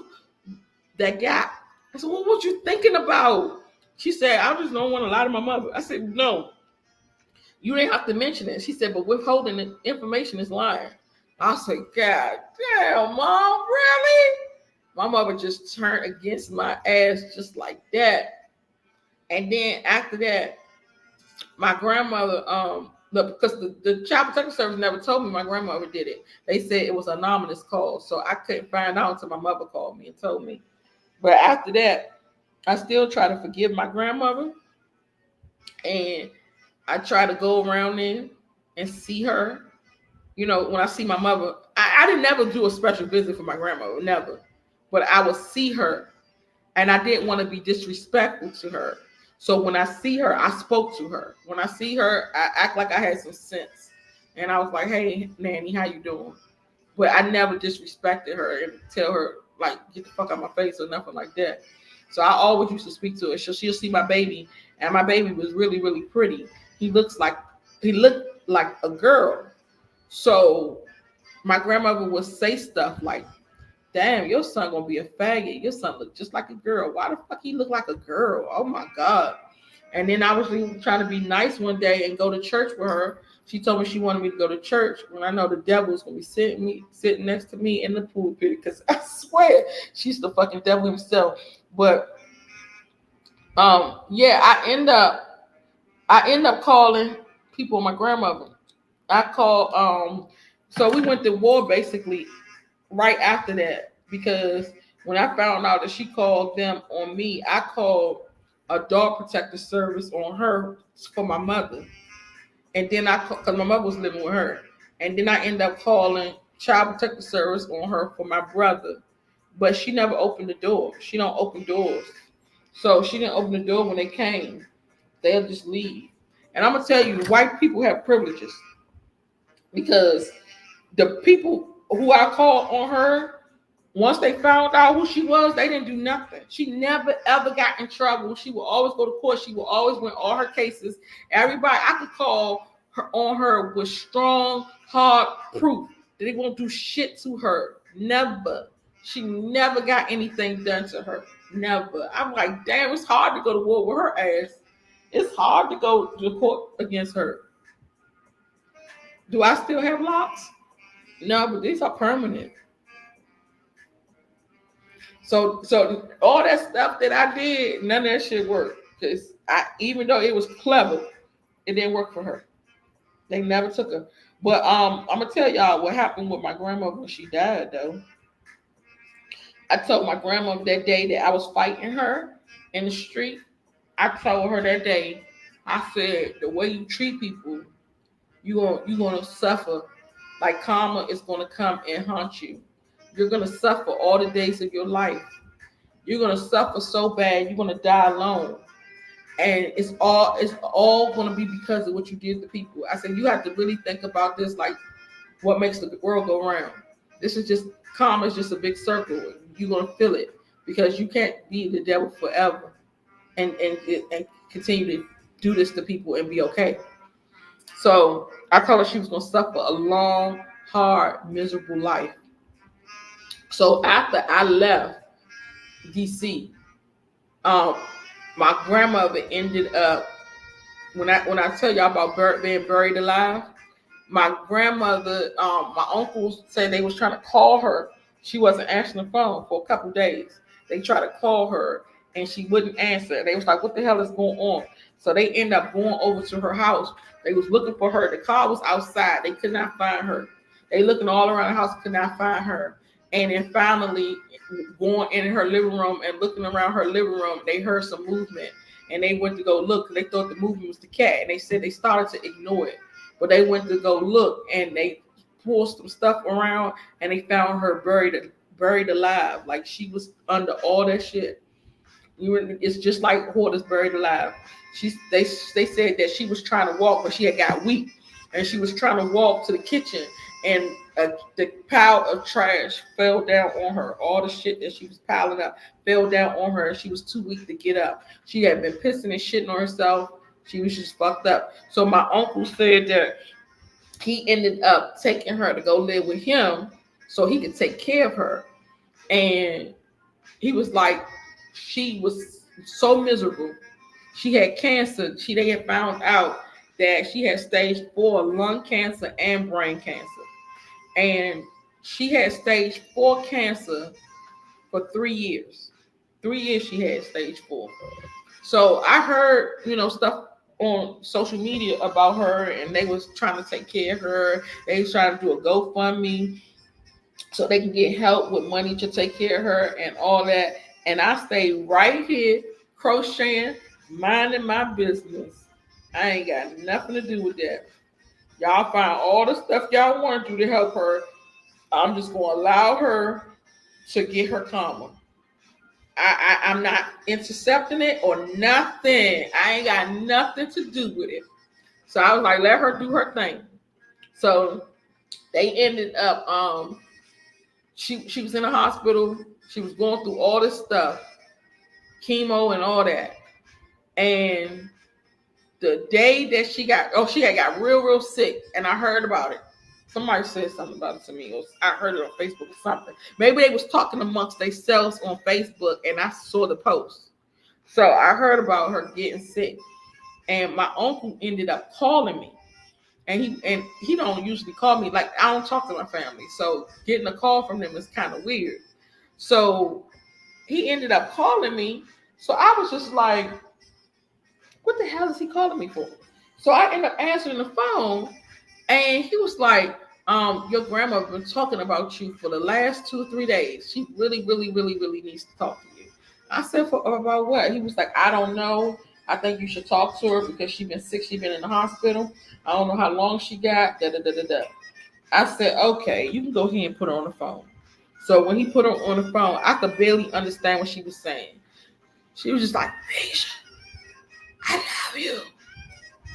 that gap? I said, what was you thinking about? She said, I just don't want to lie to my mother. I said, no, you didn't have to mention it. She said, but withholding the information is lying. I said, God damn, mom, really? My mother just turned against my ass just like that. And then after that, my grandmother, because the child protective service never told me my grandmother did it. They said it was an anonymous call, so I couldn't find out until my mother called me and told me. But after that, I still try to forgive my grandmother, and I try to go around there and see her. You know, when I see my mother, I didn't never do a special visit for my grandmother, never. But I would see her, and I didn't want to be disrespectful to her. So when I see her, I spoke to her. When I see her, I act like I had some sense, and I was like, "Hey, Nanny, how you doing?" But I never disrespected her and tell her like get the fuck out of my face or nothing like that. So I always used to speak to her. So she'll see my baby, and my baby was really, really pretty. He looks like he looked like a girl. So my grandmother would say stuff like, damn, your son gonna be a faggot. Your son look just like a girl. Why the fuck he look like a girl? Oh my god. And then I was trying to be nice one day and go to church with her. She told me she wanted me to go to church when I know the devil was gonna be sitting next to me in the pulpit. Because I swear she's the fucking devil himself. But yeah, I end up calling people my grandmother. I called so we went to war basically right after that because when I found out that she called them on me, I called a dog protective service on her for my mother, and then because my mother was living with her, and then I ended up calling child protective service on her for my brother, but she never opened the door. She don't open doors, so she didn't open the door when they came. They'll just leave, and I'm gonna tell you, white people have privileges because the people who I called on her, once they found out who she was, they didn't do nothing. She never ever got in trouble. She would always go to court. She would always win all her cases. Everybody I could call her on her with strong, hard proof that they won't do shit to her. Never. She never got anything done to her. Never. I'm like, damn, it's hard to go to war with her ass. It's hard to go to court against her. Do I still have locks? No, but these are permanent. So all that stuff that I did, none of that shit worked. Cause even though it was clever, it didn't work for her. They never took her. But I'm gonna tell y'all what happened with my grandmother when she died though. I told my grandmother that day that I was fighting her in the street. I told her that day, I said, the way you treat people, you gonna suffer. Like karma is gonna come and haunt you. You're gonna suffer all the days of your life. You're gonna suffer so bad, you're gonna die alone. And it's all gonna be because of what you did to people. I said you have to really think about this, like what makes the world go round. This is just karma is just a big circle. You're gonna feel it because you can't be the devil forever and continue to do this to people and be okay. So I told her she was gonna suffer a long, hard, miserable life. So after I left DC, um, my grandmother ended up when I tell y'all about being buried alive. My grandmother, my uncles said they was trying to call her. She wasn't answering the phone for a couple of days. They tried to call her and she wouldn't answer. They was like, "What the hell is going on?" So they ended up going over to her house. They was looking for her. The car was outside. They could not find her. They looking all around the house, could not find her. And then finally, going in her living room and looking around her living room, they heard some movement. And they went to go look. They thought the movement was the cat. And they said they started to ignore it. But they went to go look and they pulled some stuff around and they found her buried alive. Like she was under all that shit. It's just like Hoarders buried alive. They said that she was trying to walk, but she had got weak, and she was trying to walk to the kitchen, and the pile of trash fell down on her. All the shit that she was piling up fell down on her, and she was too weak to get up. She had been pissing and shitting on herself She was just fucked up. So my uncle said that he ended up taking her to go live with him so he could take care of her. And he was like, she was so miserable. She had cancer. They had found out that she had stage 4 lung cancer and brain cancer. And she had stage 4 cancer for 3 years. 3 years she had stage 4. So I heard, stuff on social media about her, and they was trying to take care of her. They was trying to do a GoFundMe so they can get help with money to take care of her and all that. And I stayed right here crocheting, minding my business. I ain't got nothing to do with that. Y'all find all the stuff y'all want to do to help her. I'm just going to allow her to get her karma. I'm not intercepting it or nothing. I ain't got nothing to do with it. So I was like, let her do her thing. So they ended up she was in the hospital. She was going through all this stuff, chemo and all that. And the day that she had got real sick, and I heard about it. Somebody said something about it to me. I heard it on Facebook or something. Maybe they was talking amongst themselves on Facebook, and I saw the post. So I heard about her getting sick, and my uncle ended up calling me, and he don't usually call me. Like, I don't talk to my family, so getting a call from him is kind of weird. So he ended up calling me. So I was just like, what the hell is he calling me for? So I ended up answering the phone, and he was like, your grandma been talking about you for the last 2 or 3 days. She really, really, really, really needs to talk to you. I said, about what? He was like, I don't know. I think you should talk to her because she's been sick. She's been in the hospital. I don't know how long she got. Da da da da da. I said, okay, you can go ahead and put her on the phone. So when he put her on the phone, I could barely understand what she was saying. She was just like, Nisha, I love you.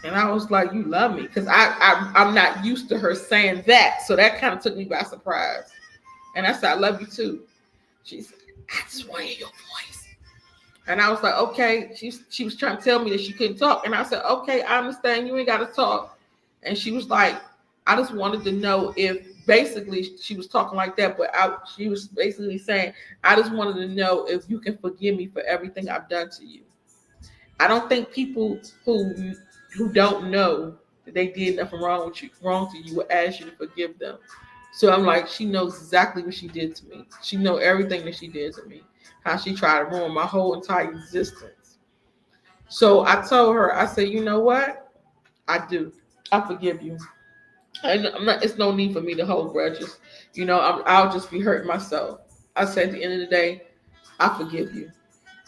And I was like, you love me? Because I'm not used to her saying that. So that kind of took me by surprise. And I said, I love you too. She said, I just want to hear your voice. And I was like, okay. She was trying to tell me that she couldn't talk. And I said, okay, I understand. You ain't got to talk. And she was like, I just wanted to know if, basically, she was talking like that, but she was basically saying, I just wanted to know if you can forgive me for everything I've done to you. I don't think people who don't know that they did nothing wrong to you will ask you to forgive them. So I'm like, she knows exactly what she did to me. She know everything that she did to me. How she tried to ruin my whole entire existence. So I told her, I said, you know what? I do. I forgive you. And it's no need for me to hold grudges. I'll just be hurting myself. I said, at the end of the day, I forgive you.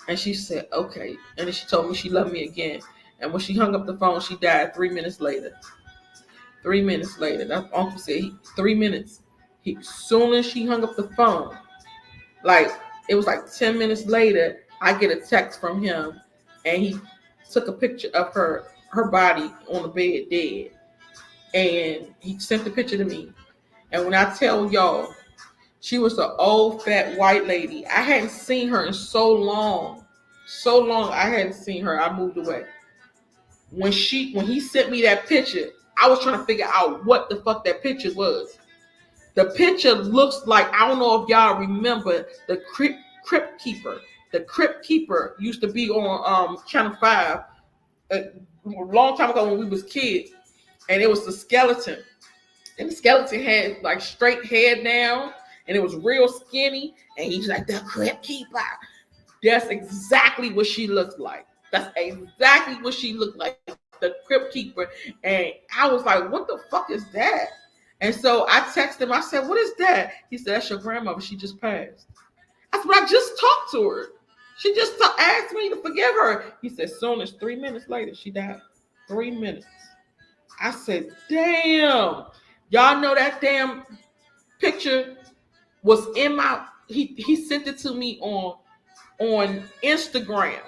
And she said, okay. And then she told me she loved me again. And when she hung up the phone, she died 3 minutes later. 3 minutes later. That uncle said 3 minutes. Soon as she hung up the phone, like it was like 10 minutes later, I get a text from him, and he took a picture of her body on the bed dead. And he sent the picture to me. And when I tell y'all, she was an old fat white lady. I hadn't seen her in so long. So long I hadn't seen her. I moved away. When he sent me that picture, I was trying to figure out what the fuck that picture was. The picture looks like, I don't know if y'all remember the Crypt Keeper. The Crypt Keeper used to be on Channel 5 a long time ago when we was kids. And it was the skeleton. And the skeleton had like straight hair down, and it was real skinny. And he's like, the Crypt Keeper. That's exactly what she looked like. That's exactly what she looked like, the Crypt Keeper. And I was like, what the fuck is that? And so I texted him. I said, what is that? He said, that's your grandmother. She just passed. I said, but I just talked to her. She just asked me to forgive her. He said, soon as 3 minutes later, she died. 3 minutes. I said, damn. Y'all know that damn picture was in my, he sent it to me on Instagram.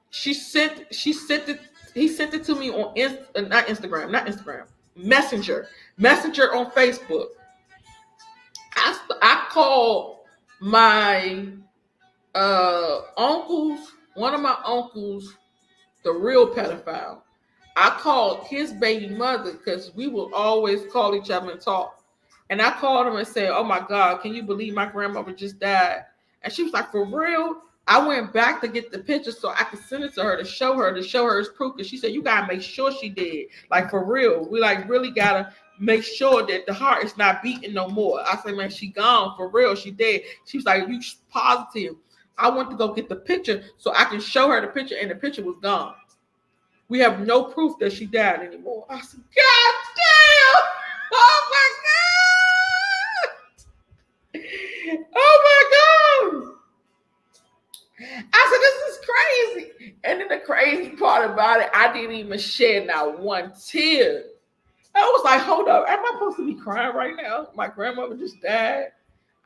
She sent it, he sent it to me on not Instagram, Messenger on Facebook. I called my uncles One of my uncles, the real pedophile, I called his baby mother because we will always call each other and talk. And I called him and said, "Oh my God, can you believe my grandmother just died?" And she was like, "For real?" I went back to get the picture so I could send it to show her as proof. Because she said, "You gotta make sure she did. Like for real. We like really gotta make sure that the heart is not beating no more." I said, "Man, she gone for real. She dead." She was like, "You positive?" I went to go get the picture so I can show her the picture, and the picture was gone. We have no proof that she died anymore. I said, "God damn! Oh my God! Oh my God!" I said, "This is crazy." And then the crazy part about it, I didn't even shed not one tear. I was like, "Hold up, am I supposed to be crying right now? My grandmother just died.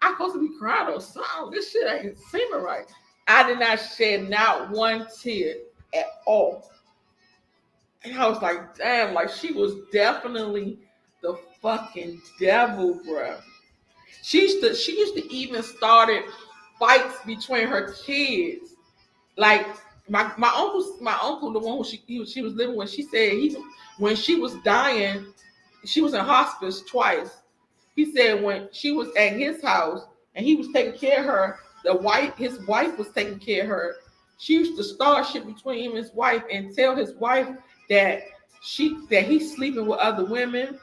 I'm supposed to be crying or something. This shit ain't seeming right." I did not shed not one tear at all. And I was like, "Damn, like she was definitely the fucking devil, bro." She used to even started fights between her kids. Like my uncle, the one who she was living with, she said when she was dying, she was in hospice twice. He said when she was at his house and he was taking care of her, his wife was taking care of her. She used to start shit between him and his wife and tell his wife that he's sleeping with other women,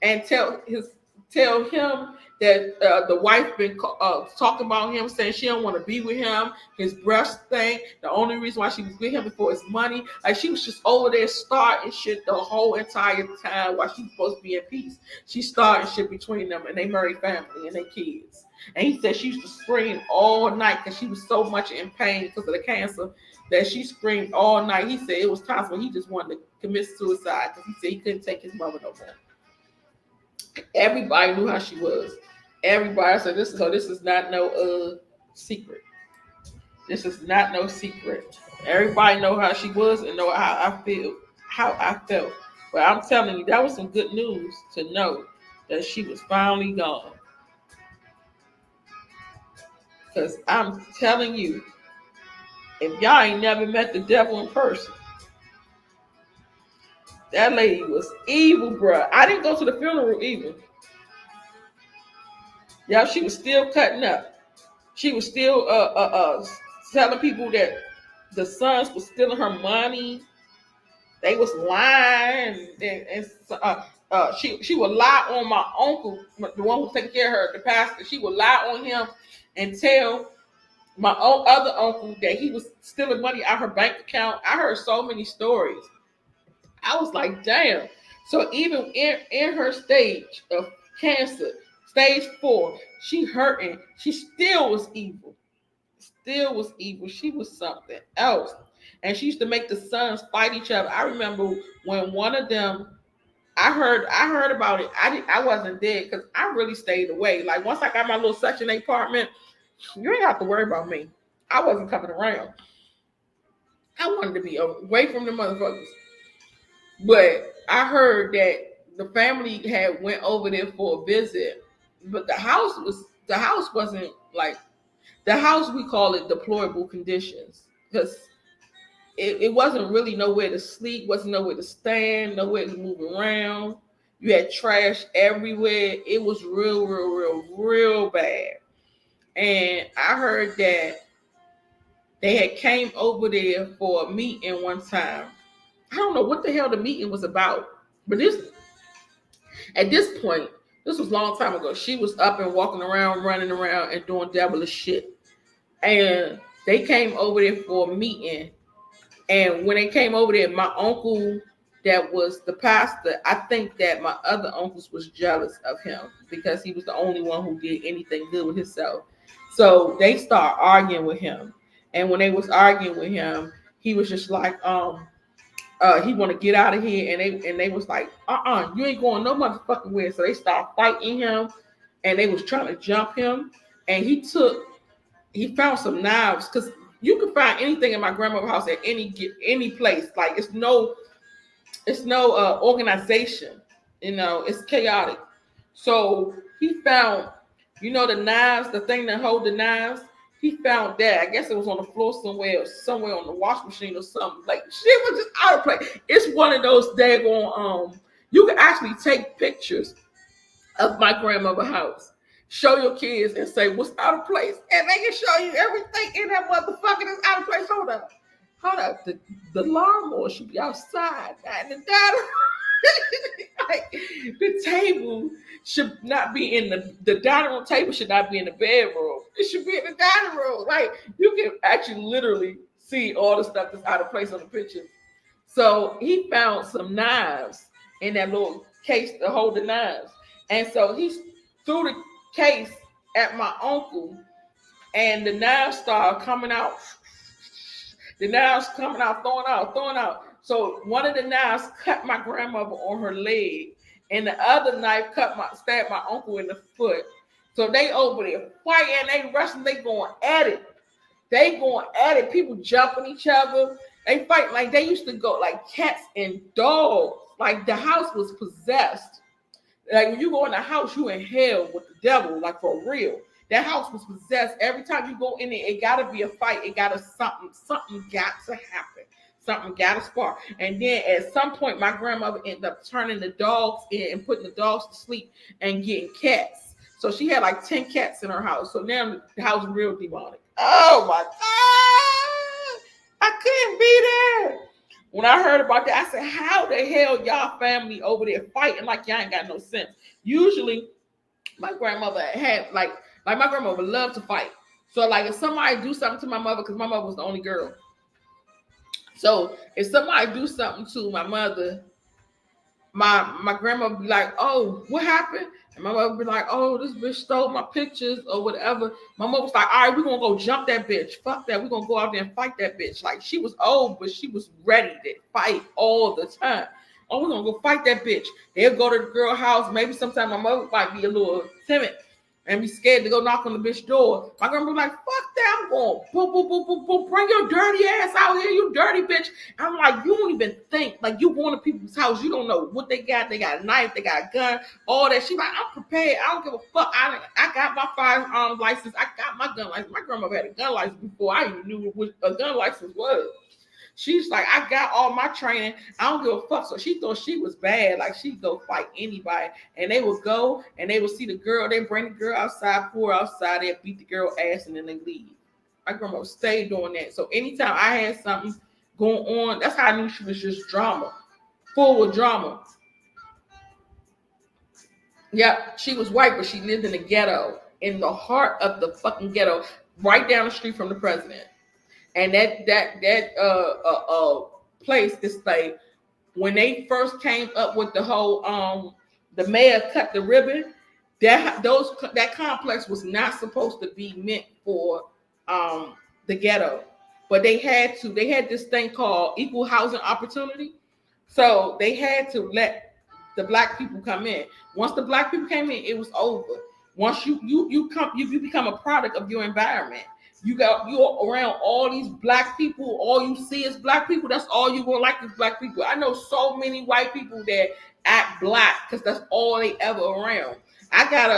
and tell him that the wife been talking about him, saying she don't want to be with him. His breast thing. The only reason why she was with him before his money. Like she was just over there starting shit the whole entire time while she was supposed to be at peace. She started shit between them, and they married family and they kids. And he said she used to scream all night because she was so much in pain because of the cancer that she screamed all night. He said it was times when he just wanted to commit suicide because he said he couldn't take his mother no more. Everybody knew how she was. Everybody said this is not no secret. This is not no secret. Everybody know how she was and know how I felt. But I'm telling you, that was some good news to know that she was finally gone. Cause I'm telling you, if y'all ain't never met the devil in person, that lady was evil, bruh. I didn't go to the funeral either. Y'all, she was still cutting up. She was still telling people that the sons was stealing her money. They was lying, she would lie on my uncle, the one who's taking care of her, the pastor. She would lie on him and tell my own other uncle that he was stealing money out of her bank account. I heard so many stories. I was like, damn. So even in her stage of cancer, stage 4, she hurting. She still was evil. Still was evil. She was something else. And she used to make the sons fight each other. I remember when one of them, I heard about it. I wasn't there because I really stayed away. Like once I got my little Section 8 apartment, you ain't have to worry about me. I wasn't coming around. I wanted to be away from the motherfuckers. But I heard that the family had went over there for a visit, but the house wasn't like the house, we call it deplorable conditions because it wasn't really nowhere to sleep, wasn't nowhere to stand, nowhere to move around. You had trash everywhere. It was real bad. And I heard that they had came over there for a meeting one time. I don't know what the hell the meeting was about, but at this point, this was a long time ago. She was up and walking around, running around, and doing devilish shit. And they came over there for a meeting. And when they came over there, my uncle, that was the pastor, I think that my other uncles was jealous of him because he was the only one who did anything good with himself. So they start arguing with him. And when they was arguing with him, he was just like, he want to get out of here, and they was like, you ain't going no motherfucking way. So they start fighting him, and they was trying to jump him, and he found some knives because you can find anything in my grandmother's house at any place. Like it's no organization, it's chaotic. So he found, the knives, the thing that hold the knives. He found that. I guess it was on the floor somewhere, or somewhere on the wash machine or something. Like shit was just out of place. It's one of those daggone you can actually take pictures of my grandmother's house. Show your kids and say what's out of place, and they can show you everything in that motherfucker that's out of place. Hold up, hold up. The lawnmower should be outside, not in the dining. Like, the table should not be in the dining room table should not be in the bedroom. It should be in the dining room. Like you can actually literally see all the stuff that's out of place on the picture. So he found some knives in that little case to hold the knives. And so he threw the case at my uncle, and the knives started coming out. The knives coming out, throwing out, throwing out. So one of the knives cut my grandmother on her leg, and the other knife stabbed my uncle in the foot. So they over there fighting, they wrestling, they going at it. They going at it. People jumping each other. They fight like they used to go like cats and dogs. Like the house was possessed. Like when you go in the house, you in hell with the devil, like for real. That house was possessed. Every time you go in there, it gotta be a fight. It gotta something got to happen. Something gotta spark. And then at some point, my grandmother ended up turning the dogs in and putting the dogs to sleep and getting cats. So she had like 10 cats in her house. So now the house is real demonic. Oh my God. I couldn't be there. When I heard about that, I said, how the hell y'all family over there fighting like y'all ain't got no sense? Usually, my grandmother had like my grandmother loved to fight. So like if somebody do something to my mother, because my mother was the only girl. So if somebody do something to my mother, my grandma would be like, oh, what happened? And my mother would be like, oh, this bitch stole my pictures or whatever. My mother was like, all right, we're going to go jump that bitch. Fuck that. We're going to go out there and fight that bitch. Like, she was old, but she was ready to fight all the time. Oh, we're going to go fight that bitch. They'll go to the girl house. Maybe sometime my mother might be a little timid and be scared to go knock on the bitch door. My grandma be like, fuck that. I'm going, boom, boom, boom, boom, boom. Bring your dirty ass out here, you dirty bitch. And I'm like, you don't even think. Like, you going to people's house. You don't know what they got. They got a knife. They got a gun. All that. She like, I'm prepared. I don't give a fuck. I got my firearm license. I got my gun license. My grandma had a gun license before I even knew what a gun license was. She's like, I got all my training. I don't give a fuck. So she thought she was bad. Like she'd go fight anybody. And they would go and they would see the girl. They bring the girl outside, pour her outside. They beat the girl ass and then they leave. My grandma stayed doing that. So anytime I had something going on, that's how I knew she was just drama. Full of drama. Yep, she was white, but she lived in the ghetto. In the heart of the fucking ghetto. Right down the street from the president. And that place is like when they first came up with the whole the mayor cut the ribbon, that complex was not supposed to be meant for the ghetto. But they had this thing called equal housing opportunity. So they had to let the black people come in. Once the black people came in, it was over. Once you become a product of your environment. You're around all these black people. All you see is black people. That's all you're gonna like is black people. I know so many white people that act black because that's all they ever around. I got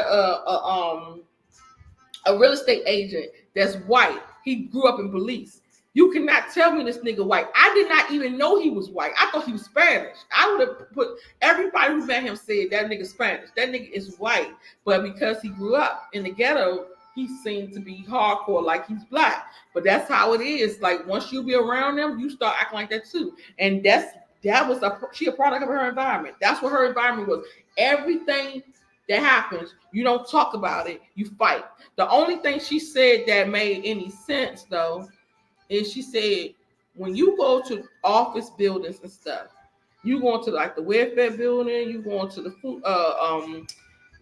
a real estate agent that's white. He grew up in Belize. You cannot tell me this nigga white. I did not even know he was white. I thought he was Spanish. I would have put everybody who met him said that nigga Spanish. That nigga is white. But because he grew up in the ghetto, he seemed to be hardcore like he's black. But that's how it is. Like once you be around them, you start acting like that too. And she a product of her environment. That's what her environment was. Everything that happens, you don't talk about it, you fight. The only thing she said that made any sense though is she said when you go to office buildings and stuff, you going to like the welfare building, you going to the food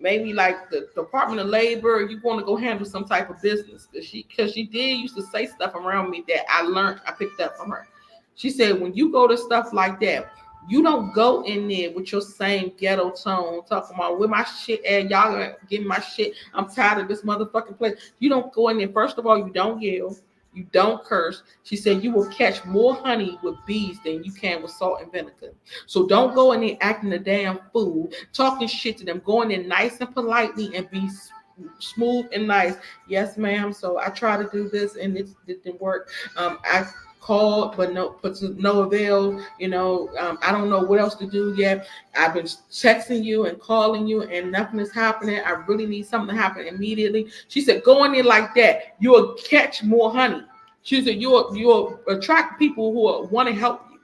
maybe like the Department of Labor, you want to go handle some type of business. Because she did used to say stuff around me that I picked up from her. She said, when you go to stuff like that, you don't go in there with your same ghetto tone, talking about where my shit at, y'all gonna get my shit. I'm tired of this motherfucking place. You don't go in there. First of all, you don't yell. You don't curse. She said you will catch more honey with bees than you can with salt and vinegar. So don't go in there acting a damn fool, talking shit to them. Go in there nice and politely and be smooth and nice. Yes, ma'am. So I tried to do this and it didn't work. I called, but to no avail. I don't know what else to do yet. I've been texting you and calling you, and nothing is happening. I really need something to happen immediately. She said, "Go in there like that. You'll catch more honey." She said, "You'll attract people who want to help you."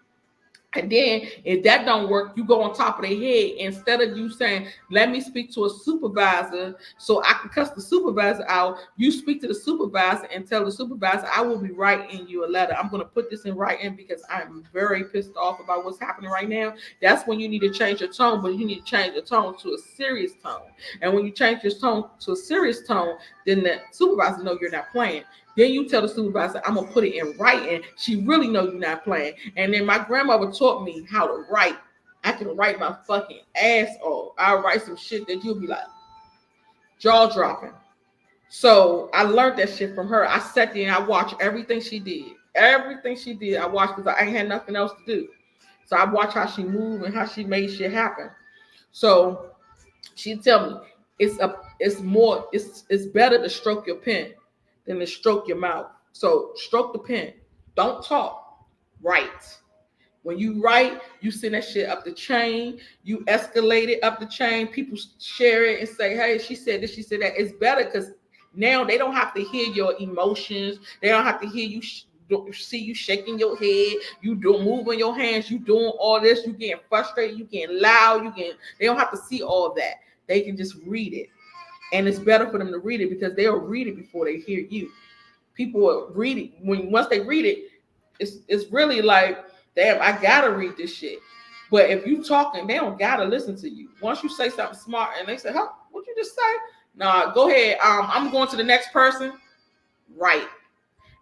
And then if that don't work, you go on top of their head. Instead of you saying, let me speak to a supervisor so I can cuss the supervisor out, you speak to the supervisor and tell the supervisor, I will be writing you a letter. I'm going to put this in writing because I'm very pissed off about what's happening right now. That's when you need to change your tone, but you need to change your tone to a serious tone. And when you change your tone to a serious tone, then the supervisor know you're not playing. Then you tell the supervisor, I'm gonna put it in writing. She really know you're not playing. And then my grandmother taught me how to write. I can write my fucking ass off. I'll write some shit that you'll be like jaw dropping. So I learned that shit from her. I sat there and I watched everything she did. Everything she did, I watched because I ain't had nothing else to do. So I watched how she moved and how she made shit happen. So she tell me it's better to stroke your pen than to stroke your mouth. So stroke the pen. Don't talk. Write. When you write, you send that shit up the chain. You escalate it up the chain. People share it and say, "Hey, she said this, she said that." It's better because now they don't have to hear your emotions. They don't have to hear you. See you shaking your head. You do moving your hands. You doing all this. You getting frustrated. You getting loud. You getting. They don't have to see all that. They can just read it, and it's better for them to read it because they'll read it before they hear you. People will read it once they read it. It's really like, damn, I gotta read this shit. But if you talking, they don't gotta listen to you. Once you say something smart and they say, "Huh, what you just say?" Nah, go ahead. I'm going to the next person. Right.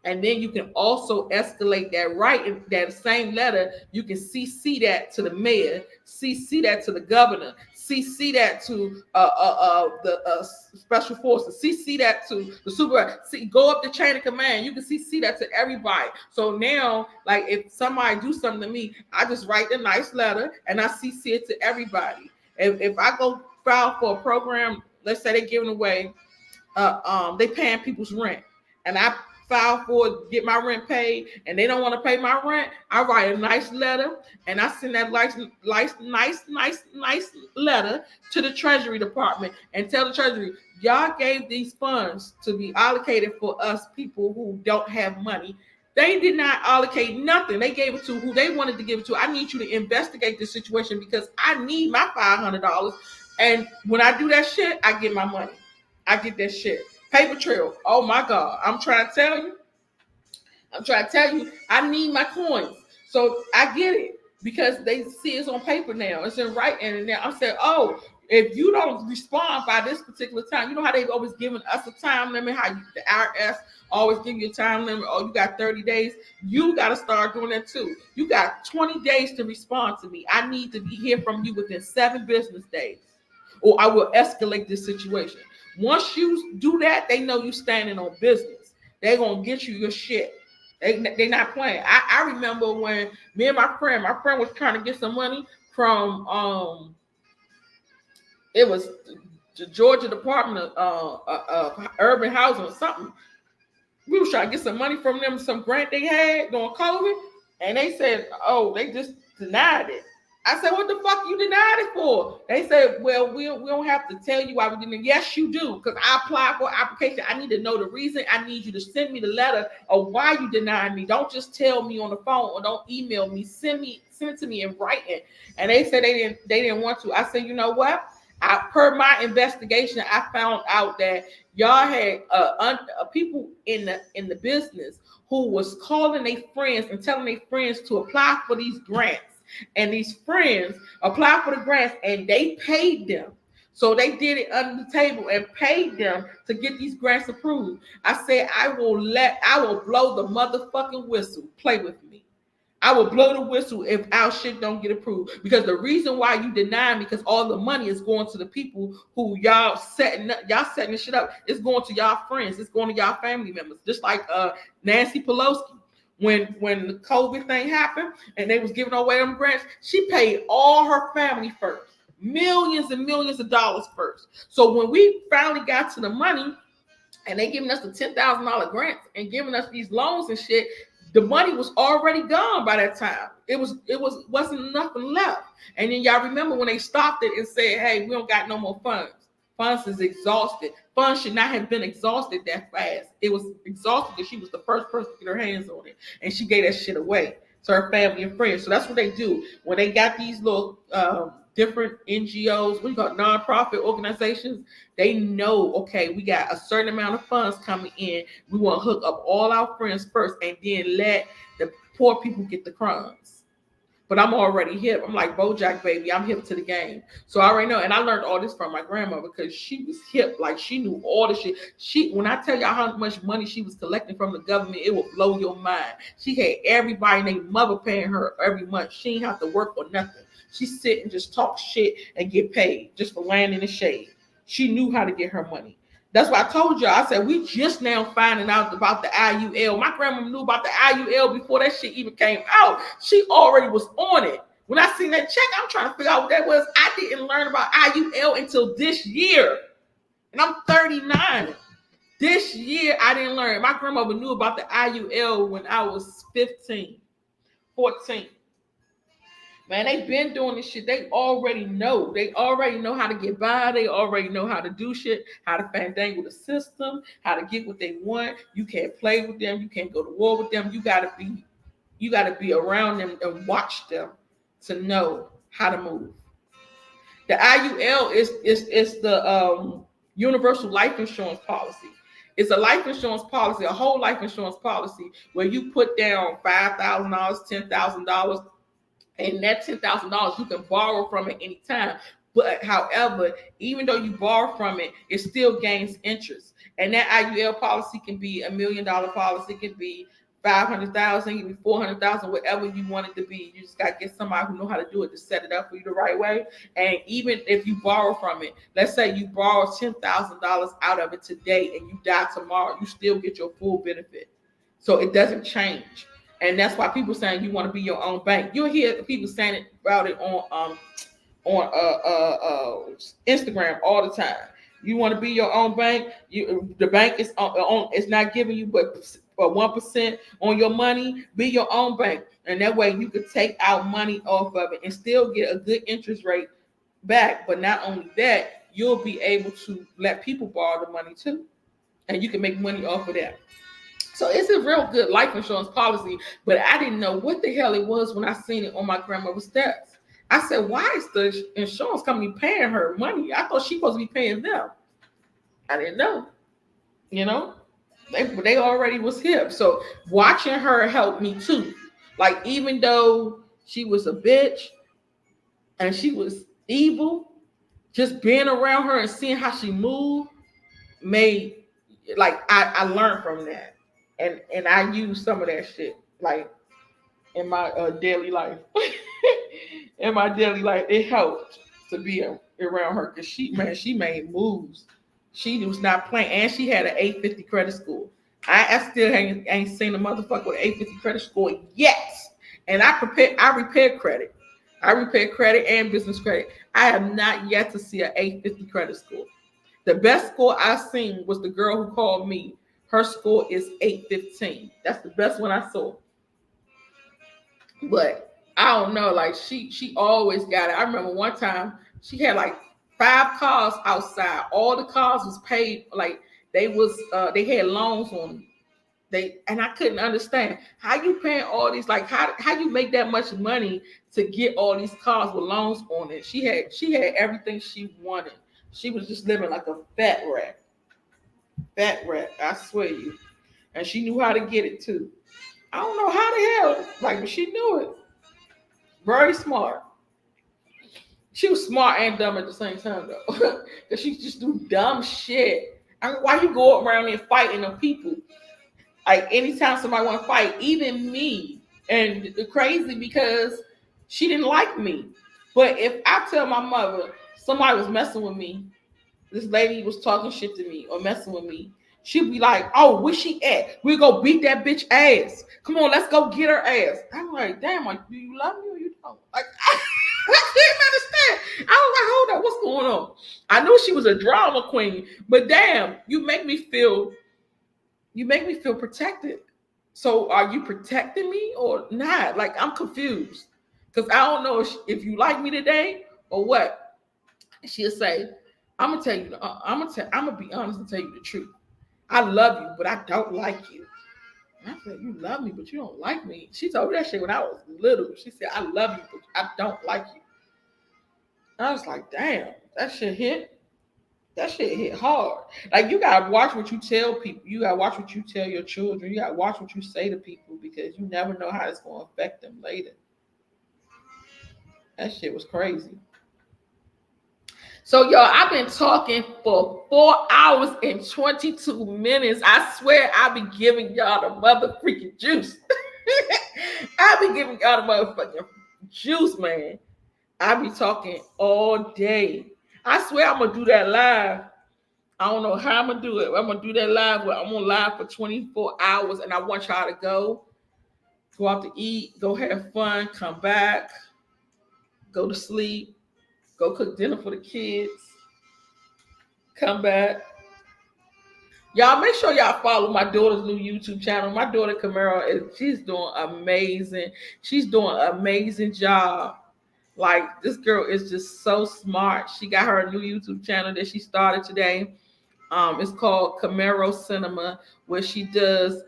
And then you can also escalate that right in that same letter. You can CC that to the mayor, CC that to the governor, CC that to the special forces, CC that to the supervisor. See, go up the chain of command. You can CC that to everybody. So now, like if somebody do something to me, I just write a nice letter and I CC it to everybody. If I go file for a program, let's say they're giving away they paying people's rent, and I file for it, get my rent paid, and they don't want to pay my rent. I write a nice letter, and I send that nice letter to the Treasury Department and tell the Treasury, y'all gave these funds to be allocated for us people who don't have money. They did not allocate nothing. They gave it to who they wanted to give it to. I need you to investigate this situation because I need my $500. And when I do that shit, I get my money. I get that shit. Paper trail. Oh my God. I'm trying to tell you, I need my coins. So I get it because they see it's on paper now. It's in writing. And now I'm saying, oh, if you don't respond by this particular time, you know how they've always given us a time limit, how the IRS always give you a time limit. Oh, you got 30 days. You got to start doing that too. You got 20 days to respond to me. I need to be hear from you within 7 business days, or I will escalate this situation. Once you do that, they know you standing on business. They're gonna get you your shit. They not playing. I remember when me and my friend was trying to get some money from it was the Georgia Department of Urban Housing or something. We was trying to get some money from them, some grant they had during COVID, and they said, "Oh, they just denied it." I said, "What the fuck you denied it for?" They said, "Well, we don't have to tell you why we didn't." Yes, you do, because I applied for an application. I need to know the reason. I need you to send me the letter of why you denied me. Don't just tell me on the phone or don't email me. Send it to me in writing. And they said they didn't want to. I said, you know what? Per my investigation, I found out that y'all had people in the business who was calling their friends and telling their friends to apply for these grants, and these friends applied for the grants and they paid them. So they did it under the table and paid them to get these grants approved. I said, I will blow the motherfucking whistle. Play with me. I will blow the whistle if our shit don't get approved. Because the reason why you deny me, because all the money is going to the people who y'all setting this shit up. It's going to y'all friends. It's going to y'all family members. Just like Nancy Pelosi. When the COVID thing happened and they was giving away them grants, she paid all her family first. millions and millions of dollars first. So when we finally got to the money, and they giving us the $10,000 grants and giving us these loans and shit, the money was already gone by that time. Wasn't nothing left. And then y'all remember when they stopped it and said, "Hey, we don't got no more funds. Funds is exhausted. Funds should not have been exhausted that fast. It was exhausted because she was the first person to get her hands on it, and she gave that shit away to her family and friends." So that's what they do when they got these little different NGOs, we got nonprofit organizations. They know, okay, we got a certain amount of funds coming in. We want to hook up all our friends first, and then let the poor people get the crumbs. But I'm already hip. I'm like BoJack baby. I'm hip to the game. So I already know. And I learned all this from my grandmother because she was hip. Like she knew all the shit. When I tell y'all how much money she was collecting from the government, it will blow your mind. She had everybody named mother paying her every month. She didn't have to work or nothing. She sit and just talk shit and get paid just for laying in the shade. She knew how to get her money. That's why I told y'all. I said we just now finding out about the IUL. My grandma knew about the IUL before that shit even came out. She already was on it. When I seen that check, I'm trying to figure out what that was. I didn't learn about IUL until this year, and I'm 39. This year, I didn't learn. My grandmother knew about the IUL when I was 15, 14. Man, they've been doing this shit. They already know. They already know how to get by. They already know how to do shit, how to fandangle the system, how to get what they want. You can't play with them. You can't go to war with them. You gotta be around them and watch them to know how to move. The IUL is the universal life insurance policy. It's a life insurance policy, a whole life insurance policy where you put down $5,000, $10,000, and that $10,000 you can borrow from it anytime. But however, even though you borrow from it, it still gains interest. And that IUL policy can be $1 million policy, it can be 500,000, it can be 400,000, whatever you want it to be. You just gotta get somebody who know how to do it to set it up for you the right way. And even if you borrow from it, let's say you borrow $10,000 out of it today and you die tomorrow, you still get your full benefit. So it doesn't change. And that's why people saying you want to be your own bank. You'll hear people saying about it on Instagram all the time. You want to be your own bank. The bank is it's not giving you but 1% on your money. Be your own bank, and that way you could take out money off of it and still get a good interest rate back. But not only that, you'll be able to let people borrow the money too, and you can make money off of that. So it's a real good life insurance policy, but I didn't know what the hell it was when I seen it on my grandmother's steps. I said, why is the insurance company paying her money? I thought she was supposed to be paying them. I didn't know. You know, they already was hip. So watching her helped me too. Like even though she was a bitch and she was evil, just being around her and seeing how she moved made I learned from that, and I use some of that shit like in my daily life. In my daily life, it helped to be around her because she made moves. She was not playing, and she had an 850 credit score. I still ain't seen a motherfucker with an 850 credit score yet. And I repair credit. I repair credit and business credit. I have not yet to see an 850 credit score. The best score I seen was the girl who called me. Her score is 815. That's the best one I saw. But I don't know, like she always got it. I remember one time she had like 5 cars outside. All the cars was paid, like they had loans on them. And I couldn't understand how you paying all these, like how you make that much money to get all these cars with loans on it. She had everything she wanted. She was just living like a fat rat. Fat rat, I swear you. And she knew how to get it too. I don't know how the hell, like, but she knew it. Very smart. She was smart and dumb at the same time though. Cause she just do dumb shit. I mean, why you go around there fighting the people? Like anytime somebody want to fight, even me. And crazy because she didn't like me. But if I tell my mother somebody was messing with me, this lady was talking shit to me or messing with me, she'd be like, "Oh, where she at? We go beat that bitch ass. Come on, let's go get her ass." I'm like, "Damn, like, do you love me or you don't?" Like, I didn't understand. I was like, hold up, what's going on? I knew she was a drama queen, but damn, you make me feel protected. So are you protecting me or not? Like I'm confused because I don't know if you like me today or what. She'll say, "I'm gonna tell you. I'm gonna be honest and tell you the truth. I love you, but I don't like you." And I said, "You love me, but you don't like me." She told me that shit when I was little. She said, "I love you, but I don't like you." I was like, "Damn, that shit hit." That shit hit hard. Like you gotta watch what you tell people. You gotta watch what you tell your children. You gotta watch what you say to people because you never know how it's gonna affect them later. That shit was crazy. So y'all, I've been talking for 4 hours and 22 minutes. I swear I be giving y'all the mother freaking juice. I be giving y'all the motherfucking juice, man. I be talking all day. I swear I'm gonna do that live. I don't know how I'm gonna do it. I'm gonna do that live where I'm on live for 24 hours and I want y'all to go out to eat, go have fun, come back, go to sleep, go cook dinner for the kids, come back. Y'all make sure y'all follow my daughter's new YouTube channel. My daughter Camara she's doing amazing. She's doing an amazing job. Like this girl is just so smart. She got her new YouTube channel that she started today. It's called Camaro Cinema, where she does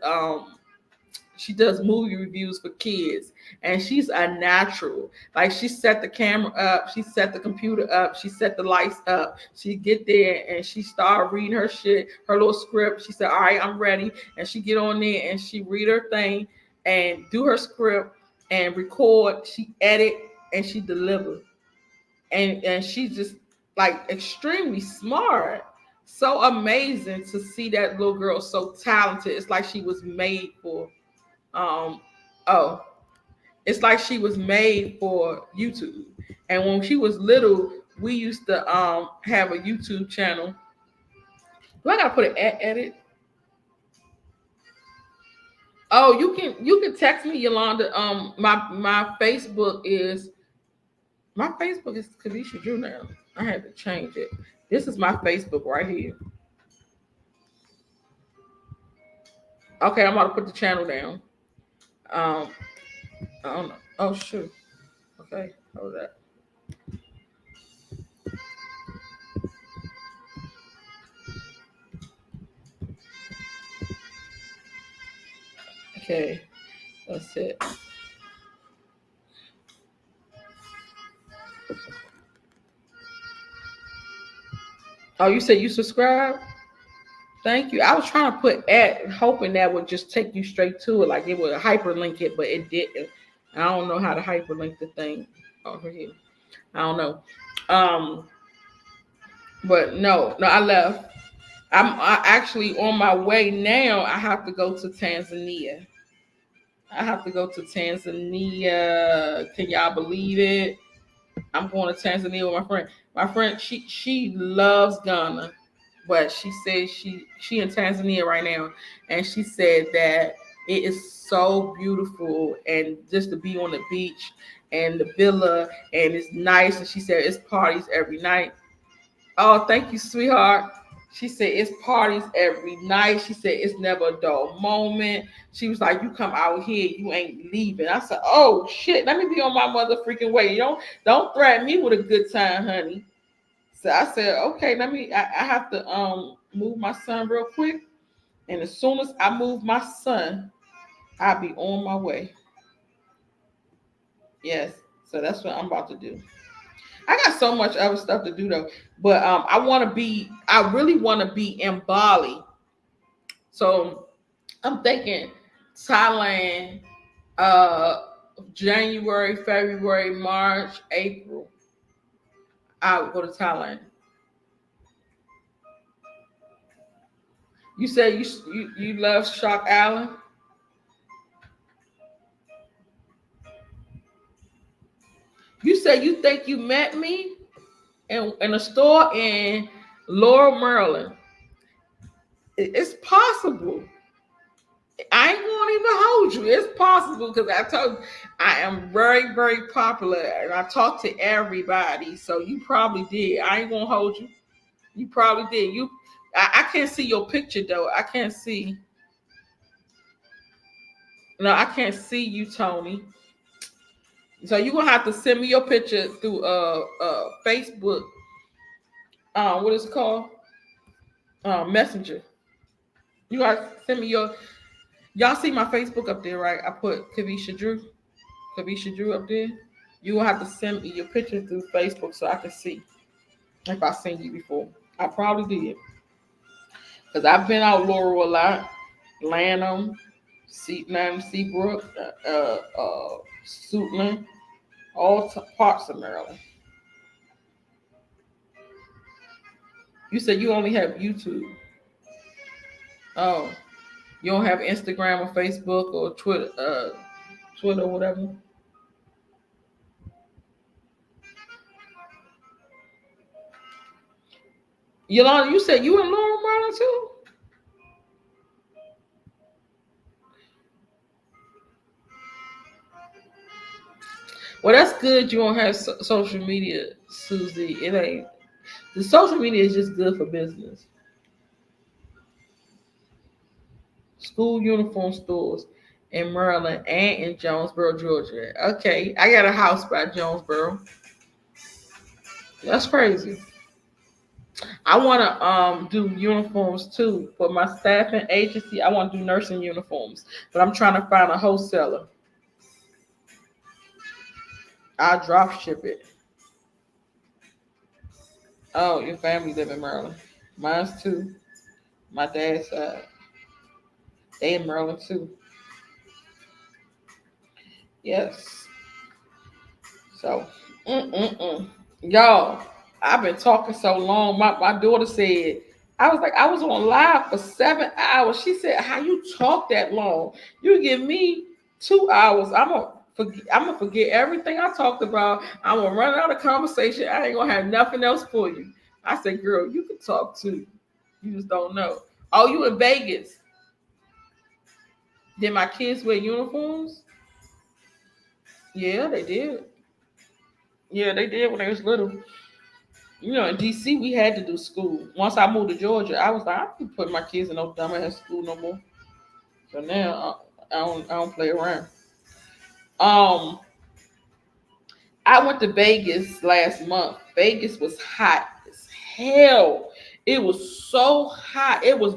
movie reviews for kids, and she's a natural. Like she set the camera up, she set the computer up, she set the lights up. She get there and she start reading her shit, her little script. She said, "All right, I'm ready," and she get on there and she read her thing and do her script and record. She edit and she deliver, and she's just like extremely smart. So amazing to see that little girl so talented. It's like she was made for um, oh, it's like she was made for YouTube. And when she was little, we used to have a YouTube channel. Do I gotta put an edit? Oh, you can text me, Yolanda. My Facebook is Kadisha Drew now. I had to change it. This is my Facebook right here. Okay, I'm about to put the channel down. Um, I don't know. Oh shoot. Okay, hold that. Okay, that's it. Oh, you said you subscribe? Thank you. I was trying to put at, hoping that would just take you straight to it, like it would hyperlink it, but it didn't. I don't know how to hyperlink the thing over here. I don't know. Um, but no, I left. Actually on my way now. I have to go to Tanzania. I have to go to Tanzania. Can y'all believe it? I'm going to Tanzania with my friend. My friend, she loves Ghana, but she says she in Tanzania right now, and she said that it is so beautiful and just to be on the beach and the villa and it's nice. And she said it's parties every night. Oh, thank you, sweetheart. She said it's parties every night. She said it's never a dull moment. She was like, "You come out here, you ain't leaving." I said, "Oh shit, let me be on my mother freaking way. You don't threaten me with a good time, honey." So I said, "Okay, let me. I have to move my son real quick, and as soon as I move my son, I'll be on my way." Yes. So that's what I'm about to do. I got so much other stuff to do though, but I want to be. I really want to be in Bali. So I'm thinking Thailand, uh, January, February, March, April. I would go to Thailand. You say you love Shark Island. You say you think you met me in a store in Laurel, Maryland. It's possible. I ain't gonna even hold you. It's possible because I told you I am very, very popular and I talk to everybody. So you probably did. I ain't gonna hold you. You probably did. I can't see your picture though. I can't see. No, I can't see you, Tony. So you're gonna have to send me your picture through Facebook. What is it called? Messenger. You gotta send me your. Y'all see my Facebook up there, right? I put Kavisha Drew up there. You will have to send me your picture through Facebook so I can see if I seen you before. I probably did because I've been out Laurel a lot, Lanham, Seabrook, Suitland, all parts of Maryland. You said you only have YouTube. Oh, you don't have Instagram or Facebook or Twitter or whatever. Yolanda, you said you in Laurel, Maryland too. Well, that's good. You don't have social media, Susie. It ain't. The social media is just good for business. School uniform stores in Maryland and in Jonesboro, Georgia. Okay, I got a house by Jonesboro. That's crazy. I want to do uniforms too for my staffing agency. I want to do nursing uniforms, but I'm trying to find a wholesaler. I'll drop ship it. Oh, your family live in Maryland. Mine's too. My dad's side. They in Maryland too. Yes. So, y'all, I've been talking so long. My daughter said, I was on live for 7 hours. She said, how you talk that long? You give me 2 hours. I'm gonna forget everything I talked about. I'm gonna run out of conversation. I ain't gonna have nothing else for you. I said, girl, you can talk too. You just don't know. Oh, you in Vegas? Did my kids wear uniforms? Yeah, they did. Yeah, they did when they was little. In DC, we had to do school. Once I moved to Georgia, I was like, I can't put my kids in no dumbass school no more. So now I don't play around. Um, I went to Vegas last month. Vegas was hot as hell. It was so hot. It was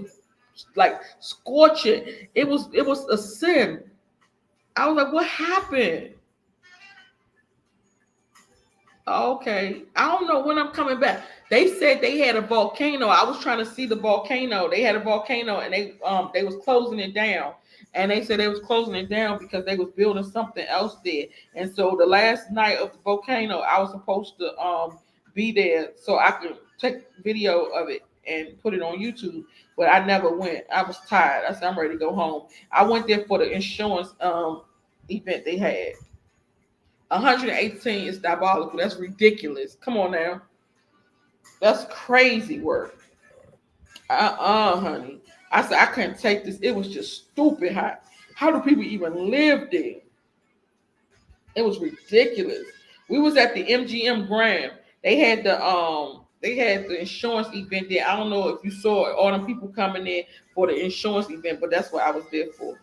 like scorching. It was a sin. I was like, what happened? Okay. I don't know when I'm coming back. They said they had a volcano. I was trying to see the volcano. They had a volcano and they was closing it down. And they said they was closing it down because they was building something else there. And so the last night of the volcano, I was supposed to be there so I could take video of it and put it on YouTube. But I never went. I was tired. I said I'm ready to go home. I went there for the insurance event they had. 118 is diabolical. That's ridiculous. Come on now. That's crazy work. Honey. I said I couldn't take this. It was just stupid hot. How do people even live there? It was ridiculous. We was at the MGM Grand. They had the insurance event there. I don't know if you saw it, all them people coming in for the insurance event, but that's what I was there for.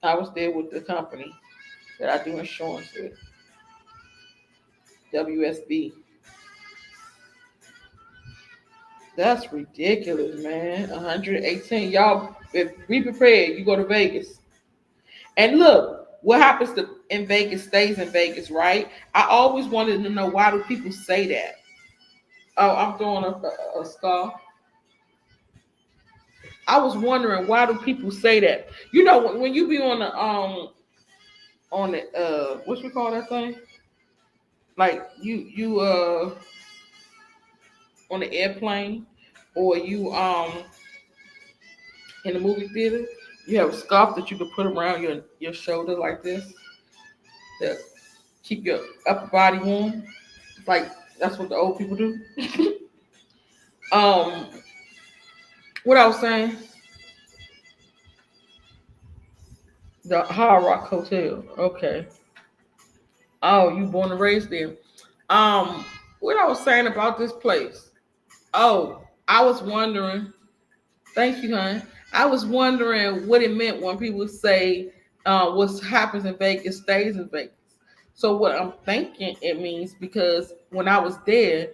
I was there with the company that I do insurance with, WSB. That's ridiculous, man. 118. Y'all, if be prepared. You go to Vegas. And look, what happens in Vegas stays in Vegas, right? I always wanted to know why do people say that? Oh, I'm throwing a scarf. I was wondering why do people say that? When you be on the what you call that thing? Like you on the airplane or you in the movie theater, you have a scarf that you can put around your shoulder like this to keep your upper body warm. Like that's what the old people do. um, what I was saying, The Hard Rock Hotel. Okay. Oh, you born and raised there. What I was saying about this place. Oh, I was wondering. Thank you, hon. I was wondering what it meant when people say what happens in Vegas stays in Vegas. So what I'm thinking it means because when I was there,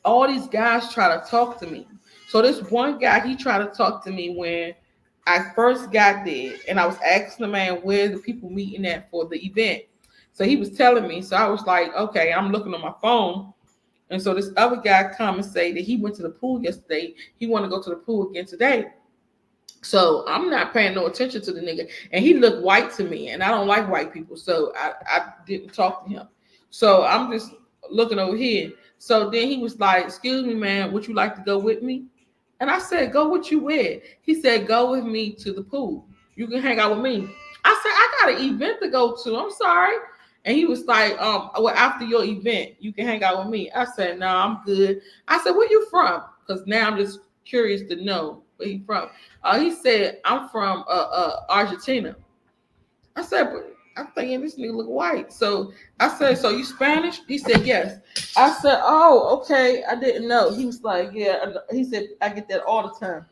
all these guys try to talk to me. So this one guy, he tried to talk to me when I first got there, and I was asking the man where the people meeting at for the event. So he was telling me. So I was like, okay, I'm looking on my phone. And so this other guy come and say that he went to the pool yesterday. He want to go to the pool again today. So I'm not paying no attention to the nigga. And he looked white to me. And I don't like white people. So I didn't talk to him. So I'm just looking over here. So then he was like, excuse me, man, would you like to go with me? And I said, go with you where? He said, go with me to the pool. You can hang out with me. I said, I got an event to go to. I'm sorry. And he was like, well, after your event, you can hang out with me. I said, no, I'm good. I said, where you from? Because now I'm just curious to know where he from. He said, I'm from Argentina. I said, but I'm thinking this nigga look white. So I said, so you Spanish? He said, yes. I said, oh, okay. I didn't know. He was like, yeah. He said, I get that all the time.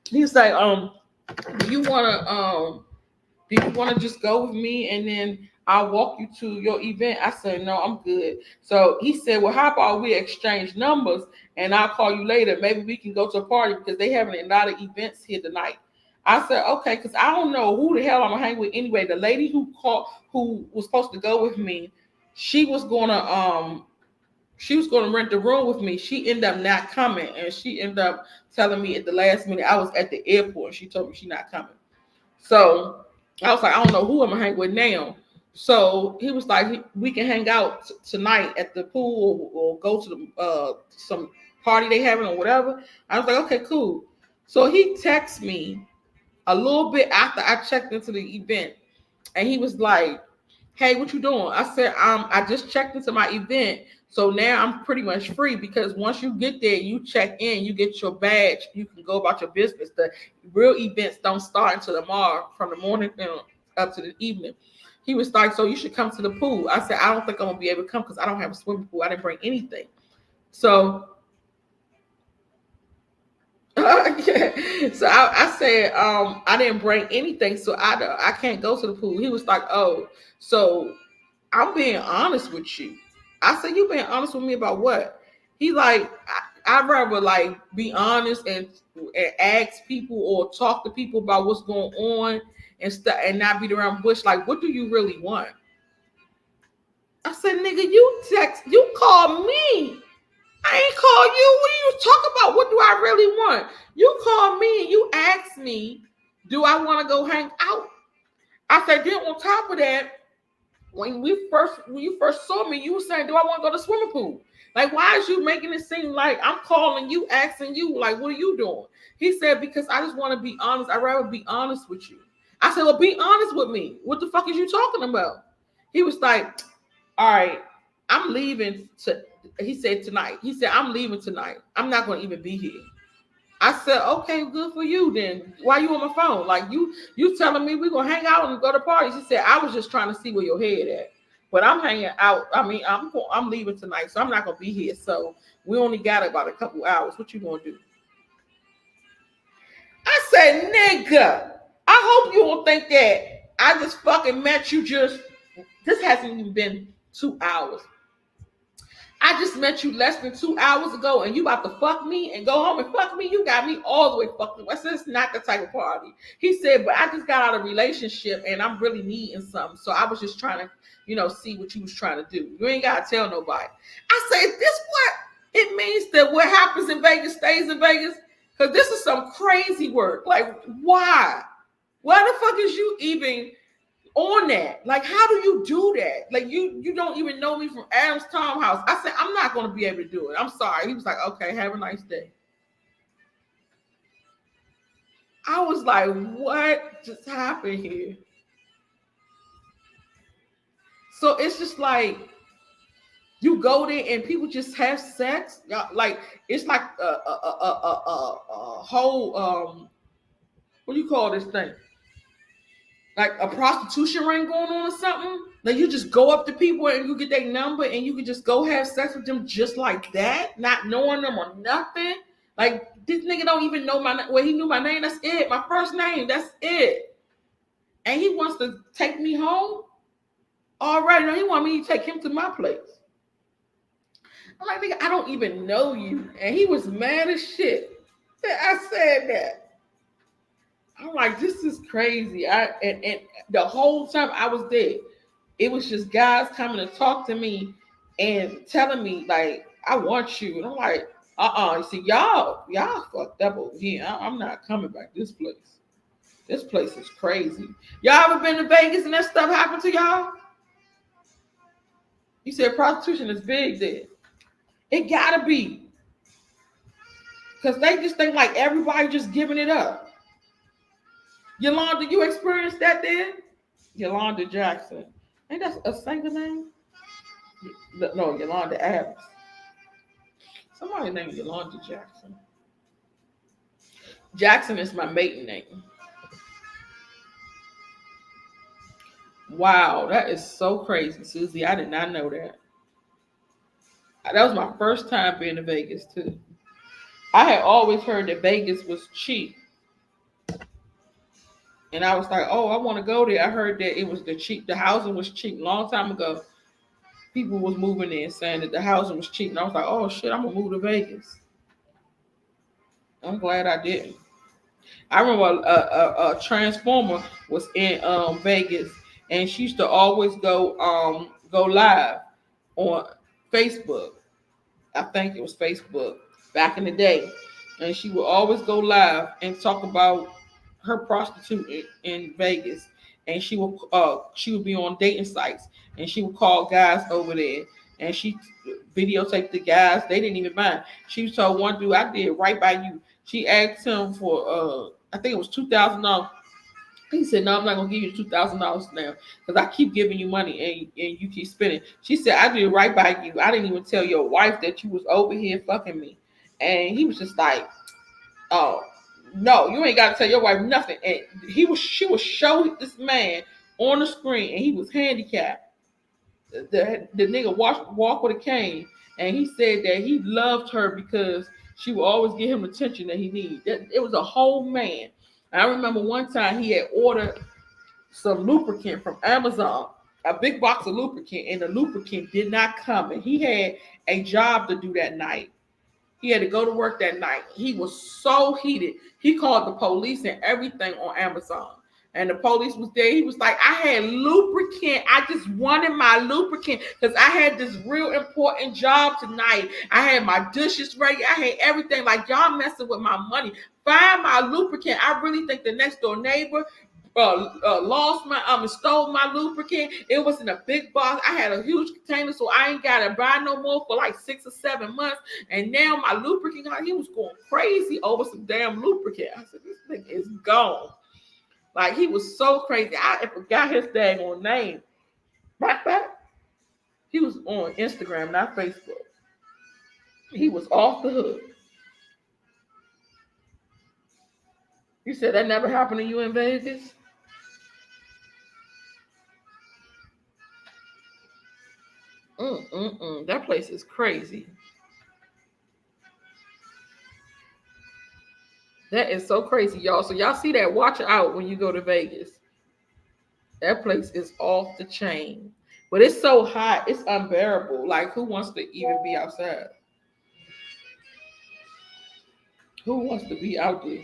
He was like, do you wanna just go with me and then I'll walk you to your event? I said, no, I'm good. So he said, well, how about we exchange numbers and I'll call you later. Maybe we can go to a party because they having a lot of events here tonight. I said, okay, because I don't know who the hell I'm gonna hang with anyway. The lady who was supposed to go with me, she was gonna she was gonna rent the room with me. She ended up not coming and she ended up telling me at the last minute I was at the airport. She told me she not coming. So I was like, I don't know who I'm gonna hang with now. So he was like, we can hang out tonight at the pool or go to the some party they having or whatever. I was like, okay, cool. So he texted me a little bit after I checked into the event, and he was like, hey, what you doing? I said, I just checked into my event. So now I'm pretty much free because once you get there, you check in, you get your badge, you can go about your business. The real events don't start until tomorrow from the morning up to the evening. He was like, so you should come to the pool. I said, I don't think I'm gonna be able to come because I don't have a swimming pool. I didn't bring anything. So so I said, I didn't bring anything, so I can't go to the pool. He was like, oh, so I'm being honest with you. I said, you being honest with me about what? He like, I'd rather like be honest and ask people or talk to people about what's going on and not beat around bush. Like, what do you really want? I said, nigga, you call me. I ain't call you. What are you talking about? What do I really want? You call me and you ask me, do I want to go hang out? I said, then on top of that, when you first saw me, you were saying, do I want to go to the swimming pool? Like, why is you making it seem like I'm calling you, asking you, like, what are you doing? He said, because I just want to be honest. I'd rather be honest with you. I said, well, be honest with me. What the fuck is you talking about? He was like, all right, I'm leaving he said tonight. He said, I'm leaving tonight. I'm not gonna even be here. I said, okay, good for you then. Why you on my phone? Like you telling me we're gonna hang out and go to parties. He said, I was just trying to see where your head at. But I'm hanging out. I mean, I'm leaving tonight, so I'm not gonna be here. So we only got about a couple hours. What you gonna do? I said, nigga, I hope you don't think that I just fucking met you this hasn't even been 2 hours. I just met you less than 2 hours ago and you about to fuck me and go home and fuck me. You got me all the way fucked up. I said, it's not the type of party. He said, but I just got out of a relationship and I'm really needing something. So I was just trying to, see what you was trying to do. You ain't got to tell nobody. I said, this what it means that what happens in Vegas stays in Vegas? Because this is some crazy work. Like, why? Why the fuck is you even on that? Like, how do you do that? Like, you don't even know me from Adam's Tom House. I said, I'm not going to be able to do it. I'm sorry. He was like, okay, have a nice day. I was like, what just happened here? So it's just like you go there and people just have sex. Like, it's like a whole what do you call this thing? like a prostitution ring going on or something. Like you just go up to people and you get their number and you can just go have sex with them just like that, not knowing them or nothing. Like this nigga don't even know my name. Well, he knew my name. That's it. My first name. That's it. And he wants to take me home. All right, now he want me to take him to my place. I'm like, nigga, I don't even know you. And he was mad as shit that I said that. I'm like, this is crazy. And the whole time I was there, it was just guys coming to talk to me and telling me like, I want you. And I'm like, You see, y'all fucked up over here. I'm not coming back this place. This place is crazy. Y'all ever been to Vegas and that stuff happened to y'all? You said prostitution is big there. It gotta be. Because they just think like everybody just giving it up. Yolanda, you experienced that then? Yolanda Jackson. Ain't that a singer name? No, Yolanda Adams. Somebody named Yolanda Jackson. Jackson is my maiden name. Wow, that is so crazy, Susie. I did not know that. That was my first time being to Vegas too. I had always heard that Vegas was cheap. And I was like, oh, I want to go there. I heard that it was the housing was cheap. Long time ago, people was moving in saying that the housing was cheap. And I was like, oh shit, I'm gonna move to Vegas. I'm glad I didn't. I remember a transformer was in Vegas, and she used to always go live on Facebook. I think it was Facebook back in the day, and she would always go live and talk about her prostitute in Vegas, and she would be on dating sites, and she would call guys over there, and she videotaped the guys. They didn't even mind. She told one dude, "I did right by you." She asked him for I think it was $2,000. He said, "No, I'm not gonna give you $2,000 now because I keep giving you money and you keep spending." She said, "I did right by you. I didn't even tell your wife that you was over here fucking me." And he was just like, "Oh, no, you ain't got to tell your wife nothing." And she would show this man on the screen, and he was handicapped. The nigga walk with a cane, and he said that he loved her because she would always give him the attention that he needed. It was a whole man. I remember one time he had ordered some lubricant from Amazon, a big box of lubricant, and the lubricant did not come. And he had a job to do that night. He had to go to work that night. He was so heated. He called the police and everything on Amazon. And the police was there. He was like, I had lubricant. I just wanted my lubricant because I had this real important job tonight. I had my dishes ready. I had everything. Like, y'all messing with my money. Find my lubricant. I really think the next door neighbor lost my stole my lubricant. It was in a big box. I had a huge container, so I ain't gotta buy no more for like 6 or 7 months. And now my lubricant, he was going crazy over some damn lubricant. I said, this thing is gone. Like he was so crazy. I forgot his daggone name. Matter of fact, he was on Instagram, not Facebook. He was off the hook. You said that never happened to you in Vegas? That place is crazy. That is so crazy, y'all. So y'all see that? Watch out when you go to Vegas. That place is off the chain. But it's so hot, it's unbearable. Like, who wants to even be outside? Who wants to be out there?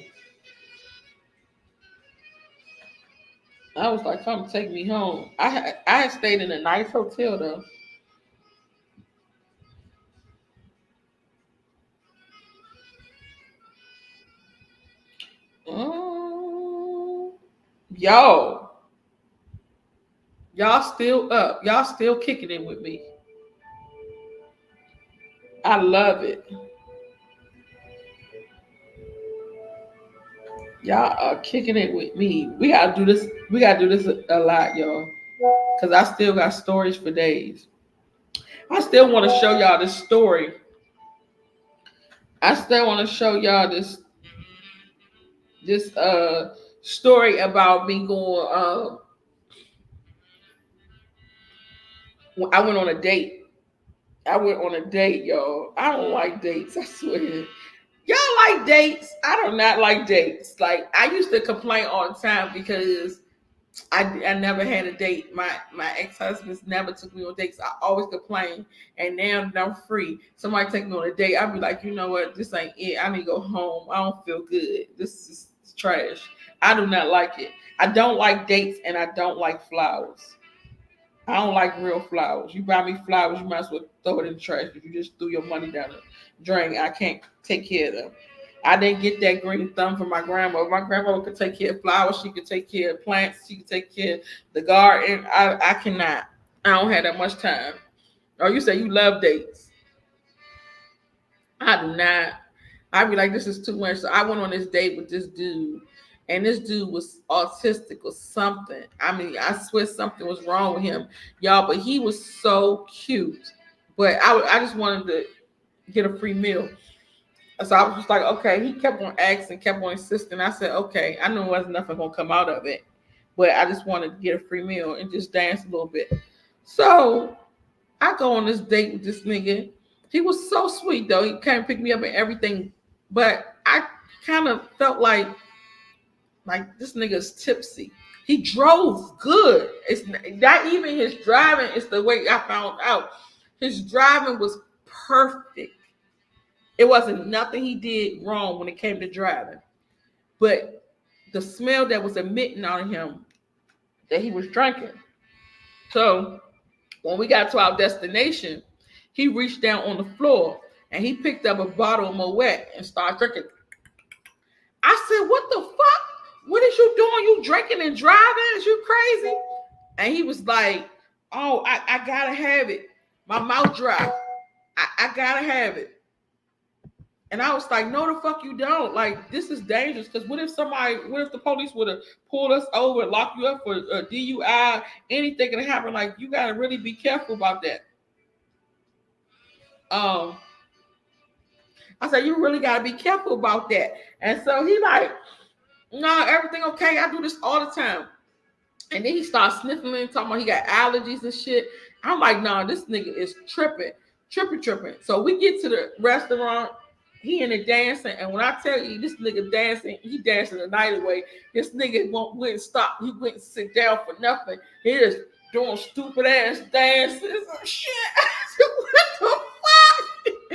I was like, come take me home. I had stayed in a nice hotel though. Um, yo, y'all still up. Y'all still kicking it with me. I love it. Y'all are kicking it with me. We gotta do this. We gotta do this a lot, y'all. Cause I still got stories for days. I still want to show y'all this story. I still want to show y'all this story about me going I went on a date. I went on a date, y'all. I don't like dates. I swear. Y'all like dates? I do not like dates. Like I used to complain all the time because I never had a date. My ex husbands never took me on dates. I always complain, and now that I'm free, somebody take me on a date. I'd be like, you know what? This ain't it. I need to go home. I don't feel good. This is trash. I do not like it. I don't like dates, and I don't like flowers. I don't like real flowers. You buy me flowers, you might as well throw it in the trash because you just threw your money down the drain. I can't take care of them. I didn't get that green thumb from my grandma. My grandmother could take care of flowers. She could take care of plants. She could take care of the garden. I cannot. I don't have that much time. Oh, you say you love dates. I do not. I'd be like, this is too much. So I went on this date with this dude, and this dude was autistic or something. I mean, I swear something was wrong with him, y'all. But he was so cute. But I just wanted to get a free meal. So I was just like, okay. He kept on asking, kept on insisting. I said, okay. I knew there wasn't nothing gonna come out of it, but I just wanted to get a free meal and just dance a little bit. So I go on this date with this nigga. He was so sweet though. He came pick me up and everything, but I kind of felt like this nigga's tipsy. He drove good. It's not even his driving. It's the way I found out. His driving was perfect. It wasn't nothing he did wrong when it came to driving, but the smell that was emitting out of him that he was drinking. So when we got to our destination, he reached down on the floor and he picked up a bottle of Moet and started drinking. I said, "What the fuck? What is you doing? You drinking and driving? Is you crazy?" And he was like, "Oh, I gotta have it. My mouth dry. I gotta have it." And I was like, "No, the fuck you don't. Like, this is dangerous. Because what if the police would have pulled us over and locked you up for a DUI? Anything can happen. Like, you gotta really be careful about that." Um, I said, "You really gotta be careful about that." And so he like, "No, everything okay. I do this all the time." And then he starts sniffing and talking about he got allergies and shit. I'm like, "Nah, this nigga is tripping." So we get to the restaurant. He in there dancing, and when I tell you this nigga dancing, he dancing the night away. This nigga wouldn't stop. He wouldn't sit down for nothing. He just doing stupid ass dances and shit. I said, what the fuck?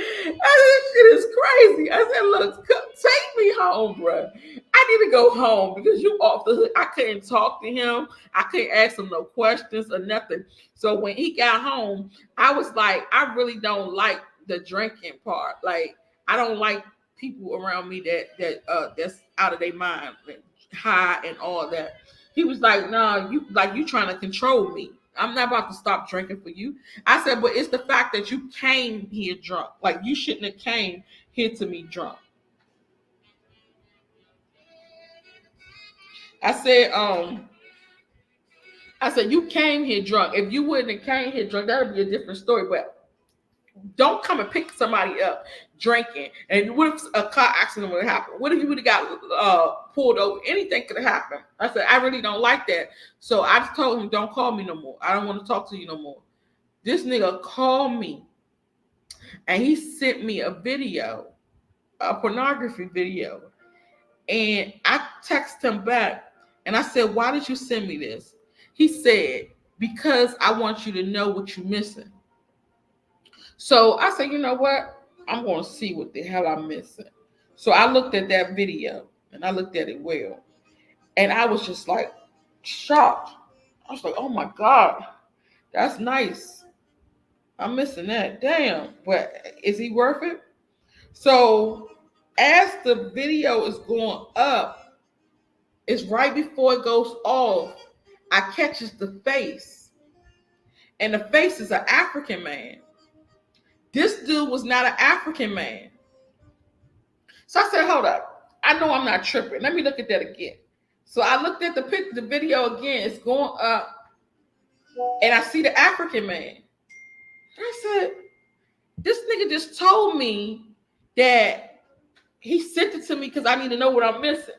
I said, this shit is crazy. I said, look, take me home, bro. I need to go home because you off the hook. I couldn't talk to him. I couldn't ask him no questions or nothing. So when he got home, I was like, I really don't like the drinking part. Like, I don't like people around me that's out of their mind, like, high and all that. He was like, "Nah, you trying to control me. I'm not about to stop drinking for you." I said, "But it's the fact that you came here drunk. Like you shouldn't have came here to me drunk." I said, I said, "You came here drunk. If you wouldn't have came here drunk, that would be a different story. But don't come and pick somebody up drinking. And what if a car accident would have happened? What if you would have got pulled over? Anything could have happened." I said, "I really don't like that." So I just told him, "Don't call me no more. I don't want to talk to you no more." This nigga called me and he sent me a video, a pornography video. And I texted him back and I said, "Why did you send me this?" He said, "Because I want you to know what you're missing." So I said, "You know what? I'm going to see what the hell I'm missing." So I looked at that video and I looked at it well. And I was just like shocked. I was like, "Oh my God, that's nice. I'm missing that. Damn. But is he worth it?" So as the video is going up, it's right before it goes off. I catches the face. And the face is an African man. This dude was not an African man. So I said, "Hold up. I know I'm not tripping. Let me look at that again." So I looked at the video again. It's going up, and I see the African man. I said, "This nigga just told me that he sent it to me because I need to know what I'm missing."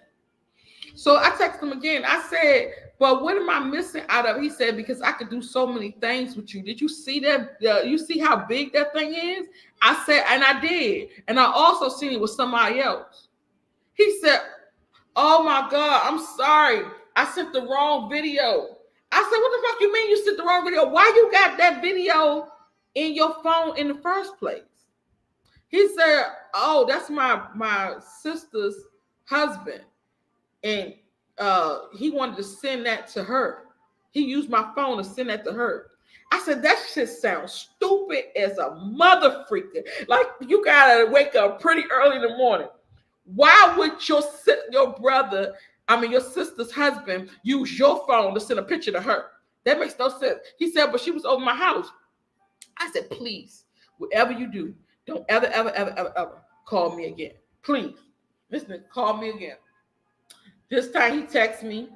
So I texted him again. I said, "But what am I missing out of?" He said, "Because I could do so many things with you. Did you see that? You see how big that thing is?" I said, and I did, and I also seen it with somebody else. He said, "Oh my God, I'm sorry. I sent the wrong video." I said, "What the fuck you mean you sent the wrong video? Why you got that video in your phone in the first place?" He said, "Oh, that's my sister's husband, and he wanted to send that to her. He used my phone to send that to her." I said, "That shit sounds stupid as a mother freaker. Like you gotta wake up pretty early in the morning. Why would your brother, I mean your sister's husband, use your phone to send a picture to her? That makes no sense." He said, "But she was over my house." I said, "Please, whatever you do, don't ever call me again. Please." Listen, call me again. This time he texts me.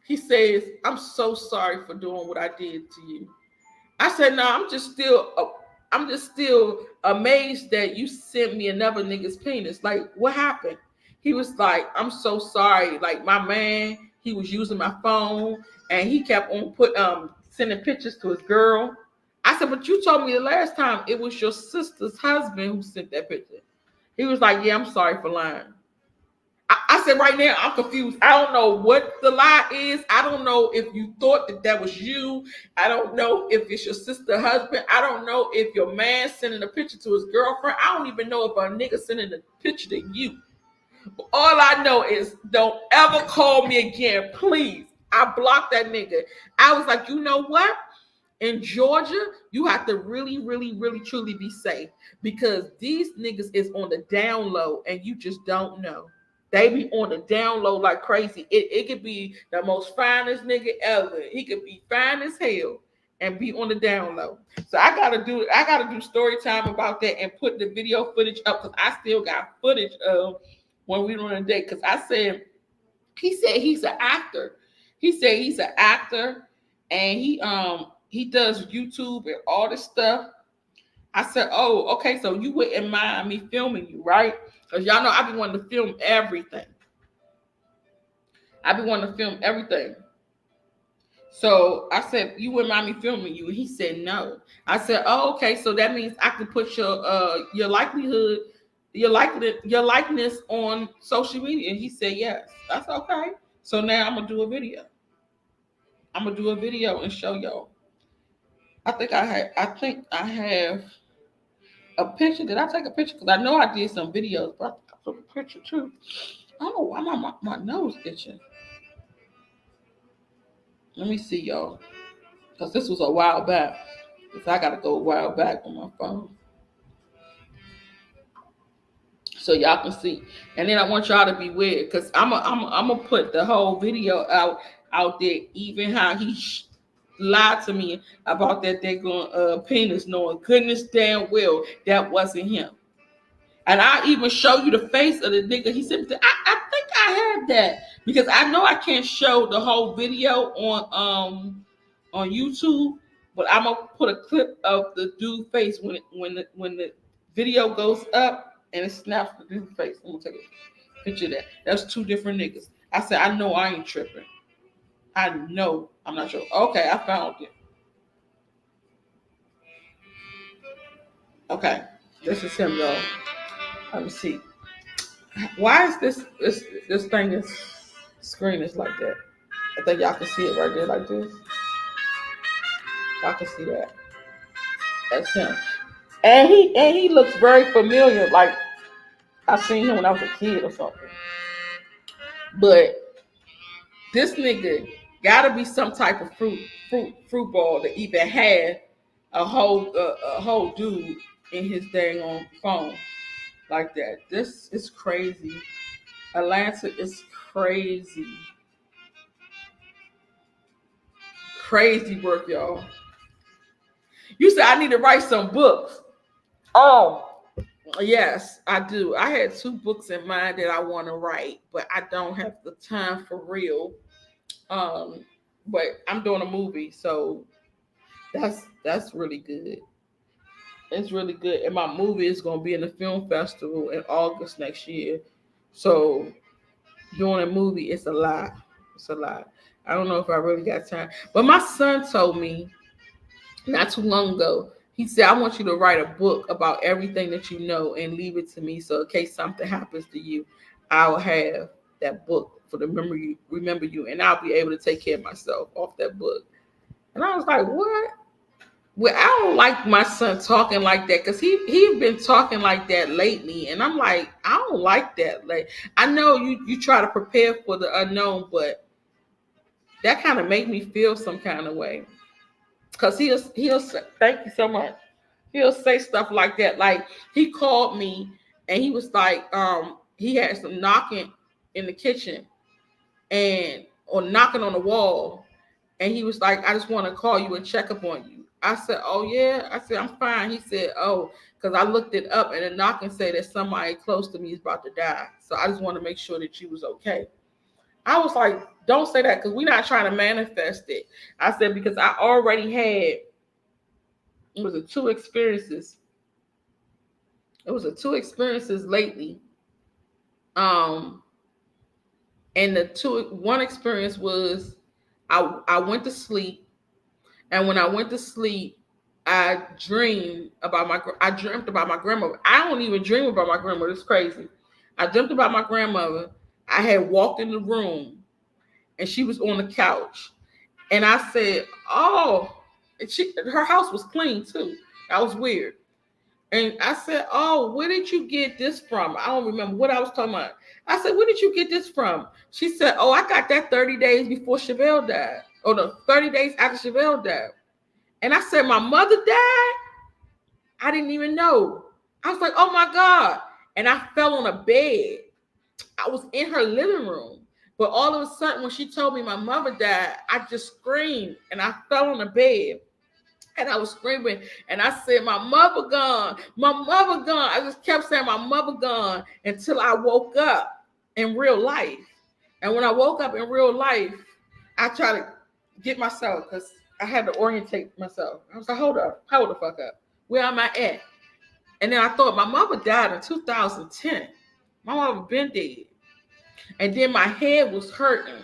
He says, "I'm so sorry for doing what I did to you." I said, "No, I'm just still amazed that you sent me another nigga's penis. Like, what happened?" He was like, "I'm so sorry. Like, my man, he was using my phone and he kept on sending pictures to his girl." I said, "But you told me the last time it was your sister's husband who sent that picture." He was like, "Yeah, I'm sorry for lying." I said, "Right now, I'm confused. I don't know what the lie is. I don't know if you thought that was you. I don't know if it's your sister husband. I don't know if your man sending a picture to his girlfriend. I don't even know if a nigga sending a picture to you. But all I know is don't ever call me again, please." I blocked that nigga. I was like, "You know what? In Georgia, you have to really, really, really, truly be safe because these niggas is on the down low and you just don't know. They be on the down low like crazy. It could be the most finest nigga ever. He could be fine as hell and be on the down low." So I gotta do story time about that and put the video footage up because I still got footage of when we were on a date. Because he said he's an actor. He said he's an actor and he does YouTube and all this stuff. I said, "Oh, okay, so you wouldn't mind me filming you, right? Because y'all know I be wanting to film everything. I be wanting to film everything." So I said, "You wouldn't mind me filming you?" And he said, "No." I said, "Oh, okay, so that means I can put your likelihood, your likeness on social media." And he said, "Yes." That's okay. So now I'm gonna do a video. I'm gonna do a video and show y'all. I think I have a picture. Did I take a picture? Because I know I did some videos, but I think I took a picture too. I don't know why my nose itching. Let me see y'all. Because this was a while back. Because I gotta go a while back on my phone. So y'all can see. And then I want y'all to be weird. Because I'm gonna put the whole video out there, even how he lied to me about that they're going penis, knowing goodness damn well that wasn't him. And I even show you the face of the nigga. He said, I think I had that because I know I can't show the whole video on YouTube, but I'm gonna put a clip of the dude face when the video goes up and it snaps the dude face. I'm gonna take a picture of that. That's two different niggas. I said, I know I ain't tripping. I know I'm not sure. Okay, I found it. Okay, this is him, y'all. Let me see. Why is this thing is screen is like that? I think y'all can see it right there like this. Y'all can see that. That's him. And he looks very familiar. Like I seen him when I was a kid or something. But this nigga gotta be some type of fruit ball to even have a whole dude in his dang on phone like that. This is crazy. Atlanta is crazy. Crazy work, y'all. You said I need to write some books. Oh, yes, I do. I had two books in mind that I want to write, but I don't have the time for real. Um, but I'm doing a movie, so that's really good. It's really good, and my movie is gonna be in the film festival in August next year. So doing a movie. It's a lot. It's a lot. I don't know if I really got time. But my son told me not too long ago. He said, "I want you to write a book about everything that you know and leave it to me. So in case something happens to you, I'll have that book for the remember you, and I'll be able to take care of myself off that book." And I was like, "What?" Well, I don't like my son talking like that because he been talking like that lately, and I'm like, I don't like that. Like, I know you try to prepare for the unknown, but that kind of make me feel some kind of way. Cause he'll say, thank you so much. He'll say stuff like that. Like he called me and he was like, he had some knocking in the kitchen and or knocking on the wall, and he was like, I just want to call you and check up on you. I said, oh yeah. I said, I'm fine. He said, oh, because I looked it up and the knocking said that somebody close to me is about to die. So I just want to make sure that you was okay. I was like, don't say that because we're not trying to manifest it. I said, because I already had it was a two experiences. It was a two experiences lately. Um, and the two one experience was I went to sleep, and when I went to sleep, I dreamt about my grandmother. I don't even dream about my grandmother. It's crazy. I dreamt about my grandmother. I had walked in the room, and she was on the couch, and I said, "Oh," and her house was clean too. That was weird. And I said, "Oh, where did you get this from?" I don't remember what I was talking about. I said, "Where did you get this from?" She said, "Oh, I got that 30 days before Chevelle died, or the 30 days after Chevelle died." And I said, "My mother died?" I didn't even know. I was like, "Oh my God." And I fell on a bed. I was in her living room. But all of a sudden, when she told me my mother died, I just screamed and I fell on the bed. And I was screaming, and I said, "My mother gone, my mother gone." I just kept saying, "My mother gone," until I woke up in real life. And when I woke up in real life, I tried to get myself because I had to orientate myself. I was like, hold the fuck up. Where am I at? And then I thought my mother died in 2010. My mother been dead. And then my head was hurting.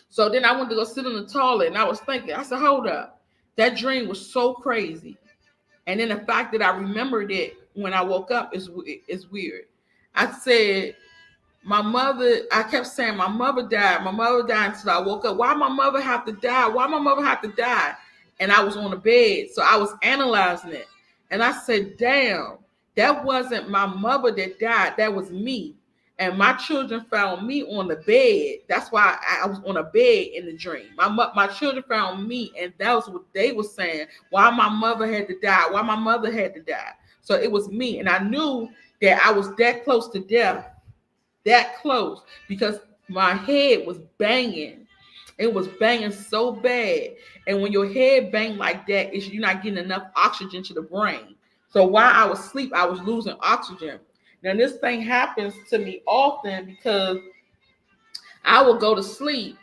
So then I went to go sit in the toilet, and I was thinking, I said, hold up. That dream was so crazy. And then the fact that I remembered it when I woke up is weird. I said, I kept saying, my mother died. My mother died until I woke up. Why my mother have to die? Why my mother have to die? And I was on the bed. So I was analyzing it. And I said, damn, that wasn't my mother that died. That was me. And my children found me on the bed. That's why I was on a bed in the dream. My children found me, and that was what they were saying. Why my mother had to die? Why my mother had to die? So it was me, and I knew that I was that close to death, that close, because my head was banging. It was banging so bad, and when your head bang like that, you're not getting enough oxygen to the brain. So while I was asleep, I was losing oxygen. Now this thing happens to me often because I will go to sleep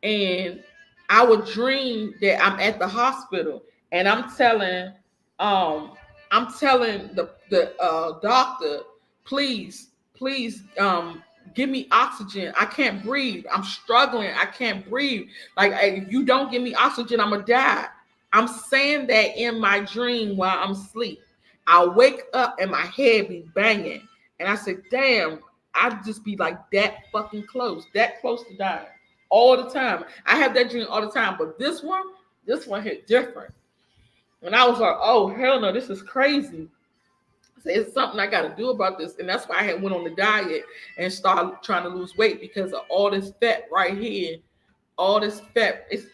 and I would dream that I'm at the hospital and um I'm telling the doctor, please give me oxygen. I can't breathe. I'm struggling. I can't breathe. Like if you don't give me oxygen, I'm gonna die. I'm saying that in my dream while I'm asleep. I wake up and my head be banging. And I said, damn, I'd just be like that close to dying all the time. I have that dream all the time, but this one hit different. And I was like, oh hell no, this is crazy. So it's something I got to do about this, and that's why I had went on the diet and started trying to lose weight because of all this fat right here. All this fat it's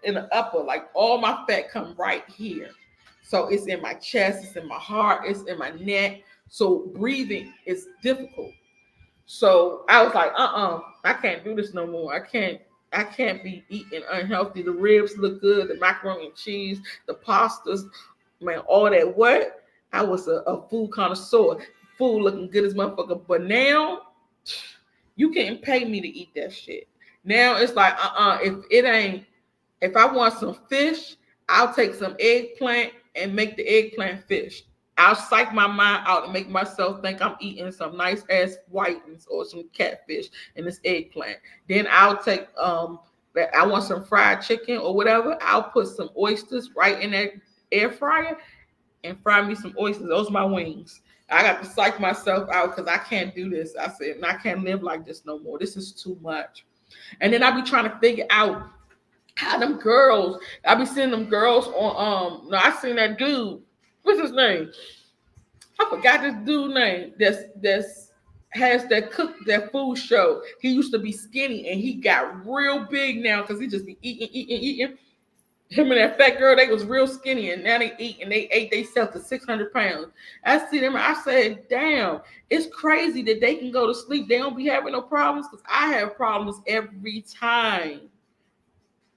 in the upper, like all my fat come right here. So it's in my chest, it's in my heart, it's in my neck. So breathing is difficult. So I was like, I can't do this no more. I can't be eating unhealthy. The ribs look good, the macaroni and cheese, the pastas, man, all that. What? I was a food connoisseur. Food looking good as motherfucker. But now you can't pay me to eat that shit. Now it's like, if I want some fish, I'll take some eggplant and make the eggplant fish. I'll psych my mind out and make myself think I'm eating some nice ass whitings or some catfish and this eggplant. Then I'll take I want some fried chicken or whatever. I'll put some oysters right in that air fryer and fry me some oysters. Those are my wings. I got to psych myself out because I can't do this. I said, and I can't live like this no more. This is too much. And then I be trying to figure out how them girls. I be seeing them girls on no, I seen that dude. What's his name? I forgot this dude name. That's has that cook that food show. He used to be skinny and he got real big now because he just be eating. Him and that fat girl, they was real skinny and now they eat and they ate themselves to 600 pounds. I see them. I said, damn, it's crazy that they can go to sleep. They don't be having no problems because I have problems every time.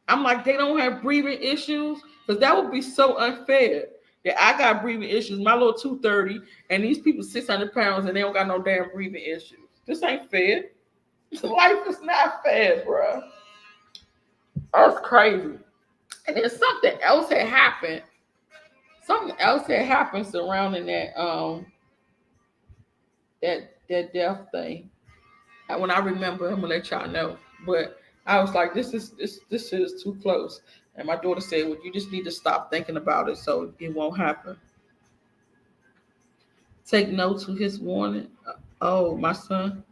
I'm like, they don't have breathing issues because that would be so unfair. That I got breathing issues, my little 230, and these people 600 pounds and they don't got no damn breathing issues. This ain't fair. Life is not fair, bro. That's crazy. And then something else had happened. Something else had happened surrounding that death thing. And when I remember, I'm gonna let y'all know. But I was like, this is too close. And my daughter said, well, you just need to stop thinking about it so it won't happen. Take note to his warning. Oh, my son.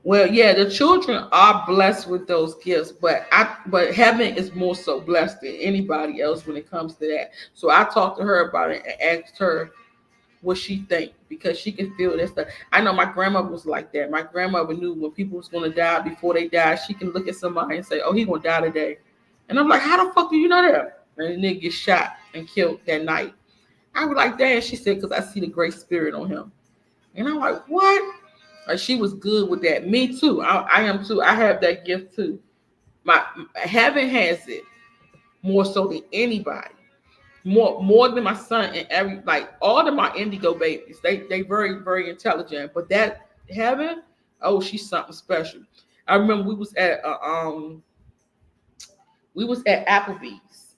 Well, yeah, the children are blessed with those gifts, but heaven is more so blessed than anybody else when it comes to that. So I talked to her about it and asked her what she think because she can feel that stuff. I know my grandmother was like that. My grandmother knew when people was gonna die before they die. She can look at somebody and say, "Oh, he gonna die today," and I'm like, "How the fuck do you know that?" And the nigga get shot and killed that night. I was like, "Damn," she said, "because I see the great spirit on him." And I'm like, "What?" Like she was good with that. Me too. I am too. I have that gift too. My heaven has it more so than anybody. More than my son and every like all of my indigo babies. They very very intelligent. But that heaven, oh, she's something special. I remember we was at Applebee's.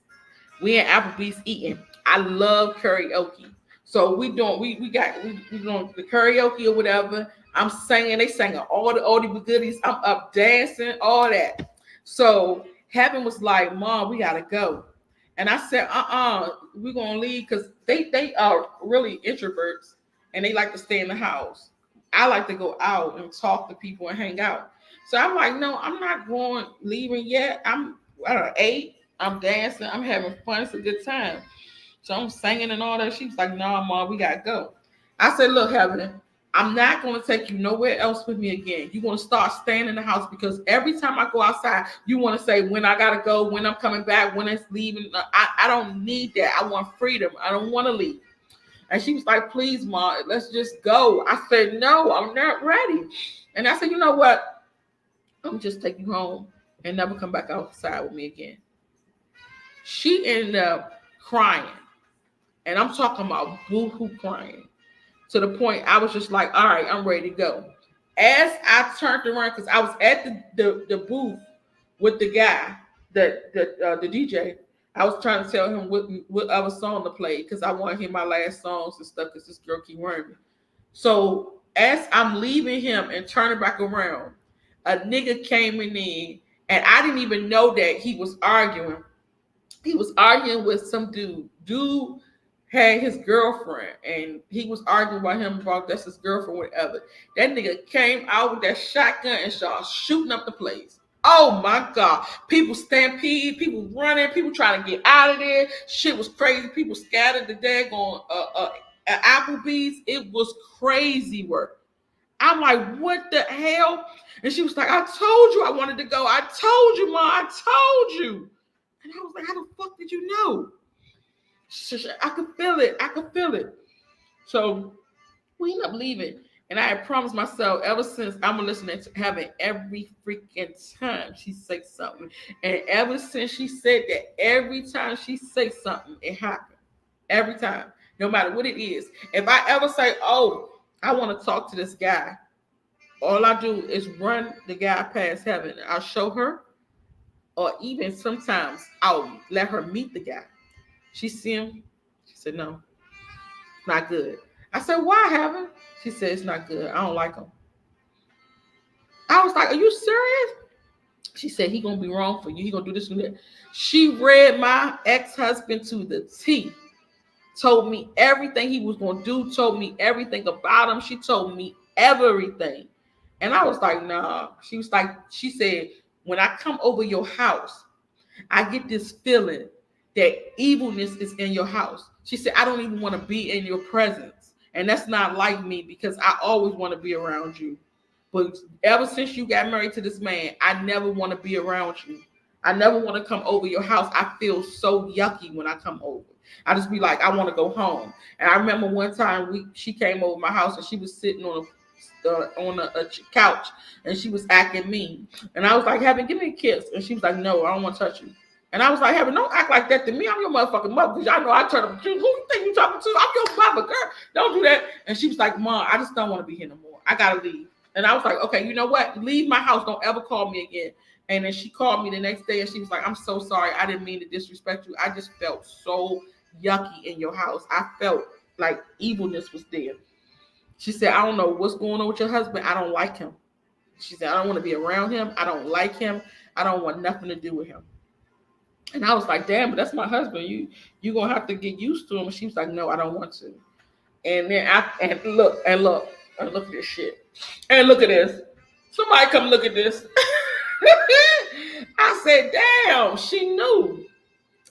We in Applebee's eating. I love karaoke. So we doing the karaoke or whatever. I'm singing, they singing all the oldie but goodies. I'm up dancing, all that. So Heaven was like, Mom, we gotta go. And I said, we're gonna leave because they are really introverts and they like to stay in the house. I like to go out and talk to people and hang out. So I'm like, no, I'm not going leaving yet. I'm I don't know, 8. I'm dancing. I'm having fun. It's a good time. So I'm singing and all that. She was like, no, Mom, we gotta go. I said, look, Heaven, I'm not gonna take you nowhere else with me again. You want to start staying in the house because every time I go outside, you want to say when I gotta go, when I'm coming back, when it's leaving. I don't need that. I want freedom. I don't want to leave. And she was like, please, Mom, let's just go. I said, no, I'm not ready. And I said, you know what? I'm gonna just take you home and never come back outside with me again. She ended up crying. And I'm talking about boo-hoo crying. To the point I was just like, all right, I'm ready to go. As I turned around, because I was at the booth with the guy, the DJ, I was trying to tell him what other song to play because I want to hear my last songs and stuff because this girl keep worrying me. So as I'm leaving him and turning back around, a nigga came in and I didn't even know that he was arguing. He was arguing with some dude. Dude had his girlfriend and he was arguing about him about that's his girlfriend, whatever. That nigga came out with that shotgun and started shooting up the place. Oh my God. People stampede, people running, people trying to get out of there. Shit was crazy. People scattered the daggone at Applebee's. It was crazy work. I'm like, what the hell? And she was like, I told you I wanted to go. I told you, Mom. I told you. And I was like, how the fuck did you know? I could feel it. I could feel it. So we ended up leaving. And I had promised myself ever since I'm listening to Heaven every freaking time she says something. And ever since she said that, every time she says something, it happened. Every time. No matter what it is. If I ever say, oh, I want to talk to this guy, all I do is run the guy past Heaven. I'll show her, or even sometimes I'll let her meet the guy. She see him. She said, no, not good. I said, why haven't? She said, it's not good. I don't like him. I was like, are you serious? She said, he gonna be wrong for you. He gonna do this and that. She read my ex-husband to the T. Told me everything he was gonna do. Told me everything about him. She told me everything. And I was like, nah. She was like, she said, when I come over your house, I get this feeling that evilness is in your house. She said, I don't even want to be in your presence. And that's not like me because I always want to be around you. But ever since you got married to this man, I never want to be around you. I never want to come over your house. I feel so yucky when I come over. I just be like, I want to go home. And I remember one time she came over my house and she was sitting on a couch and she was acting mean. And I was like, Heaven, give me a kiss. And she was like, no, I don't want to touch you. And I was like, Heaven, don't act like that to me. I'm your motherfucking mother because y'all know I turn up. Who you think you talking to? I'm your mother, girl. Don't do that. And she was like, Mom, I just don't want to be here no more. I gotta leave. And I was like, okay, you know what? Leave my house. Don't ever call me again. And then she called me the next day and she was like, I'm so sorry. I didn't mean to disrespect you. I just felt so yucky in your house. I felt like evilness was there. She said, I don't know what's going on with your husband. I don't like him. She said, I don't want to be around him. I don't like him. I don't want nothing to do with him. And I was like, damn, but that's my husband. You gonna have to get used to him. And she was like, no, I don't want to. And then look and look at this shit. And look at this. Somebody come look at this. I said, damn, she knew.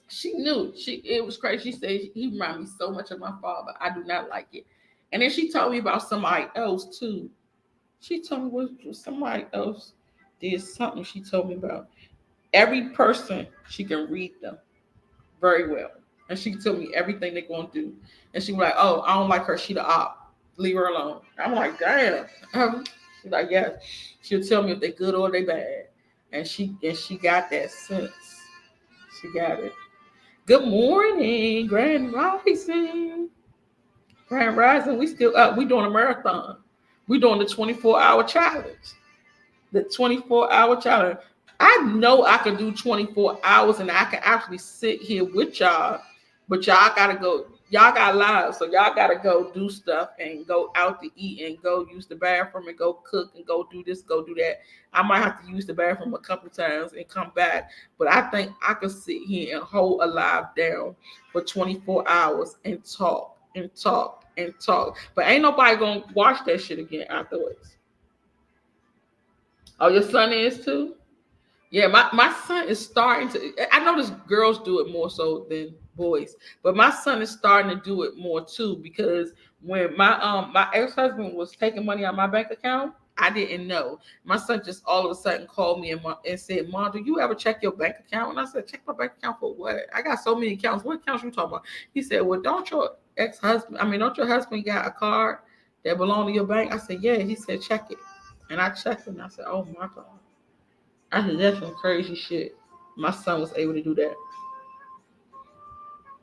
She knew. It was crazy. She said he reminded me so much of my father. I do not like it. And then she told me about somebody else too. She told me what somebody else did something she told me about. Every person, she can read them very well. And she told me everything they're going to do. And she was like, oh, I don't like her. She the op. Leave her alone. I'm like, damn. She's like, yes. She'll tell me if they good or they bad. And she got that sense. She got it. Good morning, Grand Rising. Grand Rising, we still up. We doing a marathon. We doing the 24-hour challenge. The 24-hour challenge. I know I can do 24 hours and I can actually sit here with y'all, but y'all gotta go. Y'all got lives, so y'all gotta go do stuff and go out to eat and go use the bathroom and go cook and go do this, go do that. I might have to use the bathroom a couple times and come back, but I think I could sit here and hold a live down for 24 hours and talk and talk and talk. But ain't nobody gonna watch that shit again afterwards. Oh, your son is too? Yeah, my son is starting to. I notice girls do it more so than boys, but my son is starting to do it more too because when my ex husband was taking money out of my bank account, I didn't know. My son just all of a sudden called me and said, "Mom, do you ever check your bank account?" And I said, "Check my bank account for what? I got so many accounts. What accounts you talking about?" He said, "Well, don't your husband got a card that belong to your bank?" I said, "Yeah." He said, "Check it," and I checked it. And I said, "Oh my God." I said, that's some crazy shit. My son was able to do that.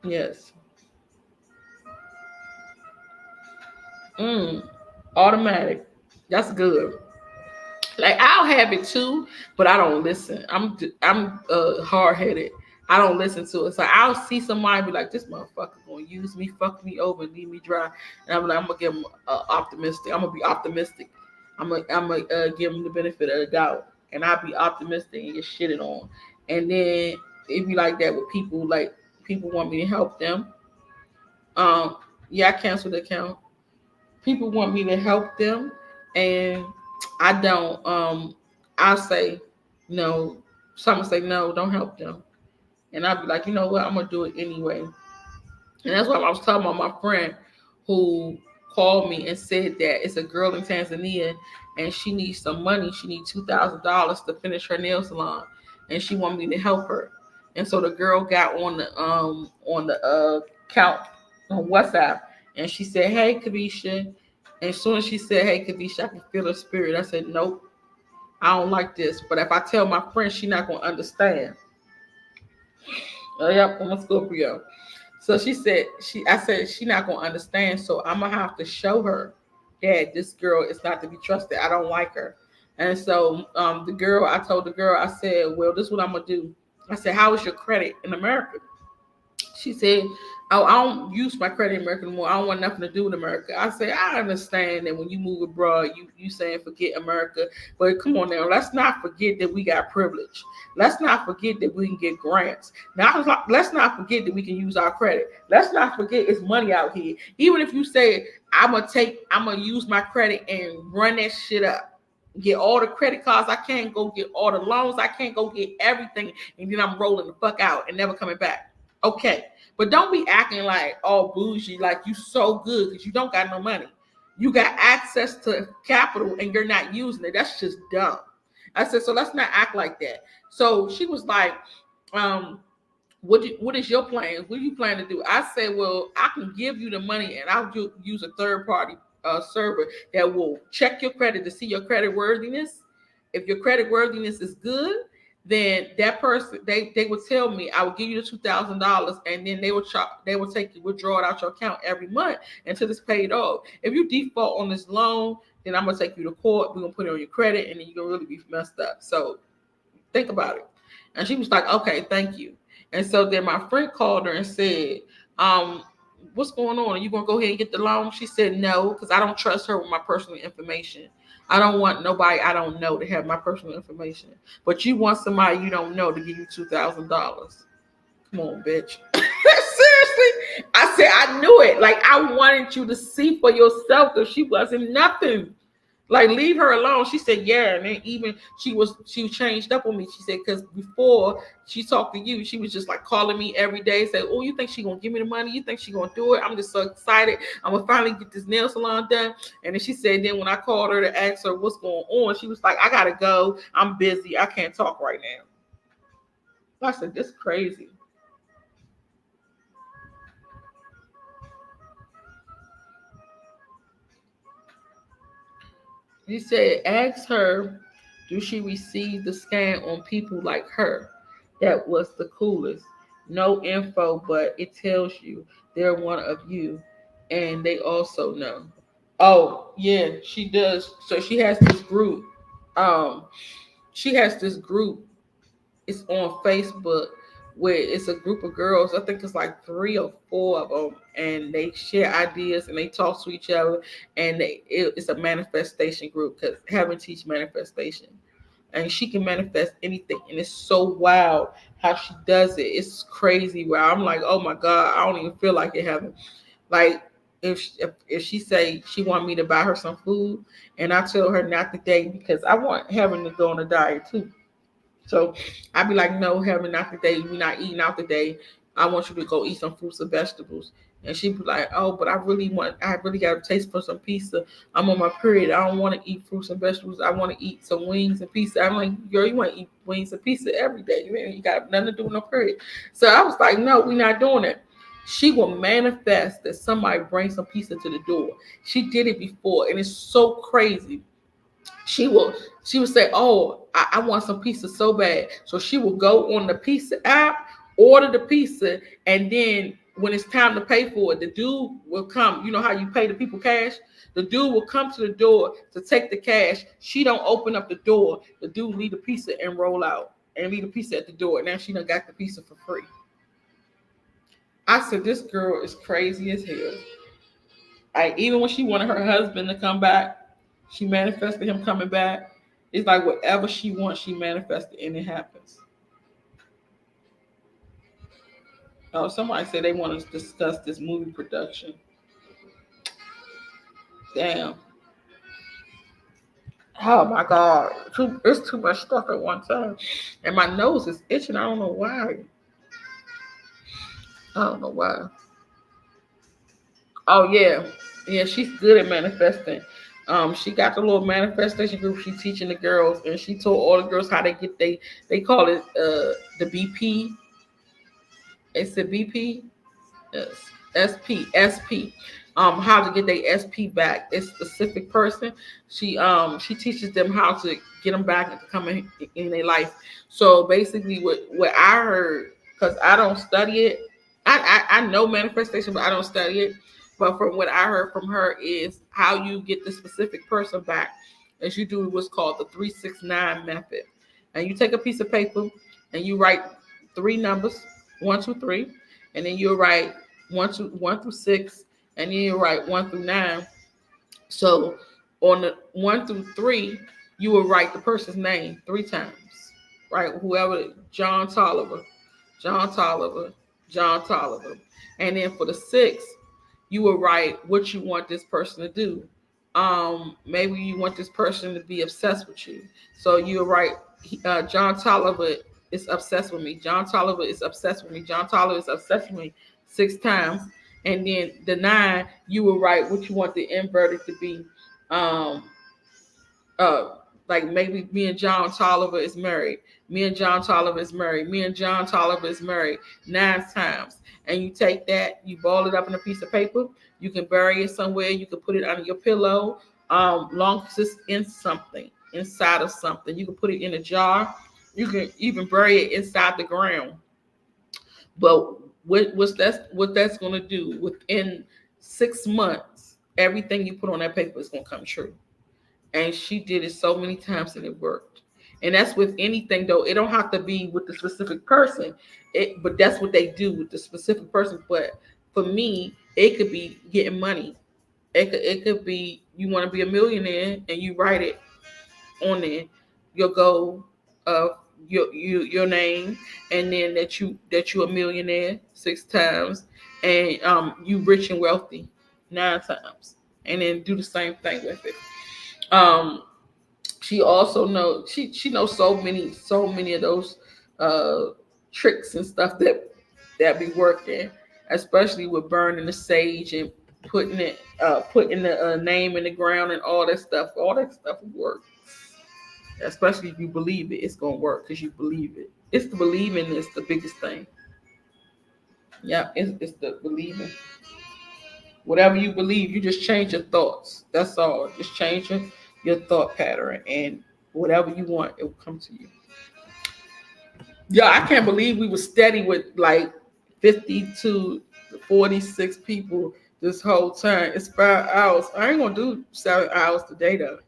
Yes. Automatic. That's good. Like I'll have it too, but I don't listen. I'm hard headed. I don't listen to it. So I'll see somebody be like, "This motherfucker gonna use me, fuck me over, and leave me dry," and I'm gonna give him optimistic. I'm gonna be optimistic. I'm gonna give him the benefit of the doubt, and I'll be optimistic and get shitted on. And then it be like that with people. Like people want me to help them. Yeah, I canceled the account. People want me to help them, and I don't. I'll say no. Someone say no, don't help them, and I'll be like, you know what, I'm gonna do it anyway. And that's why I was talking about my friend who called me and said that it's a girl in Tanzania and she needs some money. She needs $2,000 to finish her nail salon, and she wanted me to help her. And so the girl got on the account on WhatsApp, and she said, "Hey, Kavisha." And as soon as she said, "Hey, Kavisha," I can feel her spirit. I said, "Nope, I don't like this." But if I tell my friend, she's not gonna understand. Oh, yep, I'm a Scorpio. So I said she not gonna understand. So I'm gonna have to show her that this girl is not to be trusted. I don't like her. And so I told the girl, I said, well, this is what I'm gonna do. I said, how is your credit in America? She said, "Oh, I don't use my credit in America anymore. I don't want nothing to do with America." I said, "I understand that when you move abroad, you saying forget America, but come on now, let's not forget that we got privilege. Let's not forget that we can get grants. Now, let's not forget that we can use our credit. Let's not forget it's money out here. Even if you say I'm gonna use my credit and run that shit up." Get all the credit cards I can, go get all the loans I can, go get everything, and then I'm rolling the fuck out and never coming back. Okay. But don't be acting like all bougie, like you so good because you don't got no money. You got access to capital and you're not using it. That's just dumb. I said, so let's not act like that. So she was like, um, what is your plan? What do you plan to do? I said, well, I can give you the money and use a third party server that will check your credit to see your credit worthiness. If your credit worthiness is good, then that person they would tell me I would give you the $2,000 and then they would withdraw it out your account every month until it's paid off. If you default on this loan, then I'm gonna take you to court. We're gonna put it on your credit, and then you're gonna really be messed up. So think about it. And she was like, okay, thank you. And so then my friend called her and said, what's going on? Are you gonna go ahead and get the loan? She said no, because I don't trust her with my personal information. I don't want nobody I don't know to have my personal information. But you want somebody you don't know to give you $2,000. Come on, bitch. Seriously. I said I knew it. Like I wanted you to see for yourself that she wasn't nothing. Like leave her alone. She said, yeah. And then even she changed up on me. She said, because before she talked to you, she was just like calling me every day, say, oh, you think she gonna give me the money? You think she gonna do it? I'm just so excited. I'm gonna finally get this nail salon done. And then she said, then when I called her to ask her what's going on, she was like, I gotta go. I'm busy. I can't talk right now. I said, this is crazy. He said, ask her, do she receive the scan on people like her? That was the coolest. No info, but it tells you they're one of you, and they also know. Oh, yeah, she does. So she has this group. Um, she has this group. It's on Facebook where it's a group of girls. I think it's like three or four of them, and they share ideas and they talk to each other. And it's a manifestation group because heaven teach manifestation, and she can manifest anything. And it's so wild how she does it. It's crazy. Where I'm like, oh my god, I don't even feel like it heaven. Like if she say she want me to buy her some food, and I tell her not today because I want heaven to go on a diet too. So I'd be like, no, heaven, not today. We're not eating out today. I want you to go eat some fruits and vegetables. And she'd be like, oh, but I really got a taste for some pizza. I'm on my period. I don't want to eat fruits and vegetables. I want to eat some wings and pizza. I'm like, girl, you want to eat wings and pizza every day. You got nothing to do with no period. So I was like, no, we're not doing it. She will manifest that somebody brings some pizza to the door. She did it before, and it's so crazy. she will she will say, oh, I want some pizza so bad. So she will go on the pizza app, order the pizza, and then when it's time to pay for it, the dude will come. You know how you pay the people cash? The dude will come to the door to take the cash. She don't open up the door. The dude leave the pizza and roll out and leave the pizza at the door. Now she done got the pizza for free. I said, this girl is crazy as hell. Even when she wanted her husband to come back, she manifested him coming back. It's like whatever she wants, she manifested and it happens. Oh, somebody said they want to discuss this movie production. Damn. Oh my God. It's too much stuff at one time. And my nose is itching. I don't know why. I don't know why. Oh yeah. Yeah, she's good at manifesting. She got the little manifestation group she teaching the girls, and she told all the girls how they call it the BP. It's the BP. Yes. SP. How to get their SP back. It's a specific person. She teaches them how to get them back and to come in their life. So basically what I heard, because I don't study it, I know manifestation, but I don't study it. But from what I heard from her is how you get the specific person back is you do what's called the 369 method. And you take a piece of paper and you write three numbers, 1, 2, 3, and then you'll write one through six, and then you'll write 1 through 9. So on the 1 through 3, you will write the person's name 3 times, right? Whoever, John Tolliver, John Tolliver, John Tolliver. And then for the 6, you will write what you want this person to do. Maybe you want this person to be obsessed with you. So you'll write, John Tolliver is obsessed with me. John Tolliver is obsessed with me. John Tolliver is obsessed with me 6 times. And then the 9, you will write what you want the inverted to be. Um, uh, like maybe me and John Tolliver is married. Me and John Tolliver is married. Me and John Tolliver is married 9 times. And you take that, you ball it up in a piece of paper. You can bury it somewhere. You can put it under your pillow. Long as it's in something, inside of something. You can put it in a jar. You can even bury it inside the ground. But what that's going to do within 6 months, everything you put on that paper is going to come true. And she did it so many times and it worked. And that's with anything though. It don't have to be with the specific person. But that's what they do with the specific person. But for me, it could be getting money. It could be you want to be a millionaire and you write it on there, your goal of your name, and then that you're a millionaire 6 times, and you rich and wealthy 9 times, and then do the same thing with it. Um, she also knows she knows so many of those uh tricks and stuff that be working, especially with burning the sage and putting the name in the ground and all that stuff. All that stuff works, especially if you believe it. It's gonna work because you believe it. It's the believing is the biggest thing. Yeah, it's the believing. Whatever you believe, you just change your thoughts. That's all. Just change your thought pattern, and whatever you want, it will come to you. Yeah, I can't believe we were steady with like 50 to 46 people this whole time. It's 5 hours. I ain't gonna do 7 hours today though.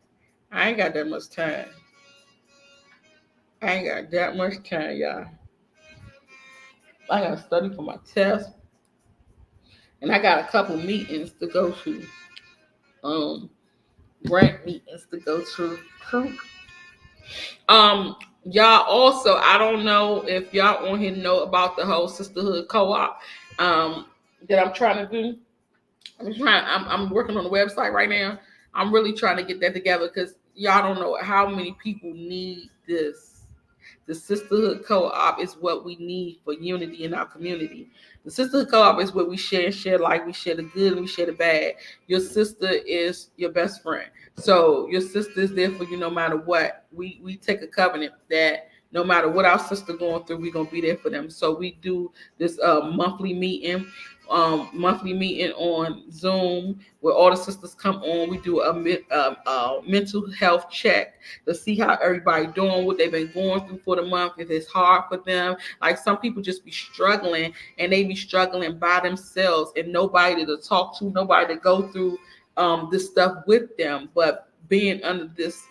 I ain't got that much time. I ain't got that much time, y'all. I gotta study for my test, and I got a couple meetings to go to. Um, grant meetings to go to. So, y'all also, I don't know if y'all on here know about the whole sisterhood co-op that I'm trying to do. I'm working on the website right now. I'm really trying to get that together because y'all don't know how many people need this. The sisterhood co-op is what we need for unity in our community. The sisterhood co-op is where we share like we share the good and we share the bad. Your sister is your best friend. So your sister is there for you no matter what. We take a covenant that no matter what our sister going through, we're gonna be there for them. So we do this monthly meeting on Zoom where all the sisters come on. We do a mental health check to see how everybody doing, what they've been going through for the month, if it's hard for them. Like some people just be struggling and they be struggling by themselves and nobody to talk to, nobody to go through this stuff with them. But being under this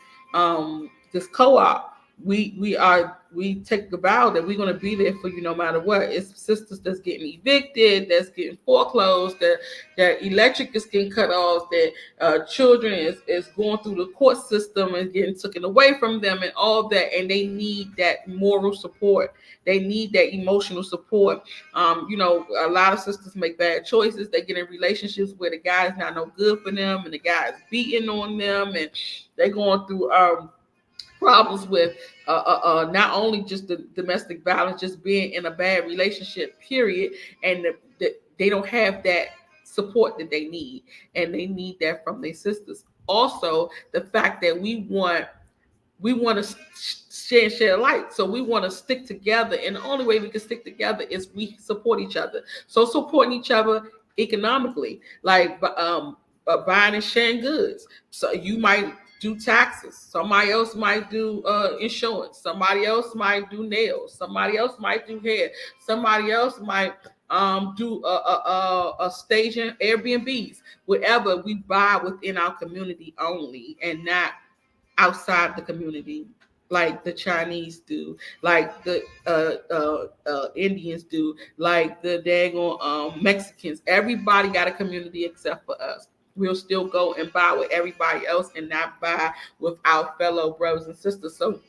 co-op, we take the vow that we're going to be there for you no matter what. It's sisters that's getting evicted, that's getting foreclosed, that electric is getting cut off, that children is going through the court system and getting taken away from them and all that, and they need that moral support. They need that emotional support. A lot of sisters make bad choices. They get in relationships where the guy is not no good for them and the guy is beating on them and they're going through problems with not only just the domestic violence, just being in a bad relationship, period, and they don't have that support that they need, and they need that from their sisters. Also, the fact that we want to share light. So we want to stick together. And the only way we can stick together is we support each other. So supporting each other economically, like buying and sharing goods. So you might do taxes. Somebody else might do insurance. Somebody else might do nails. Somebody else might do hair. Somebody else might do a staging Airbnbs. Whatever we buy within our community only, and not outside the community. like the Chinese do, like the Indians do, like the daggone Mexicans. Everybody got a community except for us. We'll still go and buy with everybody else and not buy with our fellow brothers and sisters. So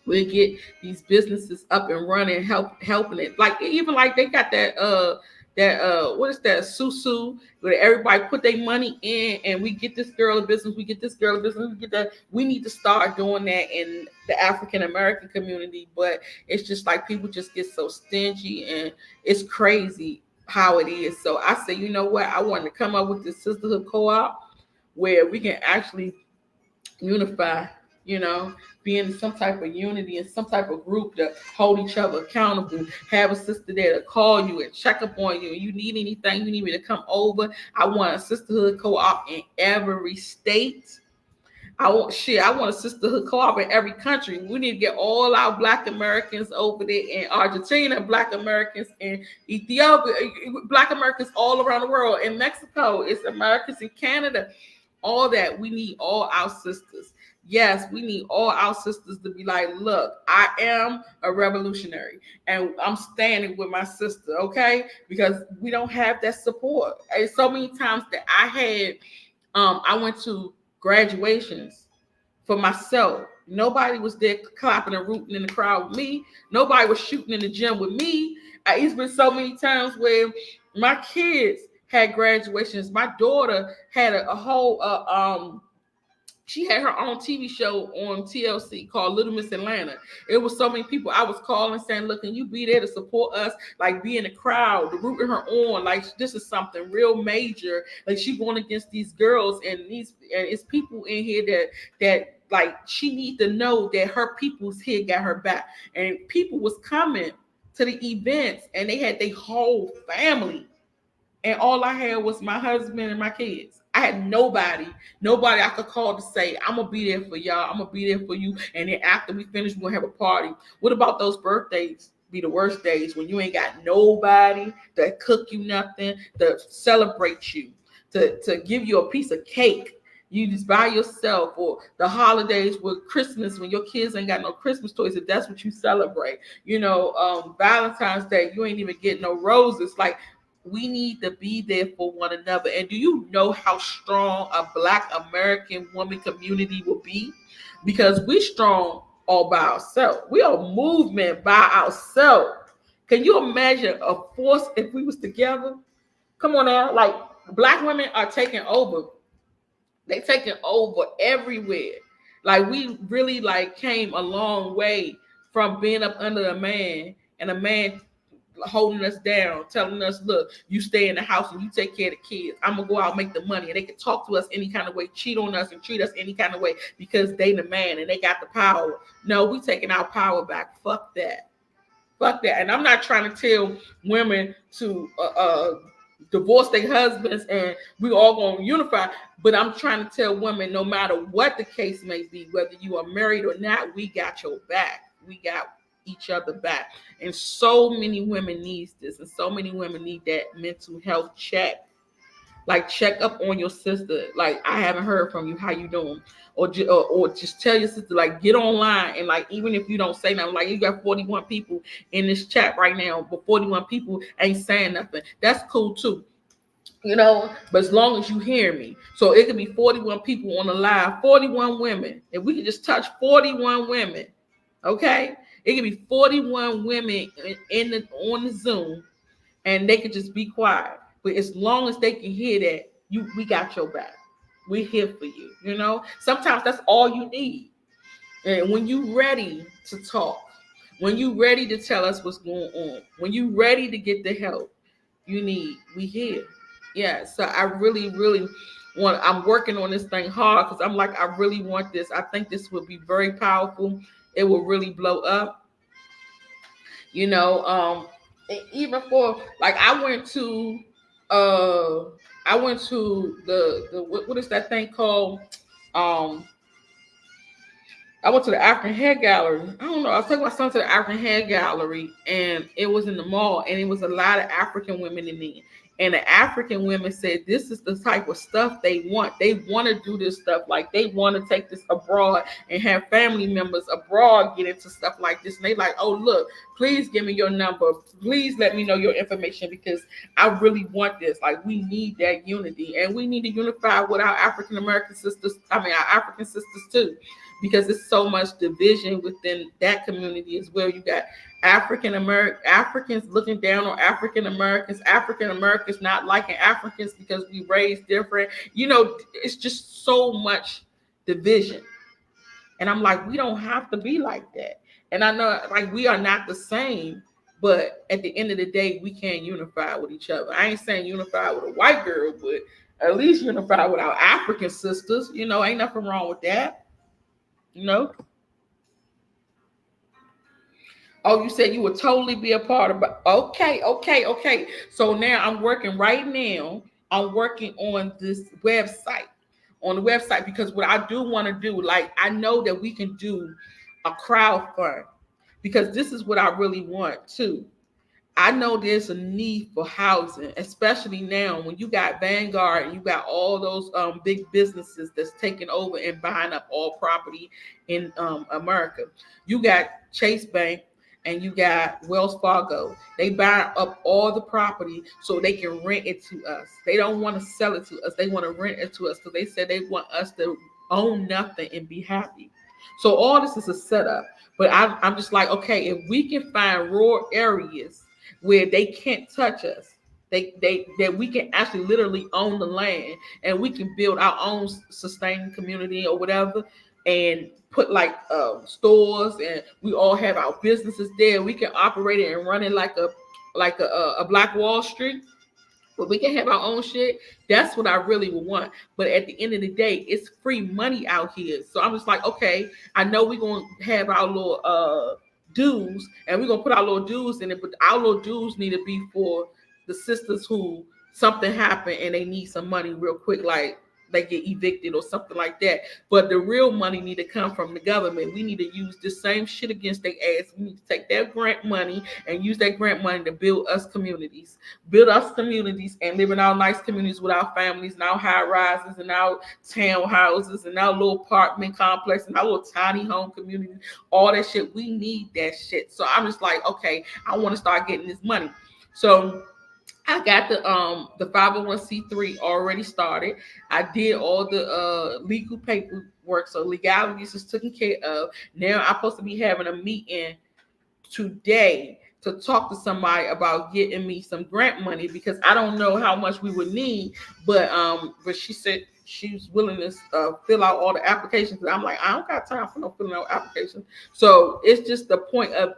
we get these businesses up and running, helping it. Like even like they got that what is that susu where everybody put their money in and we get this girl a business, we get this girl a business, we get that. We need to start doing that in the African American community, but it's just like people just get so stingy and it's crazy how it is. So I say, you know what? I want to come up with this sisterhood co-op where we can actually unify, you know, be in some type of unity and some type of group to hold each other accountable. Have a sister there to call you and check up on you. You need anything, you need me to come over. I want a sisterhood co-op in every state. I want a sisterhood co-op in every country. We need to get all our Black Americans over there in Argentina, Black Americans in Ethiopia, Black Americans all around the world. In Mexico, it's Americans in Canada. All that, we need all our sisters. Yes, we need all our sisters to be like, look, I am a revolutionary and I'm standing with my sister, okay? Because we don't have that support. And so many times that I went to graduations for myself. Nobody was there clapping and rooting in the crowd with me. Nobody was shooting in the gym with me. It's been so many times where my kids had graduations. My daughter had a whole she had her own TV show on TLC called Little Miss Atlanta. It was so many people. I was calling saying, look, can you be there to support us? Like be in the crowd, rooting her on. Like this is something real major. Like she going against these girls and it's people in here that like she need to know that her people's here got her back. And people was coming to the events and they had their whole family and all I had was my husband and my kids. I had nobody I could call to say, I'm gonna be there for y'all, I'm gonna be there for you. And then after we finish, we're gonna have a party. What about those birthdays? Be the worst days when you ain't got nobody to cook you nothing, to celebrate you, to give you a piece of cake. You just by yourself, or the holidays with Christmas when your kids ain't got no Christmas toys, if that's what you celebrate. Valentine's Day, you ain't even getting no roses. Like we need to be there for one another. And do you know how strong a Black American woman community will be? Because we strong all by ourselves. We are a movement by ourselves. Can you imagine a force if we was together? Come on now, like Black women are taking over. They taking over everywhere. Like we really like came a long way from being up under a man and a man holding us down, telling us, look, you stay in the house and you take care of the kids. I'm gonna go out and make the money. And they can talk to us any kind of way, cheat on us and treat us any kind of way because they the man and they got the power. No, we taking our power back. Fuck that. Fuck that. And I'm not trying to tell women to divorce their husbands and we all gonna unify. But I'm trying to tell women, no matter what the case may be, whether you are married or not, we got your back. We got each other back. And so many women needs this, and so many women need that mental health check. Like check up on your sister. Like I haven't heard from you. How you doing? Or just tell your sister, like get online and like even if you don't say nothing, like you got 41 people in this chat right now, but 41 people ain't saying nothing. That's cool too. But as long as you hear me. So it could be 41 people on the live, 41 women. If we could just touch 41 women, okay? It could be 41 women on the Zoom and they could just be quiet. But as long as they can hear that, we got your back. We're here for you. Sometimes that's all you need. And when you ready to talk, when you ready to tell us what's going on, when you ready to get the help you need, we here. Yeah. So I really, really I'm working on this thing hard because I'm like, I really want this. I think this will be very powerful. It will really blow up. you know um Even for like I went to the what is that thing called? um I went to the African Hair Gallery. I don't know. I was taking my son to the African Hair Gallery, and it was in the mall, and it was a lot of African women in there. And the African women said this is the type of stuff they want. They want to do this stuff. Like they want to take this abroad and have family members abroad get into stuff like this. And they like, oh look, please give me your number. Please let me know your information because I really want this. Like we need that unity, and we need to unify with our African American sisters. I mean, our African sisters too, because it's so much division within that community as well. You got Africans looking down on African Americans not liking Africans because we raised different. It's just so much division. And I'm like, we don't have to be like that. And I know like we are not the same, but at the end of the day, we can't unify with each other. I ain't saying unify with a white girl, but at least unify with our African sisters. Ain't nothing wrong with that. You know? Oh, you said you would totally be a part of it. Okay. So now I'm working right now. I'm working on this website. On the website, because what I do want to do, like I know that we can do a crowd fund because this is what I really want too. I know there's a need for housing, especially now when you got Vanguard and you got all those big businesses that's taking over and buying up all property in America. You got Chase Bank and you got Wells Fargo. They buy up all the property so they can rent it to us. They don't want to sell it to us. They want to rent it to us because they said they want us to own nothing and be happy. So all this is a setup. But I'm just like, okay, if we can find rural areas where they can't touch us. That we can actually literally own the land and we can build our own sustaining community or whatever and put like stores and we all have our businesses there. We can operate it and run it like a Black Wall Street. But we can have our own shit. That's what I really would want. But at the end of the day, it's free money out here. So I'm just like, okay, I know we're gonna have our little dues and we're gonna put our little dues in it, but our little dues need to be for the sisters who something happened and they need some money real quick, like they get evicted or something like that. But the real money need to come from the government. We need to use the same shit against their ass. We need to take that grant money and use that grant money to build us communities. Build us communities and live in our nice communities with our families and our high rises and our townhouses and our little apartment complex and our little tiny home community. All that shit. We need that shit. So I'm just like, okay, I want to start getting this money. So I got the 501c3 already started. I did all the legal paperwork, so legalities is taken care of. Now I'm supposed to be having a meeting today to talk to somebody about getting me some grant money because I don't know how much we would need, but she said she was willing to fill out all the applications. I'm like, I don't got time for no filling out applications. So it's just the point of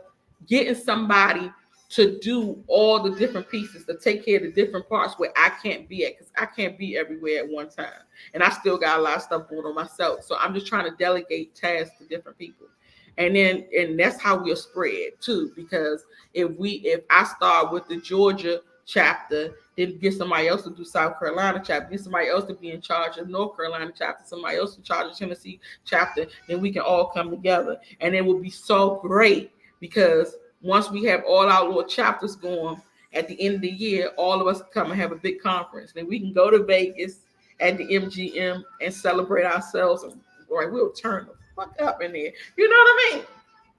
getting somebody to do all the different pieces, to take care of the different parts where I can't be at, because I can't be everywhere at one time. And I still got a lot of stuff going on myself. So I'm just trying to delegate tasks to different people. And that's how we'll spread too, because if I start with the Georgia chapter, then get somebody else to do South Carolina chapter, get somebody else to be in charge of North Carolina chapter, somebody else in charge of Tennessee chapter, then we can all come together. And it will be so great because once we have all our little chapters going at the end of the year, all of us come and have a big conference. Then we can go to Vegas at the MGM and celebrate ourselves. And boy, we'll turn the fuck up in there. You know what I mean?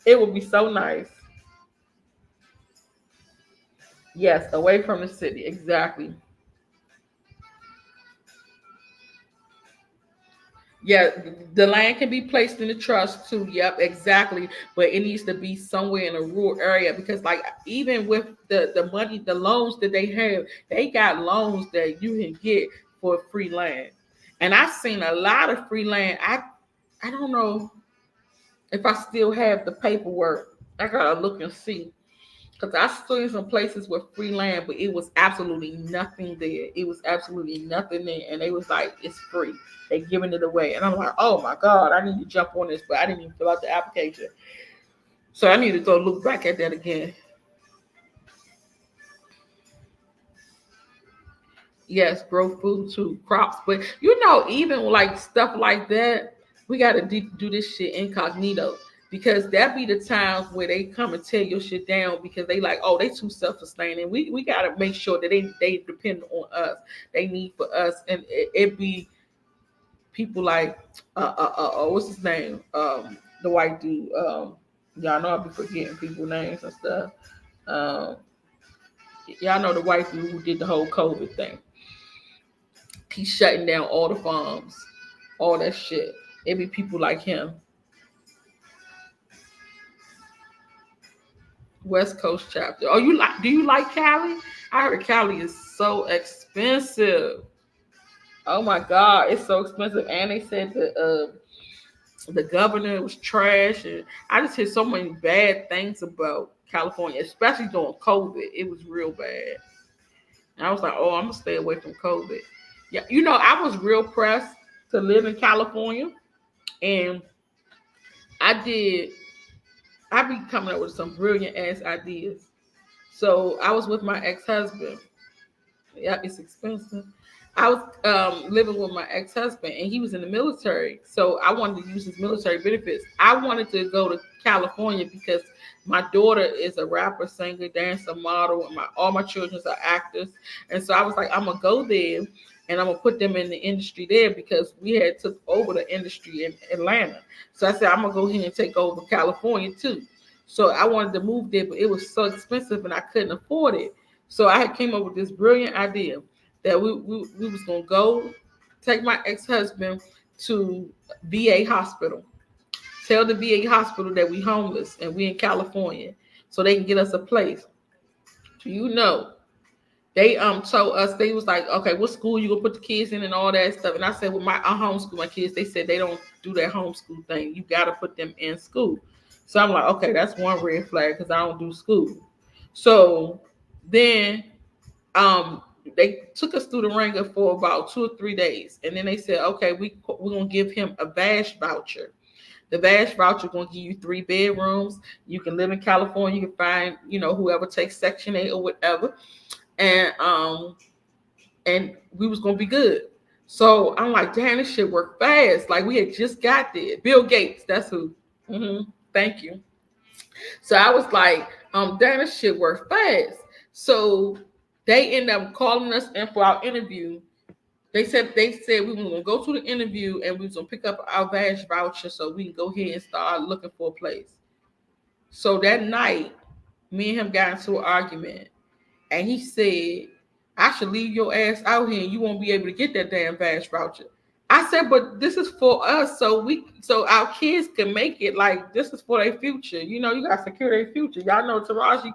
It would be so nice. Yes, away from the city. Exactly. Yeah, the land can be placed in the trust too. Yep, exactly. But it needs to be somewhere in a rural area because, like, even with the money, the loans that they got loans that you can get for free land. And I've seen a lot of free land. I don't know if I still have the paperwork. I gotta look and see. Because I seen some places with free land, but it was absolutely nothing there. It was absolutely nothing there. And they was like, it's free. They giving it away. And I'm like, oh my God, I need to jump on this, but I didn't even fill out the application. So I need to go look back at that again. Yes, grow food too, crops. But even like stuff like that, we got to do this shit incognito. because that be the times where they come and tear your shit down because they like, oh, they too self-sustaining. We gotta make sure that they depend on us. They need for us, and it be people like what's his name? The white dude. Y'all know I be forgetting people names and stuff. Um, y'all know the white dude who did the whole COVID thing. He's shutting down all the farms, all that shit. It be people like him. West Coast chapter. Oh, you like? Do you like Cali? I heard Cali is so expensive. Oh my God, it's so expensive. And they said the governor was trash, and I just hear so many bad things about California, especially during COVID. It was real bad. And I was like, oh, I'm gonna stay away from COVID. Yeah, I was real pressed to live in California, and I did. I be coming up with some brilliant ass ideas. So I was with my ex husband. Yeah, it's expensive. I was living with my ex husband, and he was in the military. So I wanted to use his military benefits. I wanted to go to California because my daughter is a rapper, singer, dancer, model, and all my children are actors. And so I was like, I'm gonna go there, and I'm gonna put them in the industry there because we had took over the industry in Atlanta. So I said I'm gonna go here and take over California too. So I wanted to move there, but it was so expensive, and I couldn't afford it. So I had came up with this brilliant idea that we was gonna go take my ex husband to VA hospital. Tell the VA hospital that we homeless and we in California, so they can get us a place. You know, they told us they was like, okay, what school you gonna put the kids in and all that stuff. And I said, well, I homeschool my kids. They said they don't do that homeschool thing. You gotta put them in school. So I'm like, okay, that's one red flag because I don't do school. So then um they took us through the ringer for about 2 or 3 days, and then they said, okay, we're gonna give him a VASH voucher. The VASH voucher gonna give you 3 bedrooms. You can live in California. You can find whoever takes Section 8 or whatever, and we was gonna be good. So I'm like, damn, this shit worked fast. Like we had just got there. Bill Gates, that's who. Thank you. So I was like, damn, this shit worked fast. So they ended up calling us in for our interview. They said we were gonna go to the interview and we was gonna pick up our VASH voucher so we can go ahead and start looking for a place. So that night, me and him got into an argument, and he said, I should leave your ass out here and you won't be able to get that damn VASH voucher. I said, but this is for us, so our kids can make it. Like this is for their future. You got to secure their future. Y'all know Taraji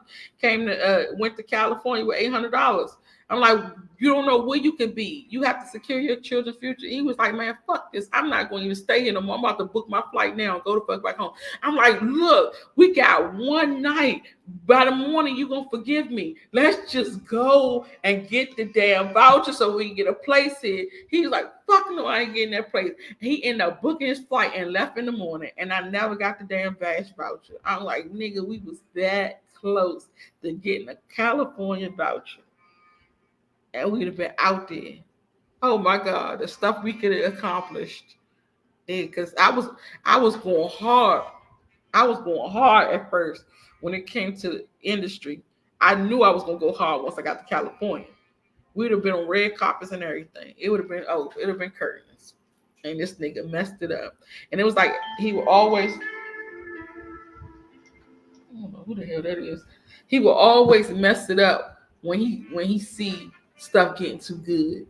went to California with $800. I'm like, you don't know where you can be. You have to secure your children's future. He was like, man, fuck this. I'm not going to even stay here no more. I'm about to book my flight now and go the fuck back home. I'm like, look, we got one night. By the morning, you're going to forgive me. Let's just go and get the damn voucher so we can get a place here. He was like, fuck no, I ain't getting that place. He ended up booking his flight and left in the morning. And I never got the damn VASH voucher. I'm like, nigga, we was that close to getting a California voucher. And we'd have been out there. Oh my God, the stuff we could have accomplished. Because I was going hard. I was going hard at first when it came to the industry. I knew I was gonna go hard once I got to California. We'd have been on red carpets and everything. It would have been it would have been curtains. And this nigga messed it up. And it was like he would always, I don't know who the hell that is. He will always mess it up when he see stuff getting too good,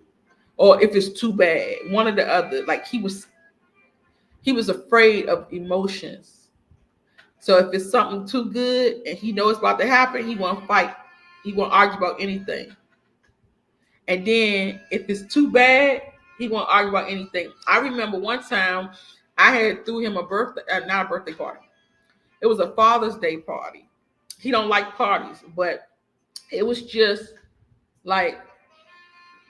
or if it's too bad. One or the other. Like he was afraid of emotions. So if it's something too good and he knows it's about to happen, he won't fight. He won't argue about anything. And then if it's too bad, he won't argue about anything. I remember one time I had threw him a birthday, not a birthday party. It was a Father's Day party. He don't like parties, but it was just like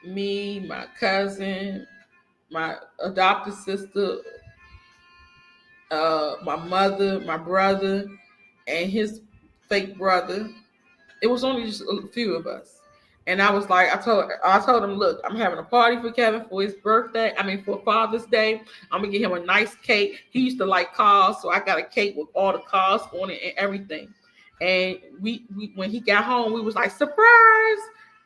me, my cousin, my adopted sister, my mother, my brother, and his fake brother. It was only just a few of us. And I was like, I told him, look, I'm having a party for Kevin for his birthday. I mean, for Father's Day. I'm gonna get him a nice cake. He used to like cars, so I got a cake with all the cars on it and everything. And we when he got home, we was like, surprise.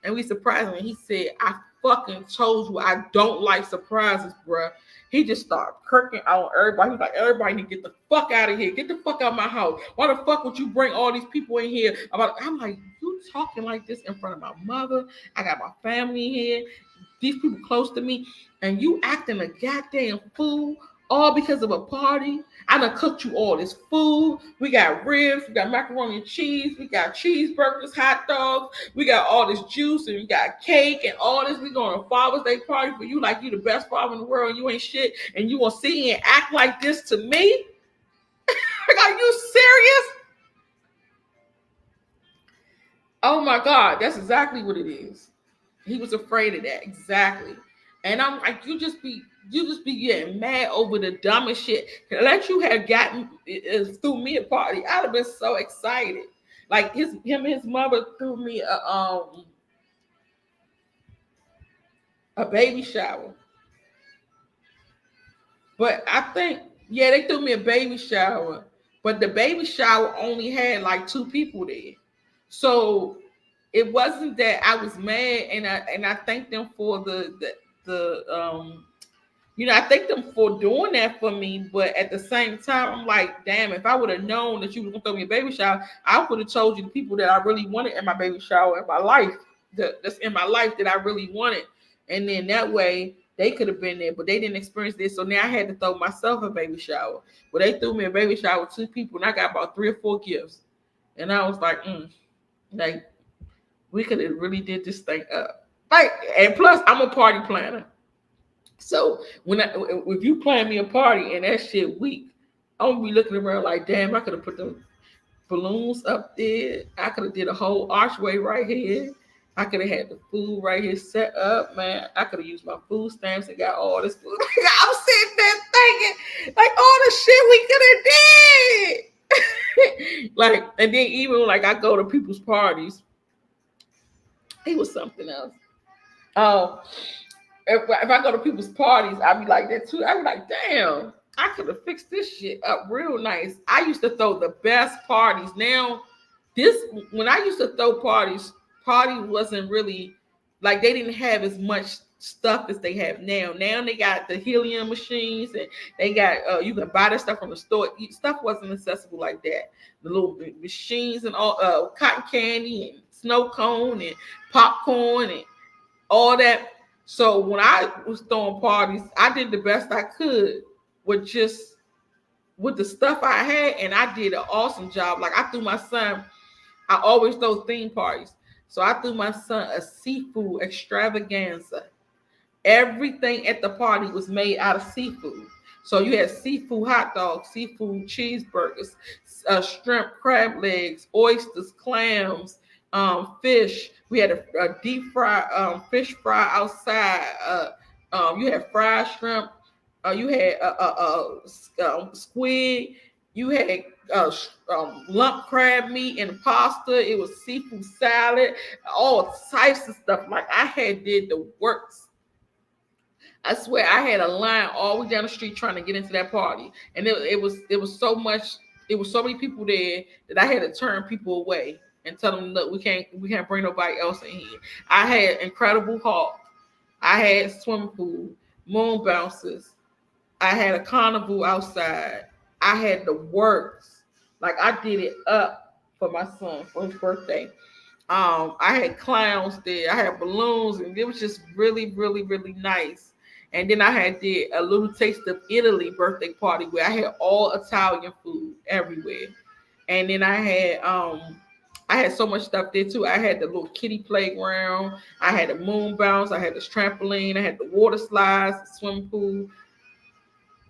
And we surprised him. And he said, I fucking told you I don't like surprises, bruh. He just started kirking out on everybody. He was like, everybody need to get the fuck out of here. Get the fuck out of my house. Why the fuck would you bring all these people in here? I'm like, you talking like this in front of my mother? I got my family here. These people close to me. And you acting a goddamn fool all because of a party. I done cooked you all this food. We got ribs, we got macaroni and cheese, we got cheeseburgers, hot dogs, we got all this juice, and we got cake and all this. We going to Father's Day party for you like you the best father in the world and you ain't shit. And you gonna sit here and act like this to me? Like, are you serious? Oh my God, that's exactly what it is. He was afraid of that. Exactly. And I'm like, you just be getting mad over the dumbest shit. Let you have gotten threw me a party. I'd have been so excited. Like him and his mother threw me a baby shower. But I think, yeah, they threw me a baby shower. But the baby shower only had like two people there. So it wasn't that I was mad, and I thanked them for the I thank them for doing that for me. But at the same time, I'm like, damn, if I would have known that you were gonna throw me a baby shower, I would have told you the people that I really wanted in my baby shower in my life, that's in my life that I really wanted, and then that way they could have been there, but they didn't experience this. So now I had to throw myself a baby shower. But they threw me a baby shower with two people, and I got about 3 or 4 gifts, and I was like, like we could have really did this thing up. Like, and plus, I'm a party planner. So if you plan me a party and that shit weak, I'm gonna be looking around like, damn, I could have put the balloons up there. I could have did a whole archway right here. I could have had the food right here set up, man. I could have used my food stamps and got all this food. I'm sitting there thinking, like, all the shit we could have did. Like, and then even like I go to people's parties, it was something else. Oh, if I go to people's parties, I'd be like that too. I'd be like, damn, I could have fixed this shit up real nice. I used to throw the best parties. Now, this when I used to throw parties, party wasn't really like they didn't have as much stuff as they have now. Now they got the helium machines and they got you can buy that stuff from the store. Stuff wasn't accessible like that. The little machines and all cotton candy and snow cone and popcorn and all that. So when I was throwing parties, I did the best I could with just with the stuff I had, and I did an awesome job. Like I threw my son, I always throw theme parties. So I threw my son a seafood extravaganza. Everything at the party was made out of seafood. So you had seafood hot dogs, seafood cheeseburgers, shrimp, crab legs, oysters, clams, fish. We had a deep fry fish fry outside. You had fried shrimp. You had squid. You had lump crab meat and pasta. It was seafood salad, all types of stuff. Like I had did the works. I swear I had a line all the way down the street trying to get into that party. And it was so much, it was so many people there that I had to turn people away and tell them, look, we can't bring nobody else in here. I had Incredible Hulk. I had swimming pool, moon bouncers. I had a carnival outside. I had the works. Like I did it up for my son for his birthday. I had clowns there. I had balloons, and it was just really, really, really nice. And then I had did a little taste of Italy birthday party where I had all Italian food everywhere. And then I had so much stuff there too. I had the little kiddie playground. I had the moon bounce. I had this trampoline. I had the water slides, the swimming pool,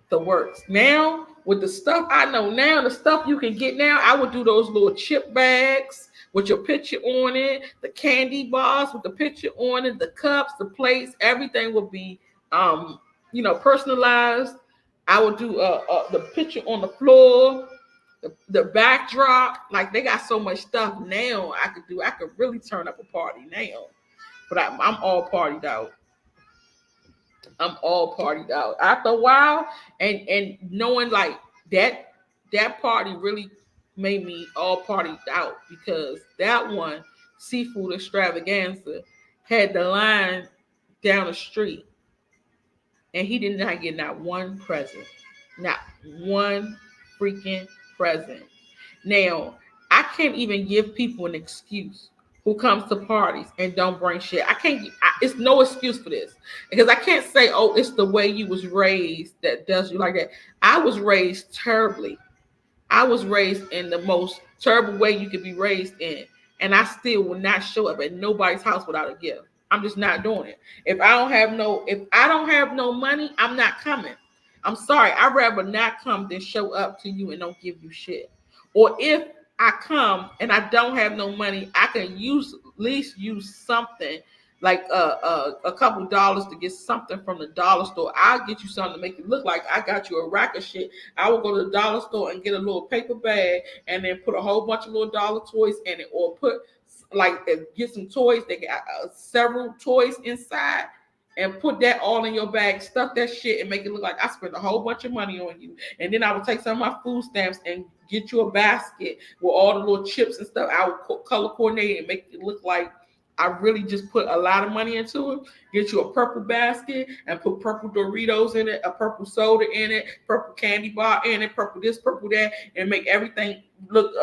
the works. Now, with the stuff I know now, the stuff you can get now, I would do those little chip bags with your picture on it, the candy bars with the picture on it, the cups, the plates, everything would be personalized. I would do the picture on the floor, the backdrop. Like they got so much stuff now I could do. I could really turn up a party now. But I'm all partied out. I'm all partied out. After a while, and knowing like that that party really made me all partied out because that one seafood extravaganza had the line down the street, and he did not get not one present, not one freaking present. Now, I can't even give people an excuse who comes to parties and don't bring shit. I can't. It's no excuse for this because I can't say, "Oh, it's the way you was raised that does you like that." I was raised terribly. I was raised in the most terrible way you could be raised in, and I still will not show up at nobody's house without a gift. I'm just not doing it. If I don't have no money, I'm not coming. I'm sorry. I'd rather not come than show up to you and don't give you shit. Or if I come and I don't have no money, I can use at least use something like a couple dollars to get something from the dollar store. I'll get you something to make it look like I got you a rack of shit. I will go to the dollar store and get a little paper bag and then put a whole bunch of little dollar toys in it, or put like get some toys. They got several toys inside. And put that all in your bag, stuff that shit, and make it look like I spent a whole bunch of money on you. And then I would take some of my food stamps and get you a basket with all the little chips and stuff. I would color coordinate it and make it look like I really just put a lot of money into it. Get you a purple basket and put purple Doritos in it, a purple soda in it, purple candy bar in it, purple this, purple that, and make everything look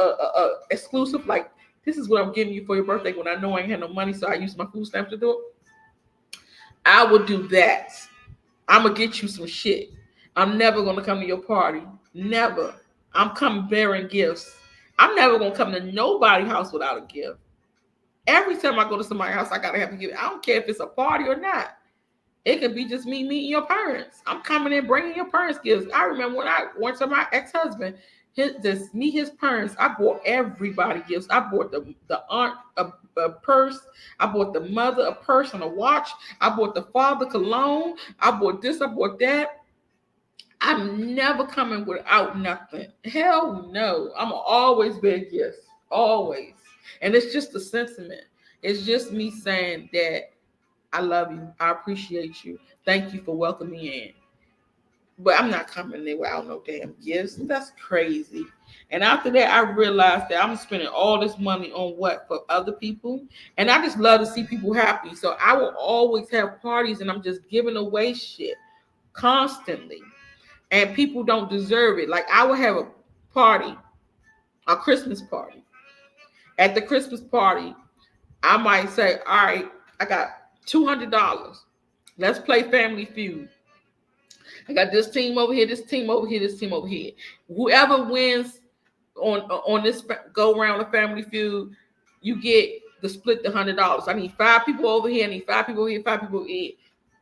exclusive. Like, this is what I'm giving you for your birthday when I know I ain't had no money, so I use my food stamps to do it. I will do that. I'm gonna get you some shit. I'm never gonna come to your party. Never. I'm coming bearing gifts. I'm never gonna come to nobody's house without a gift. Every time I go to somebody's house, I gotta have a gift. I don't care if it's a party or not. It could be just me meeting your parents. I'm coming in bringing your parents gifts. I remember when I went to my ex-husband, just meet his parents. I bought everybody gifts. I bought the aunt a purse. I bought the mother a purse and a watch. I bought the father cologne. I bought this. I bought that. I'm never coming without nothing. Hell no. I'm always big gifts. Always. And it's just a sentiment. It's just me saying that I love you. I appreciate you. Thank you for welcoming me in. But I'm not coming there without no damn gifts. That's crazy. And after that, I realized that I'm spending all this money on what for other people. And I just love to see people happy. So I will always have parties and I'm just giving away shit constantly. And people don't deserve it. Like, I would have a party, a Christmas party. At the Christmas party, I might say, all right, I got $200. Let's play Family Feud. I got this team over here, this team over here, this team over here. Whoever wins on this go round of Family Feud, you get the split $100. I need 5 people over here. I need 5 people over here. 5 people over here.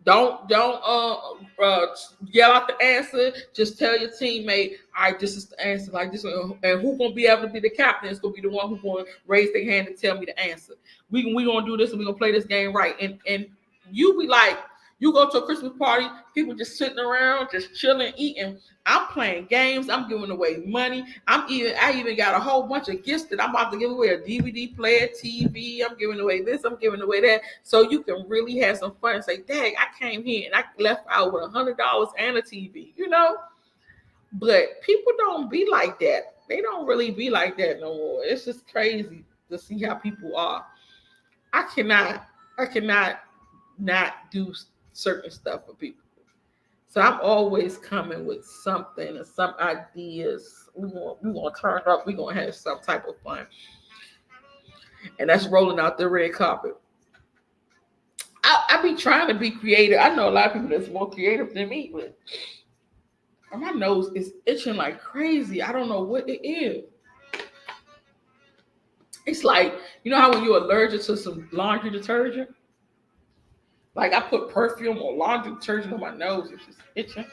Don't yell out the answer. Just tell your teammate, all right, this is the answer, like this one. And who's gonna be able to be the captain is gonna be the one who's gonna raise their hand and tell me the answer. We gonna do this and we gonna play this game right. And you be like, you go to a Christmas party, people just sitting around, just chilling, eating. I'm playing games. I'm giving away money. I even got a whole bunch of gifts that I'm about to give away: a DVD player, TV. I'm giving away this. I'm giving away that. So you can really have some fun and say, "Dang, I came here and I left out with $100 and a TV." You know. But people don't be like that. They don't really be like that no more. It's just crazy to see how people are. I cannot. I cannot not do certain stuff for people. So I'm always coming with something or some ideas. We gonna turn up. We gonna have some type of fun, and that's rolling out the red carpet. I be trying to be creative. I know a lot of people that's more creative than me, but my nose is itching like crazy. I don't know what it is. It's like, you know how when you're allergic to some laundry detergent? Like, I put perfume or laundry detergent on my nose. It's just itching.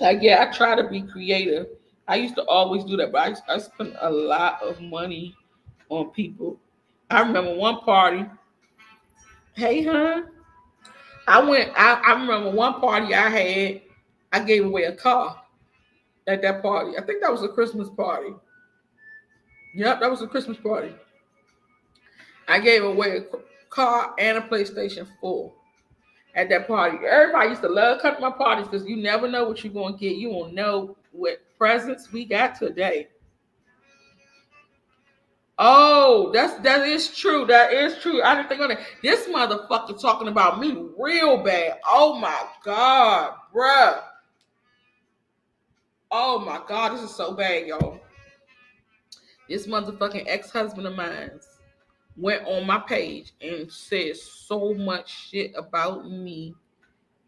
Like, yeah, I try to be creative. I used to always do that, but I spent a lot of money on people. I remember one party. Hey, huh? I remember one party I had. I gave away a car at that party. I think that was a Christmas party. Yep, that was a Christmas party. I gave away. car, and a PlayStation 4 at that party. Everybody used to love coming to my parties because you never know what you're going to get. You won't know what presents we got today. Oh, that is true. That is true. I didn't think on it. This motherfucker talking about me real bad. Oh my god, bruh. Oh my god, this is so bad, y'all. This motherfucking ex-husband of mine went on my page and said so much shit about me.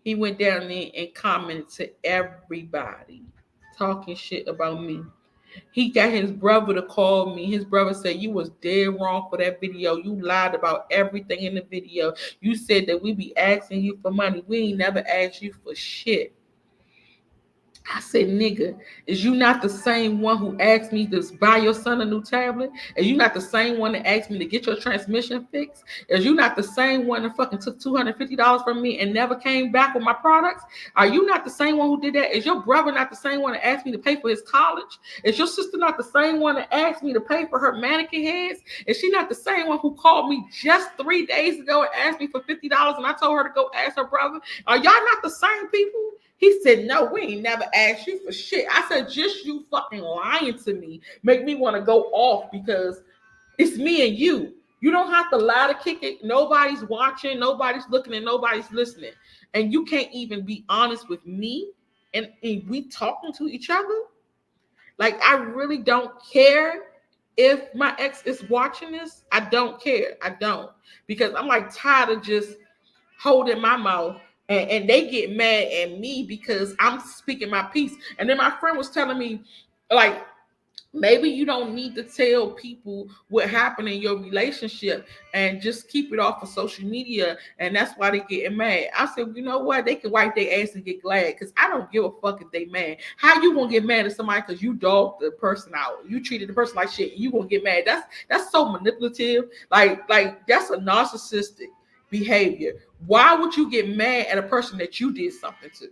He went down there and commented to everybody, talking shit about me. He got his brother to call me. His brother said, "You was dead wrong for that video. You lied about everything in the video. You said that we be asking you for money. We ain't never asked you for shit." I said, "Nigga, is you not the same one who asked me to buy your son a new tablet? Is you not the same one that asked me to get your transmission fixed? Is you not the same one that fucking took $250 from me and never came back with my products? Are you not the same one who did that? Is your brother not the same one that asked me to pay for his college? Is your sister not the same one that asked me to pay for her mannequin heads? Is she not the same one who called me just 3 days ago and asked me for $50 and I told her to go ask her brother? Are y'all not the same people?" He said, "No, we ain't never asked you for shit." I said, "Just you fucking lying to me make me want to go off because it's me and you. You don't have to lie to kick it. Nobody's watching, nobody's looking, and nobody's listening. And you can't even be honest with me and we talking to each other. Like, I really don't care if my ex is watching this. I don't care. I don't. Because I'm like tired of just holding my mouth and they get mad at me because I'm speaking my piece. And then my friend was telling me, like, maybe you don't need to tell people what happened in your relationship and just keep it off of social media. And that's why they getting mad. I said, "You know what? They can wipe their ass and get glad because I don't give a fuck if they mad. How you gonna get mad at somebody because you dogged the person out? You treated the person like shit and you gonna get mad? That's so manipulative. Like that's a narcissistic behavior. Why would you get mad at a person that you did something to?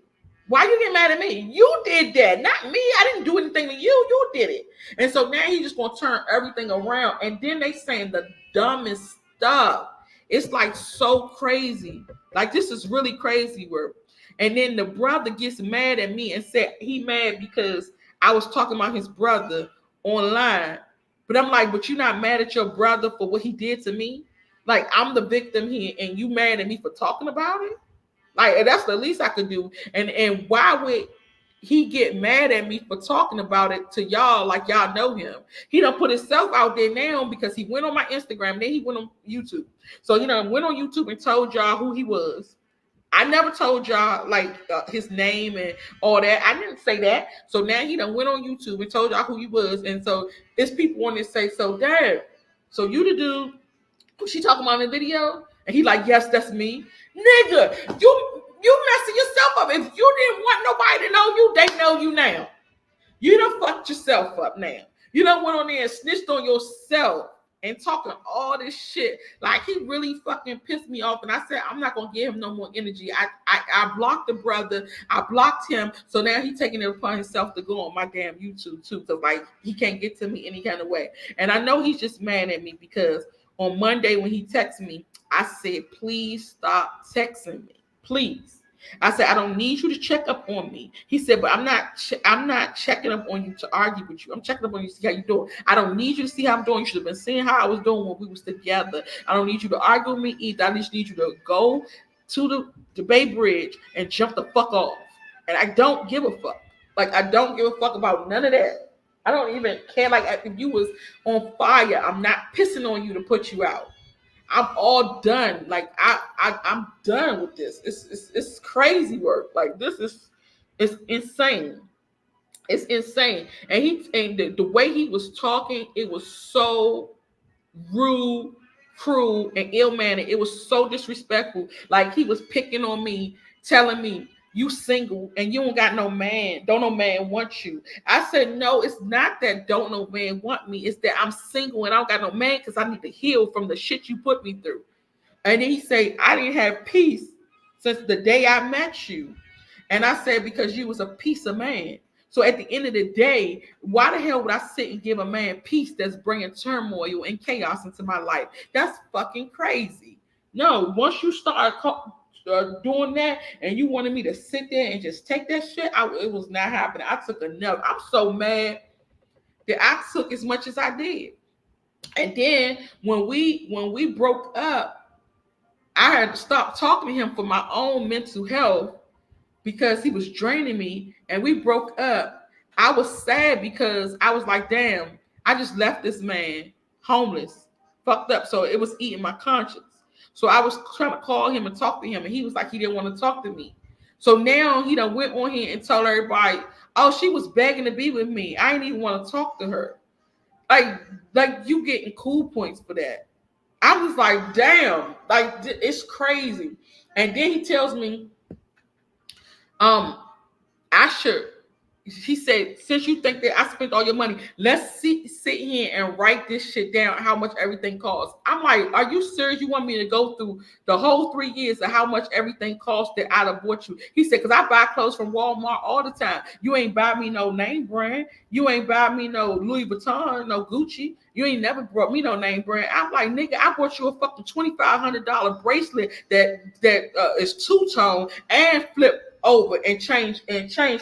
Why you get mad at me? You did that, not me. I didn't do anything to you. You did it." And so now he's just gonna turn everything around. And then they saying the dumbest stuff. It's like so crazy. Like this is really crazy work. And then the brother gets mad at me and said he mad because I was talking about his brother online. But I'm like, but you're not mad at your brother for what he did to me? Like I'm the victim here, and you mad at me for talking about it? Like that's the least I could do. And why would he get mad at me for talking about it to y'all like y'all know him? He done put himself out there now because he went on my Instagram, then he went on YouTube. So he done went on YouTube and told y'all who he was. I never told y'all like his name and all that. I didn't say that. So now he done went on YouTube and told y'all who he was. And so it's people wanting to say, "So Dad, so you the dude she talking about in the video?" And he like, "Yes, that's me." Nigga, you messing yourself up. If you didn't want nobody to know you, they know you now. You done fucked yourself up now. You done went on there and snitched on yourself and talking all this shit. Like he really fucking pissed me off. And I said, I'm not gonna give him no more energy. I blocked the brother. I blocked him. So now he's taking it upon himself to go on my damn YouTube too. Cause like he can't get to me any kind of way. And I know he's just mad at me because on Monday when he texted me, I said, "Please stop texting me. Please." I said, "I don't need you to check up on me." He said, "But I'm not checking up on you to argue with you. I'm checking up on you to see how you're doing. I don't need you to see how I'm doing. You should have been seeing how I was doing when we was together. I don't need you to argue with me either. I just need you to go to the Bay Bridge and jump the fuck off." And I don't give a fuck. Like I don't give a fuck about none of that. I don't even care. Like if you was on fire, I'm not pissing on you to put you out. I'm all done. Like I'm done with this. It's crazy work. Like this is it's insane. It's insane. And the way he was talking, it was so rude, cruel, and ill-mannered. It was so disrespectful. Like he was picking on me, telling me, "You single and you don't got no man. Don't no man want you." I said, "No, it's not that don't no man want me. It's that I'm single and I don't got no man because I need to heal from the shit you put me through." And then he said, "I didn't have peace since the day I met you." And I said, "Because you was a piece of man. So at the end of the day, why the hell would I sit and give a man peace that's bringing turmoil and chaos into my life? That's fucking crazy." No, once you start doing that, and you wanted me to sit there and just take that shit, it was not happening. I took enough. I'm so mad that I took as much as I did. And then when we broke up, I had to stop talking to him for my own mental health because he was draining me, and we broke up. I was sad because I was like, damn, I just left this man homeless, fucked up. So it was eating my conscience. So I was trying to call him and talk to him, and he was like, he didn't want to talk to me. So now he done went on here and told everybody, oh, she was begging to be with me. I didn't even want to talk to her. Like, like you getting cool points for that. I was like, damn, like it's crazy. And then he tells me, um, I should. He said, since you think that I spent all your money, let's sit here and write this shit down, how much everything costs. I'm like, are you serious? You want me to go through the whole 3 years of how much everything cost that I'd have bought you? He said, because I buy clothes from Walmart all the time. You ain't buy me no name brand. You ain't buy me no Louis Vuitton, no Gucci. You ain't never brought me no name brand. I'm like, nigga, I bought you a fucking $2,500 bracelet that is two-tone and flip over and change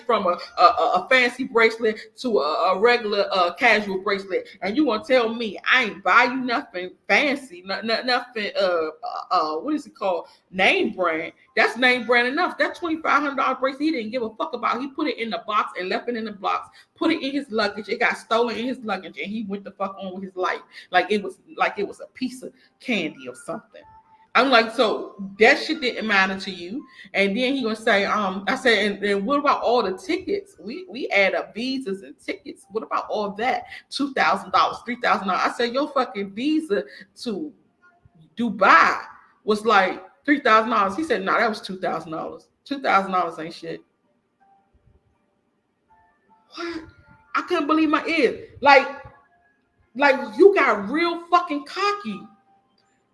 from a fancy bracelet to a regular casual bracelet, and you want to tell me I ain't buy you nothing fancy, nothing what is it called, name brand? That's name brand enough. That $2,500 bracelet he didn't give a fuck about. He put it in the box and left it in the box, put it in his luggage. It got stolen in his luggage, and he went the fuck on with his life like it was a piece of candy or something. I'm like, so that shit didn't matter to you. And then he gonna say, I said, and what about all the tickets? We add up visas and tickets. What about all that? $2,000, $3,000. I said, your fucking visa to Dubai was like $3,000. He said, no, that was $2,000. $2,000 ain't shit. What? I couldn't believe my ears. Like you got real fucking cocky.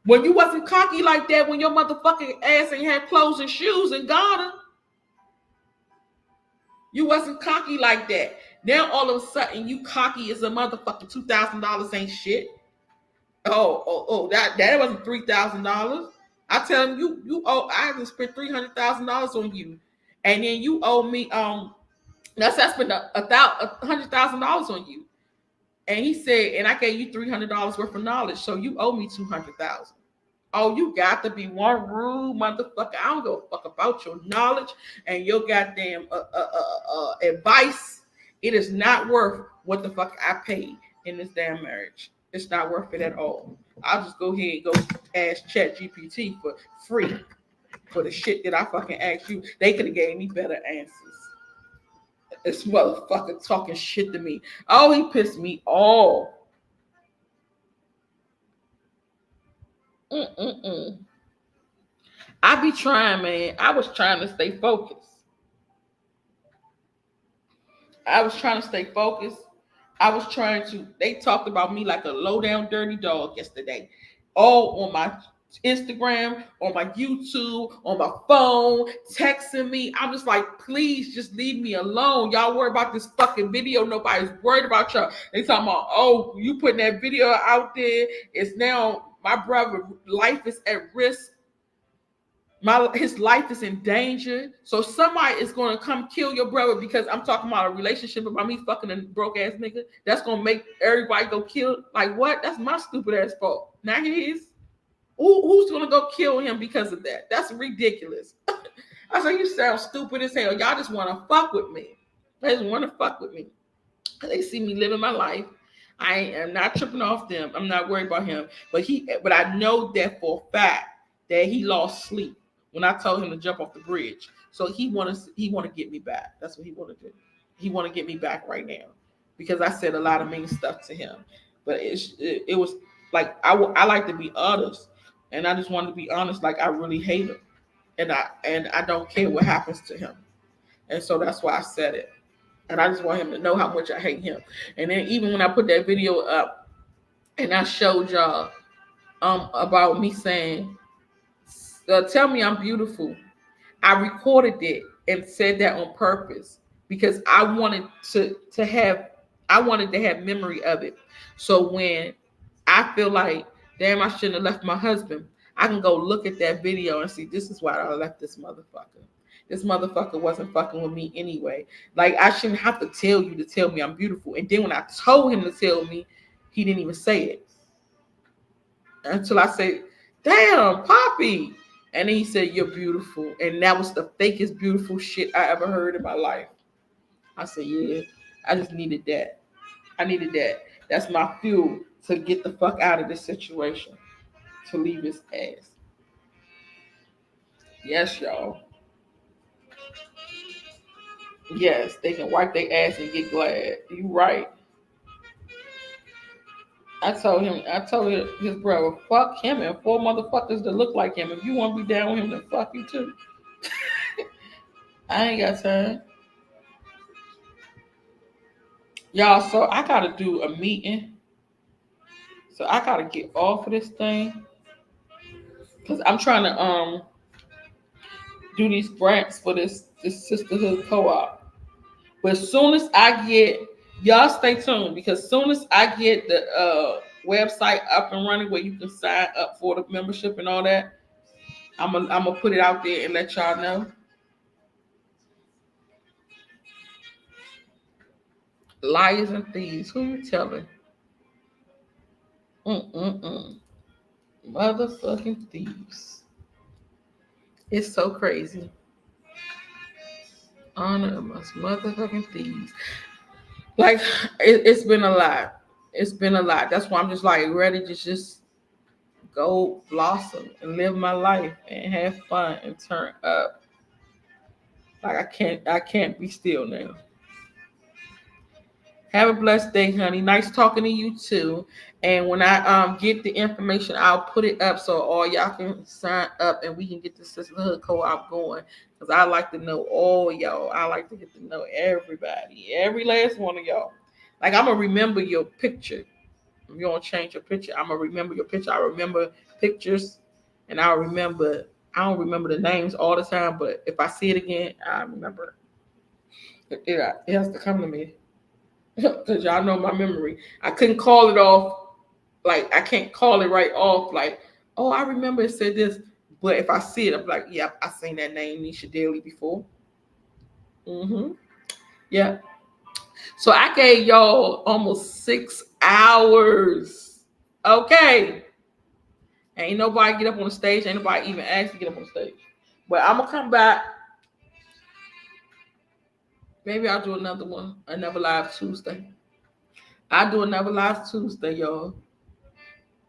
When you wasn't cocky like that, when your motherfucking ass ain't had clothes and shoes and Ghana, you wasn't cocky like that. Now all of a sudden you cocky as a motherfucking $2,000 ain't shit. Oh, that wasn't $3,000. I tell him you owe. I haven't spent $300,000 on you, and then you owe me I spent $100,000 on you, and he said, and I gave you $300 worth of knowledge, so you owe me $200,000. Oh, you got to be one rude motherfucker. I don't give a fuck about your knowledge and your goddamn advice. It is not worth what the fuck I paid in this damn marriage. It's not worth it at all. I'll just go ahead and go ask Chat GPT for free for the shit that I fucking asked you. They could have gave me better answers. This motherfucker talking shit to me. Oh, he pissed me off. Mm-mm-mm. I be trying, man. I was trying to stay focused. I was trying to stay focused. I was trying to. They talked about me like a low down dirty dog yesterday, all on my Instagram, on my YouTube, on my phone, texting me. I'm just like, please just leave me alone. Y'all worry about this fucking video. Nobody's worried about y'all. They talking about, oh, you putting that video out there. It's now my brother life is at risk. His life is in danger. So somebody is gonna come kill your brother because I'm talking about a relationship about me fucking a broke ass nigga. That's gonna make everybody go kill. Like what? That's my stupid ass fault. Not his. Who's gonna go kill him because of that? That's ridiculous. I said, you sound stupid as hell. Y'all just wanna fuck with me. They just wanna fuck with me. They see me living my life. I am not tripping off them. I'm not worried about him. But I know that for a fact that he lost sleep when I told him to jump off the bridge. So he want to get me back. That's what he want to do. He want to get me back right now because I said a lot of mean stuff to him. But it was like I like to be honest, and I just wanted to be honest. Like I really hate him, and I don't care what happens to him, and so that's why I said it. And I just want him to know how much I hate him. And then even when I put that video up, and I showed y'all about me saying, "Tell me I'm beautiful." I recorded it and said that on purpose because I wanted to have memory of it. So when I feel like, damn, I shouldn't have left my husband, I can go look at that video and see this is why I left this motherfucker. This motherfucker wasn't fucking with me anyway. Like I shouldn't have to tell you to tell me I'm beautiful. And then when I told him to tell me, he didn't even say it until I said, "Damn, Poppy," and then he said, "You're beautiful," and that was the fakest beautiful shit I ever heard in my life. I said, "Yeah, I just needed that. I needed that. That's my fuel to get the fuck out of this situation, to leave his ass." Yes, y'all. Yes, they can wipe their ass and get glad. You right. I told his brother, fuck him and four motherfuckers that look like him. If you want to be down with him, then fuck you too. I ain't got time. Y'all, so I gotta do a meeting. So I gotta get off of this thing. Cause I'm trying to do these grants for this sisterhood co-op. But as soon as I get, y'all stay tuned because as soon as I get the website up and running where you can sign up for the membership and all that, I'm gonna put it out there and let y'all know. Liars and thieves, who you telling? Mm-mm-mm. Motherfucking thieves. It's so crazy. Honor amongst motherfucking thieves. Like it's been a lot. It's been a lot. That's why I'm just like ready to just go blossom and live my life and have fun and turn up. Like I can't be still now. Have a blessed day, honey. Nice talking to you too. And when I get the information, I'll put it up so all y'all can sign up and we can get the sisterhood co-op going. Cause I like to know all y'all. I like to get to know everybody, every last one of y'all. Like I'm gonna remember your picture. If you don't change your picture, I'm gonna remember your picture. I remember pictures, and I remember. I don't remember the names all the time, but if I see it again, I remember. It has to come to me because y'all know my memory. I couldn't call it off. Like I can't call it right off. Like, oh, I remember it said this, but if I see it, I'm like, yeah, I seen that name Nisha Daly before. Mm-hmm. Yeah. So I gave y'all almost 6 hours. Okay. Ain't nobody get up on the stage. Ain't nobody even ask to get up on the stage. But I'm gonna come back. Maybe I'll do another one, another live Tuesday. I'll do another live Tuesday, y'all.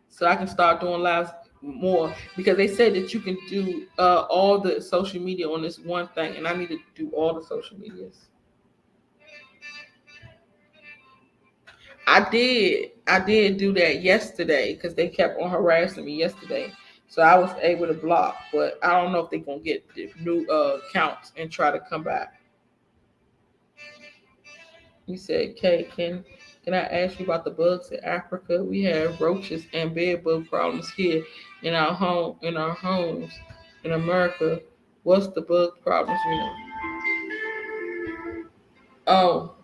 So I can start doing lives more because they said that you can do all the social media on this one thing, and I need to do all the social medias. I did do that yesterday because they kept on harassing me yesterday. So I was able to block, but I don't know if they're gonna get the new accounts and try to come back. You said, "Kay, can I ask you about the bugs in Africa? We have roaches and bed bug problems here in our homes in America. What's the bug problems? You know?" Oh,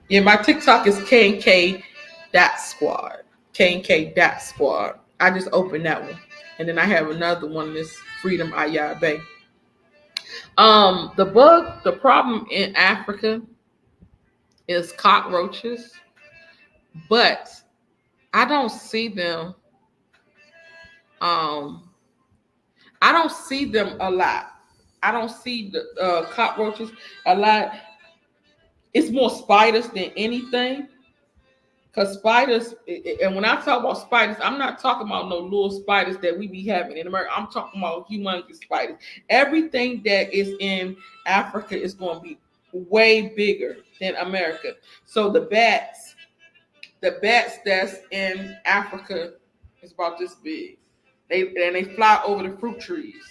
yeah, my TikTok is K&K dot squad. K&K dot squad. I just opened that one, and then I have another one. This Freedom Ayah Bay. The problem in Africa is cockroaches, but I don't see them. Um, I don't see them a lot. I don't see the cockroaches a lot. It's more spiders than anything. Cause spiders, and when I talk about spiders, I'm not talking about no little spiders that we be having in America. I'm talking about humongous spiders. Everything that is in Africa is going to be way bigger than America. So the bats that's in Africa is about this big. They fly over the fruit trees.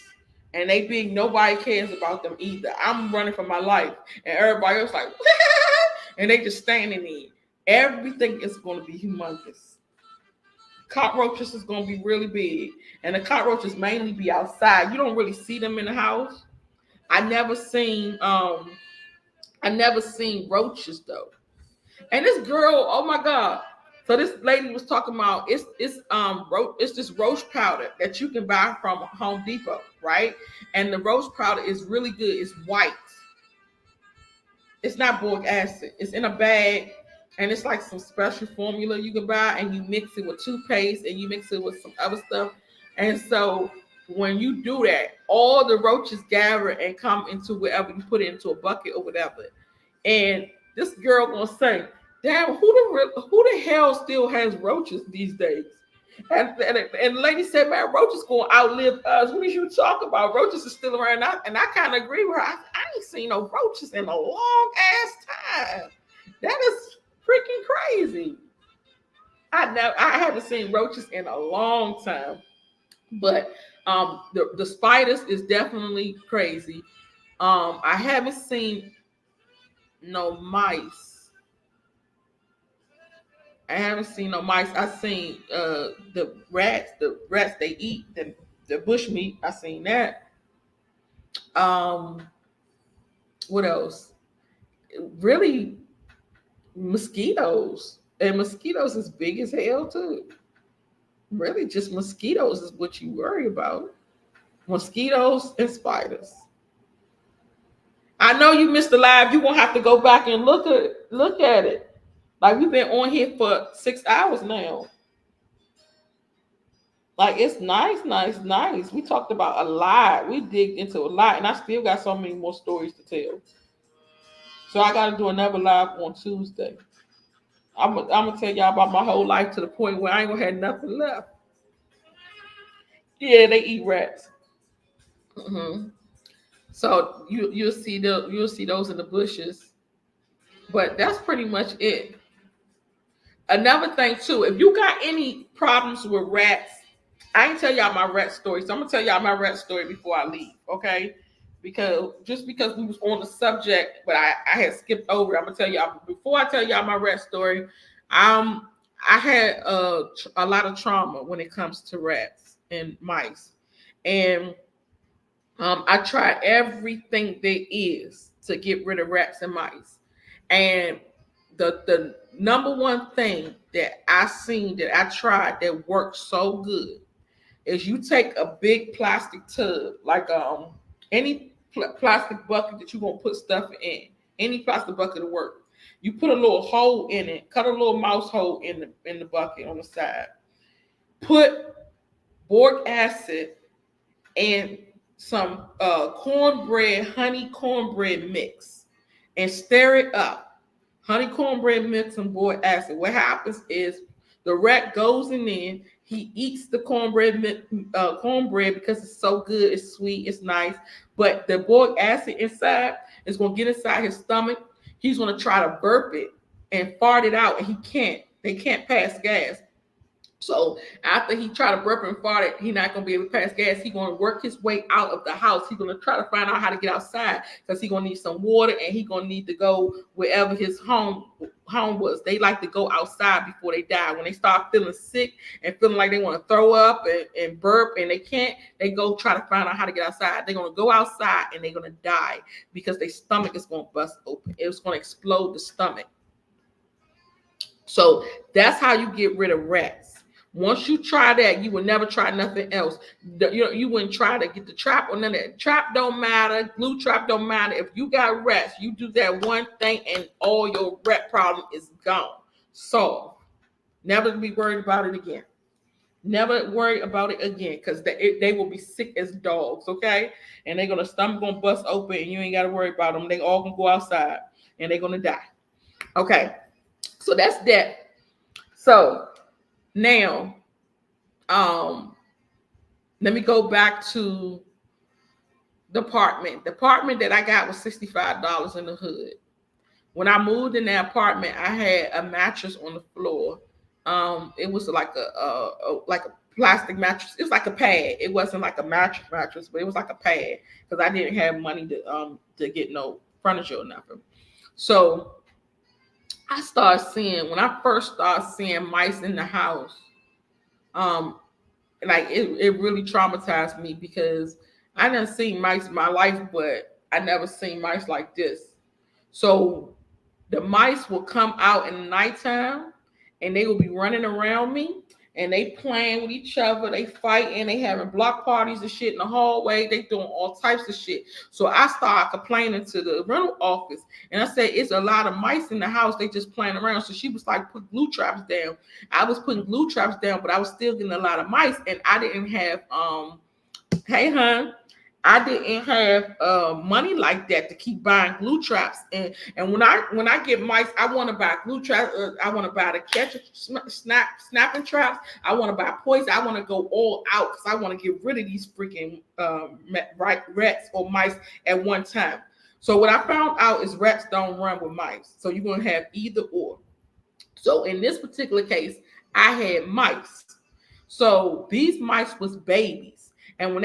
And they big, nobody cares about them either. I'm running for my life. And everybody else like, and they just standing there. Everything is going to be humongous. Cockroaches is going to be really big. And the cockroaches mainly be outside. You don't really see them in the house. I never seen I never seen roaches though. And this girl, oh my God. So this lady was talking about it's this roach powder that you can buy from Home Depot, right? And the roach powder is really good. It's white. It's not boric acid. It's in a bag, and it's like some special formula you can buy, and you mix it with toothpaste, and you mix it with some other stuff. And so when you do that, all the roaches gather and come into wherever you put it into a bucket or whatever. And this girl gonna say, "Damn, who the hell still has roaches these days?" And the lady said, "Man, roaches gonna outlive us. What did you talk about? Roaches are still around." And I kind of agree with her. I ain't seen no roaches in a long ass time. That is freaking crazy. I haven't seen roaches in a long time. But the spiders is definitely crazy. I haven't seen no mice. I haven't seen no mice. I've seen the rats. The rats they eat the bush meat. I seen that. Um, what else? Really, mosquitoes. And mosquitoes is big as hell too. Really, just mosquitoes is what you worry about. Mosquitoes and spiders. I know you missed the live. You're gonna have to go back and look at it. Like we've been on here for 6 hours now. Like it's nice, nice, nice. We talked about a lot. We digged into a lot, and I still got so many more stories to tell. So I got to do another live on Tuesday. I'm gonna tell y'all about my whole life to the point where I ain't gonna have nothing left. Yeah, they eat rats. Hmm. So you'll see those in the bushes, but that's pretty much it. Another thing too, if you got any problems with rats, I ain't tell y'all my rat story. So I'm gonna tell y'all my rat story before I leave, okay? Because we was on the subject, but I had skipped over. I'm gonna tell y'all before I tell y'all my rat story. Um, I had a lot of trauma when it comes to rats and mice, and I tried everything there is to get rid of rats and mice, and the number one thing that I seen that I tried that worked so good is you take a big plastic tub, like any plastic bucket that you're gonna put stuff in, any plastic bucket will work. You put a little hole in it, cut a little mouse hole in the bucket on the side. Put boric acid and some honey cornbread mix, and stir it up. Honey cornbread mix and boric acid. What happens is the rat goes in there. He eats the cornbread because it's so good. It's sweet. It's nice. But the boric acid inside is going to get inside his stomach. He's going to try to burp it and fart it out, and he can't. They can't pass gas. So after he try to burp and fart it, he not gonna be able to pass gas. He gonna work his way out of the house. He gonna try to find out how to get outside because he gonna need some water and he gonna need to go wherever his home was. They like to go outside before they die. When they start feeling sick and feeling like they want to throw up and burp and they can't, they go try to find out how to get outside. They're gonna go outside and they're gonna die because their stomach is gonna bust open. It's gonna explode the stomach. So that's how you get rid of rats. Once you try that, you will never try nothing else. You wouldn't try to get the trap or none of that. Trap don't matter. Glue trap don't matter. If you got rats, you do that one thing and all your rat problem is gone. Solved. Never to be worried about it again. Never worry about it again because they will be sick as dogs, okay? And they're gonna stomach gonna bust open and you ain't gotta worry about them. They all gonna go outside and they're gonna die. Okay, so that's that. So now, let me go back to the apartment. The apartment that I got was $65 in the hood. When I moved in that apartment, I had a mattress on the floor. It was like a plastic mattress. It was like a pad. It wasn't like a mattress, but it was like a pad because I didn't have money to get no furniture or nothing. So when I first started seeing mice in the house, um, like it really traumatized me because I didn't see mice in my life, but I never seen mice like this. So the mice will come out in the nighttime and they will be running around me and they playing with each other, they fighting, they having block parties and shit in the hallway, they doing all types of shit. So I started complaining to the rental office and I said, it's a lot of mice in the house, they just playing around. So she was like, put glue traps down. I was putting glue traps down, but I was still getting a lot of mice, and I didn't have hey hun, I didn't have money like that to keep buying glue traps. And when I get mice, I want to buy glue traps. I want to buy the catch snapping traps. I want to buy poison. I want to go all out because I want to get rid of these freaking rats or mice at one time. So what I found out is rats don't run with mice. So you're gonna have either or. So in this particular case, I had mice. So these mice was babies, and when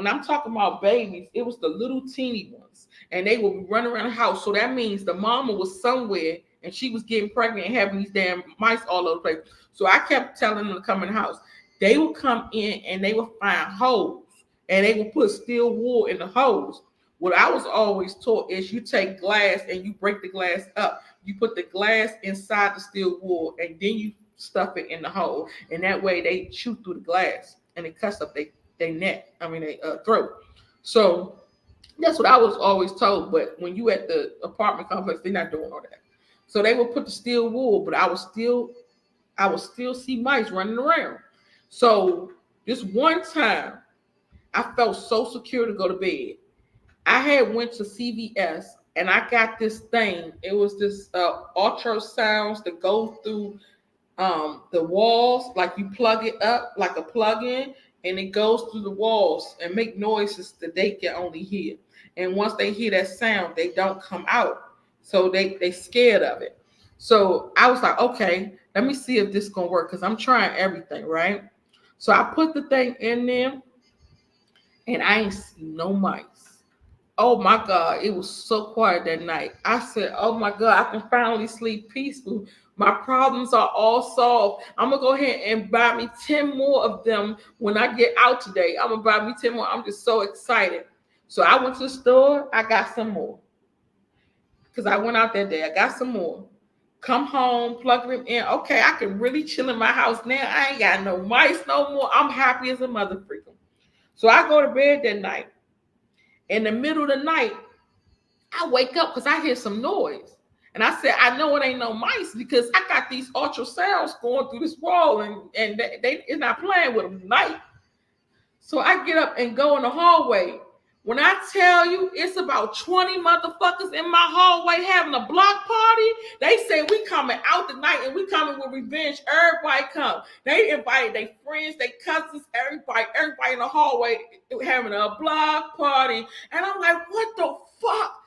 I'm talking about babies, it was the little teeny ones, and they would be running around the house. So that means the mama was somewhere, and she was getting pregnant and having these damn mice all over the place. So I kept telling them to come in the house. They would come in and they would find holes, and they would put steel wool in the holes. What I was always taught is you take glass and you break the glass up. You put the glass inside the steel wool, and then you stuff it in the hole, and that way they shoot through the glass and it cuts up they neck. I mean they throat. So that's what I was always told. But when you at the apartment complex, they're not doing all that. So they would put the steel wool, but I would still see mice running around. So this one time, I felt so secure to go to bed. I had went to CVS and I got this thing. It was this ultrasounds that go through the walls, like you plug it up like a plug-in, and it goes through the walls and make noises that they can only hear. And once they hear that sound, they don't come out. So they scared of it. So I was like, okay, let me see if this gonna work because I'm trying everything, right? So I put the thing in there and I ain't see no mice. Oh my God, it was so quiet that night. I said, oh my God, I can finally sleep peaceful. My problems are all solved. I'm going to go ahead and buy me 10 more of them when I get out today. I'm going to buy me 10 more. I'm just so excited. So I went to the store. I got some more because I went out that day. I got some more. Come home, plug them in. Okay, I can really chill in my house now. I ain't got no mice no more. I'm happy as a mother freaking. So I go to bed that night. In the middle of the night, I wake up because I hear some noise. And I said, I know it ain't no mice because I got these ultrasounds going through this wall and they're not playing with them tonight. So I get up and go in the hallway. When I tell you it's about 20 motherfuckers in my hallway having a block party, they say we coming out tonight and we coming with revenge. Everybody come. They invited their friends, their cousins, everybody in the hallway having a block party. And I'm like, what the fuck?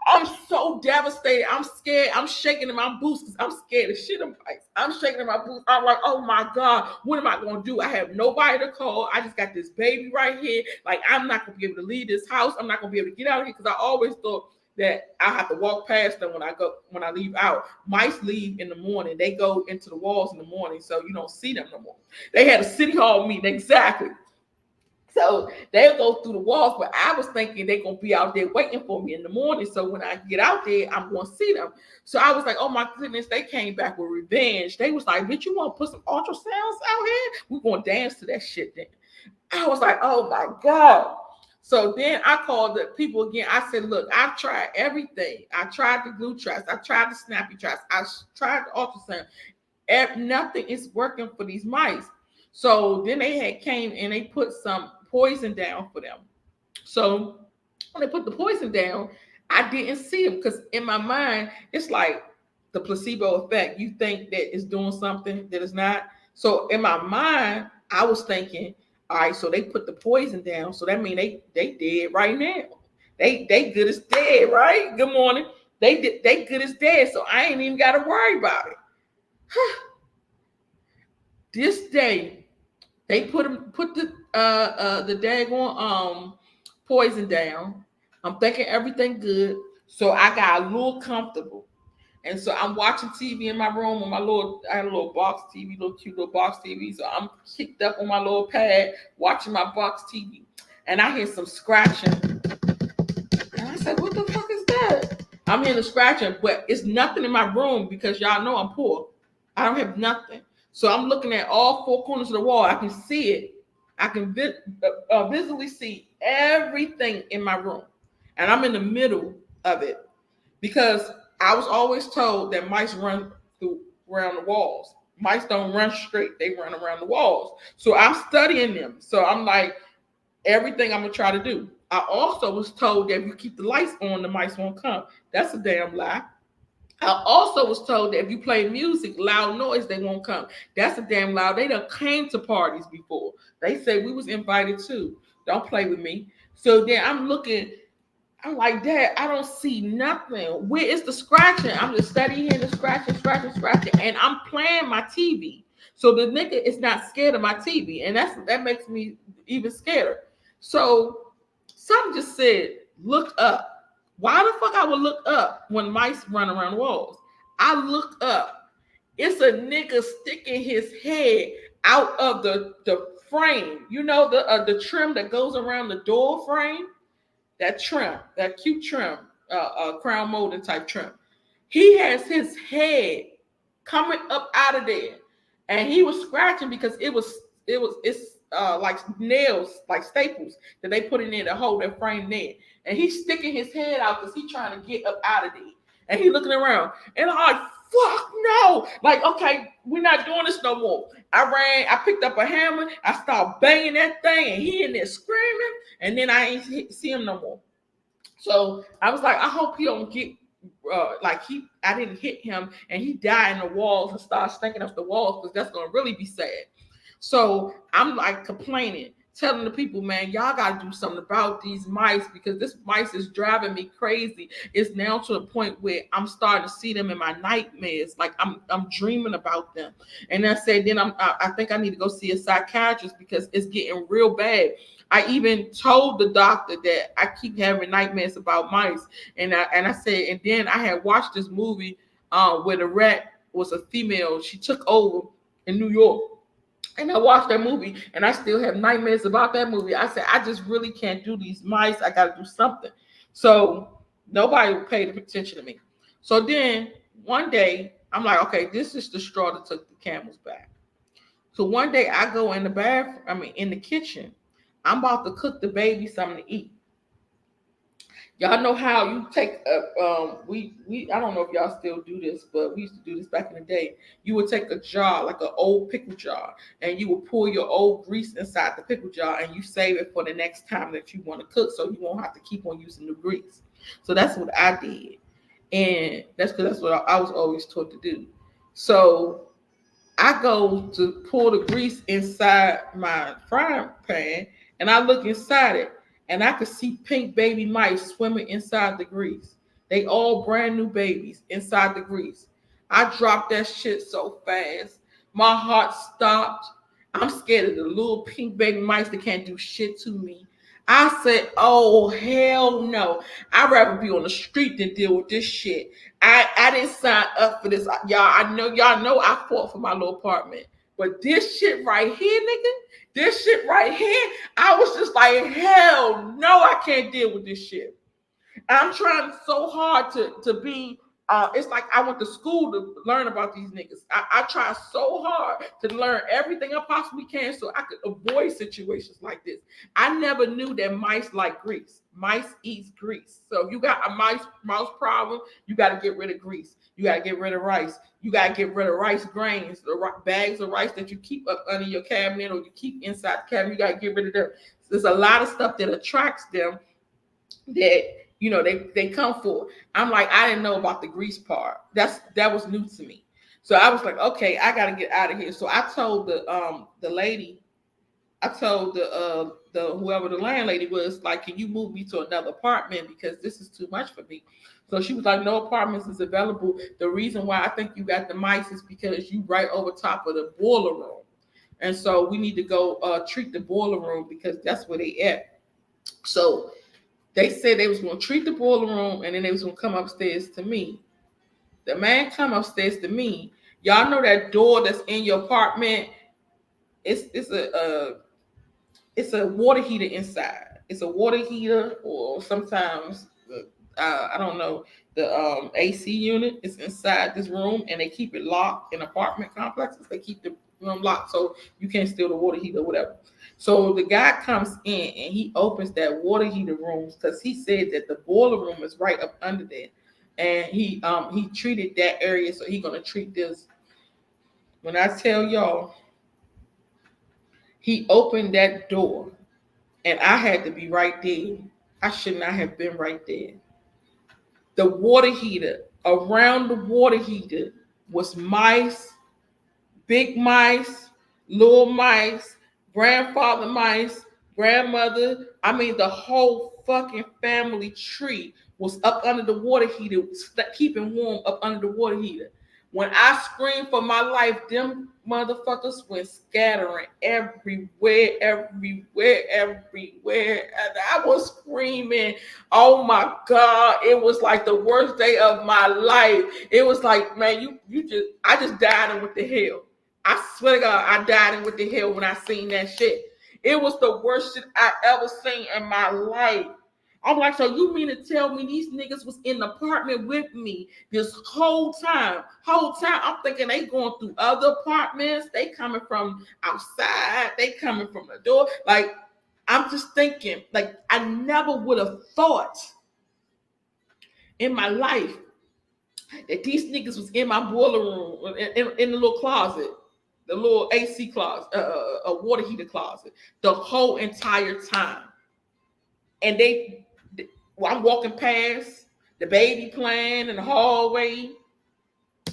I'm so devastated. I'm scared. I'm shaking in my boots because I'm scared of shit in bikes. I'm shaking in my boots. I'm like, oh my God, what am I going to do? I have nobody to call. I just got this baby right here. Like, I'm not going to be able to leave this house. I'm not going to be able to get out of here because I always thought that I have to walk past them when I leave out. Mice leave in the morning. They go into the walls in the morning, so you don't see them no more. They had a city hall meeting, exactly. So they'll go through the walls, but I was thinking they're going to be out there waiting for me in the morning. So when I get out there, I'm going to see them. So I was like, oh my goodness, they came back with revenge. They was like, bitch, you want to put some ultrasounds out here? We're going to dance to that shit then. I was like, oh my God. So then I called the people again. I said, look, I've tried everything. I tried the glue traps. I tried the snappy traps. I tried the ultrasound. Nothing is working for these mice. So then they had came and they put some poison down for them. So when they put the poison down, I didn't see them because in my mind, it's like the placebo effect. You think that it's doing something that it's not. So in my mind, I was thinking, all right, so they put the poison down. So that means they dead right now. They good as dead, right? Good morning. They good as dead. So I ain't even got to worry about it. This day, they put the daggone poison down. I'm thinking everything good, so I got a little comfortable, and so I'm watching TV in my room on I had a little box TV, little cute little box TV. So I'm kicked up on my little pad watching my box TV, and I hear some scratching, and I said, "What the fuck is that?" I'm hearing the scratching, but it's nothing in my room because y'all know I'm poor. I don't have nothing. So I'm looking at all four corners of the wall. I can see it. I can visually see everything in my room. And I'm in the middle of it because I was always told that mice run through around the walls. Mice don't run straight, they run around the walls. So I'm studying them. So I'm like, everything I'm gonna try to do. I also was told that if you keep the lights on, the mice won't come. That's a damn lie. I also was told that if you play music, loud noise, they won't come. That's a damn loud. They done came to parties before. They say we was invited too. Don't play with me. So then I'm looking, I'm like, Dad, I don't see nothing. Where is the scratching? I'm just studying the scratching, scratching, scratching, and I'm playing my TV. So the nigga is not scared of my TV, and that makes me even scared. So some just said, look up. Why the fuck I would look up when mice run around walls? I look up. It's a nigga sticking his head out of the frame. You know the trim that goes around the door frame, that trim, that cute trim, crown molding type trim. He has his head coming up out of there, and he was scratching because it's like nails, like staples that they put in there to hold that frame there, and he's sticking his head out because he's trying to get up out of there, and he looking around, and I'm like, fuck no, like okay, we're not doing this no more. I picked up a hammer, I started banging that thing, and he in there screaming, and then I ain't see him no more. So I was like, I hope he don't get I didn't hit him and he died in the walls and start stinking up the walls because that's gonna really be sad. So I'm like complaining, telling the people, man, y'all gotta do something about these mice because this mice is driving me crazy. It's now to a point where I'm starting to see them in my nightmares. Like I'm dreaming about them. And I said, then I think I need to go see a psychiatrist because it's getting real bad. I even told the doctor that I keep having nightmares about mice, and I said, and then I had watched this movie where the rat was a female. She took over in New York, and I watched that movie, and I still have nightmares about that movie. I said, I just really can't do these mice. I got to do something. So nobody paid attention to me. So then one day, I'm like, okay, this is the straw that took the camel's back. So one day I go in the bathroom, I mean, in the kitchen. I'm about to cook the baby something to eat. Y'all know how you take we I don't know if y'all still do this, but we used to do this back in the day. You would take a jar, like an old pickle jar, and you would pour your old grease inside the pickle jar and you save it for the next time that you want to cook so you won't have to keep on using the grease. So that's what I did. And that's because that's what I was always taught to do. So I go to pour the grease inside my frying pan and I look inside it and I could see pink baby mice swimming inside the grease. They all brand new babies inside the grease. I dropped that shit so fast. My heart stopped. I'm scared of the little pink baby mice that can't do shit to me. I said, oh, hell no. I'd rather be on the street than deal with this shit. I didn't sign up for this. Y'all know I fought for my little apartment. But this shit right here, nigga, this shit right here, I was just like, hell no, I can't deal with this shit. I'm trying so hard to be. It's like I went to school to learn about these niggas. I try so hard to learn everything I possibly can so I could avoid situations like this. I never knew that mice like grease. Mice eats grease. So if you got a mouse problem, you got to get rid of grease. You got to get rid of rice. You got to get rid of rice grains, the bags of rice that you keep up under your cabinet or you keep inside the cabinet. You got to get rid of them. There's a lot of stuff that attracts them that they come for. I'm like, I didn't know about the grease part. That was new to me. So I was like, okay, I gotta get out of here. So I told the lady, I told the whoever the landlady was, like, can you move me to another apartment because this is too much for me. So she was like, no apartments is available. The reason why I think you got the mice is because you right over top of the boiler room. And so we need to go treat the boiler room because that's where they at. So they said they was going to treat the boiler room and then they was going to come upstairs to me. The man come upstairs to me. Y'all know that door that's in your apartment? It's a water heater inside. It's a water heater, or sometimes I don't know, the AC unit is inside this room, and they keep it locked in apartment complexes. They keep the room locked so you can't steal the water heater or whatever. So the guy comes in and he opens that water heater room because he said that the boiler room is right up under there, and he treated that area, so he gonna treat this. When I tell y'all, he opened that door, and I had to be right there. I should not have been right there. The water heater, around the water heater was mice, big mice, little mice, grandfather mice, grandmother. I mean, the whole fucking family tree was up under the water heater, keeping warm up under the water heater. When I screamed for my life, them motherfuckers went scattering everywhere, everywhere, everywhere. And I was screaming, oh my God, it was like the worst day of my life. It was like, man, I just died in what the hell. I swear to God, I died in what the hell when I seen that shit. It was the worst shit I ever seen in my life. I'm like, so you mean to tell me these niggas was in the apartment with me this whole time? Whole time, I'm thinking they going through other apartments. They coming from outside. They coming from the door. Like, I'm just thinking, like, I never would have thought in my life that these niggas was in my boiler room, in the little closet, the little AC closet, a water heater closet, the whole entire time. And well, I'm walking past the baby playing in the hallway.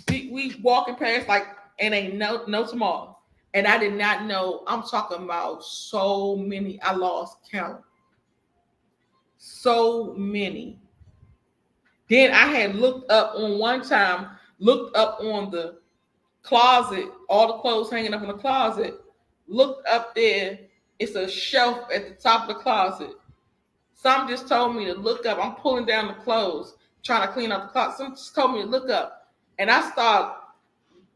We walking past like and ain't no tomorrow. And I did not know. I'm talking about so many. I lost count. So many. Then I had looked up on one time, looked up on the closet, all the clothes hanging up in the closet. Looked up there. It's a shelf at the top of the closet. Some just told me to look up. I'm pulling down the clothes, trying to clean up the closet. Some just told me to look up. And I start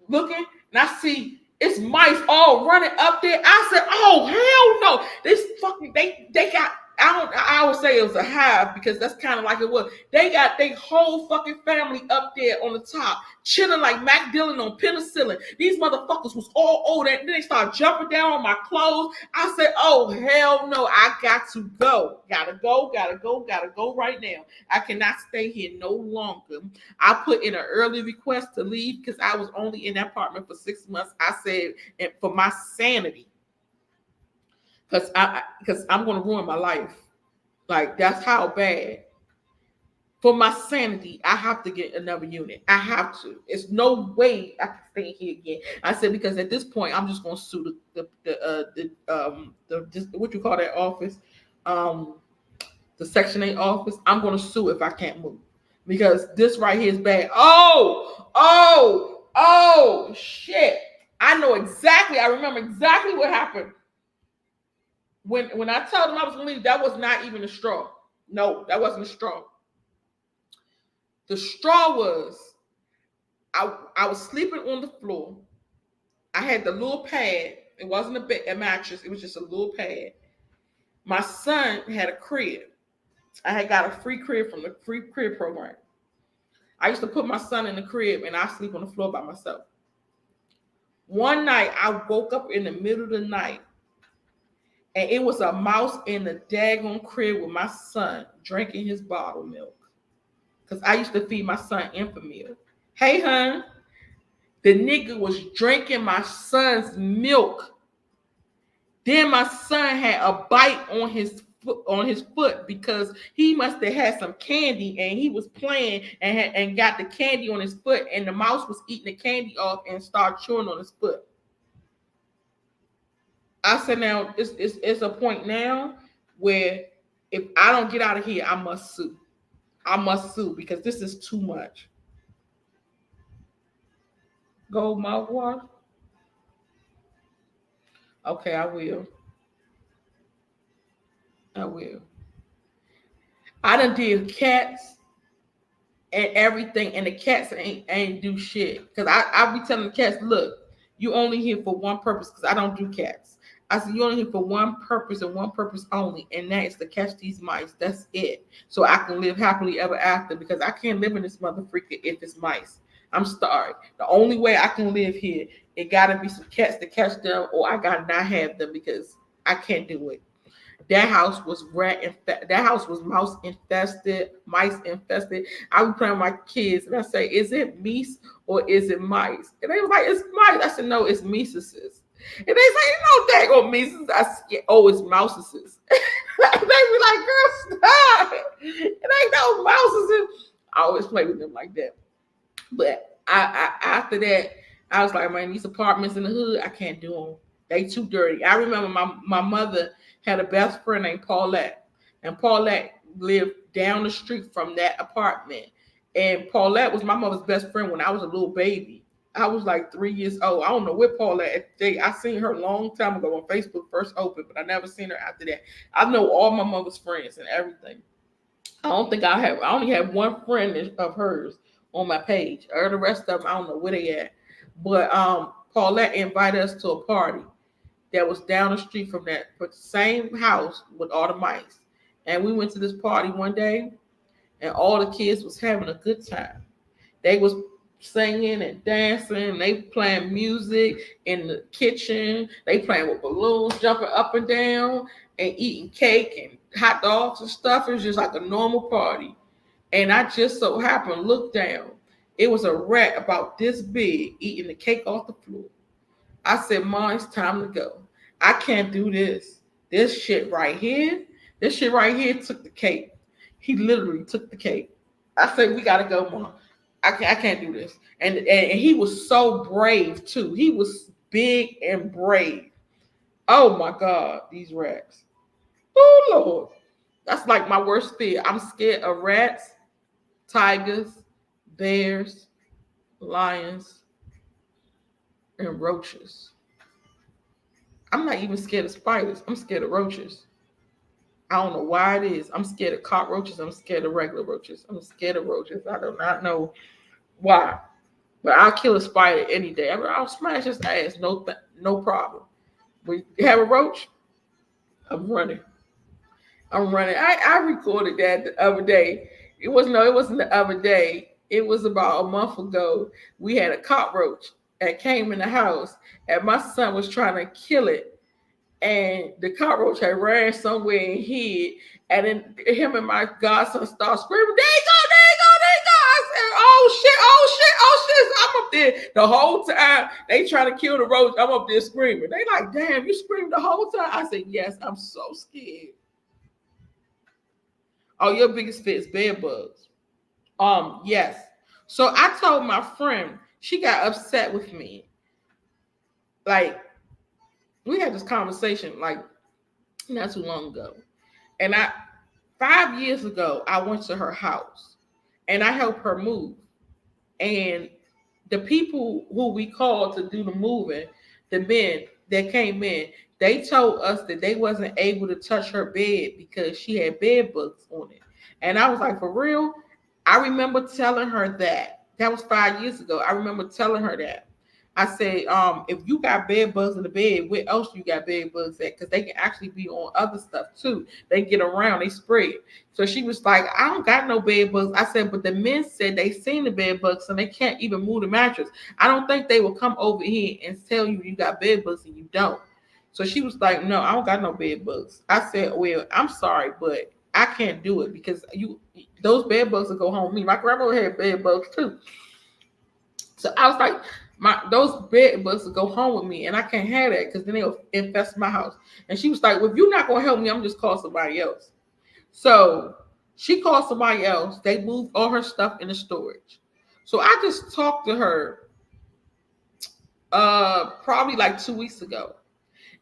looking, and I see it's mice all running up there. I said, "Oh hell no! This fucking they got." I would say it was a hive because that's kind of like it was. They got their whole fucking family up there on the top, chilling like Mac Dillon on penicillin. These motherfuckers was all over there. Then they started jumping down on my clothes. I said, "Oh hell no! I got to go. Gotta go. Gotta go. Gotta go right now. I cannot stay here no longer." I put in an early request to leave because I was only in that apartment for 6 months. I said, and for my sanity, because I'm going to ruin my life. Like that's how bad. For my sanity, I have to get another unit. I have to. It's no way I can stay here again. I said because at this point, I'm just going to sue the what you call that office, um, the Section 8 office. I'm going to sue if I can't move because this right here is bad. Oh, shit! I know exactly. I remember exactly what happened. When I told them I was gonna leave, that was not even a straw. No, that wasn't a straw. The straw was I was sleeping on the floor. I had the little pad. It wasn't a mattress. It was just a little pad. My son had a crib. I had got a free crib from the free crib program. I used to put my son in the crib and I sleep on the floor by myself. One night I woke up in the middle of the night and it was a mouse in the daggone crib with my son drinking his bottle milk. Because I used to feed my son Infamil. Hey, hun. The nigga was drinking my son's milk. Then my son had a bite on his foot because he must have had some candy and he was playing and got the candy on his foot and the mouse was eating the candy off and started chewing on his foot. I said, now it's a point now where if I don't get out of here, I must sue. I must sue because this is too much. Gold mouthwash? Okay, I will. I will. I done did cats and everything, and the cats ain't do shit. Cause I be telling the cats, look, you only here for one purpose, because I don't do cats. I said, you're only here for one purpose and one purpose only, and that is to catch these mice. That's it. So I can live happily ever after because I can't live in this mother freaker if it's mice. I'm sorry. The only way I can live here, it gotta be some cats to catch them, or I gotta not have them because I can't do it. That house was that house was mouse infested, mice infested. I was playing with my kids and I say, is it meese or is it mice? And they were like, it's mice. I said, no, it's miceses. And they say, no, dang on miceses. I said, oh, it's mouseses. They be like, girl, stop. It ain't no mouseses. I always play with them like that. But I after that, I was like, man, these apartments in the hood, I can't do them. They too dirty. I remember my mother had a best friend named Paulette, and Paulette lived down the street from that apartment. And Paulette was my mother's best friend when I was a little baby. I was like 3 years old. I don't know where Paulette. I seen her a long time ago when Facebook first opened, but I never seen her after that. I know all my mother's friends and everything. I don't think I have. I only have one friend of hers on my page. Or the rest of them, I don't know where they at. But Paulette invited us to a party that was down the street from that same house with all the mice. And we went to this party one day, and all the kids was having a good time. They was singing and dancing. They playing music in the kitchen. They playing with balloons, jumping up and down, and eating cake and hot dogs and stuff. It was just like a normal party. And I just so happened to look down. It was a rat about this big eating the cake off the floor. I said, Mom, it's time to go. I can't do this. This shit right here took the cake. He literally took the cake. I said, we gotta go, Mom. I can't do this. And he was so brave too. He was big and brave. Oh my God, these rats. Oh Lord. That's like my worst fear. I'm scared of rats, tigers, bears, lions, and roaches. I'm not even scared of spiders. I'm scared of roaches. I don't know why it is. I'm scared of cockroaches. I'm scared of regular roaches. I'm scared of roaches. I do not know why. But I'll kill a spider any day. I'll smash his ass. No problem. When you have a roach, I'm running. I'm running. I recorded that the other day. It wasn't the other day. It was about a month ago. We had a cockroach that came in the house, and my son was trying to kill it. And the cockroach had ran somewhere and hid. And then him and my godson started screaming, there you go, there you go, there you go. I said, oh shit, oh shit, oh shit. So I'm up there the whole time. They trying to kill the roach. I'm up there screaming. They like, damn, you screamed the whole time. I said, yes, I'm so scared. Oh, your biggest fear is bed bugs. Yes. So I told my friend, she got upset with me. Like, we had this conversation like not too long ago. And 5 years ago, I went to her house and I helped her move. And the people who we called to do the moving, the men that came in, they told us that they wasn't able to touch her bed because she had bed bugs on it. And I was like, for real? I remember telling her that. That was 5 years ago. I remember telling her that. I said, if you got bed bugs in the bed, where else you got bed bugs at? Because they can actually be on other stuff too. They get around, they spread. So she was like, I don't got no bed bugs. I said, but the men said they seen the bed bugs and they can't even move the mattress. I don't think they will come over here and tell you you got bed bugs and you don't. So she was like, no, I don't got no bed bugs. I said, well, I'm sorry, but I can't do it because those bed bugs will go home with me. My grandmother had bed bugs too. So I was like, those bed bugs will go home with me, and I can't have that because then they'll infest my house. And she was like, well, if you're not gonna help me, I'm just call somebody else. So she called somebody else. They moved all her stuff into storage. So I just talked to her probably like 2 weeks ago.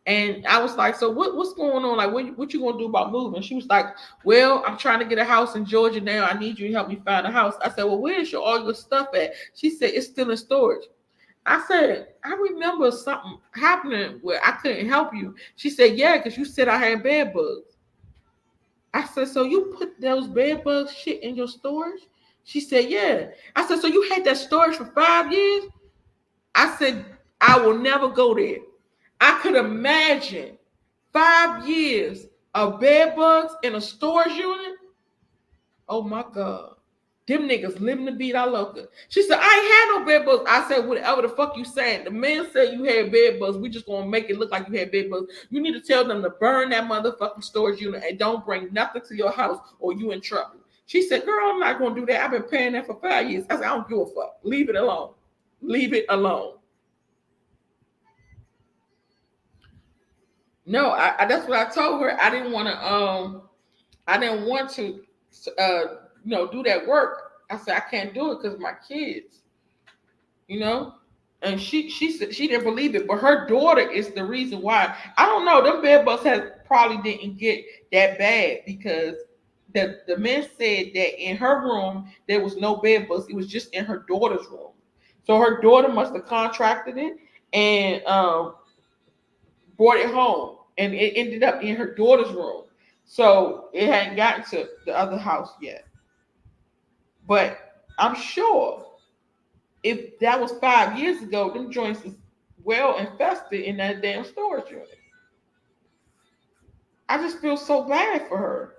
And I was like, so what's going on? Like, what you gonna do about moving? She was like, well, I'm trying to get a house in Georgia now. I need you to help me find a house. I said, well, where's all your stuff at? She said, it's still in storage. I said, I remember something happening where I couldn't help you. She said, yeah, because you said I had bed bugs. I said, so you put those bed bugs shit in your storage? She said, yeah. I said, so you had that storage for 5 years? I said, I will never go there. I could imagine 5 years of bed bugs in a storage unit. Oh my God. Them niggas living the beat all over. She said, I ain't had no bed bugs. I said, whatever the fuck you saying. The man said you had bed bugs. We just gonna make it look like you had bed bugs. You need to tell them to burn that motherfucking storage unit and don't bring nothing to your house or you in trouble. She said, girl, I'm not gonna do that. I've been paying that for 5 years. I said, I don't give a fuck. Leave it alone. Leave it alone. No, that's what I told her. I didn't want to uh do that work. I said I can't do it because my kids, you know. And she said she didn't believe it, but her daughter is the reason why. I don't know. Them bed bugs has probably didn't get that bad because the man said that in her room there was no bed bugs. It was just in her daughter's room. So her daughter must have contracted it and brought it home, and it ended up in her daughter's room. So it hadn't gotten to the other house yet. But I'm sure if that was 5 years ago, them joints is well infested in that damn storage unit. I just feel so bad for her.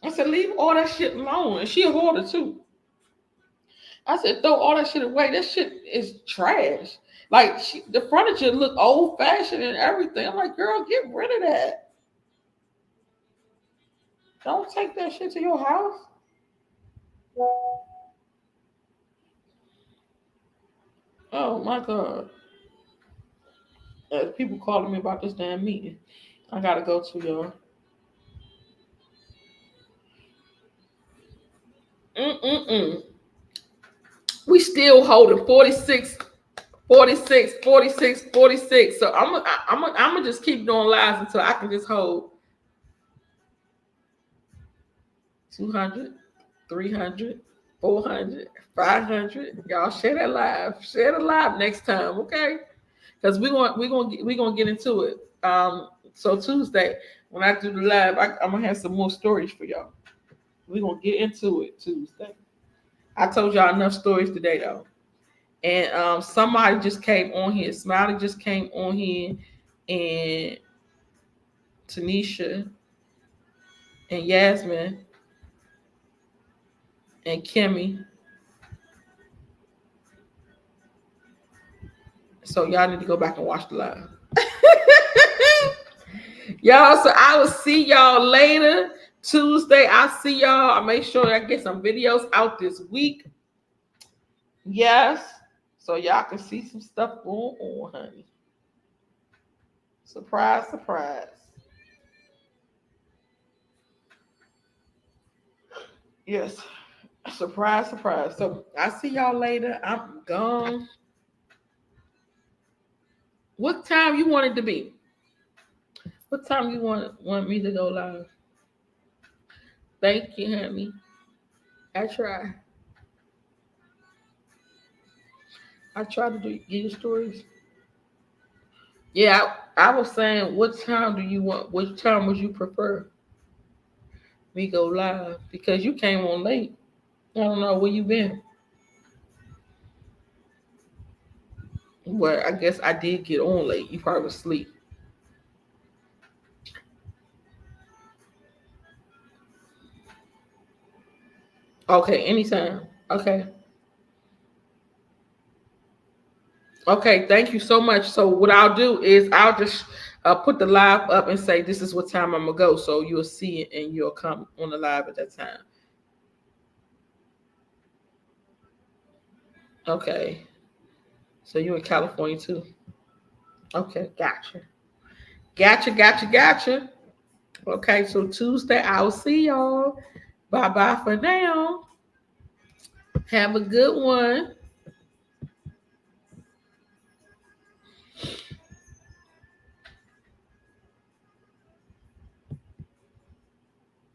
I said, leave all that shit alone. And she a hoarder too. I said, throw all that shit away. That shit is trash. Like the furniture look old fashioned and everything. I'm like, girl, get rid of that. Don't take that shit to your house. Oh my God. There's people calling me about this damn meeting. I gotta go to y'all. Mm-mm-mm. We still holding 46, 46, 46, 46. So I'm gonna just keep doing lives until I can just hold 200, 300, 400, 500. Y'all share that live. Share the live next time, okay? Because we gonna get into it. So Tuesday when I do the live, I'm gonna have some more stories for y'all. We're gonna get into it Tuesday. I told y'all enough stories today though. And somebody just came on here. Smiley just came on here, and Tanisha and Yasmin and Kimmy. So y'all need to go back and watch the live. Y'all, so I will see y'all later. Tuesday, I'll see y'all. I'll make sure I get some videos out this week. Yes. So y'all can see some stuff going on, honey. Surprise, surprise. Yes. Surprise, surprise. So I see y'all later. I'm gone. What time you want it to be? What time you want me to go live? Thank you, honey. I try. I try to give you stories. Yeah, I was saying, what time do you want? Which time would you prefer me go live? Because you came on late. I don't know where you been. Well, I guess I did get on late. You probably was asleep. Okay, anytime. Okay. Okay, thank you so much. So what I'll do is I'll just put the live up and say this is what time I'm gonna go, so you'll see it and you'll come on the live at that time. Okay. So you in California too? Okay, gotcha. Gotcha, gotcha, gotcha. Okay, so Tuesday I'll see y'all. Bye bye for now. Have a good one.